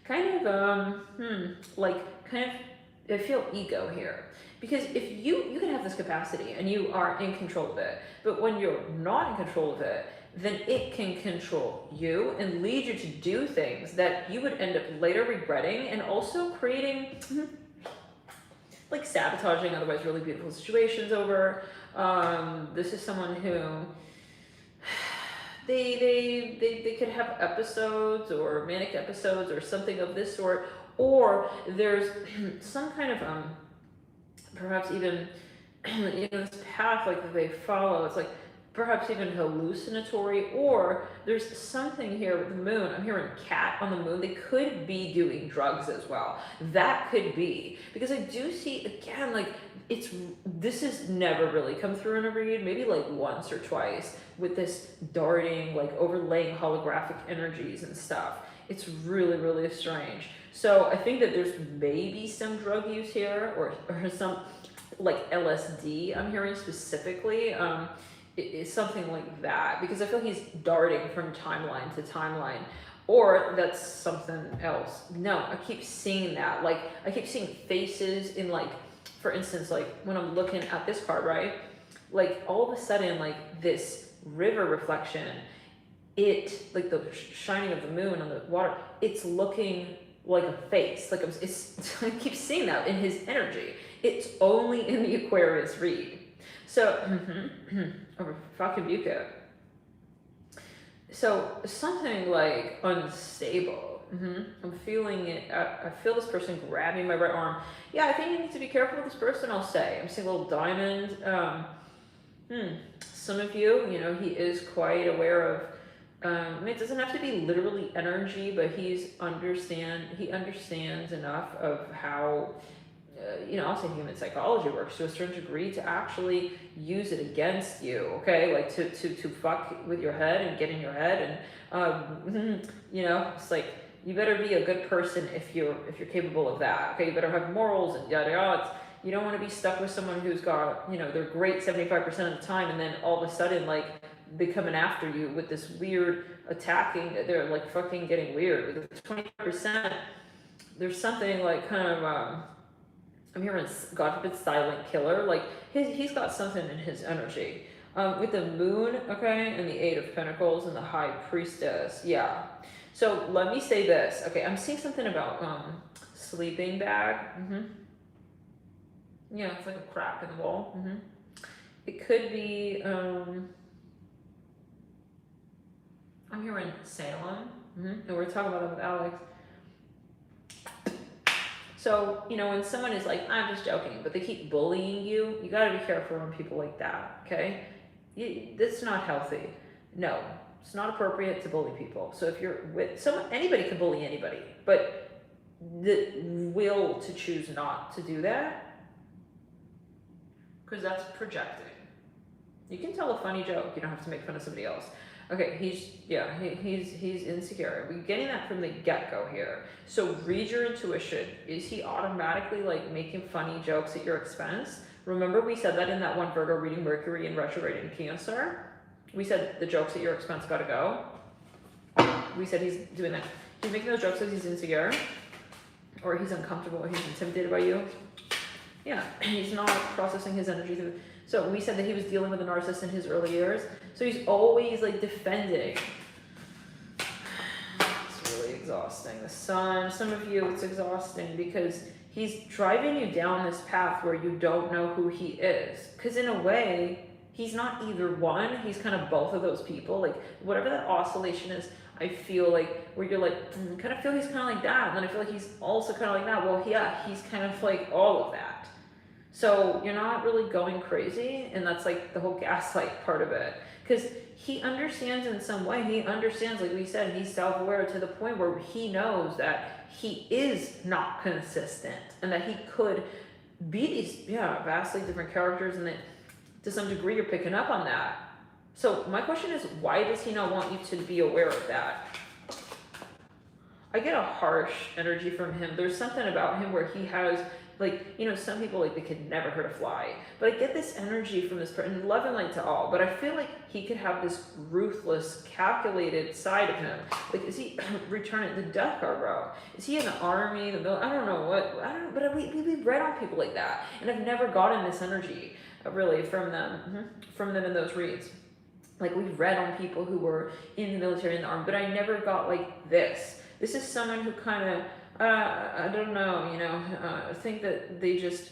kind of, I feel ego here. Because if you can have this capacity and you are in control of it, but when you're not in control of it, then it can control you and lead you to do things that you would end up later regretting, and also creating, like sabotaging otherwise really beautiful situations over. This is someone who they could have episodes or manic episodes or something of this sort, or there's some kind of perhaps even, this path like that they follow, it's like perhaps even hallucinatory, or there's something here with the moon. I'm hearing cat on the moon. They could be doing drugs as well. That could be, because I do see again, like this has never really come through in a read, maybe like once or twice, with this darting, like overlaying holographic energies and stuff. It's really, really strange. So I think that there's maybe some drug use here, or some like LSD I'm hearing specifically. Is something like that, because I feel he's darting from timeline to timeline, or that's something else. No, I keep seeing that. Like I keep seeing faces in, like, for instance, like when I'm looking at this card, right? Like all of a sudden, like this river reflection, like the shining of the moon on the water, it's looking like a face. Like I keep seeing that in his energy. It's only in the Aquarius read. So, fucking Buka. So, something like unstable. I'm feeling it. I feel this person grabbing my right arm. Yeah, I think you need to be careful with this person, I'll say. I'm seeing a little diamond. Some of you, he is quite aware of, it doesn't have to be literally energy, but he understands enough of how, I'll say human psychology works to a certain degree to actually use it against you, okay? Like to fuck with your head and get in your head, and it's like you better be a good person if you're capable of that, okay? You better have morals and yada yada. You don't want to be stuck with someone who's got, they're great 75% of the time, and then all of a sudden, like, they coming after you with this weird attacking. They're like fucking getting weird with 25%. There's something like kind of I'm hearing, God forbid, silent killer. Like he's got something in his energy. With the moon, okay, and the 8 of Pentacles and the High Priestess. Yeah. So let me say this. Okay, I'm seeing something about sleeping bag. Yeah, it's like a crack in the wall. It could be. I'm hearing Salem. And we're talking about it with Alex. So, when someone is like, I'm just joking, but they keep bullying you, you gotta be careful around people like that, okay? That's not healthy. No, it's not appropriate to bully people. So if you're with someone, anybody can bully anybody, but the will to choose not to do that, because that's projecting. You can tell a funny joke, you don't have to make fun of somebody else. Okay, he's insecure. We're getting that from the get-go here. So read your intuition. Is he automatically like making funny jokes at your expense? Remember we said that in that one Virgo reading, Mercury in retrograde in Cancer? We said the jokes at your expense gotta go. We said he's doing that. He's making those jokes because he's insecure, or he's uncomfortable, or he's intimidated by you. Yeah, he's not processing his energy through. So we said that he was dealing with a narcissist in his early years. So he's always like defending. It's really exhausting. The Sun, some of you, it's exhausting because he's driving you down this path where you don't know who he is. Because in a way, he's not either one. He's kind of both of those people. Like whatever that oscillation is, I feel like where you're like, kind of feel he's kind of like that. And then I feel like he's also kind of like that. Well, yeah, he's kind of like all of that. So you're not really going crazy, and that's like the whole gaslight part of it. Because he understands in some way, he understands, like we said, he's self-aware to the point where he knows that he is not consistent, and that he could be these, vastly different characters, and that to some degree you're picking up on that. So my question is, why does he not want you to be aware of that? I get a harsh energy from him. There's something about him where he has, like, some people, like, they could never hurt a fly. But I get this energy from this person, love and light to all. But I feel like he could have this ruthless, calculated side of him. Like, is he returning the death card, bro? Is he in the army, the military? I don't know what. But we read on people like that. And I've never gotten this energy, really, from them in those reads. Like, we've read on people who were in the military, in the army. But I never got, like, this. This is someone who kind of, I don't know, I think that they just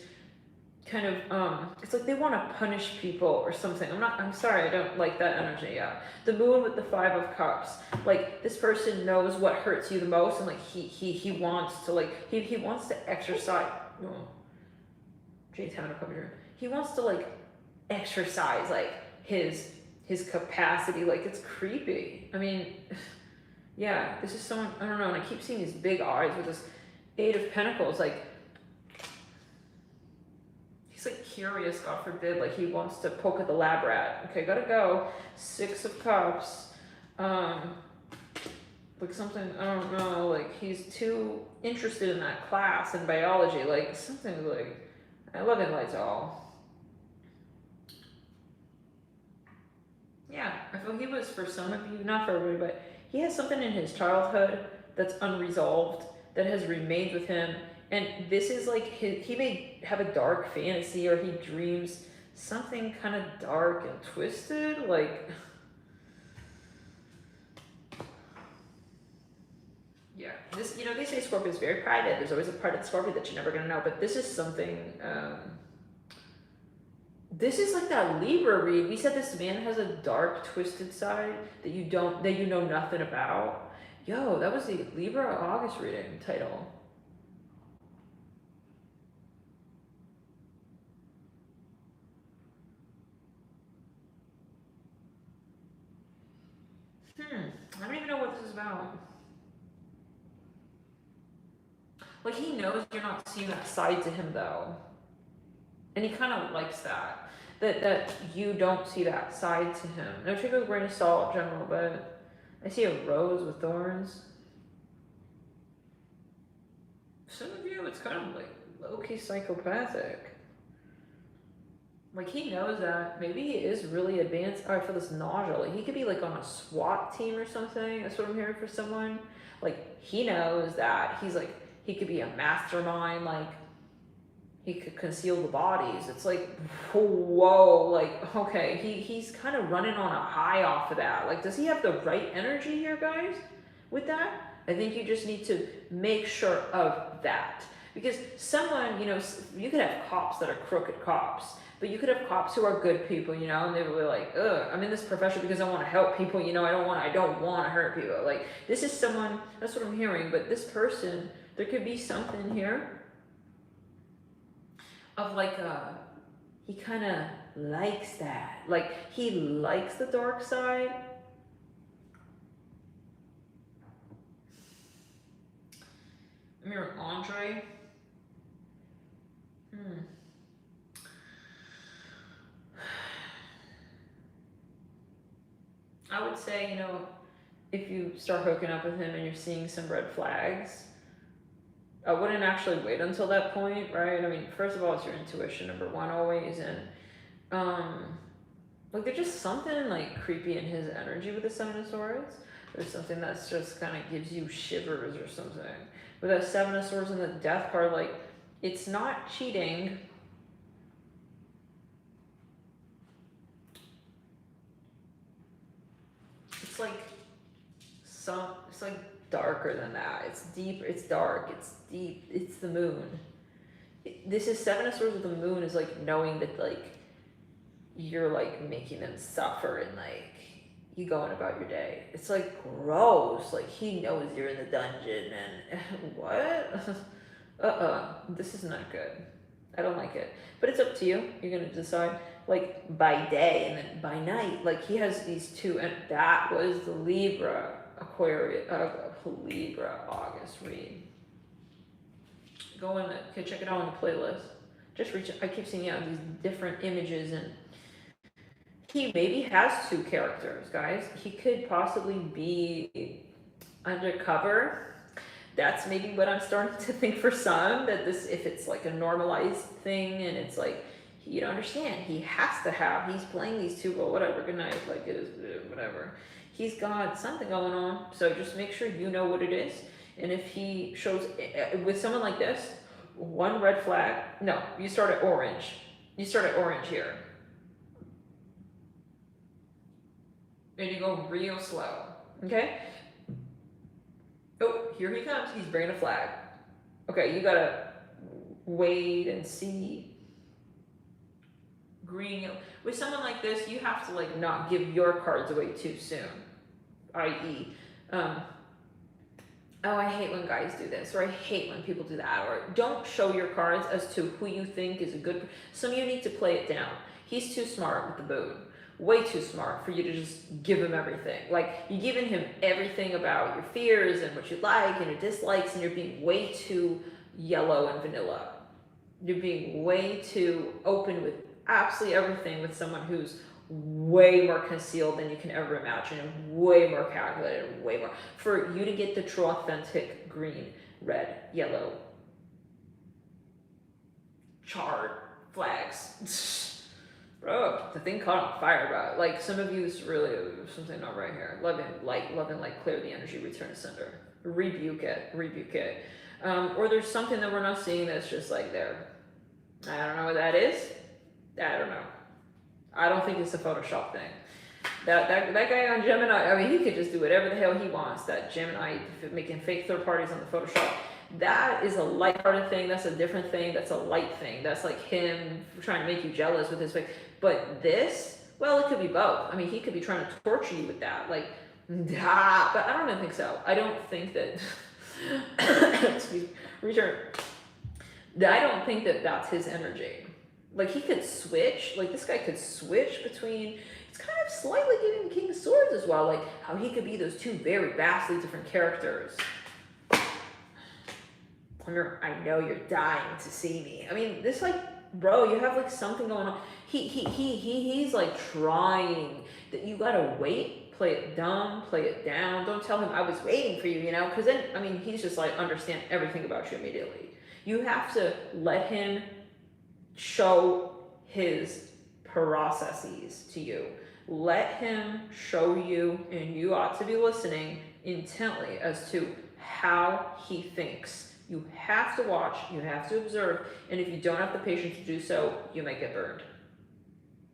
kind of, it's like they want to punish people or something. I'm sorry, I don't like that energy, yeah. The moon with the 5 of Cups, like, this person knows what hurts you the most, and, like, he wants to, like, he wants to exercise, J10 of Cups. He wants to like exercise like his capacity. Like, it's creepy. I mean, yeah, this is someone, I don't know, and I keep seeing these big eyes with this 8 of Pentacles. Like, he's like curious, God forbid, like he wants to poke at the lab rat. Okay, gotta go. 6 of Cups. Like something, I don't know, like he's too interested in that class in biology. Like something like, I love it lights all. Yeah, I feel he was, for some of you, not for everybody, but he has something in his childhood that's unresolved, that has remained with him. And this is like, he may have a dark fantasy, or he dreams something kind of dark and twisted, like, yeah, this, you know, they say Scorpio is very private. There's always a part of the Scorpio that you're never going to know, but this is something, this is like that Libra read. We said this man has a dark, twisted side that you know nothing about. Yo, that was the Libra August reading title. I don't even know what this is about. Like, he knows you're not seeing that side to him, though. And he kind of likes that. That you don't see that side to him. No, take it with a grain of salt, general, but I see a rose with thorns. Some of you, it's kind of like low-key psychopathic. Like, he knows that. Maybe he is really advanced. Oh, I feel this nausea. Like, he could be, like, on a SWAT team or something. That's what I'm hearing for someone. Like, he knows that. He's, like, he could be a mastermind. Like, he could conceal the bodies. It's like, whoa. Like, okay. He's kind of running on a high off of that. Like, does he have the right energy here, guys, with that? I think you just need to make sure of that. Because someone, you know, you could have cops that are crooked cops. But you could have cops who are good people, you know, and they were like, ugh, I'm in this profession because I want to help people, you know, I don't want to hurt people. Like, this is someone, that's what I'm hearing, but this person, there could be something here of like, he kind of likes that. Like, he likes the dark side. I'm hearing Andre. I would say, you know, if you start hooking up with him and you're seeing some red flags, I wouldn't actually wait until that point, right? I mean, first of all, it's your intuition, number one, always. And, like, there's just something, like, creepy in his energy with the Seven of Swords. There's something that's just kind of gives you shivers or something. With that Seven of Swords and the Death card, like, it's not cheating. It's like it's like darker than that. It's deeper, it's dark, it's deep, it's the moon. This is Seven of Swords with the moon is like knowing that like you're like making them suffer and like you going about your day. It's like gross. Like he knows you're in the dungeon and what? This is not good. I don't like it. But it's up to you. You're gonna decide. Like by day and then by night. Like he has these two, and that was the Libra Aquarius Libra August read. Go in okay, check it out on the playlist. Just reach I keep seeing these different images, and he maybe has two characters, guys. He could possibly be undercover. That's maybe what I'm starting to think for some, that this, if it's like a normalized thing and it's like, you don't understand, he has to have, he's playing these two, well, whatever, good night, like it is, whatever. He's got something going on, so just make sure you know what it is. And if he shows, with someone like this, one red flag, no, you start at orange. You start at orange here. And you go real slow, okay? Oh, here he comes, he's bringing a flag. Okay, you gotta wait and see. Green, with someone like this, you have to like not give your cards away too soon, i.e. oh, I hate when guys do this, or I hate when people do that, or don't show your cards as to who you think is a good. Some of you need to play it down. He's too smart with the boon. Way too smart for you to just give him everything. Like, you're giving him everything about your fears and what you like and your dislikes, and you're being way too yellow and vanilla. You're being way too open with absolutely everything with someone who's way more concealed than you can ever imagine, and way more calculated, way more. For you to get the true authentic green, red, yellow, charred flags. Bro, the thing caught on fire, bro. Like, some of you is really something not right here. Love and light, clear the energy, return to sender. Rebuke it. Or there's something that we're not seeing that's just like there. I don't know what that is. I don't know. I don't think it's a Photoshop thing. That guy on Gemini, I mean, he could just do whatever the hell he wants. That Gemini making fake third parties on the Photoshop. That is a light-hearted thing. That's a different thing. That's a light thing. That's like him trying to make you jealous with his fake. But this, well, it could be both. I mean, he could be trying to torture you with that. Like, but I don't even think so. I don't think that, excuse me, return. I don't think that that's his energy. Like, he could switch. Like, this guy could switch between, it's kind of slightly giving the King of Swords as well. Like, how he could be those two very vastly different characters. I know you're dying to see me. I mean, this, like, bro, you have like something going on. He's like trying. That you gotta wait, play it dumb, play it down. Don't tell him I was waiting for you, you know? Because then, I mean, he's just like understand everything about you immediately. You have to let him show his processes to you. Let him show you, and you ought to be listening intently as to how he thinks. You have to watch, you have to observe, and if you don't have the patience to do so, you might get burned.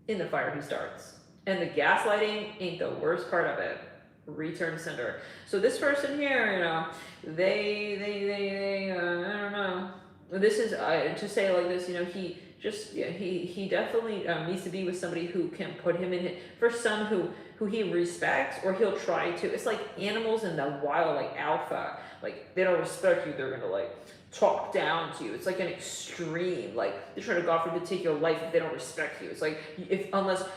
In the fire he starts. And the gaslighting ain't the worst part of it. Return to sender. So this person here, you know, they I don't know. This is, to say it like this, you know, he definitely needs to be with somebody who can put him in it. For some who he respects, or he'll try to. It's like animals in the wild, like alpha. Like, they don't respect you, they're gonna like talk down to you. It's like an extreme. Like, they're trying to, God forbid, take your life if they don't respect you. It's like,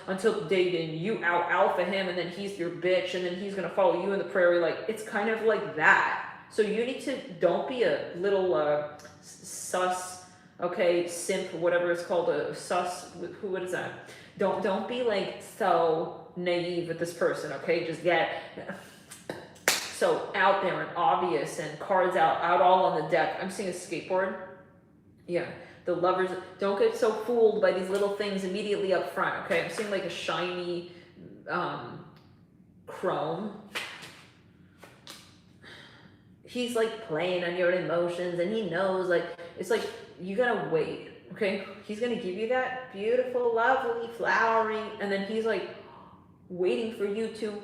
until dating, you out alpha him, and then he's your bitch, and then he's gonna follow you in the prairie. Like, it's kind of like that. So you need to, don't be a little sus, okay, simp, whatever it's called, a sus, what is that? Don't be like so naive with this person, okay? Just get so out there and obvious and cards out all on the deck. I'm seeing a skateboard. Yeah, the lovers, don't get so fooled by these little things immediately up front, okay? I'm seeing like a shiny chrome. He's like playing on your emotions, and he knows, like, it's like, you gotta wait, okay? He's gonna give you that beautiful, lovely, flowery, and then he's like waiting for you to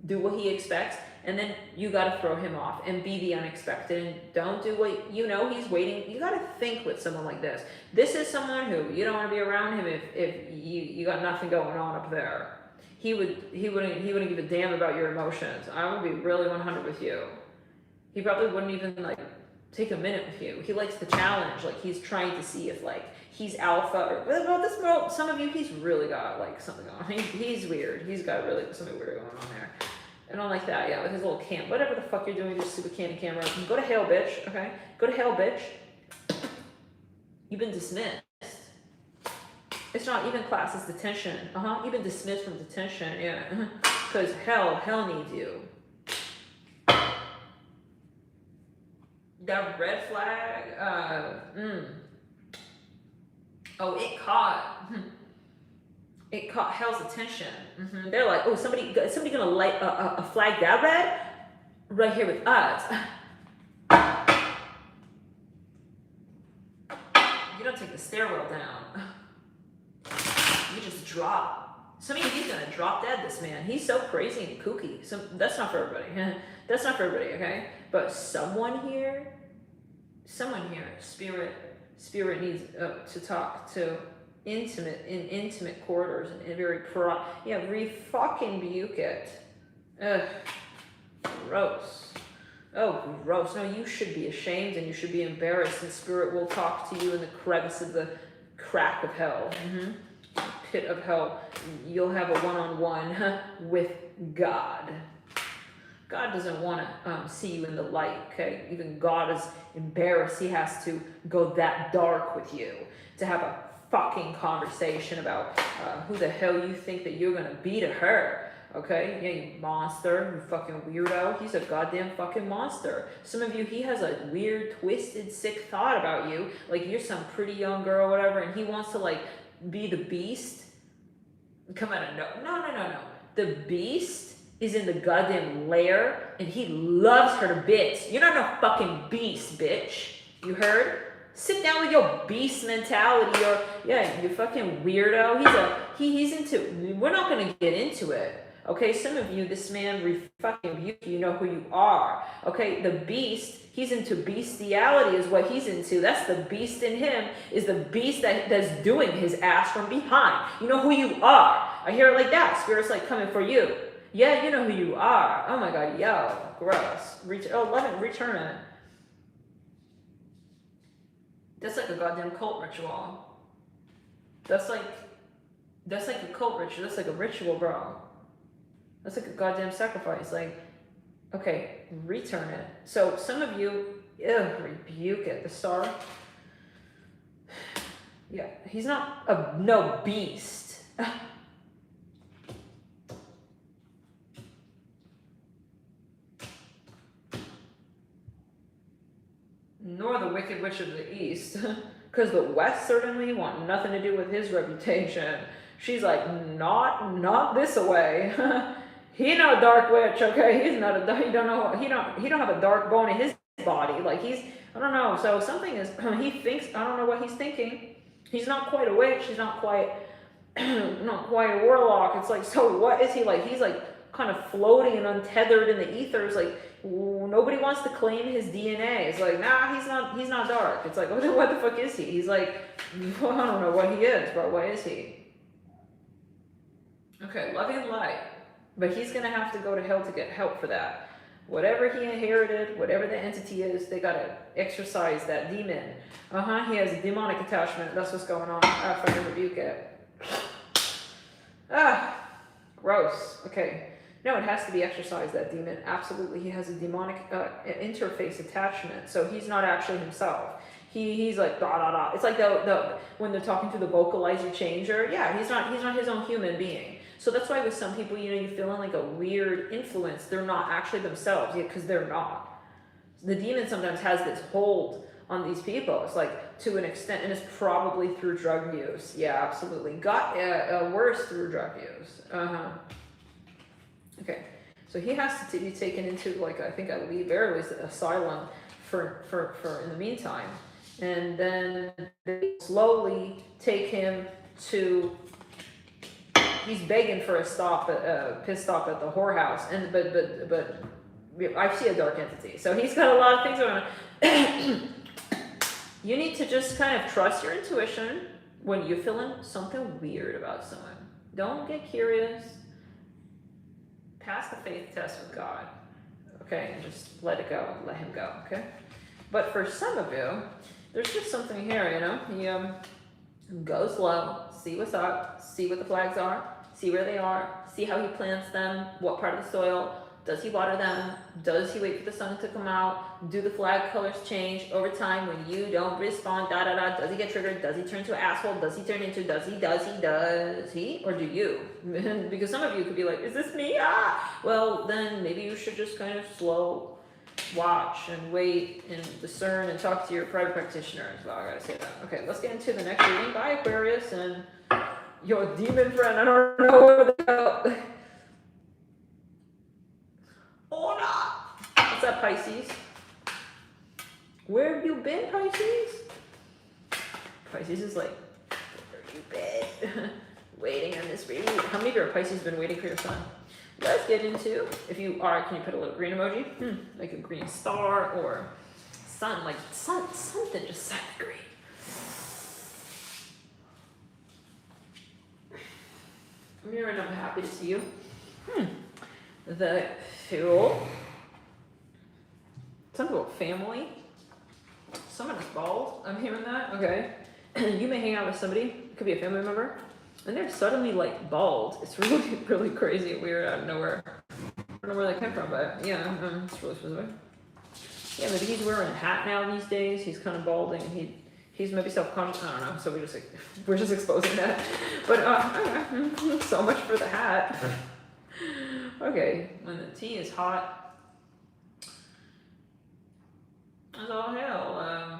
do what he expects, and then you gotta throw him off and be the unexpected, and don't do what you know he's waiting. You gotta think with someone like this. This is someone who you don't want to be around him if you got nothing going on up there. He wouldn't give a damn about your emotions. I would be really 100 with you. He probably wouldn't even like take a minute with you. He likes the challenge. Like, he's trying to see if like he's alpha or, well, this girl, some of you, he's really got like something on. He's weird. He's got really something weird going on there. I don't like that. Yeah, with his little cam, whatever the fuck you're doing, just stupid candy camera. Go to hell, bitch. Okay, go to hell, bitch. You've been dismissed. It's not even class, it's detention. You've been dismissed from detention. Yeah, because hell needs you. That red flag, oh, it caught hell's attention. They're like, oh, somebody gonna light a flag that red? Right here with us. You don't take the stairwell down. You just drop. Some of you, he's gonna drop dead, this man. He's so crazy and kooky. That's not for everybody. That's not for everybody, okay? But someone here, spirit needs to talk to in intimate quarters and in very re-fucking-buke it. Ugh. Gross. Oh, gross. No, you should be ashamed and you should be embarrassed, and spirit will talk to you in the crevice of the crack of hell. Pit of hell. You'll have a one-on-one with God. God doesn't want to see you in the light, okay? Even God is embarrassed. He has to go that dark with you to have a fucking conversation about who the hell you think that you're going to be to her. Okay, yeah, you monster, you fucking weirdo. He's a goddamn fucking monster. Some of you, he has a weird, twisted, sick thought about you. Like you're some pretty young girl, whatever, and he wants to like be the beast. Come out of no. The beast is in the goddamn lair, and he loves her to bits. You're not no fucking beast, bitch. You heard? Sit down with your beast mentality, or yeah, you fucking weirdo. He's into. We're not gonna get into it. Okay, some of you, this man fucking rebuke you, know who you are. Okay, the beast, he's into bestiality is what he's into. That's the beast in him, is the beast that's doing his ass from behind. You know who you are. I hear it like that. Spirit's like coming for you. Yeah, you know who you are. Oh my God, yo, gross. 11, return it. That's like a goddamn cult ritual. That's like a cult ritual. That's like a ritual, bro. That's like a goddamn sacrifice. Like, okay, return it. So some of you, rebuke it. The star. Yeah, he's not no beast. Nor the Wicked Witch of the East. Because the West certainly want nothing to do with his reputation. She's like, not this away. He not a dark witch, okay? He's not he don't have a dark bone in his body. Like I don't know. So something is, he thinks, I don't know what he's thinking. He's not quite a witch. He's not quite a warlock. It's like, so what is he like? He's like kind of floating and untethered in the ethers. Like nobody wants to claim his DNA. It's like, nah, he's not dark. It's like, what the fuck is he? He's like, well, I don't know what he is, bro. What is he? Okay, loving light. But he's going to have to go to hell to get help for that. Whatever he inherited, whatever the entity is, they got to exorcise that demon. He has a demonic attachment. That's what's going on. I fucking rebuke it. Gross. Okay. No, it has to be exorcised, that demon. Absolutely. He has a demonic interface attachment. So he's not actually himself. He's like da da da. It's like the when they're talking to the vocalizer changer. Yeah, he's not his own human being. So that's why with some people, you feeling like a weird influence. They're not actually themselves, because they're not. The demon sometimes has this hold on these people. It's like to an extent, and it's probably through drug use. Yeah, absolutely. Got worse through drug use. Okay, so he has to be taken into like I think Aries asylum for in the meantime, and then they slowly take him to. He's begging for a pit stop at the whorehouse, and but I see a dark entity, so he's got a lot of things going on. You need to just kind of trust your intuition when you're feeling something weird about someone. Don't get curious. Pass the faith test with God, okay, and just let it go, let him go, okay. But for some of you, there's just something here, he go slow, see what's up, see what the flags are, see where they are, see how he plants them, what part of the soil, does he water them, does he wait for the sun to come out, do the flag colors change over time when you don't respond, does he get triggered, does he turn to an asshole, does he turn into, does he, or do you? Because some of you could be like, is this me? Well, then maybe you should just kind of slow watch and wait and discern and talk to your private practitioner as well. I gotta say that. Okay, let's get into the next reading by Aquarius and your demon friend. I don't know where they go. Oh no! What's up, Pisces? Where have you been, Pisces? Pisces is like, where have you been? Waiting on this reading. How many of your Pisces have been waiting for your sun? Let's get into, if you are, can you put a little green emoji? Like a green star or sun, like something just set green. I'm here and I'm happy to see you. The Fool. family. Someone is bald. I'm hearing that. Okay. You may hang out with somebody. It could be a family member. And they're suddenly like bald. It's really, really crazy, weird, out of nowhere. I don't know where that came from, but yeah, it's really specific. Yeah, maybe he's wearing a hat now these days. He's kind of balding. He's maybe self-conscious. I don't know. So we're just exposing that. But so much for the hat. Okay, when the tea is hot, as all hell.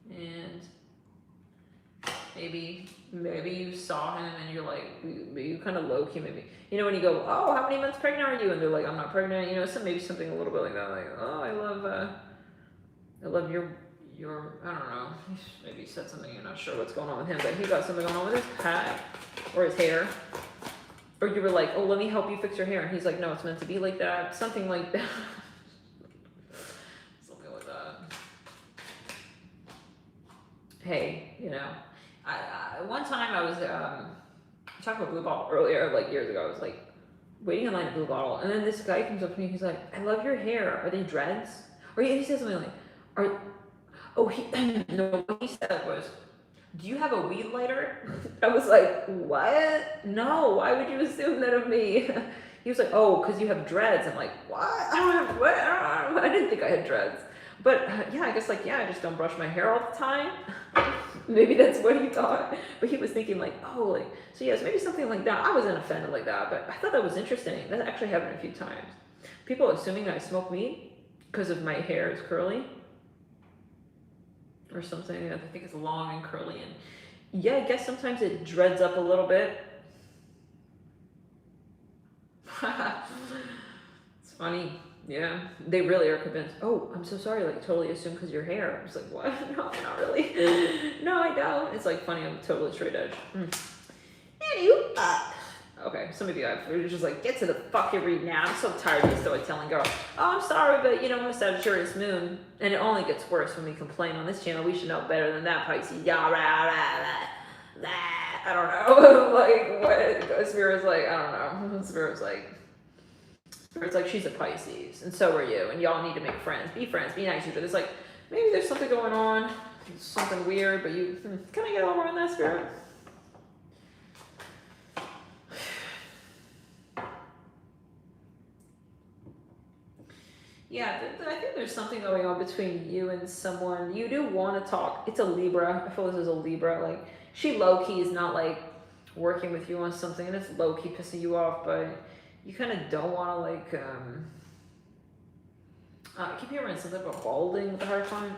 And maybe you saw him and you're like, you kind of low-key maybe. You know, when you go, oh, how many months pregnant are you? And they're like, I'm not pregnant. You know, maybe something a little bit like that. Like, oh, I love your, I don't know. Maybe he said something, you're not sure what's going on with him, but he got something going on with his hat or his hair. Or you were like, oh, let me help you fix your hair. And he's like, no, it's meant to be like that. Something like that. Something like that. Hey, you know, one time I was, talking about Blue Bottle earlier, like years ago, I was like waiting in line at Blue Bottle. And then this guy comes up to me, he's like, I love your hair. Are they dreads? Or he said something like, no, what he said was, do you have a weed lighter? I was like, what? No, why would you assume that of me? He was like, oh, because you have dreads. I'm like, what? I don't have, what? I didn't think I had dreads. But yeah, I guess I just don't brush my hair all the time. Maybe that's what he thought. But he was thinking like, oh, like, so yes, maybe something like that. I wasn't offended like that, but I thought that was interesting. That actually happened a few times. People assuming that I smoke weed because of my hair is curly. Or something. I think it's long and curly, and yeah, I guess sometimes it dreads up a little bit. It's funny. Yeah, they really are convinced. Oh, I'm so sorry. Like, totally assume because your hair. I was like, what? No, not really. No, I don't. It's like funny. I'm totally straight edge. Anywho, okay, some of you guys are just like, get to the fucking read now. I'm so tired of you storytelling, girl. Oh, I'm sorry, but you know, I'm a Sagittarius moon, and it only gets worse when we complain on this channel. We should know better than that, Pisces. Yeah, I don't know. Like, what? Spirit's like, I don't know. Spirit's like, she's a Pisces, and so are you, and y'all need to make friends. Be friends, be nice to each other. It's like, maybe there's something going on, something weird, but you, can I get a little more on that, Spirit? Yeah, I think there's something going on between you and someone. You do want to talk. It's a Libra. I feel this is a Libra. Like, she low-key is not, like, working with you on something, and it's low-key pissing you off, but you kind of don't want to, like, I keep hearing something about balding with the Hierophant.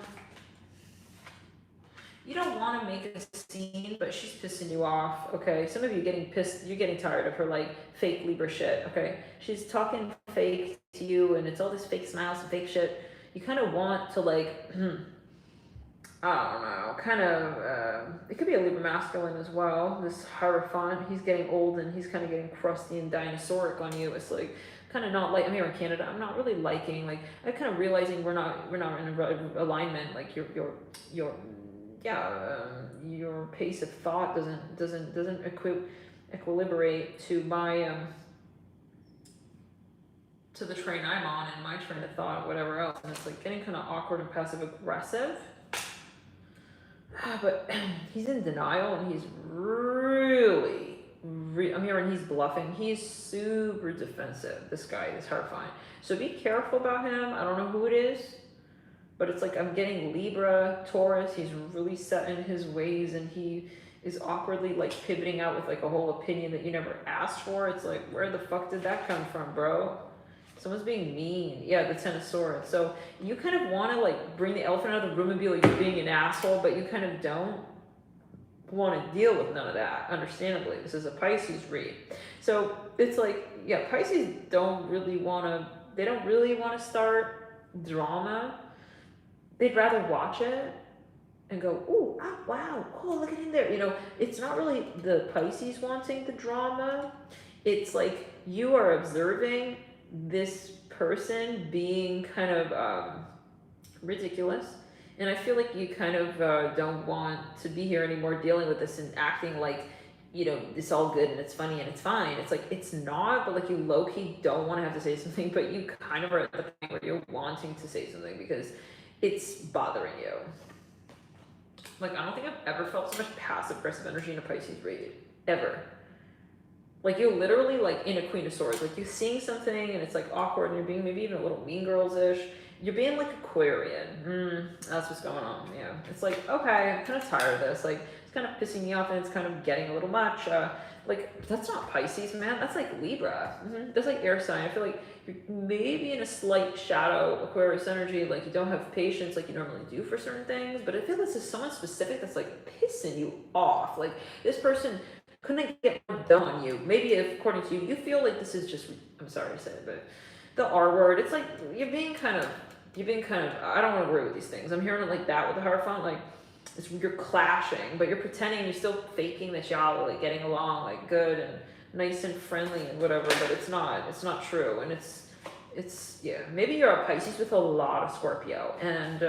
You don't want to make a scene, but she's pissing you off, okay? Some of you getting pissed, you're getting tired of her, like, fake Libra shit, okay? She's talking fake to you, and it's all this fake smiles and fake shit. You kind of want to, like, I don't know, kind of, it could be a Libra masculine as well. This Hierophant, he's getting old, and he's kind of getting crusty and dinosauric on you. It's like, kind of not like, I'm here in Canada, I'm not really liking, like, I'm kind of realizing we're not in alignment, like, your pace of thought doesn't equilibrate to my to the train I'm on and my train of thought, whatever else, and it's like getting kind of awkward and passive aggressive. But he's in denial, and he's I'm hearing he's bluffing. He's super defensive, this guy, this Hierophant. So be careful about him. I don't know who it is, but it's like I'm getting Libra, Taurus. He's really set in his ways, and he is awkwardly like pivoting out with like a whole opinion that you never asked for. It's like, where the fuck did that come from, bro? Someone's being mean. Yeah, the Ten of Swords. So you kind of want to like bring the elephant out of the room and be like, you're being an asshole, but you kind of don't want to deal with none of that, understandably. This is a Pisces read. So it's like, yeah, Pisces don't really want to start drama. They'd rather watch it and go, ooh, ah, wow, oh, look at him there. You know, it's not really the Pisces wanting the drama. It's like you are observing this person being kind of ridiculous. And I feel like you kind of don't want to be here anymore dealing with this and acting like you know, it's all good and it's funny and it's fine. It's like, it's not, but like you low-key don't want to have to say something, but you kind of are at the point where you're wanting to say something because it's bothering you. Like, I don't think I've ever felt so much passive-aggressive energy in a Pisces read. Ever. Like, you're literally, like, in a Queen of Swords. Like, you're seeing something, and it's, like, awkward, and you're being maybe even a little Mean Girls-ish. You're being, like, Aquarian. That's what's going on, yeah. It's like, okay, I'm kind of tired of this. Like, it's kind of pissing me off, and it's kind of getting a little much. Like, that's not Pisces, man. That's, like, Libra. That's, like, air sign. I feel like you're maybe in a slight shadow Aquarius energy. Like, you don't have patience like you normally do for certain things. But I feel this is someone specific that's, like, pissing you off. Like, this person couldn't get done on you. Maybe according to you, you feel like this is just, I'm sorry to say it, but the R word, it's like, you're being kind of, I don't want to agree with these things. I'm hearing it like that with the Hierophant, like, you're clashing, but you're pretending, you're still faking that y'all are like getting along, like good and nice and friendly and whatever, but it's not true. And it's yeah, maybe you're a Pisces with a lot of Scorpio, and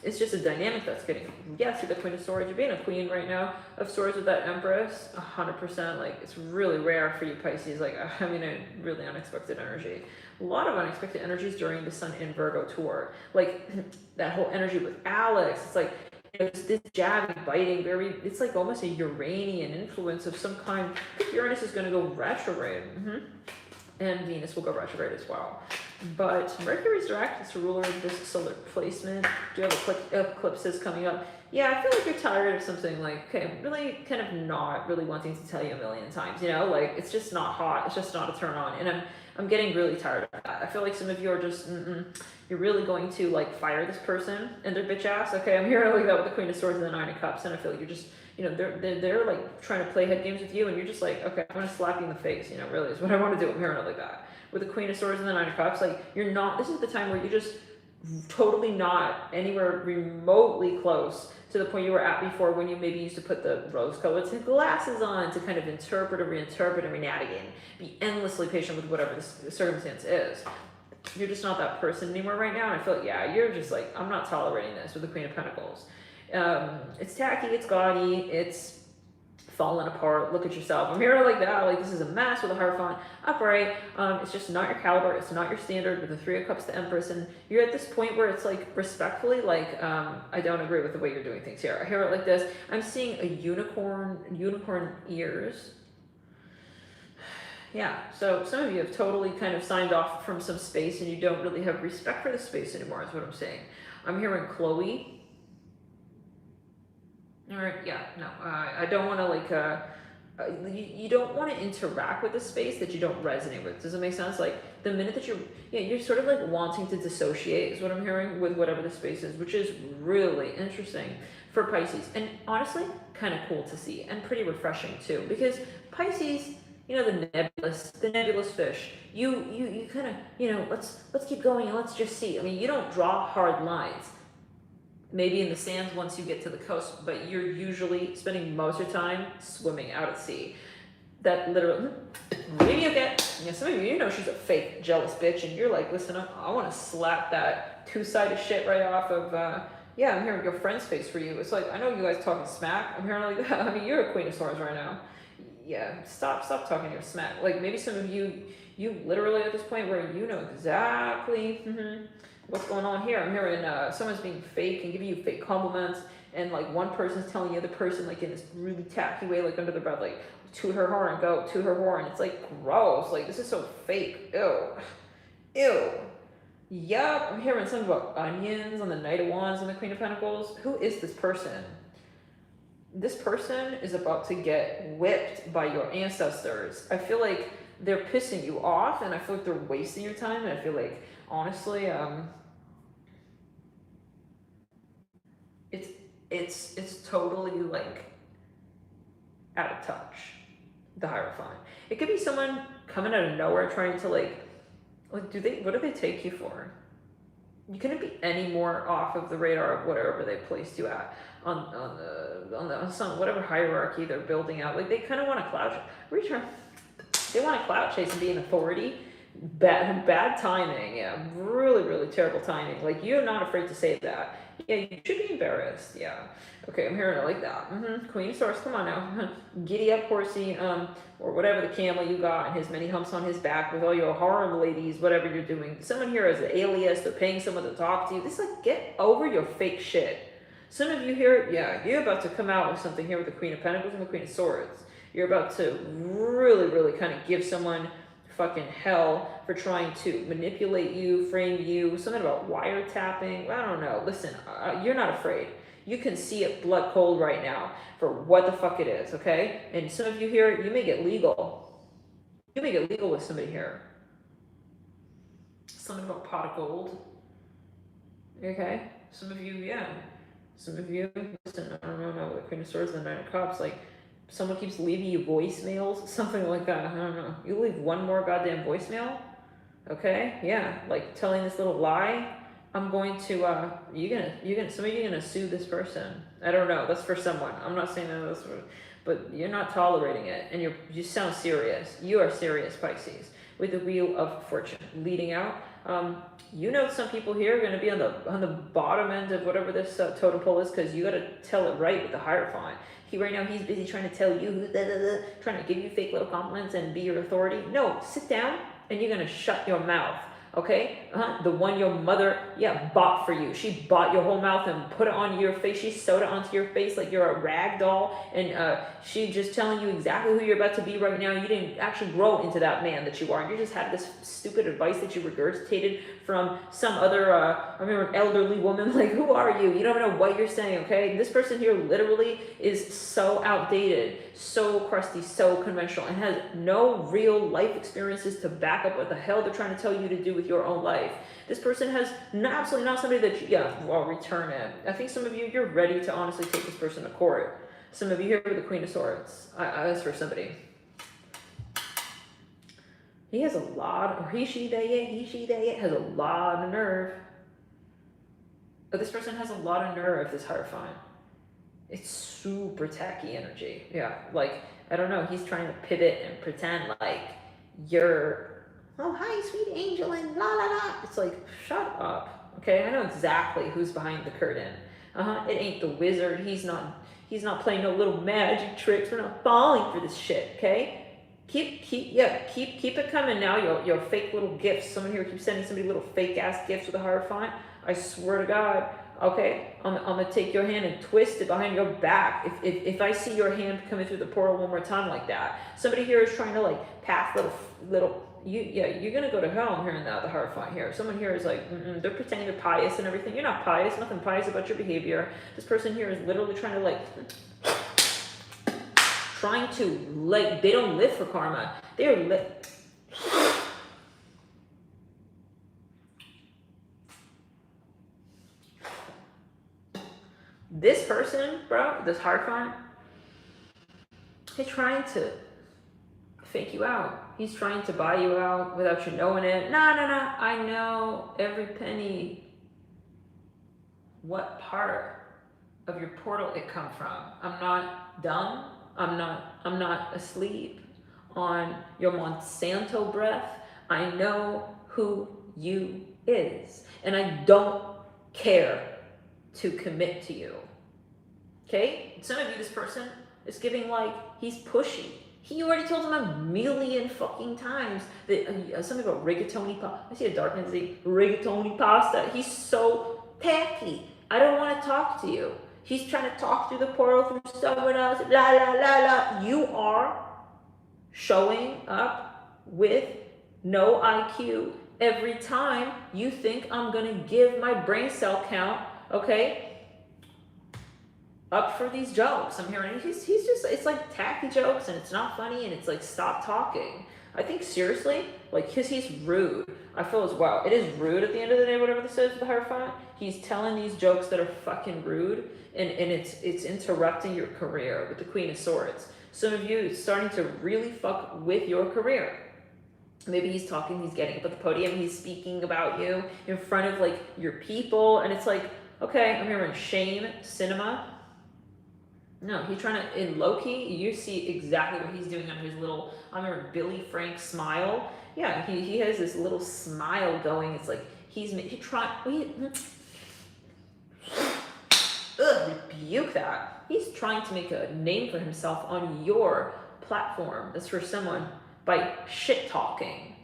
it's just a dynamic that's getting, yes, you're the Queen of Swords, you're being a queen right now of Swords with that Empress, 100%, like, it's really rare for you Pisces, like, I mean, a really unexpected energy. A lot of unexpected energies during the Sun in Virgo tour, like, that whole energy with Alex, it's like, you know, this jabbing, biting, very, it's like almost a Uranian influence of some kind. Uranus is going to go retrograde, and Venus will go retrograde as well. But Mercury's direct, it's the ruler of this solar placement. Do you have eclipses coming up? Yeah, I feel like you're tired of something, like, okay, I'm really kind of not really wanting to tell you a million times, you know, like, it's just not hot, it's just not a turn on, and I'm getting really tired of that. I feel like some of you are just, you're really going to, like, fire this person and their bitch ass. Okay, I'm hearing like that with the Queen of Swords and the Nine of Cups, and I feel like you're just, you know, they're like trying to play head games with you, and you're just like, okay, I'm gonna slap you in the face, you know, really is what I want to do. I'm hearing it like that. With the Queen of Swords and the Nine of Cups, like, you're not, this is the time where you're just totally not anywhere remotely close to the point you were at before, when you maybe used to put the rose-colored glasses on to kind of interpret or reinterpret and renavigate, be endlessly patient with whatever the circumstance is. You're just not that person anymore right now, and I feel like, yeah, you're just like, I'm not tolerating this with the Queen of Pentacles. It's tacky, it's gaudy, it's falling apart, look at yourself. I'm hearing like that, like, this is a mess with a Hierophant upright. It's just not your caliber, it's not your standard with the Three of Cups, the Empress, and you're at this point where it's like, respectfully, like, I don't agree with the way you're doing things here. I hear it like this. I'm seeing a unicorn ears. Yeah, so some of you have totally kind of signed off from some space, and you don't really have respect for the space anymore, is what I'm saying. I'm hearing Chloe. All right, yeah, no, I don't want to, like, you don't want to interact with the space that you don't resonate with. Does it make sense? Like, the minute that you're sort of like wanting to dissociate is what I'm hearing with whatever the space is, which is really interesting for Pisces, and honestly, kind of cool to see, and pretty refreshing too, because Pisces, you know, the nebulous fish, you kind of, you know, let's keep going and let's just see. I mean, you don't draw hard lines. Maybe in the sands once you get to the coast, but you're usually spending most of your time swimming out at sea. That literally, maybe you get, you know, some of you know she's a fake jealous bitch, and you're like, listen, I want to slap that two-sided shit right off of, yeah, I'm hearing your friend's face for you. It's like, I know you guys talking smack. I'm hearing like that. I mean, you're a Queen of Swords right now. Yeah, stop talking your smack. Like, maybe some of you literally at this point where you know exactly, what's going on here. I'm hearing someone's being fake and giving you fake compliments, and like one person's telling the other person, like, in this really tacky way, like under their breath, like, toot her horn, go toot her horn. It's like gross. Like, this is so fake. Ew. Yup. I'm hearing something about onions on the Knight of Wands and the Queen of Pentacles. Who is this person? This person is about to get whipped by your ancestors. I feel like they're pissing you off, and I feel like they're wasting your time, and I feel like, honestly, it's totally like out of touch, the Hierophant. It could be someone coming out of nowhere trying to like what do they take you for? You couldn't be any more off of the radar of whatever they placed you at on some whatever hierarchy they're building out. Like, they kind of want to clout they want to clout chase and be an authority. Bad timing. Yeah, really terrible timing. Like, you're not afraid to say that. Yeah, you should be embarrassed. Yeah. Okay, I'm hearing it like that. Queen of Swords, come on now. Giddy up, horsey, or whatever the camel you got, and his many humps on his back with all your harem ladies, whatever you're doing. Someone here has an alias, they're paying someone to talk to you. This is like, get over your fake shit. Some of you here, yeah, you're about to come out with something here with the Queen of Pentacles and the Queen of Swords. You're about to really, really kind of give someone fucking hell for trying to manipulate you, frame you, something about wiretapping. I don't know. Listen, you're not afraid. You can see it blood cold right now for what the fuck it is, okay? And some of you here, you may get legal. You may get legal with somebody here. Something about pot of gold. Okay? Some of you, yeah. Some of you, listen, I don't know, the Queen of Swords and the Nine of Cups, like, someone keeps leaving you voicemails, something like that, I don't know. You leave one more goddamn voicemail, okay? Yeah, like telling this little lie, I'm going to, some of you are gonna sue this person. I don't know, that's for someone. I'm not saying that that's for, but you're not tolerating it, and you sound serious. You are serious, Pisces, with the Wheel of Fortune leading out. You know, some people here are going to be on the bottom end of whatever this totem pole is, because you got to tell it right with the Hierophant. Right now he's busy trying to tell you, trying to give you fake little compliments and be your authority. No, sit down and you're going to shut your mouth. Okay? The one your mother, bought for you. She bought your whole mouth and put it on your face. She sewed it onto your face like you're a rag doll. And she just telling you exactly who you're about to be right now. You didn't actually grow into that man that you are. You just had this stupid advice that you regurgitated from some other, I remember an elderly woman. Like, who are you? You don't know what you're saying, okay? This person here literally is so outdated, so crusty, so conventional, and has no real life experiences to back up what the hell they're trying to tell you to do with your own life. This person has absolutely not somebody that you, return it. I think some of you, you're ready to honestly take this person to court. Some of you here with the Queen of Swords. That's for somebody. He has a lot, or he, she, they, has a lot of nerve. But this person has a lot of nerve, this Hierophant. It's super tacky energy. Yeah, like, I don't know, he's trying to pivot and pretend like you're, oh, hi, sweet angel, and la la la. It's like, shut up, okay? I know exactly who's behind the curtain. It ain't the wizard. He's not playing no little magic tricks. We're not falling for this shit, okay? Keep it coming now, your fake little gifts. Someone here keeps sending somebody little fake ass gifts with a Hierophant. I swear to God, okay, I'm gonna take your hand and twist it behind your back. If I see your hand coming through the portal one more time like that, somebody here is trying to like pass little. You're gonna go to hell. I'm hearing that, the Hierophant here. Someone here is like, they're pretending they're pious and everything. You're not pious. Nothing pious about your behavior. This person here is literally trying to they don't live for karma. They are this person, bro, this Hierophant, he's trying to fake you out. He's trying to buy you out without you knowing it. No. I know every penny. What part of your portal it come from? I'm not dumb. I'm not asleep on your Monsanto breath. I know who you is. And I don't care to commit to you. Okay? Some of you, this person is giving like, he's pushy. He already told him a million fucking times that something about rigatoni pasta. I see a dark energy. Rigatoni pasta. He's so tacky. I don't want to talk to you. He's trying to talk through the portal through someone else. La la la la. You are showing up with no IQ every time you think I'm gonna give my brain cell count, okay, up for these jokes. I'm hearing he's just, it's like tacky jokes and it's not funny and it's like, stop talking. I think seriously, like, because he's rude. I feel as well. It is rude at the end of the day, whatever this is with the Hierophant. He's telling these jokes that are fucking rude and it's interrupting your career with the Queen of Swords. Some of you, it's starting to really fuck with your career. Maybe he's talking, he's getting up at the podium, he's speaking about you in front of like your people, and it's like, okay, I'm hearing shame, cinema. No, he's trying to, in low-key, you see exactly what he's doing on his little, I remember Billy Frank smile. Yeah, he has this little smile going. It's like, he trying, rebuke that. He's trying to make a name for himself on your platform. That's for someone by shit talking.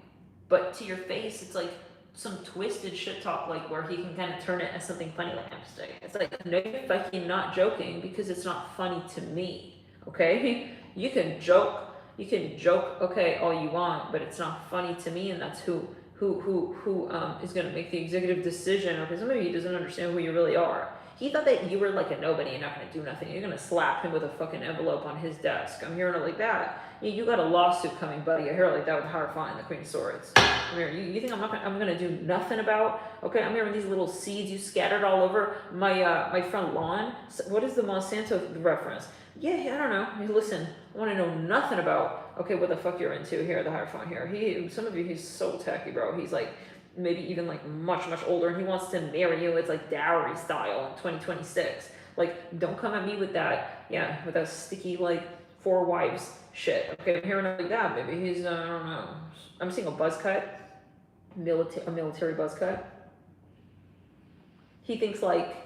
But to your face, it's like some twisted shit talk, like where he can kind of turn it as something funny, like I'm saying. It's like, no, you're fucking not joking because it's not funny to me. Okay? You can joke, okay, all you want, but it's not funny to me, and that's who is gonna make the executive decision. Okay, somebody he doesn't understand who you really are. He thought that you were like a nobody and not gonna do nothing. You're gonna slap him with a fucking envelope on his desk. I'm hearing it like that. You got a lawsuit coming, buddy. I hear it like that with Hierophant, the Queen of Swords. I'm hearing, you think I'm gonna do nothing about? Okay, I'm hearing these little seeds you scattered all over my front lawn. So what is the Monsanto reference? Yeah, I don't know. Hey, listen, I want to know nothing about, okay, what the fuck you're into here, the Hierophant here. Some of you, he's so tacky, bro. He's like, maybe even like much older, and he wants to marry you. It's like dowry style in 2026. Like, don't come at me with that, with that sticky, like, 4 wives shit. Okay, I'm hearing it like that. Maybe he's, I don't know. I'm seeing a buzz cut, a military buzz cut. He thinks like,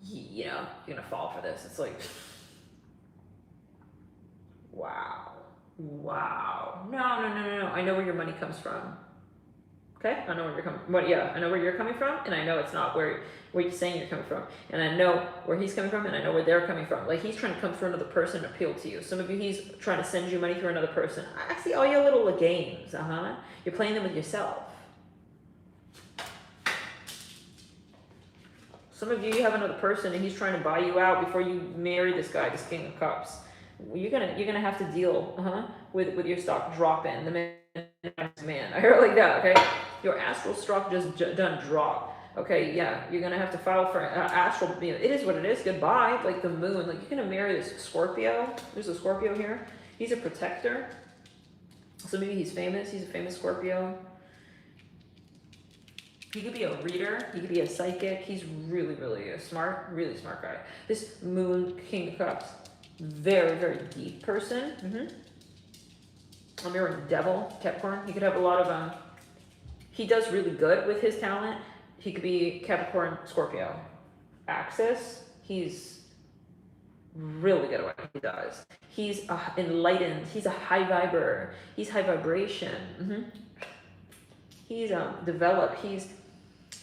you're gonna fall for this. It's like, wow. No. I know where your money comes from. Okay, I know where you're coming. I know where you're coming from, and I know it's not where you're saying you're coming from, and I know where he's coming from, and I know where they're coming from. Like, he's trying to come through another person and appeal to you. Some of you, he's trying to send you money through another person. I see all your little games. You're playing them with yourself. Some of you have another person, and he's trying to buy you out before you marry this guy, this King of Cups. You're gonna have to deal with your stock dropping. The man, I heard it like that. Okay, your astral stock just done drop. Okay, you're gonna have to file for astral. It is what it is. Goodbye. Like the moon. Like, you're gonna marry this Scorpio. There's a Scorpio here. He's a protector. So maybe he's famous. He's a famous Scorpio. He could be a reader. He could be a psychic. He's really smart guy. This moon, King of Cups, very deep person. I'm hearing devil, Capricorn. He could have a lot of, he does really good with his talent. He could be Capricorn, Scorpio. Axis, he's really good at what he does. He's enlightened. He's a high viber. He's high vibration. He's developed. He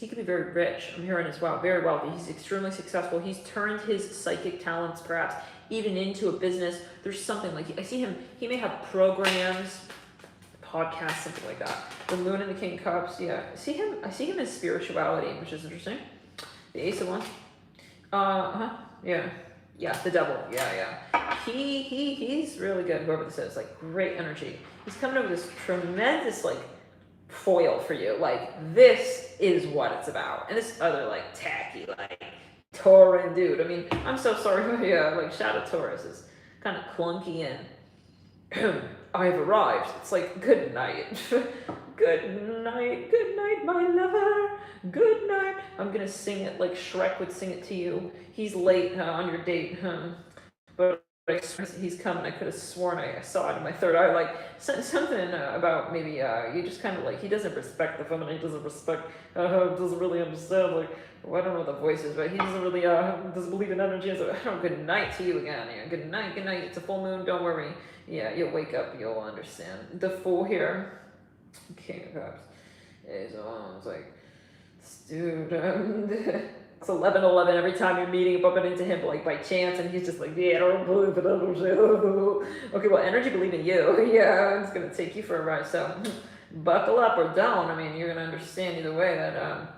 could be very rich. I'm hearing as well. Very wealthy. He's extremely successful. He's turned his psychic talents perhaps even into a business. There's something like, I see him, he may have programs, podcasts, something like that. The moon and the King of Cups, I see him in spirituality, which is interesting. The Ace of Wands. The devil. He's really good, whoever this is, like, great energy. He's coming up with this tremendous, like, foil for you. Like, this is what it's about. And this other, like, tacky, like, Tauran dude. I mean, I'm so sorry. Like, Shadow Taurus is kind of clunky and I've arrived. It's like, good night. Good night, my lover. Good night. I'm gonna sing it like Shrek would sing it to you. He's late on your date, but he's coming. I could have sworn I saw it in my third eye. Like, something about maybe you just kind of like, he doesn't respect the feminine. He doesn't respect, doesn't really understand. Like, well, I don't know what the voice is, but he doesn't really doesn't believe in energy. So, good night to you again. Good night. It's a full moon. Don't worry. You'll wake up. You'll understand. The Fool here, King of Cups, is it's like, dude. It's 11:11 every time you're meeting, bumping into him, like, by chance, and he's just like, I don't believe it. Okay, well, energy believe in you. It's gonna take you for a ride. So, buckle up or don't. I mean, you're gonna understand either way that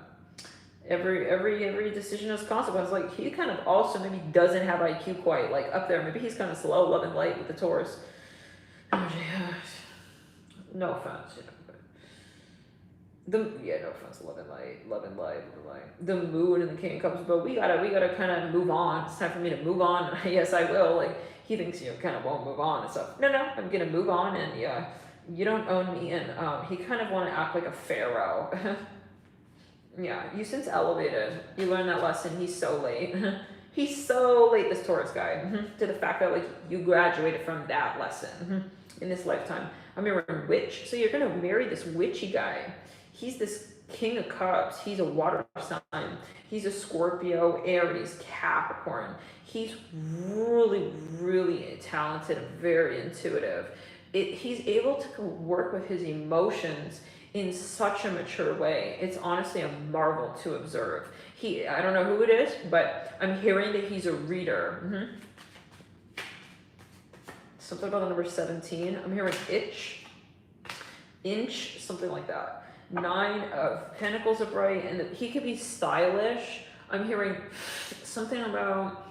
every decision has consequences. Like, he kind of also maybe doesn't have IQ quite like up there. Maybe he's kind of slow, love and light with the Taurus. No offense, no offense, love and light. The moon and the King of Cups, but we gotta kind of move on. It's time for me to move on. Yes, I will. Like, he thinks kind of won't move on and stuff. No, I'm gonna move on, and you don't own me. And he kind of want to act like a pharaoh. You since elevated. You learned that lesson. He's so late. He's so late, this Taurus guy, to the fact that, like, you graduated from that lesson in this lifetime. I'm marrying witch, so you're gonna marry this witchy guy. He's this King of Cups, he's a water sign. He's a Scorpio, Aries, Capricorn. He's really, really talented and very intuitive. He's able to work with his emotions in such a mature way. It's honestly a marvel to observe. I don't know who it is, but I'm hearing that he's a reader. Something about the number 17. I'm hearing inch, something like that. 9 of Pentacles upright, and he could be stylish. I'm hearing something about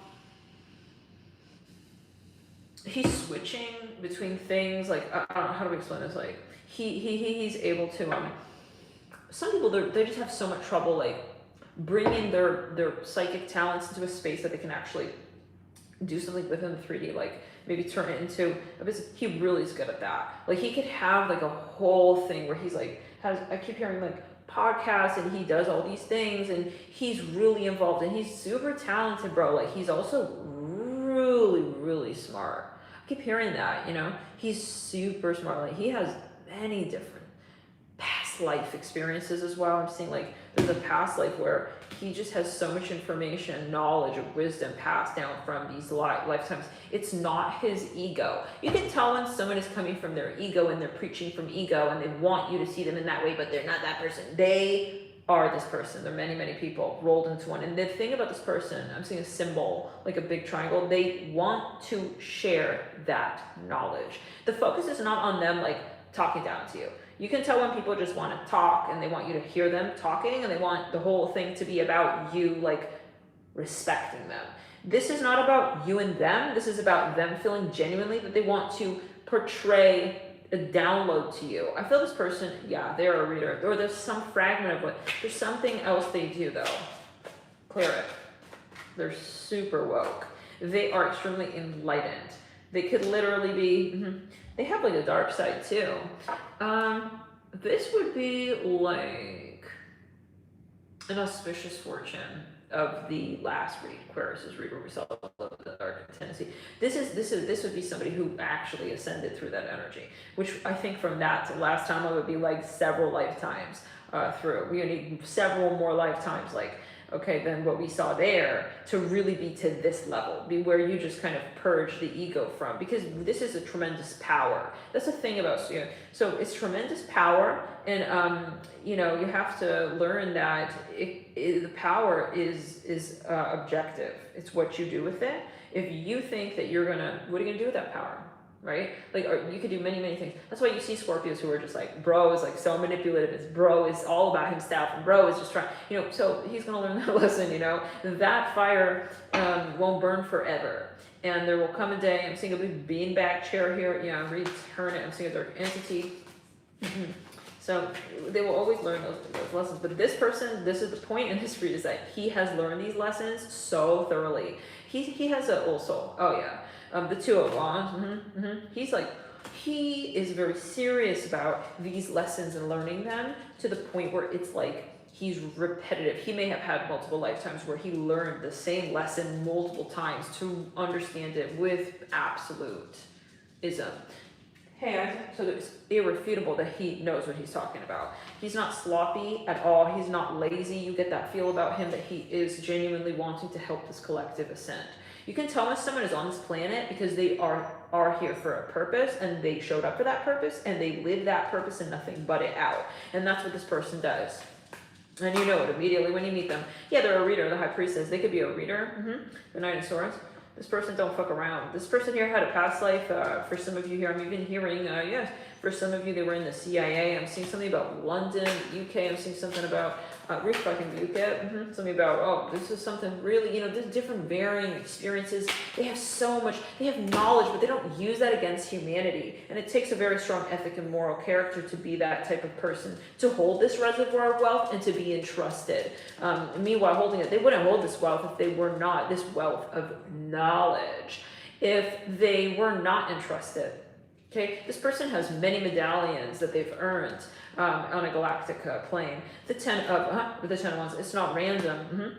he's switching between things. Like, I don't know, how do we explain this? Like, he's able to, some people, they just have so much trouble, like, bringing their psychic talents into a space that they can actually do something within the 3D, like maybe turn it into a business. He really is good at that. Like, he could have like a whole thing where he's like, I keep hearing like podcasts, and he does all these things, and he's really involved, and he's super talented, bro. Like, he's also really, really smart. I keep hearing that, he's super smart. Like, he has many different past life experiences as well. I'm seeing like there's a past life where he just has so much information, knowledge, and wisdom passed down from these lifetimes. It's not his ego. You can tell when someone is coming from their ego and they're preaching from ego and they want you to see them in that way, but they're not that person. They are this person. There are many, many people rolled into one. And the thing about this person, I'm seeing a symbol, like a big triangle. They want to share that knowledge. The focus is not on them like talking down to you. You can tell when people just want to talk and they want you to hear them talking, and they want the whole thing to be about you, like, respecting them. This is not about you and them. This is about them feeling genuinely that they want to portray a download to you. I feel this person, yeah, they're a reader, or there's some fragment of what, there's something else they do though. Clear it. They're super woke. They are extremely enlightened. They could literally be, they have like a dark side too. This would be like an auspicious fortune of the last read, Aquarius's read, where we saw the dark tendency. This would be somebody who actually ascended through that energy, which I think from that to last time it would be like several lifetimes through. We need several more lifetimes, like, okay, then what we saw there to really be to this level, be where you just kind of purge the ego from, because this is a tremendous power. That's the thing about, so it's tremendous power, and you have to learn that the power is objective. It's what you do with it. If you think that what are you gonna do with that power? Right? Like, or you could do many, many things. That's why you see Scorpios who are just like, bro is like so manipulative. It's bro is all about himself, and bro is just trying, so he's going to learn that lesson, that fire won't burn forever. And there will come a day, I'm seeing a big beanbag chair here, return it, I'm seeing a dark entity. So they will always learn those lessons. But this person, this is the point in history, is that he has learned these lessons so thoroughly. He has a also, oh yeah. The Two of Wands, he is very serious about these lessons and learning them to the point where it's like he's repetitive. He may have had multiple lifetimes where he learned the same lesson multiple times to understand it with absolutism. So it's irrefutable that he knows what he's talking about. He's not sloppy at all. He's not lazy. You get that feel about him that he is genuinely wanting to help this collective ascend. You can tell when someone is on this planet because they are here for a purpose, and they showed up for that purpose, and they live that purpose and nothing but it out. And that's what this person does. And you know it immediately when you meet them. Yeah, they're a reader, the High Priestess. They could be a reader. The Knight of Swords. This person don't fuck around. This person here had a past life. For some of you here, I'm even hearing, yes, for some of you, they were in the CIA. I'm seeing something about London, UK. I'm seeing something about fucking UK. Something about, this is something really, there's different varying experiences. They have so much, they have knowledge, but they don't use that against humanity. And it takes a very strong ethic and moral character to be that type of person, to hold this reservoir of wealth and to be entrusted. Meanwhile, holding it, they wouldn't hold this wealth if they were not, this wealth of knowledge, if they were not entrusted. Okay, this person has many medallions that they've earned on a galactic plane. The 10 of Wands, it's not random.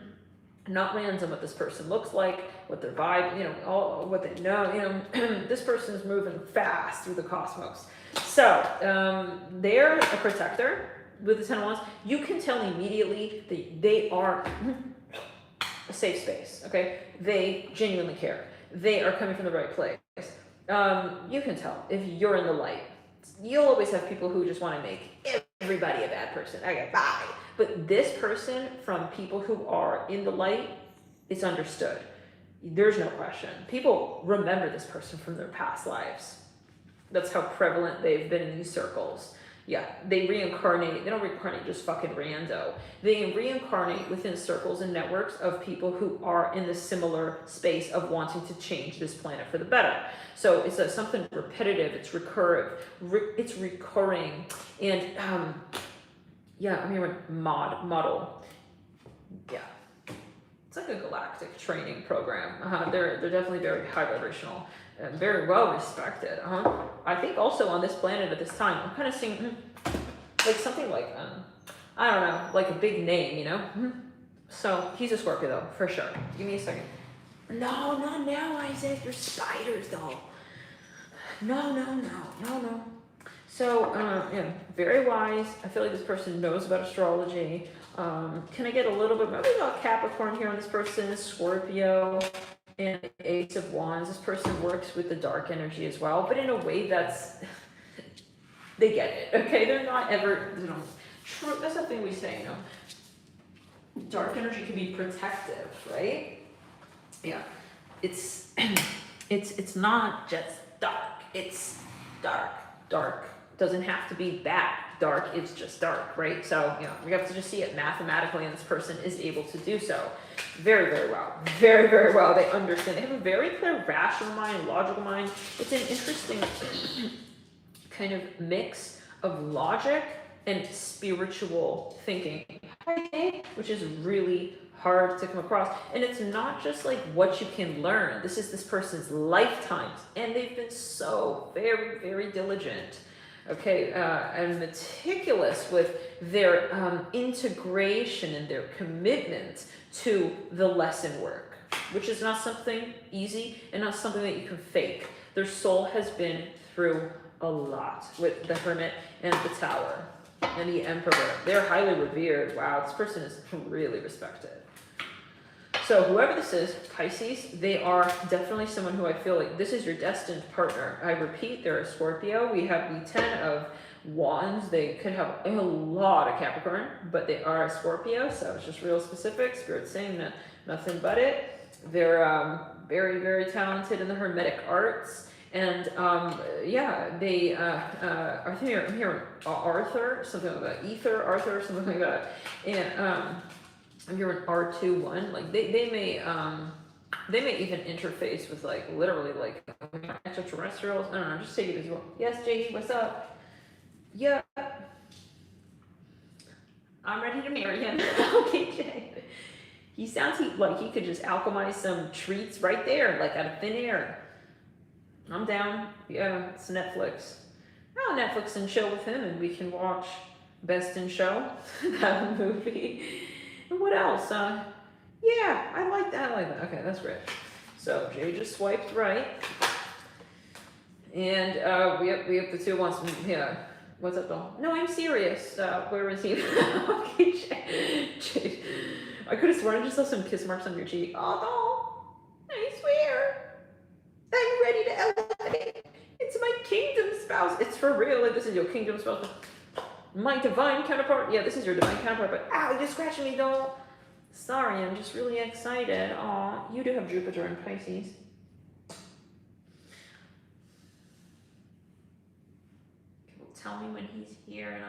Not random what this person looks like, what their vibe, all what they know. This person's moving fast through the cosmos. So they're a protector. with the 10 of Wands, you can tell immediately that they are a safe space, okay? They genuinely care. They are coming from the right place. You can tell if you're in the light. You'll always have people who just want to make everybody a bad person. Okay, bye. But this person, from people who are in the light, it's understood. There's no question. People remember this person from their past lives. That's how prevalent they've been in these circles. Yeah, they reincarnate. They don't reincarnate just fucking rando. They reincarnate within circles and networks of people who are in the similar space of wanting to change this planet for the better. So it's something repetitive. It's it's recurring. And yeah, I'm hearing model. Yeah, it's like a galactic training program. They're definitely very high vibrational. Very well respected. I think also on this planet at this time, I'm kind of seeing like something like, I don't know, like a big name, you know? So he's a Scorpio though, for sure. Give me a second. No, not now, Isaac. You're spiders though. No. So, yeah, very wise. I feel like this person knows about astrology. Can I get a little bit maybe about Capricorn here on this person? Scorpio. And Ace of Wands, this person works with the dark energy as well, but in a way that's, they get it, okay? They're not ever, true, that's the thing we say, dark energy can be protective, right? Yeah, it's not just dark, it's dark. Dark doesn't have to be bad. Dark is just dark, right? So, we have to just see it mathematically, and this person is able to do so. Very, very well. Very, very well. They understand. They have a very clear rational mind, logical mind. It's an interesting kind of mix of logic and spiritual thinking, which is really hard to come across. And it's not just like what you can learn. This is this person's lifetimes, and they've been so very, very diligent. Okay, and meticulous with their integration and their commitment to the lesson work, which is not something easy and not something that you can fake. Their soul has been through a lot with the Hermit and the Tower and the Emperor. They're highly revered. Wow, this person is really respected. So whoever this is, Pisces, they are definitely someone who I feel like this is your destined partner. I repeat, they're a Scorpio. We have the 10 of Wands. They could have a lot of Capricorn, but they are a Scorpio, so it's just real specific. Spirit's saying that nothing but it. They're very, very talented in the Hermetic arts. And yeah, they are here. I'm hearing Arthur, something like that. Ether, Arthur, something like that. And I'm hearing R21. Like they may even interface with like literally like extraterrestrials. I don't know. Just take it as well. Yes, JD, what's up? Yeah, I'm ready to marry him. Okay, Jay. He sounds like he could just alchemize some treats right there, like out of thin air. I'm down. Yeah, it's Netflix. I'll Netflix and chill with him, and we can watch Best in Show, that movie. And what else? Yeah, I like that. Okay, that's great. So Jay just swiped right, and we have the 2 ones. Yeah, what's up, though? No, I'm serious. Where is he? Okay, Jay. I could have sworn I just saw some kiss marks on your cheek. Oh no, I swear. I'm ready to elevate. It's my kingdom spouse. It's for real. Like, this is your kingdom spouse. My divine counterpart. Yeah, this is your divine counterpart. But ow, you're scratching me, though. Sorry, I'm just really excited. Aw, you do have Jupiter in Pisces. Well, tell me when he's here, and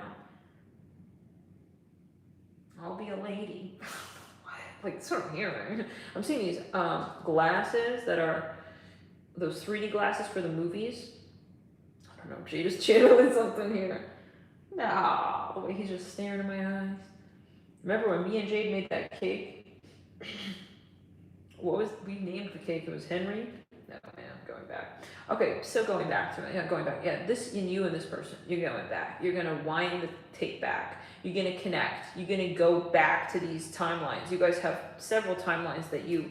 I'll be a lady. Like, that's what I'm hearing. I'm seeing these glasses that are those 3D glasses for the movies. I don't know, Jay just channeling something here. No, the way he's just staring in my eyes. Remember when me and Jade made that cake? We named the cake, it was Henry? No, man, going back. Okay, so going back to it. Yeah, going back. Yeah, this in you and this person. You're going back. You're gonna wind the tape back. You're gonna connect. You're gonna go back to these timelines. You guys have several timelines that you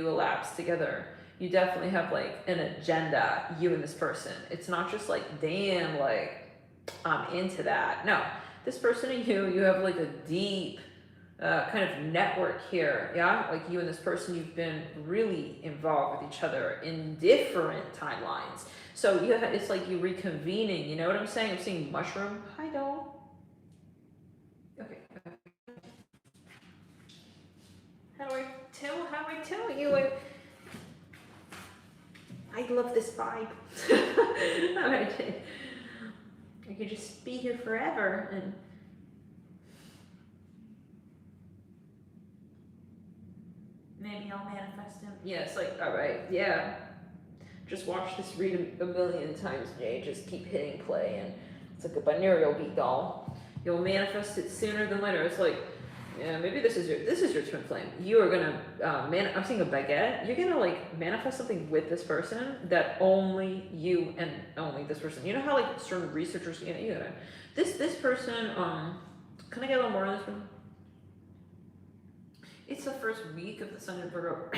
elapse together. You definitely have like an agenda, you and this person. It's not just like, damn, like, into that. No, this person and you have like a deep kind of network here, yeah? Like you and this person, you've been really involved with each other in different timelines. So you have, it's like you reconvening, you know what I'm saying? I'm seeing mushroom. Hi, doll. Okay. How do I tell you? I love this vibe. I could just be here forever and maybe I'll manifest him. Yeah, it's like, all right, yeah. Just watch this read a million times, Jay. Just keep hitting play, and it's like a binaural beat, doll. You'll manifest it sooner than later. It's like, yeah, maybe this is your twin flame. You are gonna I'm seeing a baguette. You're gonna like manifest something with this person that only you and only this person. You know how like certain researchers, you gotta this person. Can I get a little more on this one? It's the first week of the Sun in Virgo.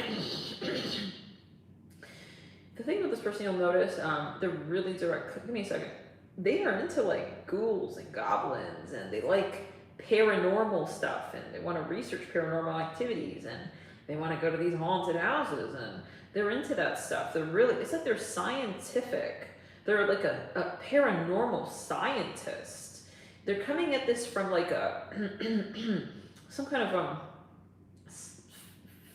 The thing with this person, you'll notice, they're really direct. Give me a second. They are into like ghouls and goblins, and they like paranormal stuff, and they want to research paranormal activities, and they want to go to these haunted houses, and they're into that stuff. They're really, it's like they're scientific. They're like a paranormal scientist. They're coming at this from like a some kind of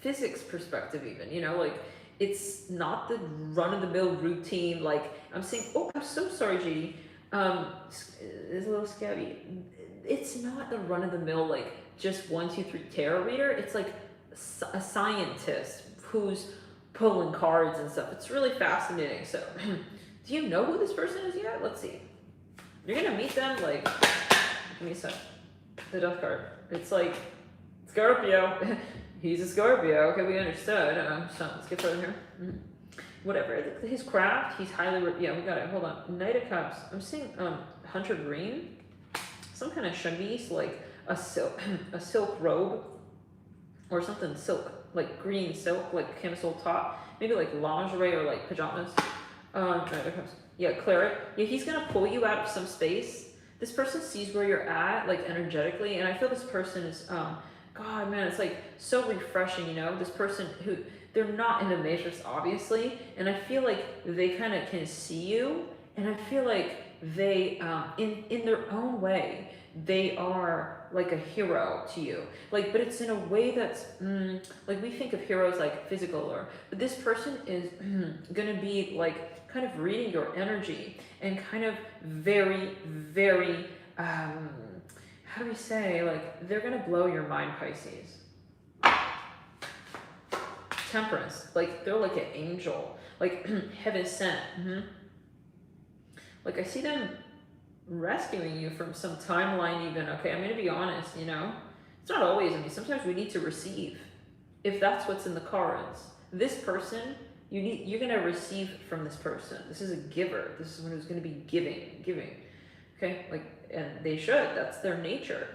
physics perspective, even, you know, like it's not the run-of-the-mill routine. Like I'm saying, oh, I'm so sorry, JD. It's a little scabby. It's not the run-of-the-mill like just 1, 2, 3 tarot reader. It's like a scientist who's pulling cards and stuff. It's really fascinating. So do you know who this person is yet? Let's see. You're gonna meet them. Like, give me a sec. The death card. It's like Scorpio. He's a Scorpio. Okay, we understood. So let's get further here. Whatever. His craft, he's highly. Yeah, we got it. Hold on. Knight of Cups. I'm seeing hunter green, some kind of chemise, like a silk robe, or something silk, like green silk, like camisole top, maybe like lingerie or like pajamas. Knight of Cups. Yeah, claret. Yeah, he's gonna pull you out of some space. This person sees where you're at, like energetically, and I feel this person is God, man, it's like so refreshing, you know, this person who, they're not in the matrix, obviously, and I feel like they kind of can see you, and I feel like they, in their own way, they are like a hero to you, like, but it's in a way that's, like we think of heroes like physical, but this person is gonna be like kind of reading your energy, and kind of very, very, how do we say, like, they're gonna blow your mind, Pisces. Temperance, like, they're like an angel, like, heaven sent. Like, I see them rescuing you from some timeline even, okay? I'm gonna be honest, you know? It's not always, I mean, sometimes we need to receive, if that's what's in the cards. This person, you're gonna receive from this person. This is a giver. This is someone who's gonna be giving, okay? Like, and they should, that's their nature.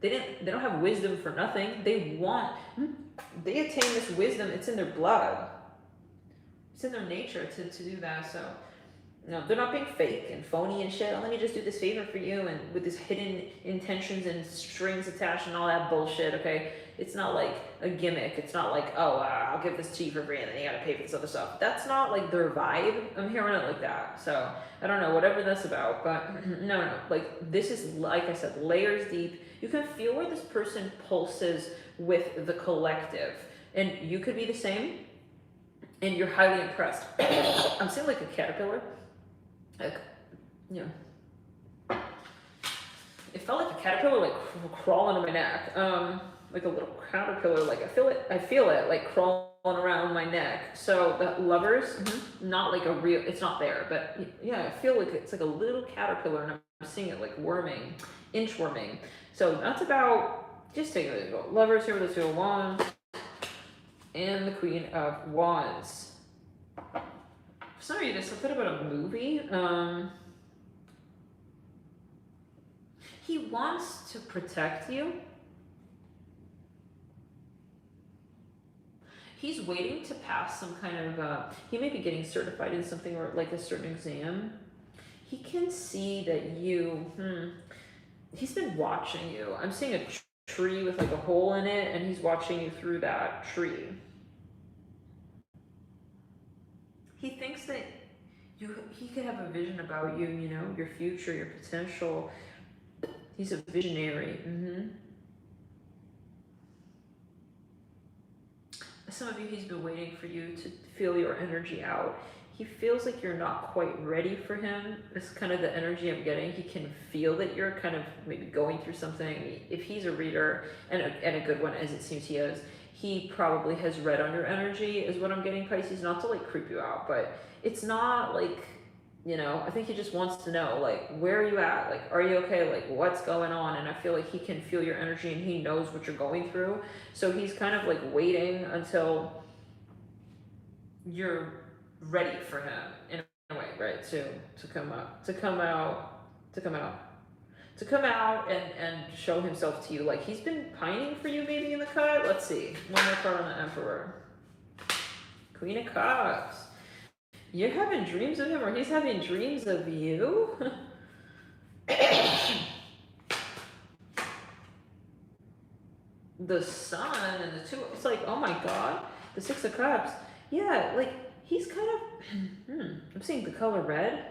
They don't have wisdom for nothing. They attain this wisdom, it's in their blood. It's in their nature to do that, so. No, they're not being fake and phony and shit. Oh, let me just do this favor for you, and with this hidden intentions and strings attached and all that bullshit, okay? It's not like a gimmick. It's not like, oh, I'll give this to you for free and then you gotta pay for this other stuff. That's not like their vibe. I'm hearing it like that. So, I don't know, whatever that's about, but no. Like, this is, like I said, layers deep. You can feel where this person pulses with the collective. And you could be the same, and you're highly impressed. I'm seeing like a caterpillar. Like, you know, it felt like a caterpillar like crawling on my neck, like a little caterpillar. Like I feel it like crawling around my neck. So the lovers, not like a real. It's not there, but yeah, I feel like it's like a little caterpillar, and I'm seeing it like worming, inchworming. So that's about. Just take a look. Lovers here with the Two of Wands and the Queen of Wands. Sorry, there's something about a movie. He wants to protect you. He's waiting to pass some kind of, he may be getting certified in something or like a certain exam. he can see that you, he's been watching you. I'm seeing a tree with like a hole in it, and he's watching you through that tree. He thinks that he could have a vision about you, you know, your future, your potential. He's a visionary. Some of you, he's been waiting for you to feel your energy out. He feels like you're not quite ready for him. It's kind of the energy I'm getting. He can feel that you're kind of maybe going through something. If he's a reader, and a good one, as it seems he is, he probably has read on your energy, is what I'm getting, Pisces. Not to like creep you out, but it's not like, you know, I think he just wants to know, like, where are you at? Like, are you okay? Like, what's going on? And I feel like he can feel your energy, and he knows what you're going through. So he's kind of like waiting until you're ready for him in a way, right? To come out and show himself to you. Like, he's been pining for you maybe in the cut. Let's see. One more card on the Emperor. Queen of Cups. You're having dreams of him, or he's having dreams of you? The Sun and the two, it's like, oh my god. The Six of Cups. Yeah, like, he's kind of, I'm seeing the color red.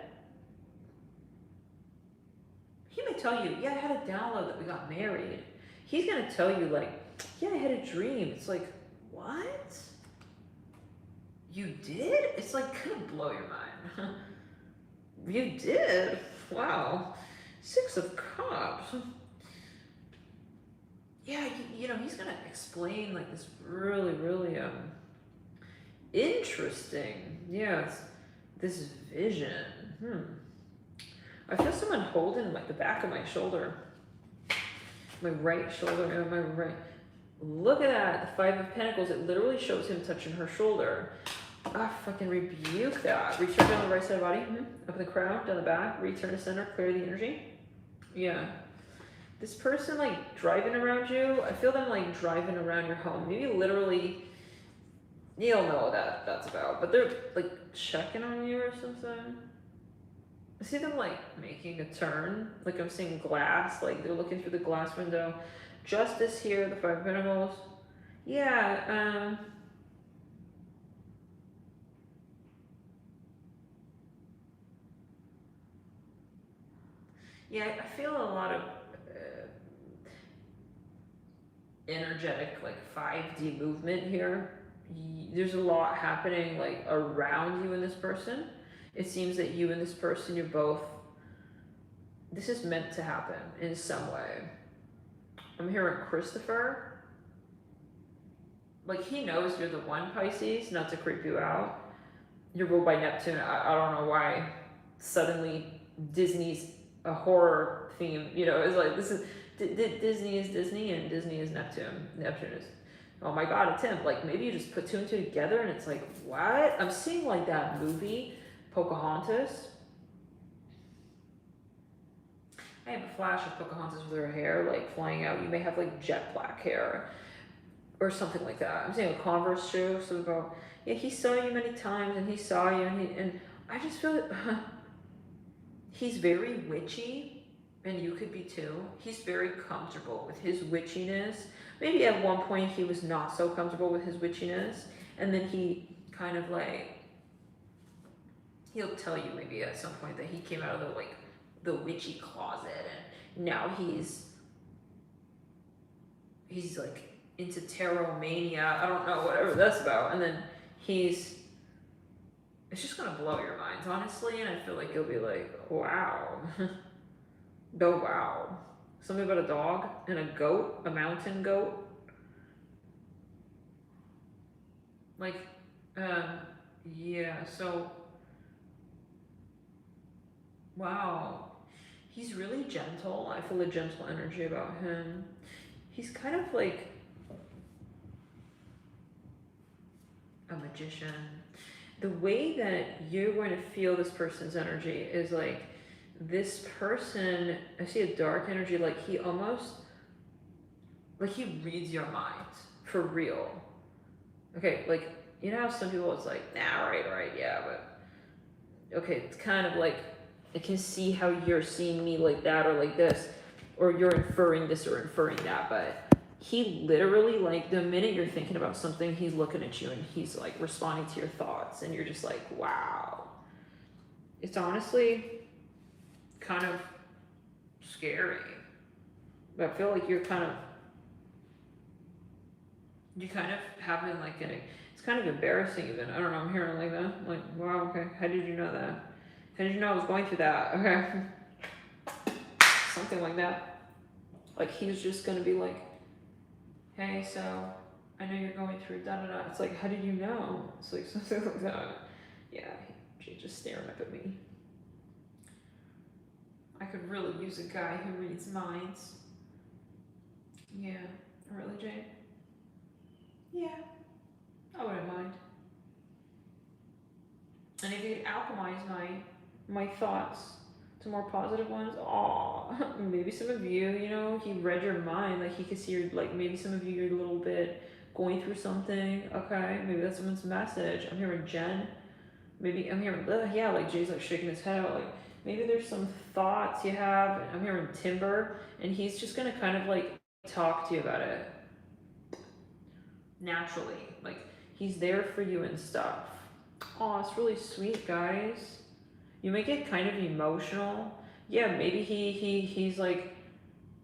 He may tell you, yeah, I had a download that we got married. He's going to tell you, like, yeah, I had a dream. It's like, what? You did? It's like gonna blow your mind. You did? Wow. Six of Cups. Yeah, you know, he's gonna explain like this really, really interesting. Yes, this vision. I feel someone holding like the back of my shoulder. My right shoulder, my right. Look at that, the Five of Pentacles. It literally shows him touching her shoulder. Ah, fucking rebuke that. Return down the right side of the body. Up in the crown, down the back. Return to center, clear the energy. Yeah. This person like driving around you, I feel them like driving around your home. Maybe literally, you don't know what that's about, but they're like checking on you or something. I see them like making a turn. Like I'm seeing glass, like they're looking through the glass window. Justice here, the Five of Pentacles. Yeah, yeah, I feel a lot of energetic, like 5D movement here. There's a lot happening like around you and this person. It seems that you and this person, you're both, this is meant to happen in some way. I'm hearing Christopher. Like he knows you're the one, Pisces, not to creep you out. You're ruled by Neptune. I don't know why suddenly Disney's a horror theme, you know, it's like this is Disney is Disney and Disney is Neptune. Neptune is, oh my god, it's him. Like maybe you just put two and two together and it's like, what? I'm seeing like that movie, Pocahontas. I have a flash of Pocahontas with her hair like flying out. You may have like jet black hair or something like that. I'm seeing a Converse shoe, so about, yeah, he saw you many times and he saw you and I just feel it. He's very witchy, and you could be too. He's very comfortable with his witchiness. Maybe at one point he was not so comfortable with his witchiness, and then he kind of like, he'll tell you maybe at some point that he came out of the witchy closet, and now he's like into tarot mania. I don't know, whatever that's about. And then it's just gonna blow your minds, honestly, and I feel like you'll be like, wow. Oh, wow. Something about a dog and a goat, a mountain goat. Like, yeah, so, wow. He's really gentle. I feel a gentle energy about him. He's kind of like a magician. The way that you're going to feel this person's energy is like, this person, I see a dark energy, like he almost, like he reads your mind, for real. Okay, like, you know how some people, it's like, nah, right, yeah, but, okay, it's kind of like, I can see how you're seeing me like that or like this, or you're inferring this or inferring that, but he literally, like, the minute you're thinking about something, he's looking at you and he's like responding to your thoughts, and you're just like, wow. It's honestly kind of scary. But I feel like you kind of have been like getting, it's kind of embarrassing even. I don't know, I'm hearing like that. I'm like, wow, okay, how did you know that? How did you know I was going through that? Okay. Something like that. Like he's just gonna be like, hey, so I know you're going through da da da. It's like, how did you know? It's like something like that. Yeah, she's just staring up at me. I could really use a guy who reads minds. Yeah, really, Jane? Yeah, I wouldn't mind. And if you could alchemize my thoughts to more positive ones, maybe some of you, you know, he read your mind, like he could see your, like maybe some of you you're a little bit going through something. Okay, maybe that's someone's message. I'm hearing Jen. Maybe I'm hearing, yeah, like Jay's like shaking his head out, like maybe there's some thoughts you have. I'm hearing Timber, and he's just gonna kind of like talk to you about it naturally, like he's there for you and stuff. Oh, it's really sweet, guys. You may get kind of emotional. Yeah, maybe he's like,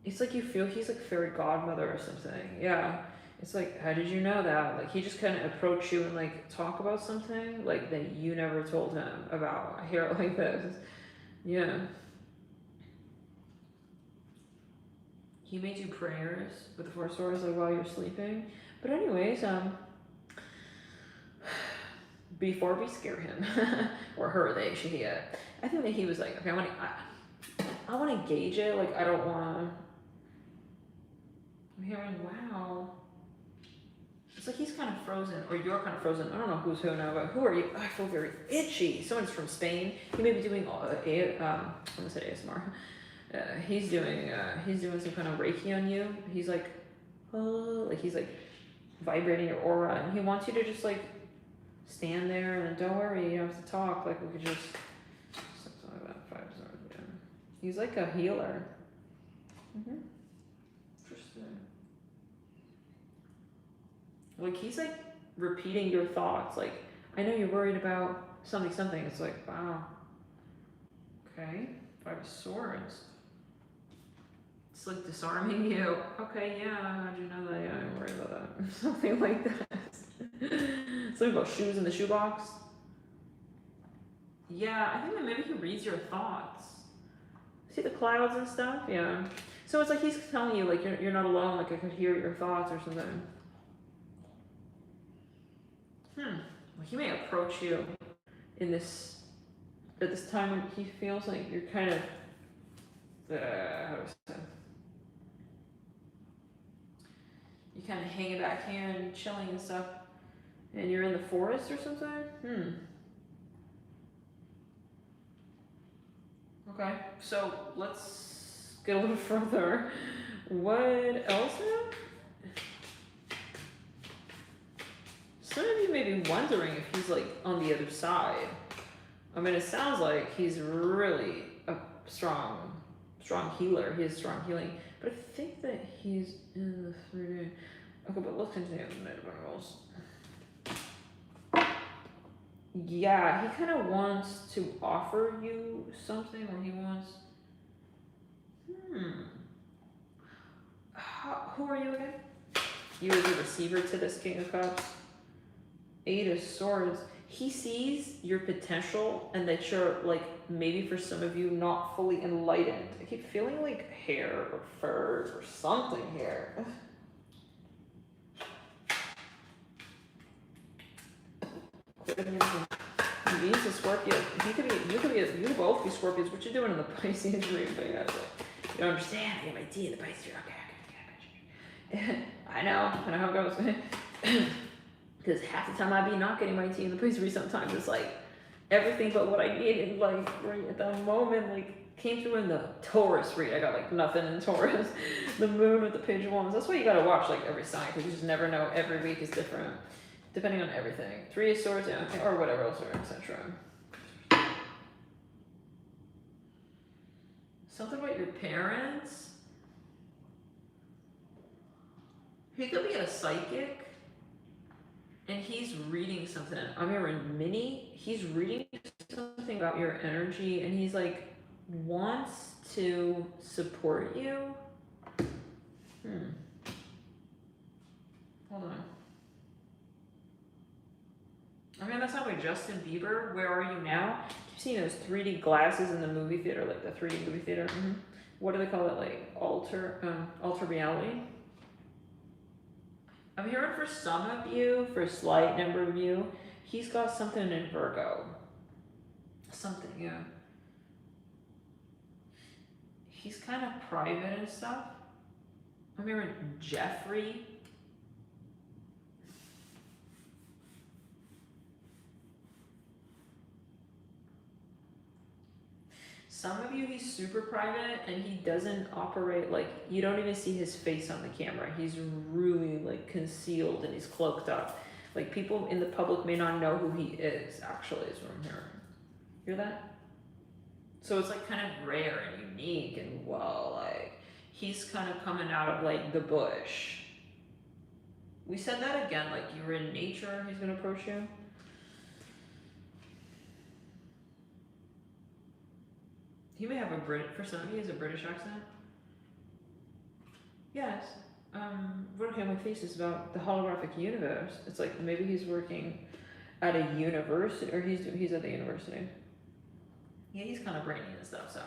it's like you feel he's like fairy godmother or something. Yeah, it's like, how did you know that? Like he just kind of approach you and like talk about something like that you never told him about. I hear it like this. Yeah. He made you prayers with the Four Swords like while you're sleeping. But anyways, before we scare him or her, I think that he was like, okay, I want to gauge it. Like I don't want to. I'm hearing, wow. It's like he's kind of frozen, or you're kind of frozen. I don't know who's who now, but who are you? I feel very itchy. Someone's from Spain. He may be doing I'm gonna say ASMR. He's doing some kind of Reiki on you. He's like, oh, like he's like vibrating your aura, and he wants you to just like stand there and don't worry, you don't have to talk. Like we could just something like that. 5 stars, yeah. He's like a healer. Interesting. Like he's like repeating your thoughts. Like I know you're worried about something. It's like, wow. Okay, 5 of Swords. It's like disarming you. Okay, yeah, how'd you know that? Yeah, I'm worried about that. Something like that. Something about shoes in the shoebox. Yeah, I think that maybe he reads your thoughts. See the clouds and stuff? Yeah. So it's like he's telling you, like, you're not alone, like I could hear your thoughts or something. Well, he may approach you at this time when he feels like you're kind of, how do I say? You kind of hanging back here and chilling and stuff, and you're in the forest or something? Okay, so let's get a little further. What else now? Some of you may be wondering if he's like on the other side. I mean, it sounds like he's really a strong healer. He has strong healing. But I think that he's in the 3D. Okay, but let's continue with the Knight of Pentacles. Yeah, he kind of wants to offer you something, or he wants... Who are you again? You are the receiver to this King of Cups. 8 of Swords. He sees your potential and that you're, like, maybe for some of you, not fully enlightened. I keep feeling like hair or fur or something here. He's a Scorpio. You could both be Scorpios. What you doing in the Pisces reading? But yeah, like, you don't understand. I get my D in the Pisces. Okay. I know how it goes. Because half the time I be not getting my tea in the Pisces. Sometimes it's like everything but what I needed, like right at that moment, like came through in the Taurus read. I got like nothing in Taurus. The moon with the Page of Wands. That's why you gotta watch like every sign, because you just never know. Every week is different, depending on everything. 3 of Swords, yeah, or whatever else, or etc. Something about your parents. He could be a psychic, and he's reading something. I'm hearing Mini. He's reading something about your energy, and he's like wants to support you. Hold on. I mean, that's not like Justin Bieber. Where are you now? You've seen those 3D glasses in the movie theater, like the 3D movie theater. What do they call it? Like alter reality. I'm hearing for some of you, for a slight number of you, he's got something in Virgo. Something, yeah. He's kind of private and stuff. I'm hearing Jeffrey. Some of you, he's super private and he doesn't operate, like, you don't even see his face on the camera. He's really like concealed and he's cloaked up. Like people in the public may not know who he is, actually, is what I'm hearing. Hear that? So it's like kind of rare and unique and well, like he's kind of coming out of like the bush. We said that again, like you were in nature, he's gonna approach you. He may have for some of you, he has a British accent. Yes. Working on my thesis about the holographic universe. It's like maybe he's working at a university, or he's at the university. Yeah, he's kind of brainy and stuff, so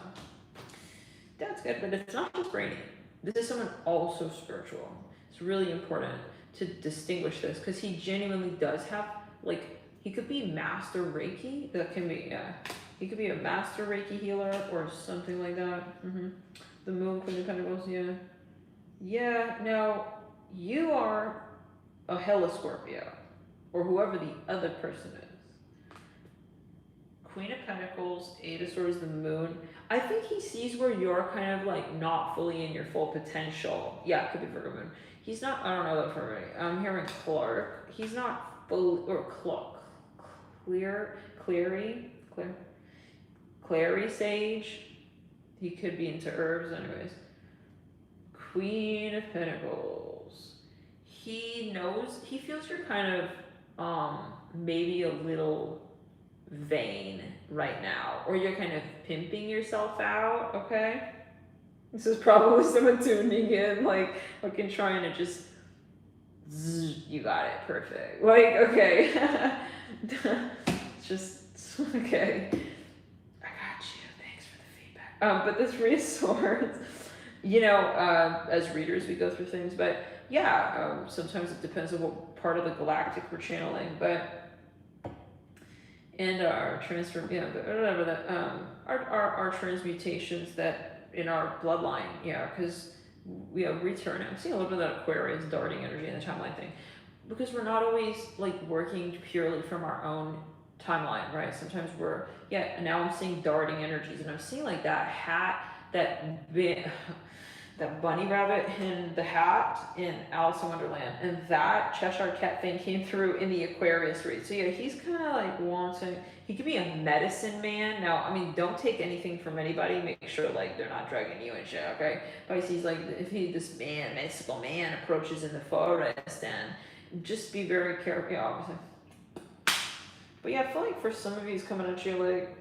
that's good. But it's not just brainy. This is someone also spiritual. It's really important to distinguish this because he genuinely does have, like, he could be master Reiki. That can be, yeah. He could be a master Reiki healer or something like that. The Moon, Queen of Pentacles, yeah. Yeah, now, you are a hella Scorpio, or whoever the other person is. Queen of Pentacles, Eight of Swords, the Moon. I think he sees where you're kind of like not fully in your full potential. Yeah, it could be Virgo Moon. He's not, I don't know that for me. I'm hearing Clark. He's not full, or Clary Sage. He could be into herbs, anyways. Queen of Pentacles. He knows, he feels you're kind of, maybe a little vain right now, or you're kind of pimping yourself out, okay? This is probably someone tuning in, like, fucking trying to just, you got it, perfect. Like, okay. Just, okay. I got you, thanks for the feedback. But this Three of Swords, you know, as readers, we go through things, but yeah, sometimes it depends on what part of the galactic we're channeling, but, and our whatever that, our transmutations that in our bloodline, yeah, because we return. I'm seeing a little bit of that Aquarius darting energy in the timeline thing, because we're not always like working purely from our own timeline, right? Sometimes we're, and now I'm seeing darting energies, and I'm seeing like that hat, that bunny rabbit in the hat in Alice in Wonderland, and that Cheshire Cat thing came through in the Aquarius read. So yeah, he's kind of like wanting, he could be a medicine man. Now, I mean, don't take anything from anybody. Make sure like they're not drugging you and shit, okay? Pisces, like if this mystical man approaches in the forest, and just be very careful, yeah, obviously. But yeah, I feel like for some of you, he's coming at you like,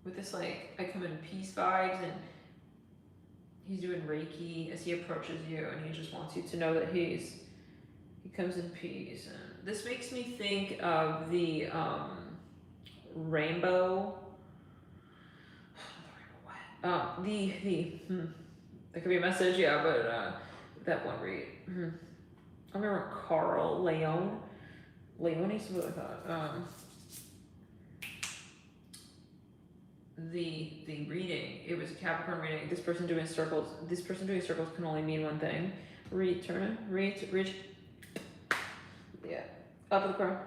with this like, I come in peace vibes, and he's doing Reiki as he approaches you, and he just wants you to know that he comes in peace. And this makes me think of the rainbow. That could be a message, yeah, but that one read. I remember Carl Leone, something like that. The reading, it was a Capricorn reading. This person doing circles can only mean one thing. Reach, yeah, up of the crown.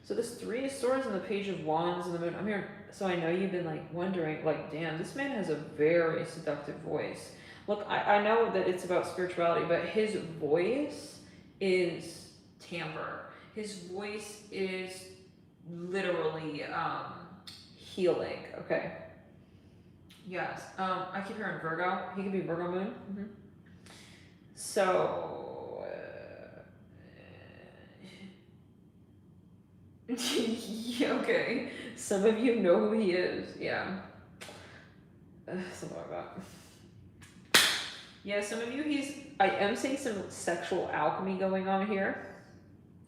So this Three of Swords and the Page of Wands and the Moon. I'm here, so I know you've been like wondering, like, damn, this man has a very seductive voice. Look, I know that it's about spirituality, but his voice is timbre. His voice is literally healing, okay? Yes. I keep hearing Virgo. He could be Virgo moon. So, yeah, okay. Some of you know who he is. Yeah. Something like that. Yeah, some of you, I am seeing some sexual alchemy going on here.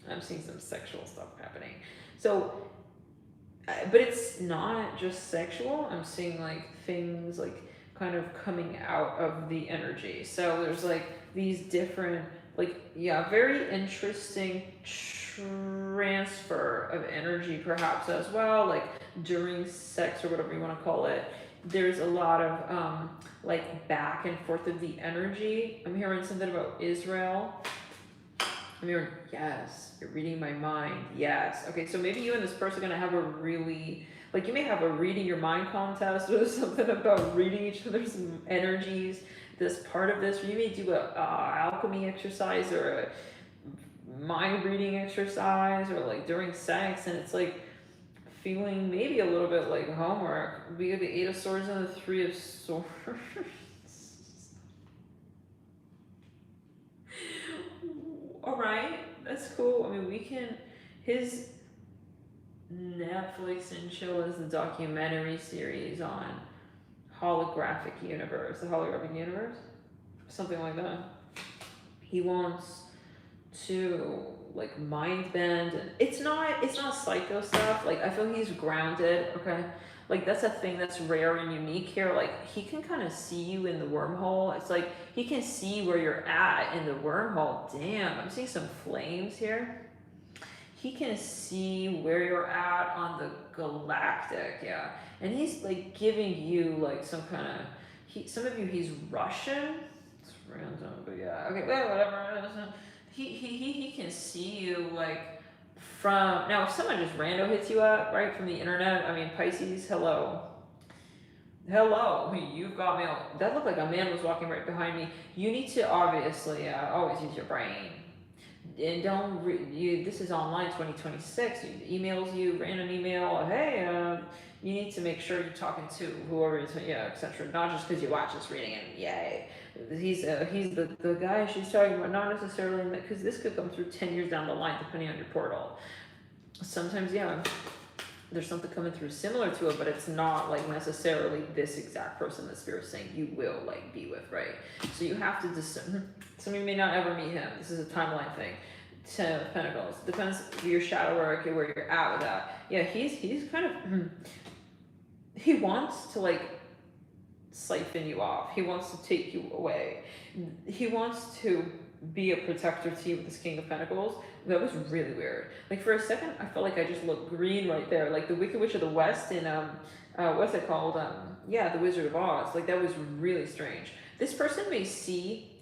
I'm seeing some sexual stuff happening. So, but it's not just sexual. I'm seeing like things like kind of coming out of the energy. So there's like these different, like, yeah, very interesting transfer of energy perhaps as well, like during sex or whatever you want to call it. There's a lot of like back and forth of the energy. I'm hearing something about Israel. I'm hearing, yes, you're reading my mind. Yes. Okay, so maybe you and this person are gonna have a really, like, you may have a reading your mind contest or something about reading each other's energies. This part of this, or you may do a alchemy exercise or a mind reading exercise, or like during sex, and it's like feeling maybe a little bit like homework. We have the Eight of Swords and the Three of Swords. All right, that's cool. I mean, we can. His Netflix and chill is the documentary series on holographic universe, the holographic universe, something like that. He wants to like mind bend, and it's not psycho stuff. Like, I feel he's grounded. Okay, like that's a thing that's rare and unique here. Like, he can kind of see you in the wormhole. It's like he can see where you're at in the wormhole. Damn, I'm seeing some flames here. He can see where you're at on the galactic, yeah. And he's like giving you like some kind of, some of you, he's Russian. It's random, but yeah. Okay, whatever. He can see you like from, now if someone just rando hits you up, right, from the internet, I mean, Pisces, hello, you've got mail. That looked like a man was walking right behind me. You need to obviously always use your brain. And don't this is online 2026. Emails you, random email, hey, you need to make sure you're talking to whoever is, yeah, etc. Not just because you watch this reading and yay, he's the guy she's talking about. Not necessarily, because this could come through 10 years down the line depending on your portal. Sometimes, yeah, there's something coming through similar to it, but it's not like necessarily this exact person that Spirit's saying you will like be with, right? So you have to discern. Some of you may not ever meet him. This is a timeline thing. 10 of Pentacles. Depends your shadow work and where you're at with that. Yeah, he's kind of, he wants to like siphon you off. He wants to take you away. He wants to be a protector to you with this King of Pentacles. That was really weird. Like, for a second, I felt like I just looked green right there. Like the Wicked Witch of the West in, what's it called? Yeah, the Wizard of Oz. Like, that was really strange. This person may see,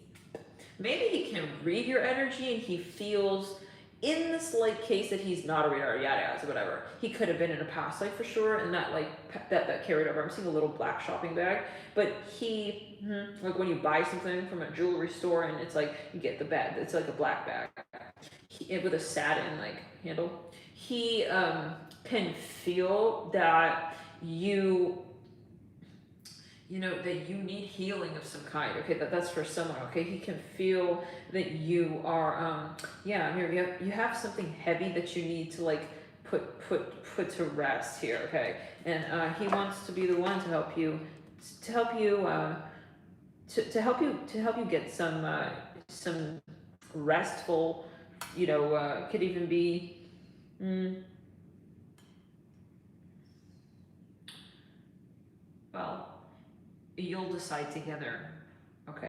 maybe he can read your energy and he feels, in this like case that he's not a reader, yada yada, whatever. He could have been in a past life for sure, and that like that carried over. I'm seeing a little black shopping bag, but he like when you buy something from a jewelry store and it's like you get the bag, it's like a black bag with a satin like handle. He can feel that that you need healing of some kind. Okay, that's for someone. Okay, he can feel that you are yeah, here you have something heavy that you need to like put to rest here. Okay, and he wants to be the one to help you get some restful, could even be well, you'll decide together